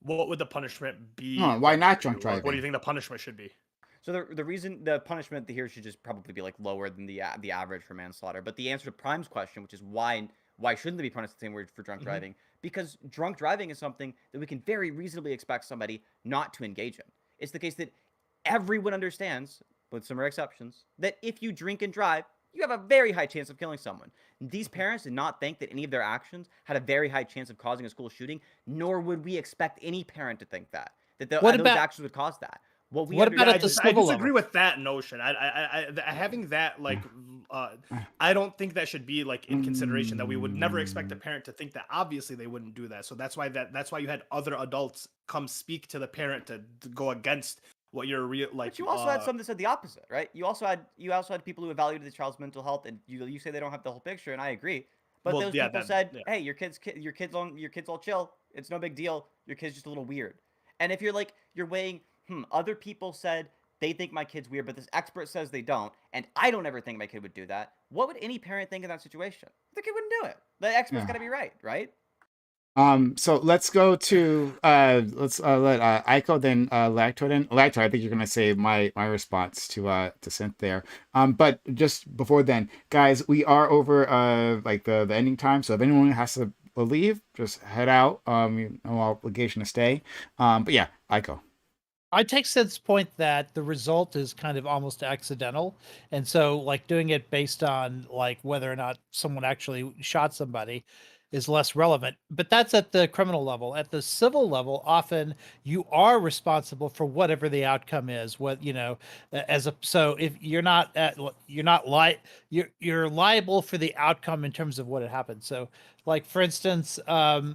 S6: What would the punishment be?
S1: Why not drunk driving?
S6: What do you think the punishment should be?
S4: So the reason the punishment here should just probably be like lower than the average for manslaughter. But the answer to Prime's question, which is why shouldn't they be punished the same way for drunk driving? Because drunk driving is something that we can very reasonably expect somebody not to engage in. It's the case that everyone understands, with some rare exceptions, that if you drink and drive, you have a very high chance of killing someone. These parents did not think that any of their actions had a very high chance of causing a school shooting, nor would we expect any parent to think that those actions would cause that.
S7: What about at the civil level?
S6: I disagree with that notion. I having that like I don't think that should be like in consideration. That we would never expect a parent to think that. Obviously, they wouldn't do that. So that's why you had other adults come speak to the parent to go against what you're like.
S4: But you also had some that said the opposite, right? You also had people who evaluated the child's mental health, and you say they don't have the whole picture, and I agree. But those people said, "Hey, your kids all chill. It's no big deal. Your kid's just a little weird." And if you're weighing, other people said they think my kid's weird, but this expert says they don't, and I don't ever think my kid would do that. What would any parent think in that situation? The kid wouldn't do it. The expert's got to be right?
S1: So let's go to let's let Aiko then Lactoid in. Lactoid, I think you're gonna say my response to Synth there. But just before then, guys, we are over like the ending time. So if anyone has to leave, just head out. No obligation to stay. But yeah, Aiko.
S7: I take Sid's point that the result is kind of almost accidental. And so like doing it based on like whether or not someone actually shot somebody is less relevant. But that's at the criminal level. At the civil level, often you are responsible for whatever the outcome is. What so if you're liable for the outcome in terms of what had happened. So like for instance, there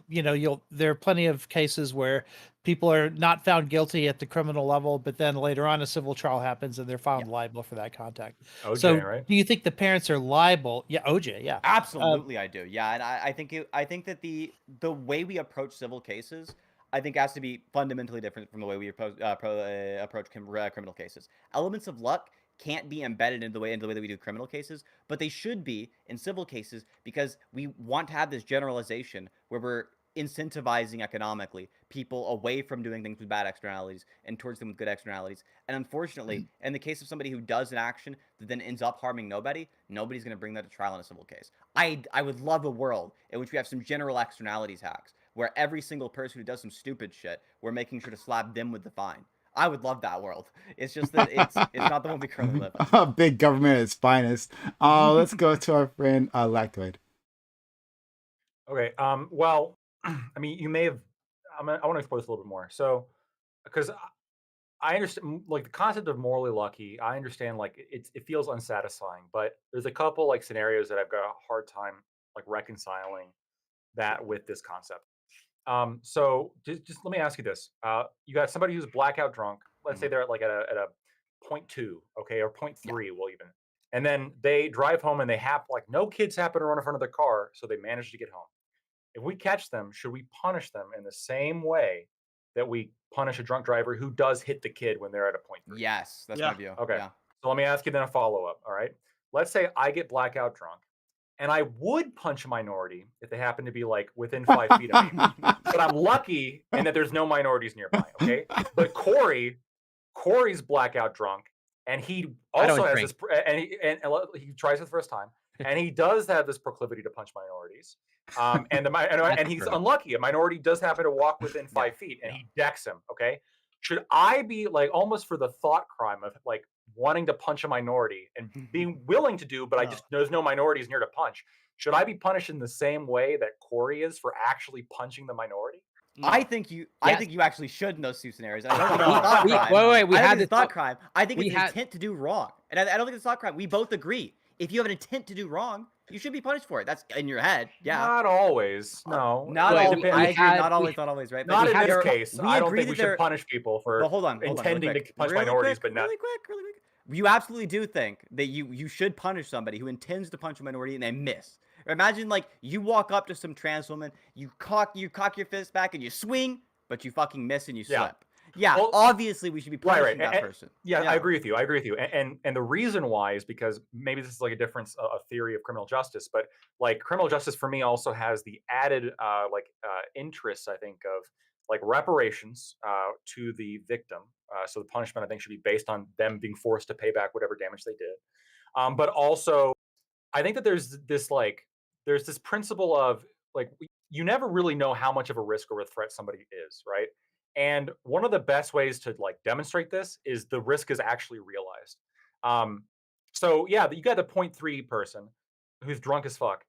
S7: are plenty of cases where people are not found guilty at the criminal level, but then later on a civil trial happens and they're found liable for that contact.
S3: OJ,
S7: so
S3: right?
S7: Do you think the parents are liable? Yeah, OJ, yeah.
S4: Absolutely, I do. Yeah, and I think that the way we approach civil cases, I think, has to be fundamentally different from the way we approach criminal cases. Elements of luck can't be embedded into the way that we do criminal cases, but they should be in civil cases, because we want to have this generalization where we're incentivizing economically people away from doing things with bad externalities and towards them with good externalities. And unfortunately, in the case of somebody who does an action that then ends up harming nobody's going to bring that to trial in a civil case. I would love a world in which we have some general externalities hacks where every single person who does some stupid shit, we're making sure to slap them with the fine. I would love that world. It's just that it's not the one we currently live in.
S1: Big government at its finest. Let's go to our friend Lactoid.
S3: Okay. Well, I mean, you may have. I want to explore this a little bit more. So, because I understand, like, the concept of morally lucky. I understand, like, it feels unsatisfying, but there's a couple like scenarios that I've got a hard time like reconciling that with this concept. So just let me ask you this: you got somebody who's blackout drunk. Let's say they're at a 0.2, okay, or 0.3, well, even, and then they drive home and they like no kids happen to run in front of their car, so they manage to get home. If we catch them, should we punish them in the same way that we punish a drunk driver who does hit the kid when they're at a 0.3?
S4: Yes, that's
S6: Yeah.
S4: my view.
S3: Okay.
S4: Yeah.
S3: So let me ask you then a follow up. All right. Let's say I get blackout drunk and I would punch a minority if they happen to be like within 5 feet of me. But I'm lucky in that there's no minorities nearby. Okay. But Corey's blackout drunk, and he also has this, and he tries it the first time, and he does have this proclivity to punch minorities. And he's unlucky. A minority does happen to walk within 5 feet, and he decks him. Okay, should I be like almost for the thought crime of like wanting to punch a minority and being willing to do, but there's no minorities near to punch? Should I be punished in the same way that Corey is for actually punching the minority?
S6: No.
S4: I think you actually should in those two scenarios. I don't think
S6: No.
S4: it's a thought crime.
S5: We
S4: I
S5: had
S4: think
S5: this
S4: it's a thought crime. I think
S5: we
S4: it's an
S5: had-
S4: intent to do wrong. And I don't think it's a thought crime. We both agree. If you have an intent to do wrong, you should be punished for it. That's in your head. Yeah.
S3: Not always. No.
S4: Not
S5: Wait,
S4: always.
S5: we
S4: I agree.
S5: had-
S4: Not
S5: we-
S4: always. Not always. Right.
S3: Not in
S4: But
S3: this case.
S4: we
S3: I don't
S4: agree
S3: think we
S4: that there-
S3: should punish people for
S4: But hold on,
S3: intending
S4: really
S3: to
S4: quick.
S3: punch
S4: Really
S3: minorities,
S4: quick,
S3: but not.
S4: really quick. You absolutely do think that you should punish somebody who intends to punch a minority and they miss. Imagine like you walk up to some trans woman, you cock your fist back and you swing, but you fucking miss and you
S3: Yeah.
S4: slip. Yeah,
S3: Well,
S4: obviously we should be punishing that
S3: And-
S4: person.
S3: Yeah, I agree with you. And the reason why is because maybe this is like a difference of theory of criminal justice, but like criminal justice for me also has the added interest, I think, of like reparations to the victim. So the punishment, I think, should be based on them being forced to pay back whatever damage they did. But also, I think that there's this principle of like you never really know how much of a risk or a threat somebody is, right? And one of the best ways to like demonstrate this is the risk is actually realized. So yeah, you got the 0.3 person who's drunk as fuck,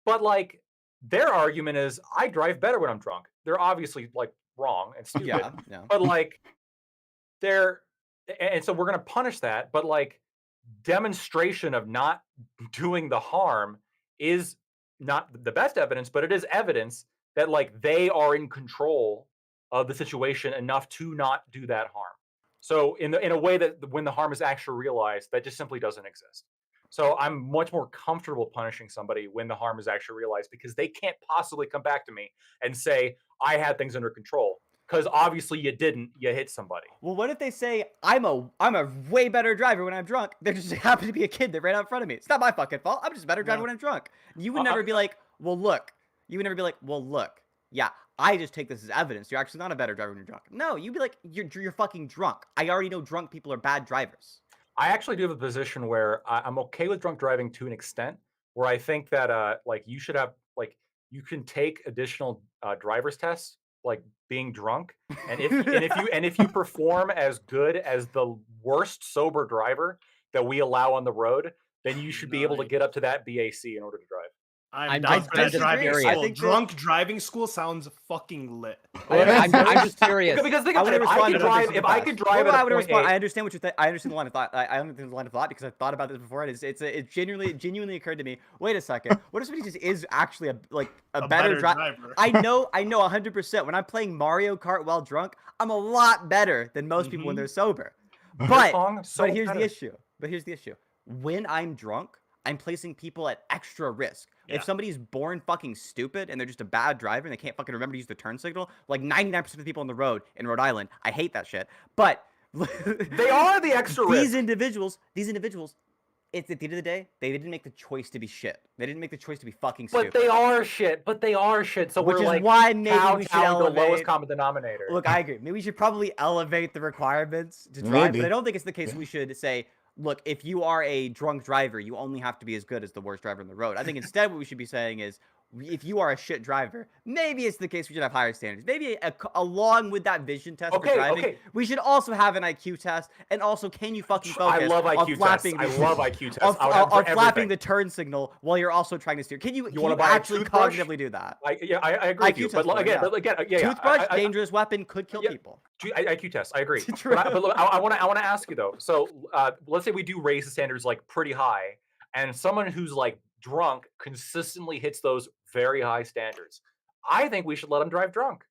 S3: but like their argument is I drive better when I'm drunk. They're obviously like wrong and stupid,
S4: Yeah.
S3: but like and so we're gonna punish that, but like demonstration of not doing the harm is not the best evidence, but it is evidence that like they are in control of the situation enough to not do that harm. So in a way that when the harm is actually realized, that just simply doesn't exist. So I'm much more comfortable punishing somebody when the harm is actually realized because they can't possibly come back to me and say I had things under control. Because obviously you didn't. You hit somebody.
S4: Well, what if they say I'm a way better driver when I'm drunk? There just happened to be a kid that ran out in front of me. It's not my fucking fault. I'm just a better driver when I'm drunk. You would never be like, well, look. You would never be like, well, look. Yeah, I just take this as evidence. You're actually not a better driver when you're drunk. No, you'd be like, you're fucking drunk. I already know drunk people are bad drivers.
S3: I actually do have a position where I'm okay with drunk driving to an extent, where I think that like you should have like you can take additional driver's tests like being drunk, and if you perform as good as the worst sober driver that we allow on the road, then you should be able to get up to that BAC in order to drive.
S6: I'm down for that
S5: just
S6: driving
S5: curious.
S6: school.
S4: I think
S6: Drunk driving school sounds fucking lit.
S5: I'm just curious.
S3: Because think
S4: I
S3: about it,
S4: would
S3: if I could
S4: respond to
S3: drive,
S4: this
S3: if I
S4: fast.
S3: could drive
S4: Well,
S3: at
S4: I
S3: a
S4: would
S3: point
S4: respond.
S3: eight-
S4: I understand what I understand the line of thought. I understand the line of thought because I've thought about this before. It genuinely occurred to me. Wait a second. What if somebody just is actually a better driver? I know 100%. When I'm playing Mario Kart while drunk, I'm a lot better than most people when they're sober. But here's the issue. When I'm drunk, I'm placing people at extra risk.
S6: Yeah.
S4: If somebody's born fucking stupid and they're just a bad driver and they can't fucking remember to use the turn signal, like 99% of the people on the road in Rhode Island, I hate that shit. But
S3: They are the extra
S4: These
S3: risk.
S4: individuals, it's at the end of the day, they didn't make the choice to be shit. They didn't make the choice to be fucking stupid.
S3: But they are shit. So
S4: Which
S3: we're
S4: is
S3: like
S4: why maybe we should
S3: kowtowing to the lowest
S4: elevate.
S3: common denominator.
S4: Look, I agree. Maybe we should probably elevate the requirements to drive, but
S1: Maybe.
S4: I don't think it's the case we should say, look, if you are a drunk driver, you only have to be as good as the worst driver on the road. I think instead what we should be saying is, if you are a shit driver, maybe it's the case we should have higher standards. Maybe along with that vision test for driving, we should also have an IQ test, and also can you fucking focus
S3: I love
S4: on
S3: IQ tests.
S4: flapping
S3: I love IQ tests.
S4: on flapping the turn signal while you're also trying to steer. Can you
S3: wanna buy a
S4: actually
S3: toothbrush?
S4: cognitively do that?
S3: I agree with you.
S4: IQ test,
S3: But again,
S4: toothbrush, dangerous weapon, could kill people.
S3: IQ test. I agree.
S4: True.
S3: But look, I want to ask you though. So let's say we do raise the standards like pretty high, and someone who's like drunk consistently hits those very high standards. I think we should let them drive drunk.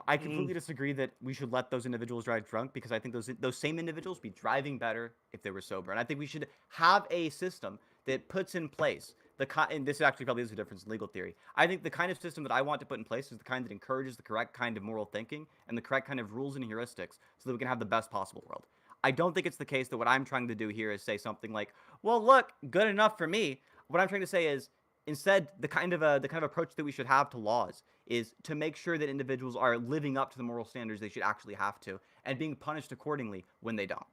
S4: I completely disagree that we should let those individuals drive drunk, because I think those same individuals be driving better if they were sober. And I think we should have a system that puts in place and this actually probably is a difference in legal theory. I think the kind of system that I want to put in place is the kind that encourages the correct kind of moral thinking and the correct kind of rules and heuristics so that we can have the best possible world. I don't think it's the case that what I'm trying to do here is say something like, well, look, good enough for me. What I'm trying to say is, instead, the kind of approach that we should have to laws is to make sure that individuals are living up to the moral standards they should actually have to, and being punished accordingly when they don't.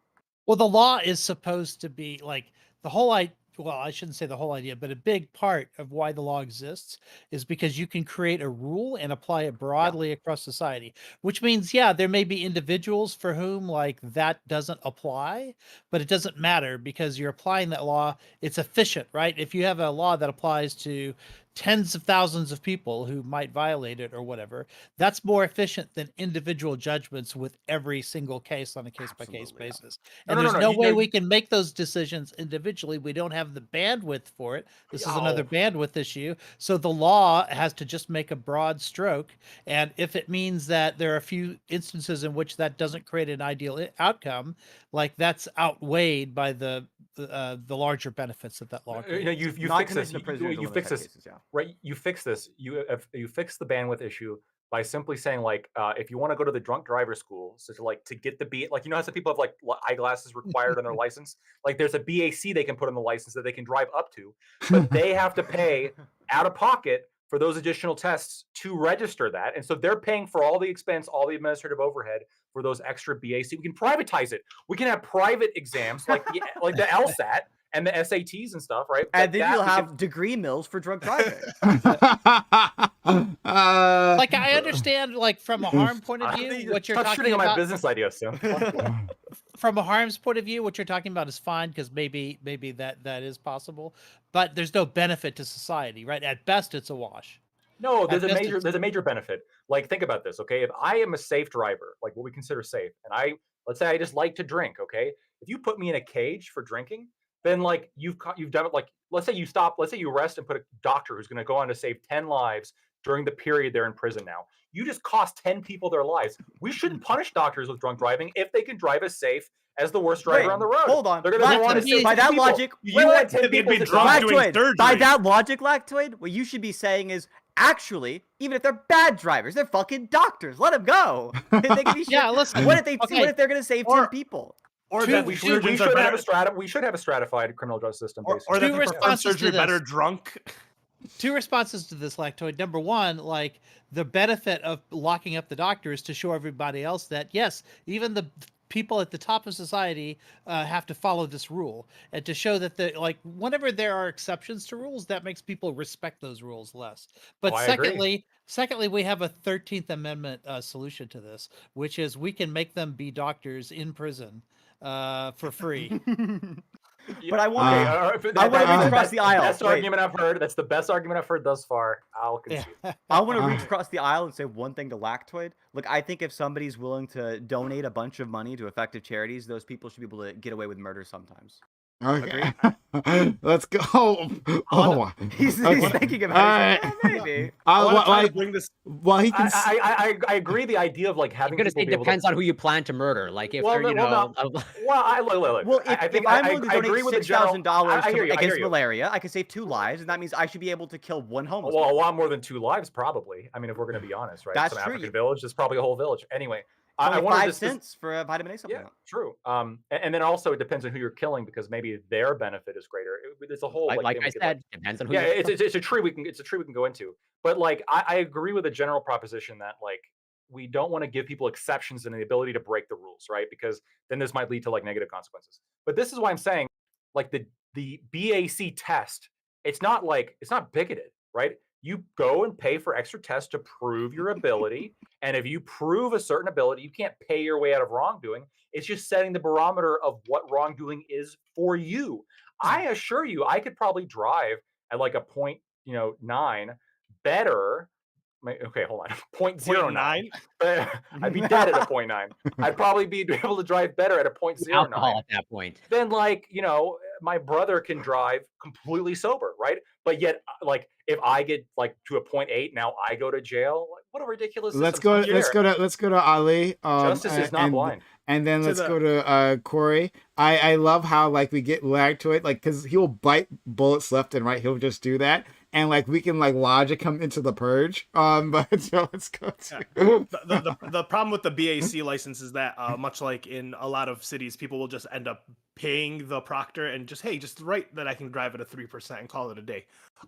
S7: Well, the law is supposed to be like the whole well, I shouldn't say the whole idea, but a big part of why the law exists is because you can create a rule and apply it broadly across society, which means, yeah, there may be individuals for whom like that doesn't apply, but it doesn't matter because you're applying that law. It's efficient, right? If you have a law that applies to tens of thousands of people who might violate it or whatever, that's more efficient than individual judgments with every single case on a case-by-case basis. And there's no way we can make those decisions individually. We don't have the bandwidth for it. This is another bandwidth issue. So the law has to just make a broad stroke. And if it means that there are a few instances in which that doesn't create an ideal outcome, like that's outweighed by the larger benefits that law creates.
S3: You fix this. You fix this. Right, you fix this. You fix the bandwidth issue by simply saying like, if you want to go to the drunk driver school, so to get the like, you know how some people have like eyeglasses required on their license, like there's a BAC they can put on the license that they can drive up to, but they have to pay out of pocket for those additional tests to register that, and so they're paying for all the expense, all the administrative overhead for those extra BAC. We can privatize it. We can have private exams like the LSAT and the SATs and stuff, right?
S4: And then you'll have degree mills for drunk driving.
S7: Like I understand, like from a harm point of view, what you're talking about.
S3: My business idea, Sim.
S7: From a harm's point of view, what you're talking about is fine because maybe that is possible, but there's no benefit to society, right? At best, it's a wash.
S3: No, there's a major benefit. Like, think about this, okay? If I am a safe driver, like what we consider safe, and let's say I just like to drink, okay? If you put me in a cage for drinking, then like you've done it. Like, let's say you arrest and put a doctor who's going to go on to save 10 lives during the period they're in prison now. You just cost 10 people their lives. We shouldn't punish doctors with drunk driving if they can drive as safe as the worst driver on the road.
S4: Hold on.
S3: They're going to want to save
S4: by that
S3: people.
S4: logic,
S3: You want 10
S6: they'd
S3: people
S6: be
S3: to
S6: drunk
S3: die.
S6: doing surgery.
S4: By that logic, Lactoid, what you should be saying is, actually, even if they're bad drivers, they're fucking doctors. Let them go. They can be
S7: Yeah, listen.
S4: What if they're going to save 10 people?
S6: Or
S7: Two-
S6: that
S3: We should have a stratified criminal justice system.
S6: or
S3: Basically.
S6: that
S7: Two
S6: they perform
S7: responses to
S6: surgery better
S7: this.
S6: drunk.
S7: Two responses to this, Lactoid. Number one, like the benefit of locking up the doctor is to show everybody else that yes, even the people at the top of society have to follow this rule, and to show that whenever there are exceptions to rules, that makes people respect those rules less. But
S3: I agree.
S7: secondly, we have a 13th Amendment solution to this, which is we can make them be doctors in prison for free.
S4: But I want to reach across the aisle.
S3: Best argument I've heard. That's the best argument I've heard thus far. I'll concede.
S4: I want to reach across the aisle and say one thing to Lactoid. Look, I think if somebody's willing to donate a bunch of money to effective charities, those people should be able to get away with murder sometimes.
S1: Okay. Let's go. Oh,
S4: He's thinking about it. Maybe.
S6: Bring this.
S1: Well, he can.
S3: I agree. The idea of like having
S5: I'm gonna say
S3: people be able
S5: depends
S3: to...
S5: on who you plan to murder. Like if
S3: Well,
S5: they're,
S3: look.
S4: Well, if I'm willing to donate $6,000 against
S3: you.
S4: malaria, I could save 2 lives, and that means I should be able to kill 1 homeless.
S3: Well, a lot more than 2 lives, probably. I mean, if we're going to be honest, right?
S4: That's
S3: Some
S4: true.
S3: African village, there's probably a whole village. Anyway, I
S4: only
S3: wanted
S4: 5
S3: this.
S4: cents for a vitamin A
S3: Yeah,
S4: supplement.
S3: true. And then also it depends on who you're killing because maybe their benefit is greater. There's a whole
S5: Like
S3: thing
S5: I
S3: we could
S5: said, depends on who
S3: yeah,
S5: you're
S3: it's a tree we can go into. But like I agree with the general proposition that like we don't want to give people exceptions and the ability to break the rules, right? Because then this might lead to like negative consequences. But this is why I'm saying like the BAC test, it's not bigoted, right? You go and pay for extra tests to prove your ability. And if you prove a certain ability, you can't pay your way out of wrongdoing. It's just setting the barometer of what wrongdoing is for you. I assure you, I could probably drive at like a point, 9 better. Okay, hold on. 0.09.
S6: 0.9?
S3: I'd be dead at a 0.9. I'd probably be able to drive better at a
S5: alcohol
S3: 0.09
S5: at that point.
S3: then like my brother can drive completely sober, right? But yet like if I get like to a 0.8 now I go to jail. Like, what a ridiculous
S1: Let's
S3: system.
S1: go.
S3: Some
S1: Let's go to Ali.
S3: justice is not blind.
S1: And then
S6: To
S1: let's
S6: the-
S1: go to Corey. I love how like we get lag to it, like because he'll bite bullets left and right. He'll just do that, and like we can like logic him into the purge. But so let's go to
S6: The problem with the BAC license is that much like in a lot of cities, people will just end up paying the proctor and just write that I can drive at a 3% and call it a day.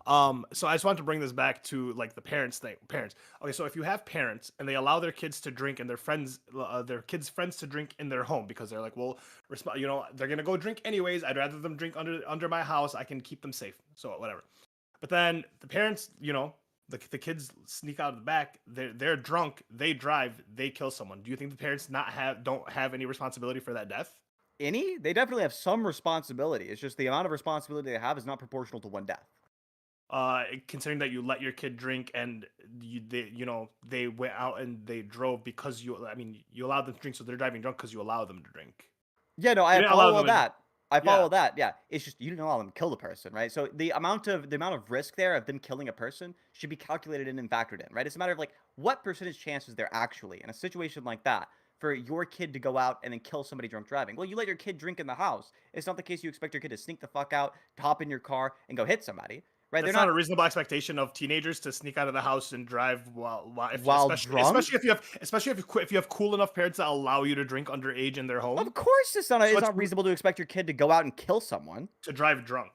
S6: So I just want to bring this back to like the parents thing. Parents. Okay, so if you have parents and they allow their kids to drink and their kids' friends to drink in their home because they're like, well, they're gonna go drink anyways. I'd rather them drink under my house. I can keep them safe. So whatever. But then the parents, the kids sneak out of the back. They're drunk. They drive. They kill someone. Do you think the parents don't have any responsibility for that death?
S4: They definitely have some responsibility. It's just the amount of responsibility they have is not proportional to one death.
S6: Considering that you let your kid drink and they went out and they drove because you allowed them to drink, so they're driving drunk because you allow them to drink.
S4: Yeah, no,
S6: You
S4: I
S6: didn't allow
S4: follow all
S6: them to-
S4: that. I follow
S6: Yeah.
S4: that. Yeah, it's just you didn't allow them to kill the person, right? So the amount of risk there of them killing a person should be calculated in and factored in, right? It's a matter of like what percentage chance is there actually in a situation like that for your kid to go out and then kill somebody drunk driving. Well, you let your kid drink in the house. It's not the case you expect your kid to sneak the fuck out, hop in your car, and go hit somebody, right?
S6: That's
S4: They're
S6: not a reasonable expectation of teenagers to sneak out of the house and drive while
S4: drunk?
S6: especially if you have cool enough parents that allow you to drink underage in their home
S4: Of course, it's
S6: it's-
S4: not reasonable to expect your kid to go out and kill someone.
S6: to drive drunk.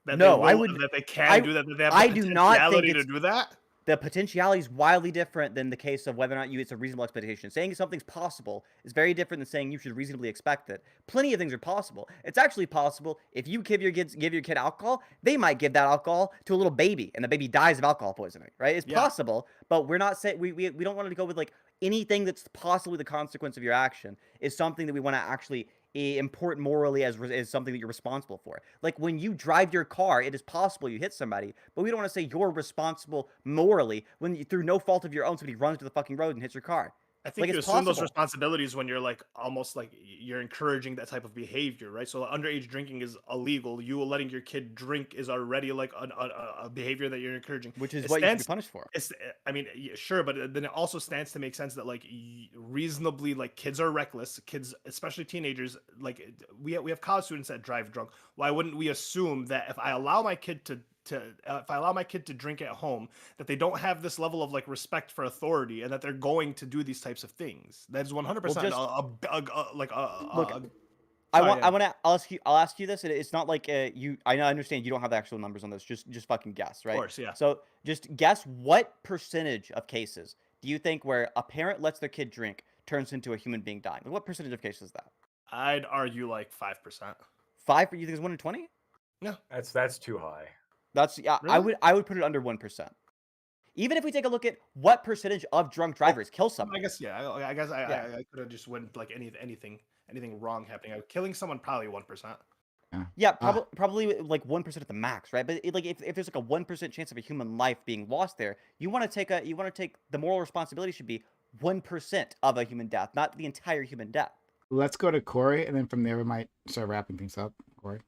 S6: That
S4: No,
S6: they
S4: I
S6: will,
S4: would-
S6: that they can
S4: I-
S6: do that. That they have
S4: I
S6: the
S4: do not think
S6: potentiality to
S4: it's-
S6: do that.
S4: The potentiality is wildly different than the case of whether or not it's a reasonable expectation. Saying something's possible is very different than saying you should reasonably expect it. Plenty of things are possible. It's actually possible if you give your kid alcohol, they might give that alcohol to a little baby, and the baby dies of alcohol poisoning. Right? It's
S6: Yeah.
S4: possible, but we're not saying we don't want to go with like anything that's possibly the consequence of your action is something that we want to actually import morally as something that you're responsible for. Like when you drive your car, it is possible you hit somebody, but we don't want to say you're responsible morally when through no fault of your own somebody runs to the fucking road and hits your car.
S6: I think
S4: Like,
S6: you
S4: it's
S6: assume those
S4: possible.
S6: responsibilities when you're like almost like you're encouraging that type of behavior, right? So underage drinking is illegal. You letting your kid drink is already like a behavior that you're encouraging,
S4: Which is
S6: It
S4: what you should be
S6: stands-
S4: punished for.
S6: Sure, but then it also stands to make sense that like reasonably like kids are reckless, kids, especially teenagers. Like we have college students that drive drunk. Why wouldn't we assume that if I allow my kid to drink at home, that they don't have this level of like respect for authority and that they're going to do these types of things? That is 100%
S4: I'll ask you this. It's not like I understand you don't have the actual numbers on this. Just fucking guess, right?
S6: Of course, yeah.
S4: So just guess what percentage of cases do you think where a parent lets their kid drink turns into a human being dying? Like, what percentage of cases is that?
S6: I'd argue like 5%.
S4: 5? You think it's 1 in 20?
S3: That's too high.
S4: That's
S6: Really?
S4: I would put it under 1%. Even if we take a look at what percentage of drunk drivers kill
S6: I
S4: somebody.
S6: guess I
S4: Yeah.
S6: could have just went like anything wrong happening. Killing someone probably 1%.
S4: Yeah, probably like 1% at the max, right? But like if there's like a 1% chance of a human life being lost there, you want to take the moral responsibility should be 1% of a human death, not the entire human death.
S1: let's go to Corey, and then from there we might start wrapping things up. Corey.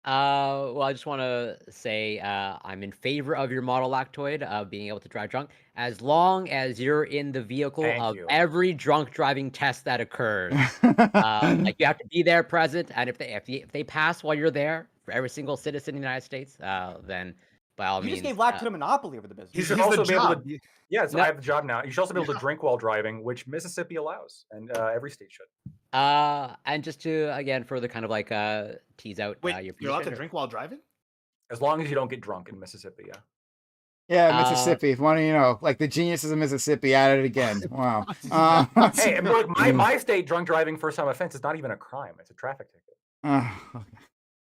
S5: Well, I just want to say I'm in favor of your model lactoid of being able to drive drunk as long as you're in the vehicle
S3: Thank
S5: of
S3: you.
S5: every drunk driving test that occurs. Like you have to be there present, and if they pass while you're there for every single citizen in the United States, then. by all
S4: You just
S5: means.
S4: gave Lactoid a monopoly over the business.
S3: You should
S6: He's the
S3: also be able to.
S6: job.
S3: Yeah, so
S5: No.
S3: I have the job now. You should also be able to drink while driving, which Mississippi allows, and every state should.
S5: And just to again further kind of like tease out
S6: Wait,
S5: your
S6: you're allowed to
S5: position.
S6: drink while driving?
S3: As long as you don't get drunk in Mississippi, yeah.
S1: Yeah, Mississippi. If one of you know, like the geniuses of Mississippi at it again. Wow.
S3: Hey, and look, my state drunk driving first time offense is not even a crime; it's a traffic ticket.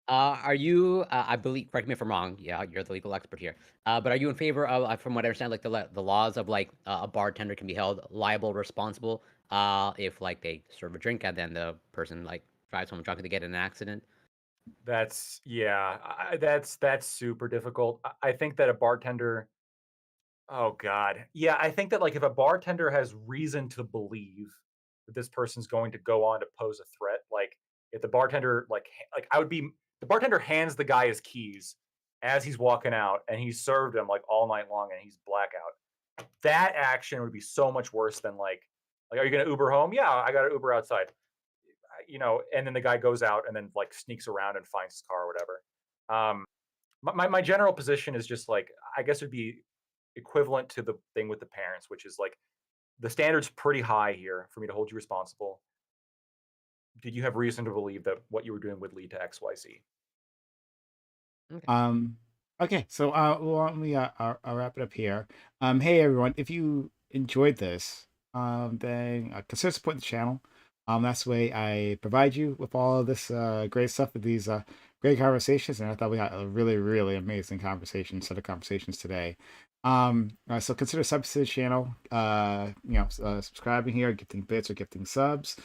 S5: Are you? I believe. Correct me if I'm wrong. Yeah, you're the legal expert here. But are you in favor of, from what I understand, like the laws of like a bartender can be held liable, responsible, if like they serve a drink and then the person like drives home drunk and they get in an accident?
S3: That's that's super difficult. I think that a bartender. Oh God, yeah, I think that like if a bartender has reason to believe that this person's going to go on to pose a threat, like if the bartender like I would be the bartender hands the guy his keys as he's walking out and he's served him like all night long and he's blackout. That action would be so much worse than like are you gonna Uber home? Yeah, I got an Uber outside. And then the guy goes out and then like sneaks around and finds his car or whatever. My general position is just like I guess it'd be equivalent to the thing with the parents, which is like the standard's pretty high here for me to hold you responsible. Did you have reason to believe that what you were doing would lead to XYZ?
S1: Okay, so let me I'll wrap it up here. Hey everyone, if you enjoyed this, then consider supporting the channel. That's the way I provide you with all of this great stuff, with these great conversations, and I thought we had a really, really amazing set of conversations today. So consider subbing to the channel, subscribing here, gifting bits or gifting subs,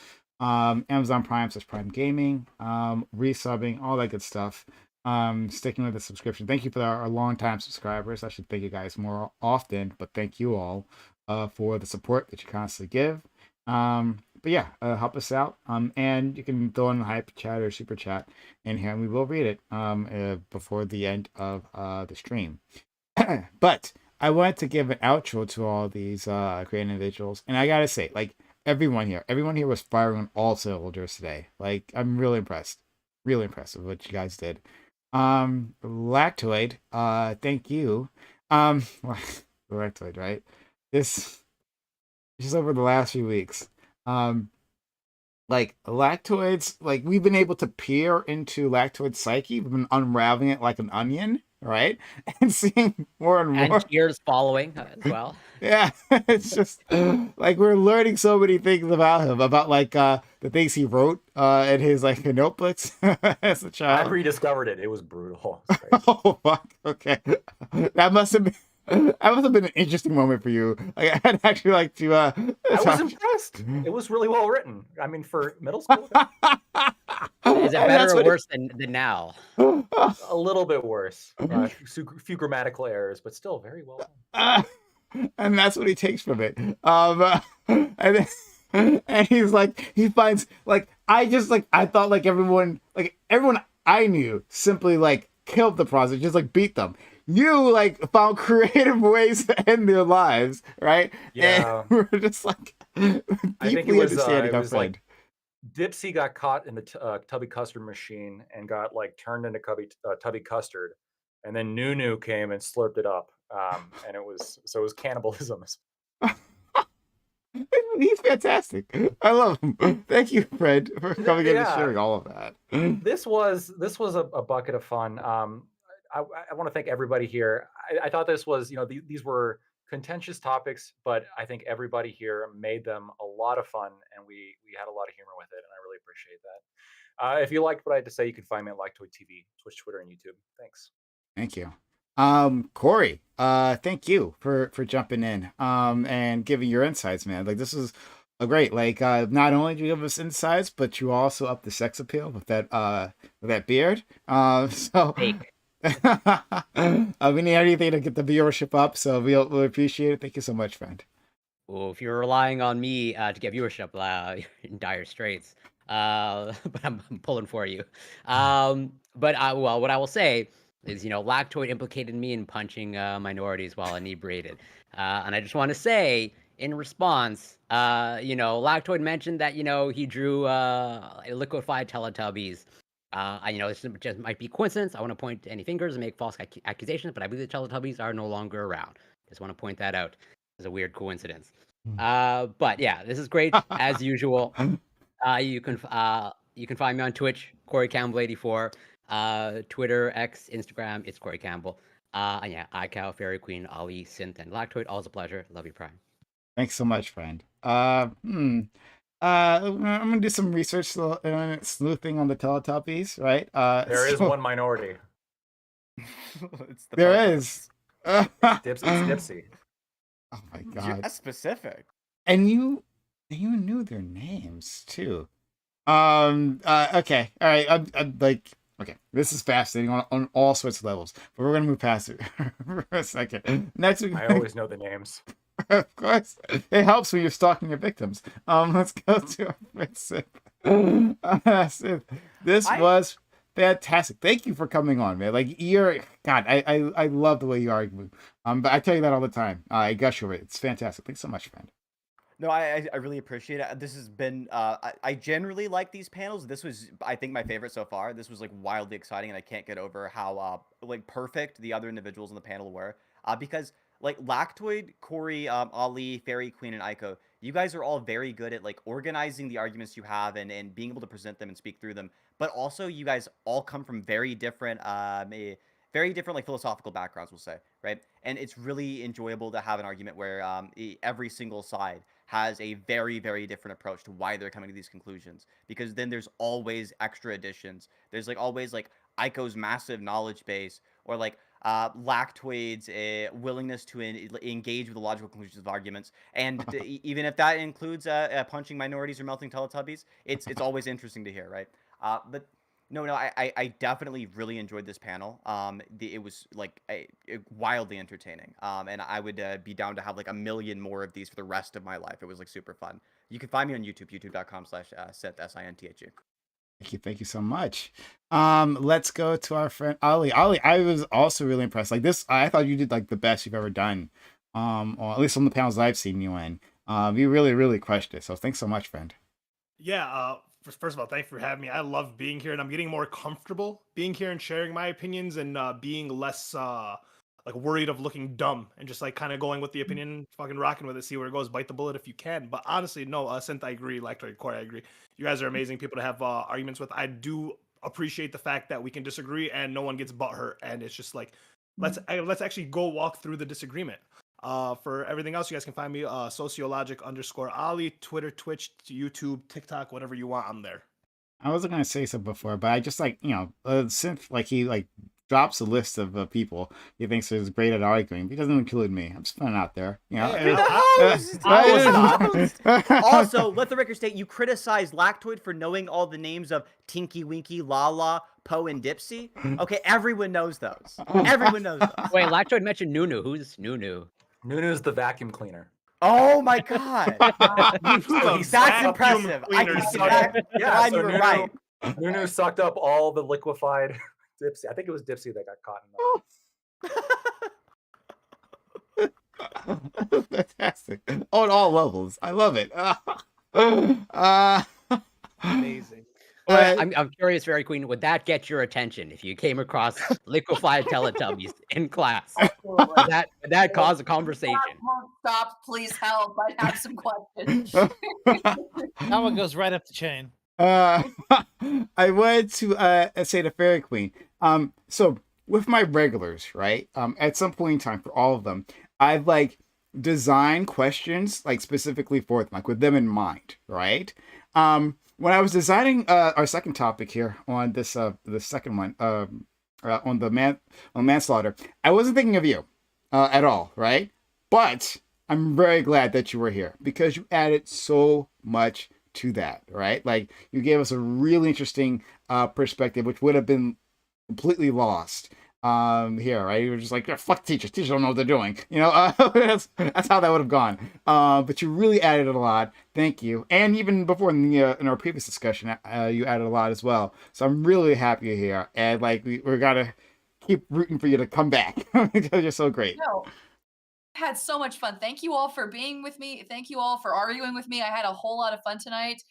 S1: Amazon Prime / Prime Gaming, resubbing, all that good stuff. Sticking with the subscription. Thank you for our long-time subscribers. I should thank you guys more often, but thank you all for the support that you constantly give. But yeah, help us out. And you can throw in a hype chat or super chat in here, and we will read it before the end of the stream. But I wanted to give an outro to all these great individuals, and I gotta say, like everyone here was firing on all cylinders today. Like I'm really impressed with what you guys did. Lactoid, thank you. Lactoid, right? This just over the last few weeks. Like Lactoid's, like we've been able to peer into Lactoid's psyche. We've been unraveling it like an onion, right? And seeing more and more.
S5: And tears following as well.
S1: Yeah, it's just like we're learning so many things about him, about like the things he wrote in his like notebooks as a
S3: I
S1: child.
S3: rediscovered it. It was brutal. It was crazy.
S1: Oh fuck! Okay, that must have been an interesting moment for you. Like, I'd actually like to.
S3: I was impressed. It was really well written. I mean, for middle school,
S5: Is it better or worse than now?
S3: a little bit worse. A few grammatical errors, but still very well done.
S1: And that's what he takes from it. And he's like, he finds like I thought like everyone I knew simply like killed the process, just like beat them. You like found creative ways to end their lives, right?
S3: Yeah.
S1: And we're just like
S3: I think
S1: deeply understanding
S3: it
S1: our
S3: was
S1: friend.
S3: like Dipsy got caught in the tubby custard machine and got like turned into tubby custard, and then Nunu came and slurped it up, and it was cannibalism.
S1: He's fantastic. I love him. Thank you, Fred, for coming in and
S3: Yeah.
S1: sharing all of that.
S3: This was a bucket of fun. I want to thank everybody here. I thought this was, these were contentious topics, but I think everybody here made them a lot of fun, and we had a lot of humor with it, and I really appreciate that. If you liked what I had to say, you can find me at Lactoid TV, Twitch, Twitter, and YouTube. Thanks.
S1: Thank you. Corey, thank you for jumping in and giving your insights, man. Like this is a great, like not only do you give us insights, but you also up the sex appeal with that beard. So
S5: Fake.
S1: we need anything to get the viewership up, so we'll appreciate it. Thank you so much, friend.
S5: Well, if you're relying on me to get viewership, you're in dire straits. But I'm pulling for you. But what I will say is, Lactoid implicated me in punching minorities while inebriated. And I just want to say, in response, Lactoid mentioned that, he drew liquefied Teletubbies This just might be coincidence. I want to point to any fingers and make false accusations, but I believe the Teletubbies are no longer around. Just want to point that out. It's a weird coincidence. But yeah, this is great as usual. You can find me on Twitch, Corey Campbell 84, Twitter, X, Instagram. It's Corey Campbell. And yeah, iCow, Fairy Queen, Ali, Synth, and Lactoid. Always a pleasure. Love you, Prime.
S1: Thanks so much, friend. I'm gonna do some research, sleuthing on the Teletubbies, right?
S3: There is one minority.
S4: It's the
S1: There
S4: Teletubbies.
S1: is.
S3: It's Dipsy.
S1: Oh my
S4: You're-
S1: god!
S4: That's specific.
S1: And you knew their names too. Okay. All right. I'm like, okay. This is fascinating on all sorts of levels, but we're gonna move past it for a second. Next week,
S3: I always know the names.
S1: of course, it helps when you're stalking your victims. Let's go to our friend Sith. Sith, this was fantastic. Thank you for coming on, man. Like I love the way you argue. But I tell you that all the time. I gush over it. It's fantastic. Thanks so much, friend.
S4: No, I really appreciate it. This has been I generally like these panels. This was, I think, my favorite so far. This was like wildly exciting, and I can't get over how like perfect the other individuals on the panel were. Because like Lactoid, Corey, Ali, Fairy Queen, and Aiko, you guys are all very good at like organizing the arguments you have and being able to present them and speak through them. But also, you guys all come from very different like philosophical backgrounds, we'll say, right? And it's really enjoyable to have an argument where every single side has a very, very different approach to why they're coming to these conclusions. Because then there's always extra additions. There's like always like Aiko's massive knowledge base, or like Lactoid's willingness to engage with the logical conclusions of arguments. And even if that includes punching minorities or melting Teletubbies, it's always interesting to hear, right? But no, I definitely really enjoyed this panel. It was like wildly entertaining. And I would be down to have like a million more of these for the rest of my life. It was like super fun. You can find me on YouTube, youtube.com/Sith, SINTHU.
S1: Thank you so much. Let's go to our friend Ali. Ali, I was also really impressed. Like this, I thought you did like the best you've ever done. Or at least on the panels I've seen you in. You really, really crushed it. So thanks so much, friend.
S6: Yeah, first of all, thanks for having me. I love being here, and I'm getting more comfortable being here and sharing my opinions, and being less like worried of looking dumb, and just like kind of going with the opinion, fucking rocking with it, see where it goes, bite the bullet if you can. But honestly, no, Synth, I agree. Lactoid, Corey, I agree. You guys are amazing people to have arguments with. I do appreciate the fact that we can disagree and no one gets butthurt, and it's just like let's actually go walk through the disagreement. For everything else, you guys can find me sociologic_Ali, Twitter, Twitch, YouTube, TikTok, whatever you want. I'm there.
S1: I wasn't gonna say so before, but I just like Synth, like he like drops a list of people he thinks is great at arguing. He doesn't include me. I'm just putting it out there.
S4: Also, let the record state, you criticized Lactoid for knowing all the names of Tinky Winky, Lala, Poe, and Dipsy. Okay, everyone knows those. Everyone knows those.
S5: Wait, Lactoid mentioned Nunu. Who's Nunu?
S3: Nunu's the vacuum cleaner.
S4: Oh my god. That's impressive. I can see that.
S3: Yeah,
S4: You
S3: so
S4: were right.
S3: Nunu sucked up all the liquefied Dipsy. I think it was Dipsy that got caught in that.
S1: Fantastic. On all levels. I love it.
S6: Amazing.
S5: I'm curious, Fairy Queen, would that get your attention if you came across liquefied Teletubbies in class? Would that cause a conversation?
S2: Stop, please help. I have some questions.
S7: That one goes right up the chain.
S1: I wanted to say to Fairy Queen. So with my regulars, right? At some point in time, for all of them, I've like designed questions like specifically for them, like with them in mind, right? When I was designing our second topic here on this the second one on the manslaughter, I wasn't thinking of you at all, right? But I'm very glad that you were here because you added so much to that, right? Like you gave us a really interesting perspective, which would have been completely lost here, right? You were just like, yeah, fuck teachers don't know what they're doing, that's how that would have gone. But you really added a lot. Thank you. And even before in our previous discussion, you added a lot as well. So I'm really happy you're here, and like we're gotta keep rooting for you to come back because you're so great.
S2: No, had so much fun. Thank you all for being with me. Thank you all for arguing with me. I had a whole lot of fun tonight.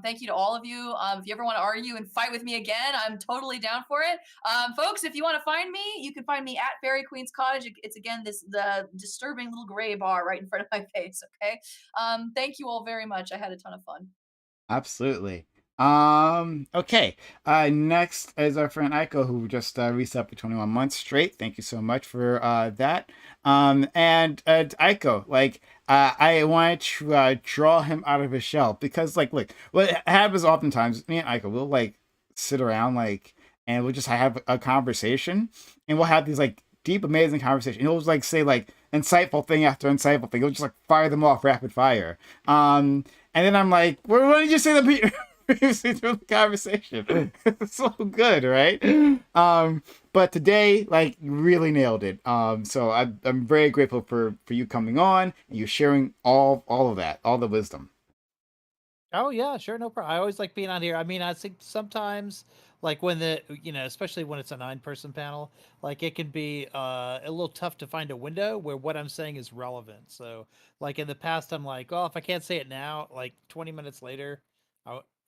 S2: Thank you to all of you. If you ever want to argue and fight with me again, I'm totally down for it. Folks, if you want to find me, you can find me at Fairy Queen's Cottage. It's again the disturbing little gray bar right in front of my face. Okay. Thank you all very much. I had a ton of fun.
S1: Absolutely. Okay. Next is our friend Aiko, who just reset for 21 months straight. Thank you so much for that. And Aiko, like, I wanted to draw him out of his shell because, like, look, what happens oftentimes, me and Aiko, we'll like sit around, like, and we'll just have a conversation, and we'll have these like deep, amazing conversations. He'll just like say like insightful thing after insightful thing. He'll just like fire them off rapid fire. And then I'm like, well, what did you say previously through the conversation? It's so good, right? But today, like, you really nailed it. So I'm very grateful for you coming on and you sharing all of that, all the wisdom.
S7: Oh yeah, sure, no problem. I always like being on here. I mean, I think sometimes, like when especially when it's a 9-person panel, like it can be a little tough to find a window where what I'm saying is relevant. So, like in the past, I'm like, oh, if I can't say it now, like 20 minutes later,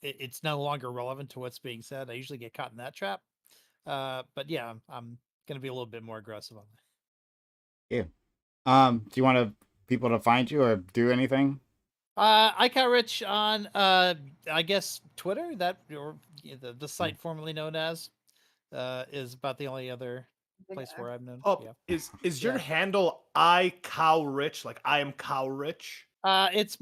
S7: it's no longer relevant to what's being said. I usually get caught in that trap. But yeah, I'm gonna be a little bit more aggressive on that.
S1: Yeah. Do you want people to find you or do anything?
S7: I got Rich on I guess Twitter, that or the site formerly known as is about the only other place where I've known.
S6: Oh,
S7: Yeah.
S6: is your handle I Cow Rich? Like I am Cow Rich?
S7: It's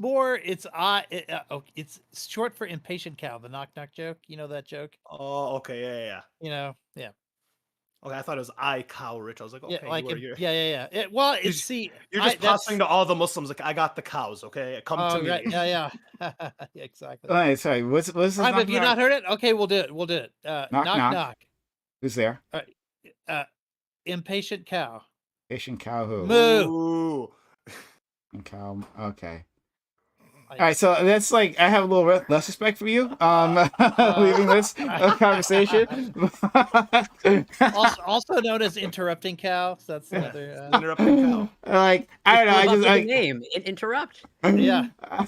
S7: short for impatient cow, the knock knock joke. You know that joke?
S6: Oh, okay, yeah.
S7: Yeah.
S6: Okay, I thought it was I Cow Rich. I was like, okay,
S7: Yeah, like
S6: you're
S7: well,
S6: You're
S7: it's
S6: you're just posturing to all the Muslims like I got the cows, okay? Come to me.
S7: Right, yeah. Yeah, exactly.
S1: Oh, hey, sorry. What's this?
S7: Have you not heard it? Okay, we'll do it.
S1: Knock, knock.
S7: Knock.
S1: Who's there?
S7: Impatient cow.
S1: Patient cow who?
S7: Moo.
S6: Ooh.
S1: And cow. Okay. All right, so that's like I have a little less respect for you. Leaving this conversation.
S7: also known as interrupting cow. So that's another
S6: interrupting cow.
S1: Like I don't know. I just like
S5: name interrupt.
S7: Yeah.
S1: I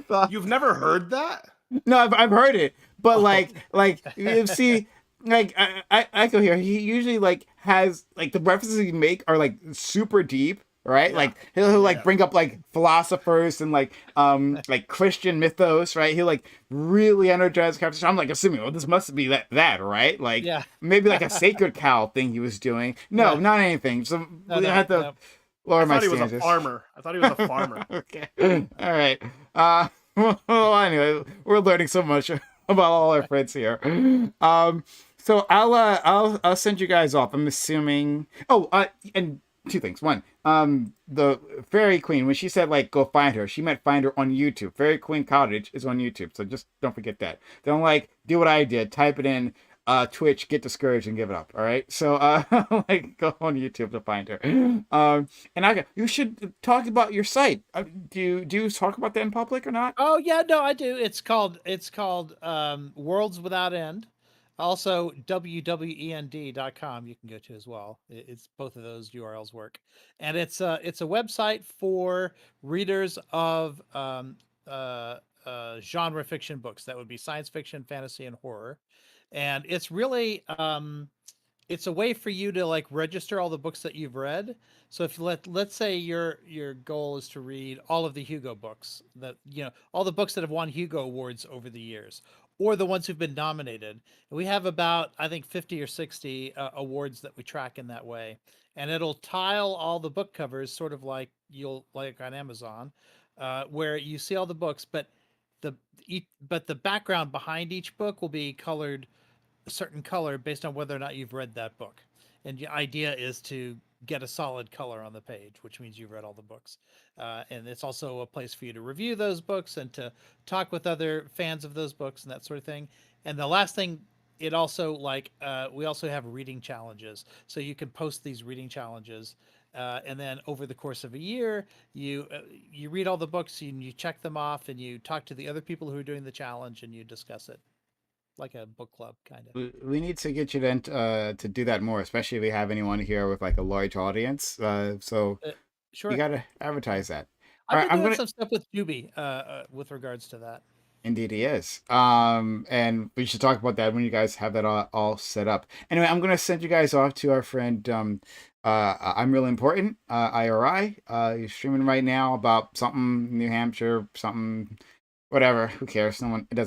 S1: thought
S6: You've never heard that?
S1: No, I've heard it, but like you see, like I go here. He usually like has like the references he make are like super deep. Right,
S6: Yeah.
S1: like he'll like bring up like philosophers and like Christian mythos, right? He'll like really energize the conversation. I'm like assuming, well, this must be that, right? Like maybe like a sacred cow thing he was doing. No, not anything. So I had to lower my standards.
S6: I thought he was a farmer.
S1: Okay, all right. Well, anyway, we're learning so much about all our friends here. So I'll send you guys off. I'm assuming. Oh, and. Two things. One, the Fairy Queen, when she said like go find her, she meant find her on YouTube. Fairy Queen Cottage is on YouTube, so just don't forget that. Don't like do what I did, type it in Twitch, get discouraged and give it up. All right, so like go on YouTube to find her. And you should talk about your site. Do you talk about that in public or not?
S7: Oh yeah, no, I do. It's called Worlds Without End. Also, wwend.com you can go to as well. It's both of those URLs work, and it's a website for readers of genre fiction books. That would be science fiction, fantasy, and horror. And it's really it's a way for you to like register all the books that you've read. So if let's say your goal is to read all of the Hugo books, that all the books that have won Hugo awards over the years, or the ones who've been nominated. We have about, I think, 50 or 60 awards that we track in that way. And it'll tile all the book covers, sort of like like on Amazon, where you see all the books, but the background behind each book will be colored a certain color based on whether or not you've read that book. And the idea is to get a solid color on the page, which means you've read all the books. And it's also a place for you to review those books and to talk with other fans of those books and that sort of thing. And the last thing, it also we also have reading challenges. So you can post these reading challenges. And then over the course of a year, you read all the books and you check them off and you talk to the other people who are doing the challenge and you discuss it. like a book club kind of.
S1: We need to get you to do that more, especially if we have anyone here with like a large audience. So you
S7: Sure.
S1: got to advertise that.
S7: I've
S1: All right,
S7: been
S1: I'm
S7: doing
S1: gonna.
S7: some stuff with Juby with regards to that.
S1: Indeed, he is. And we should talk about that when you guys have that all set up. Anyway, I'm gonna send you guys off to our friend. I'm really important. IRI. He's streaming right now about something New Hampshire, something, whatever. Who cares? No one. It doesn't.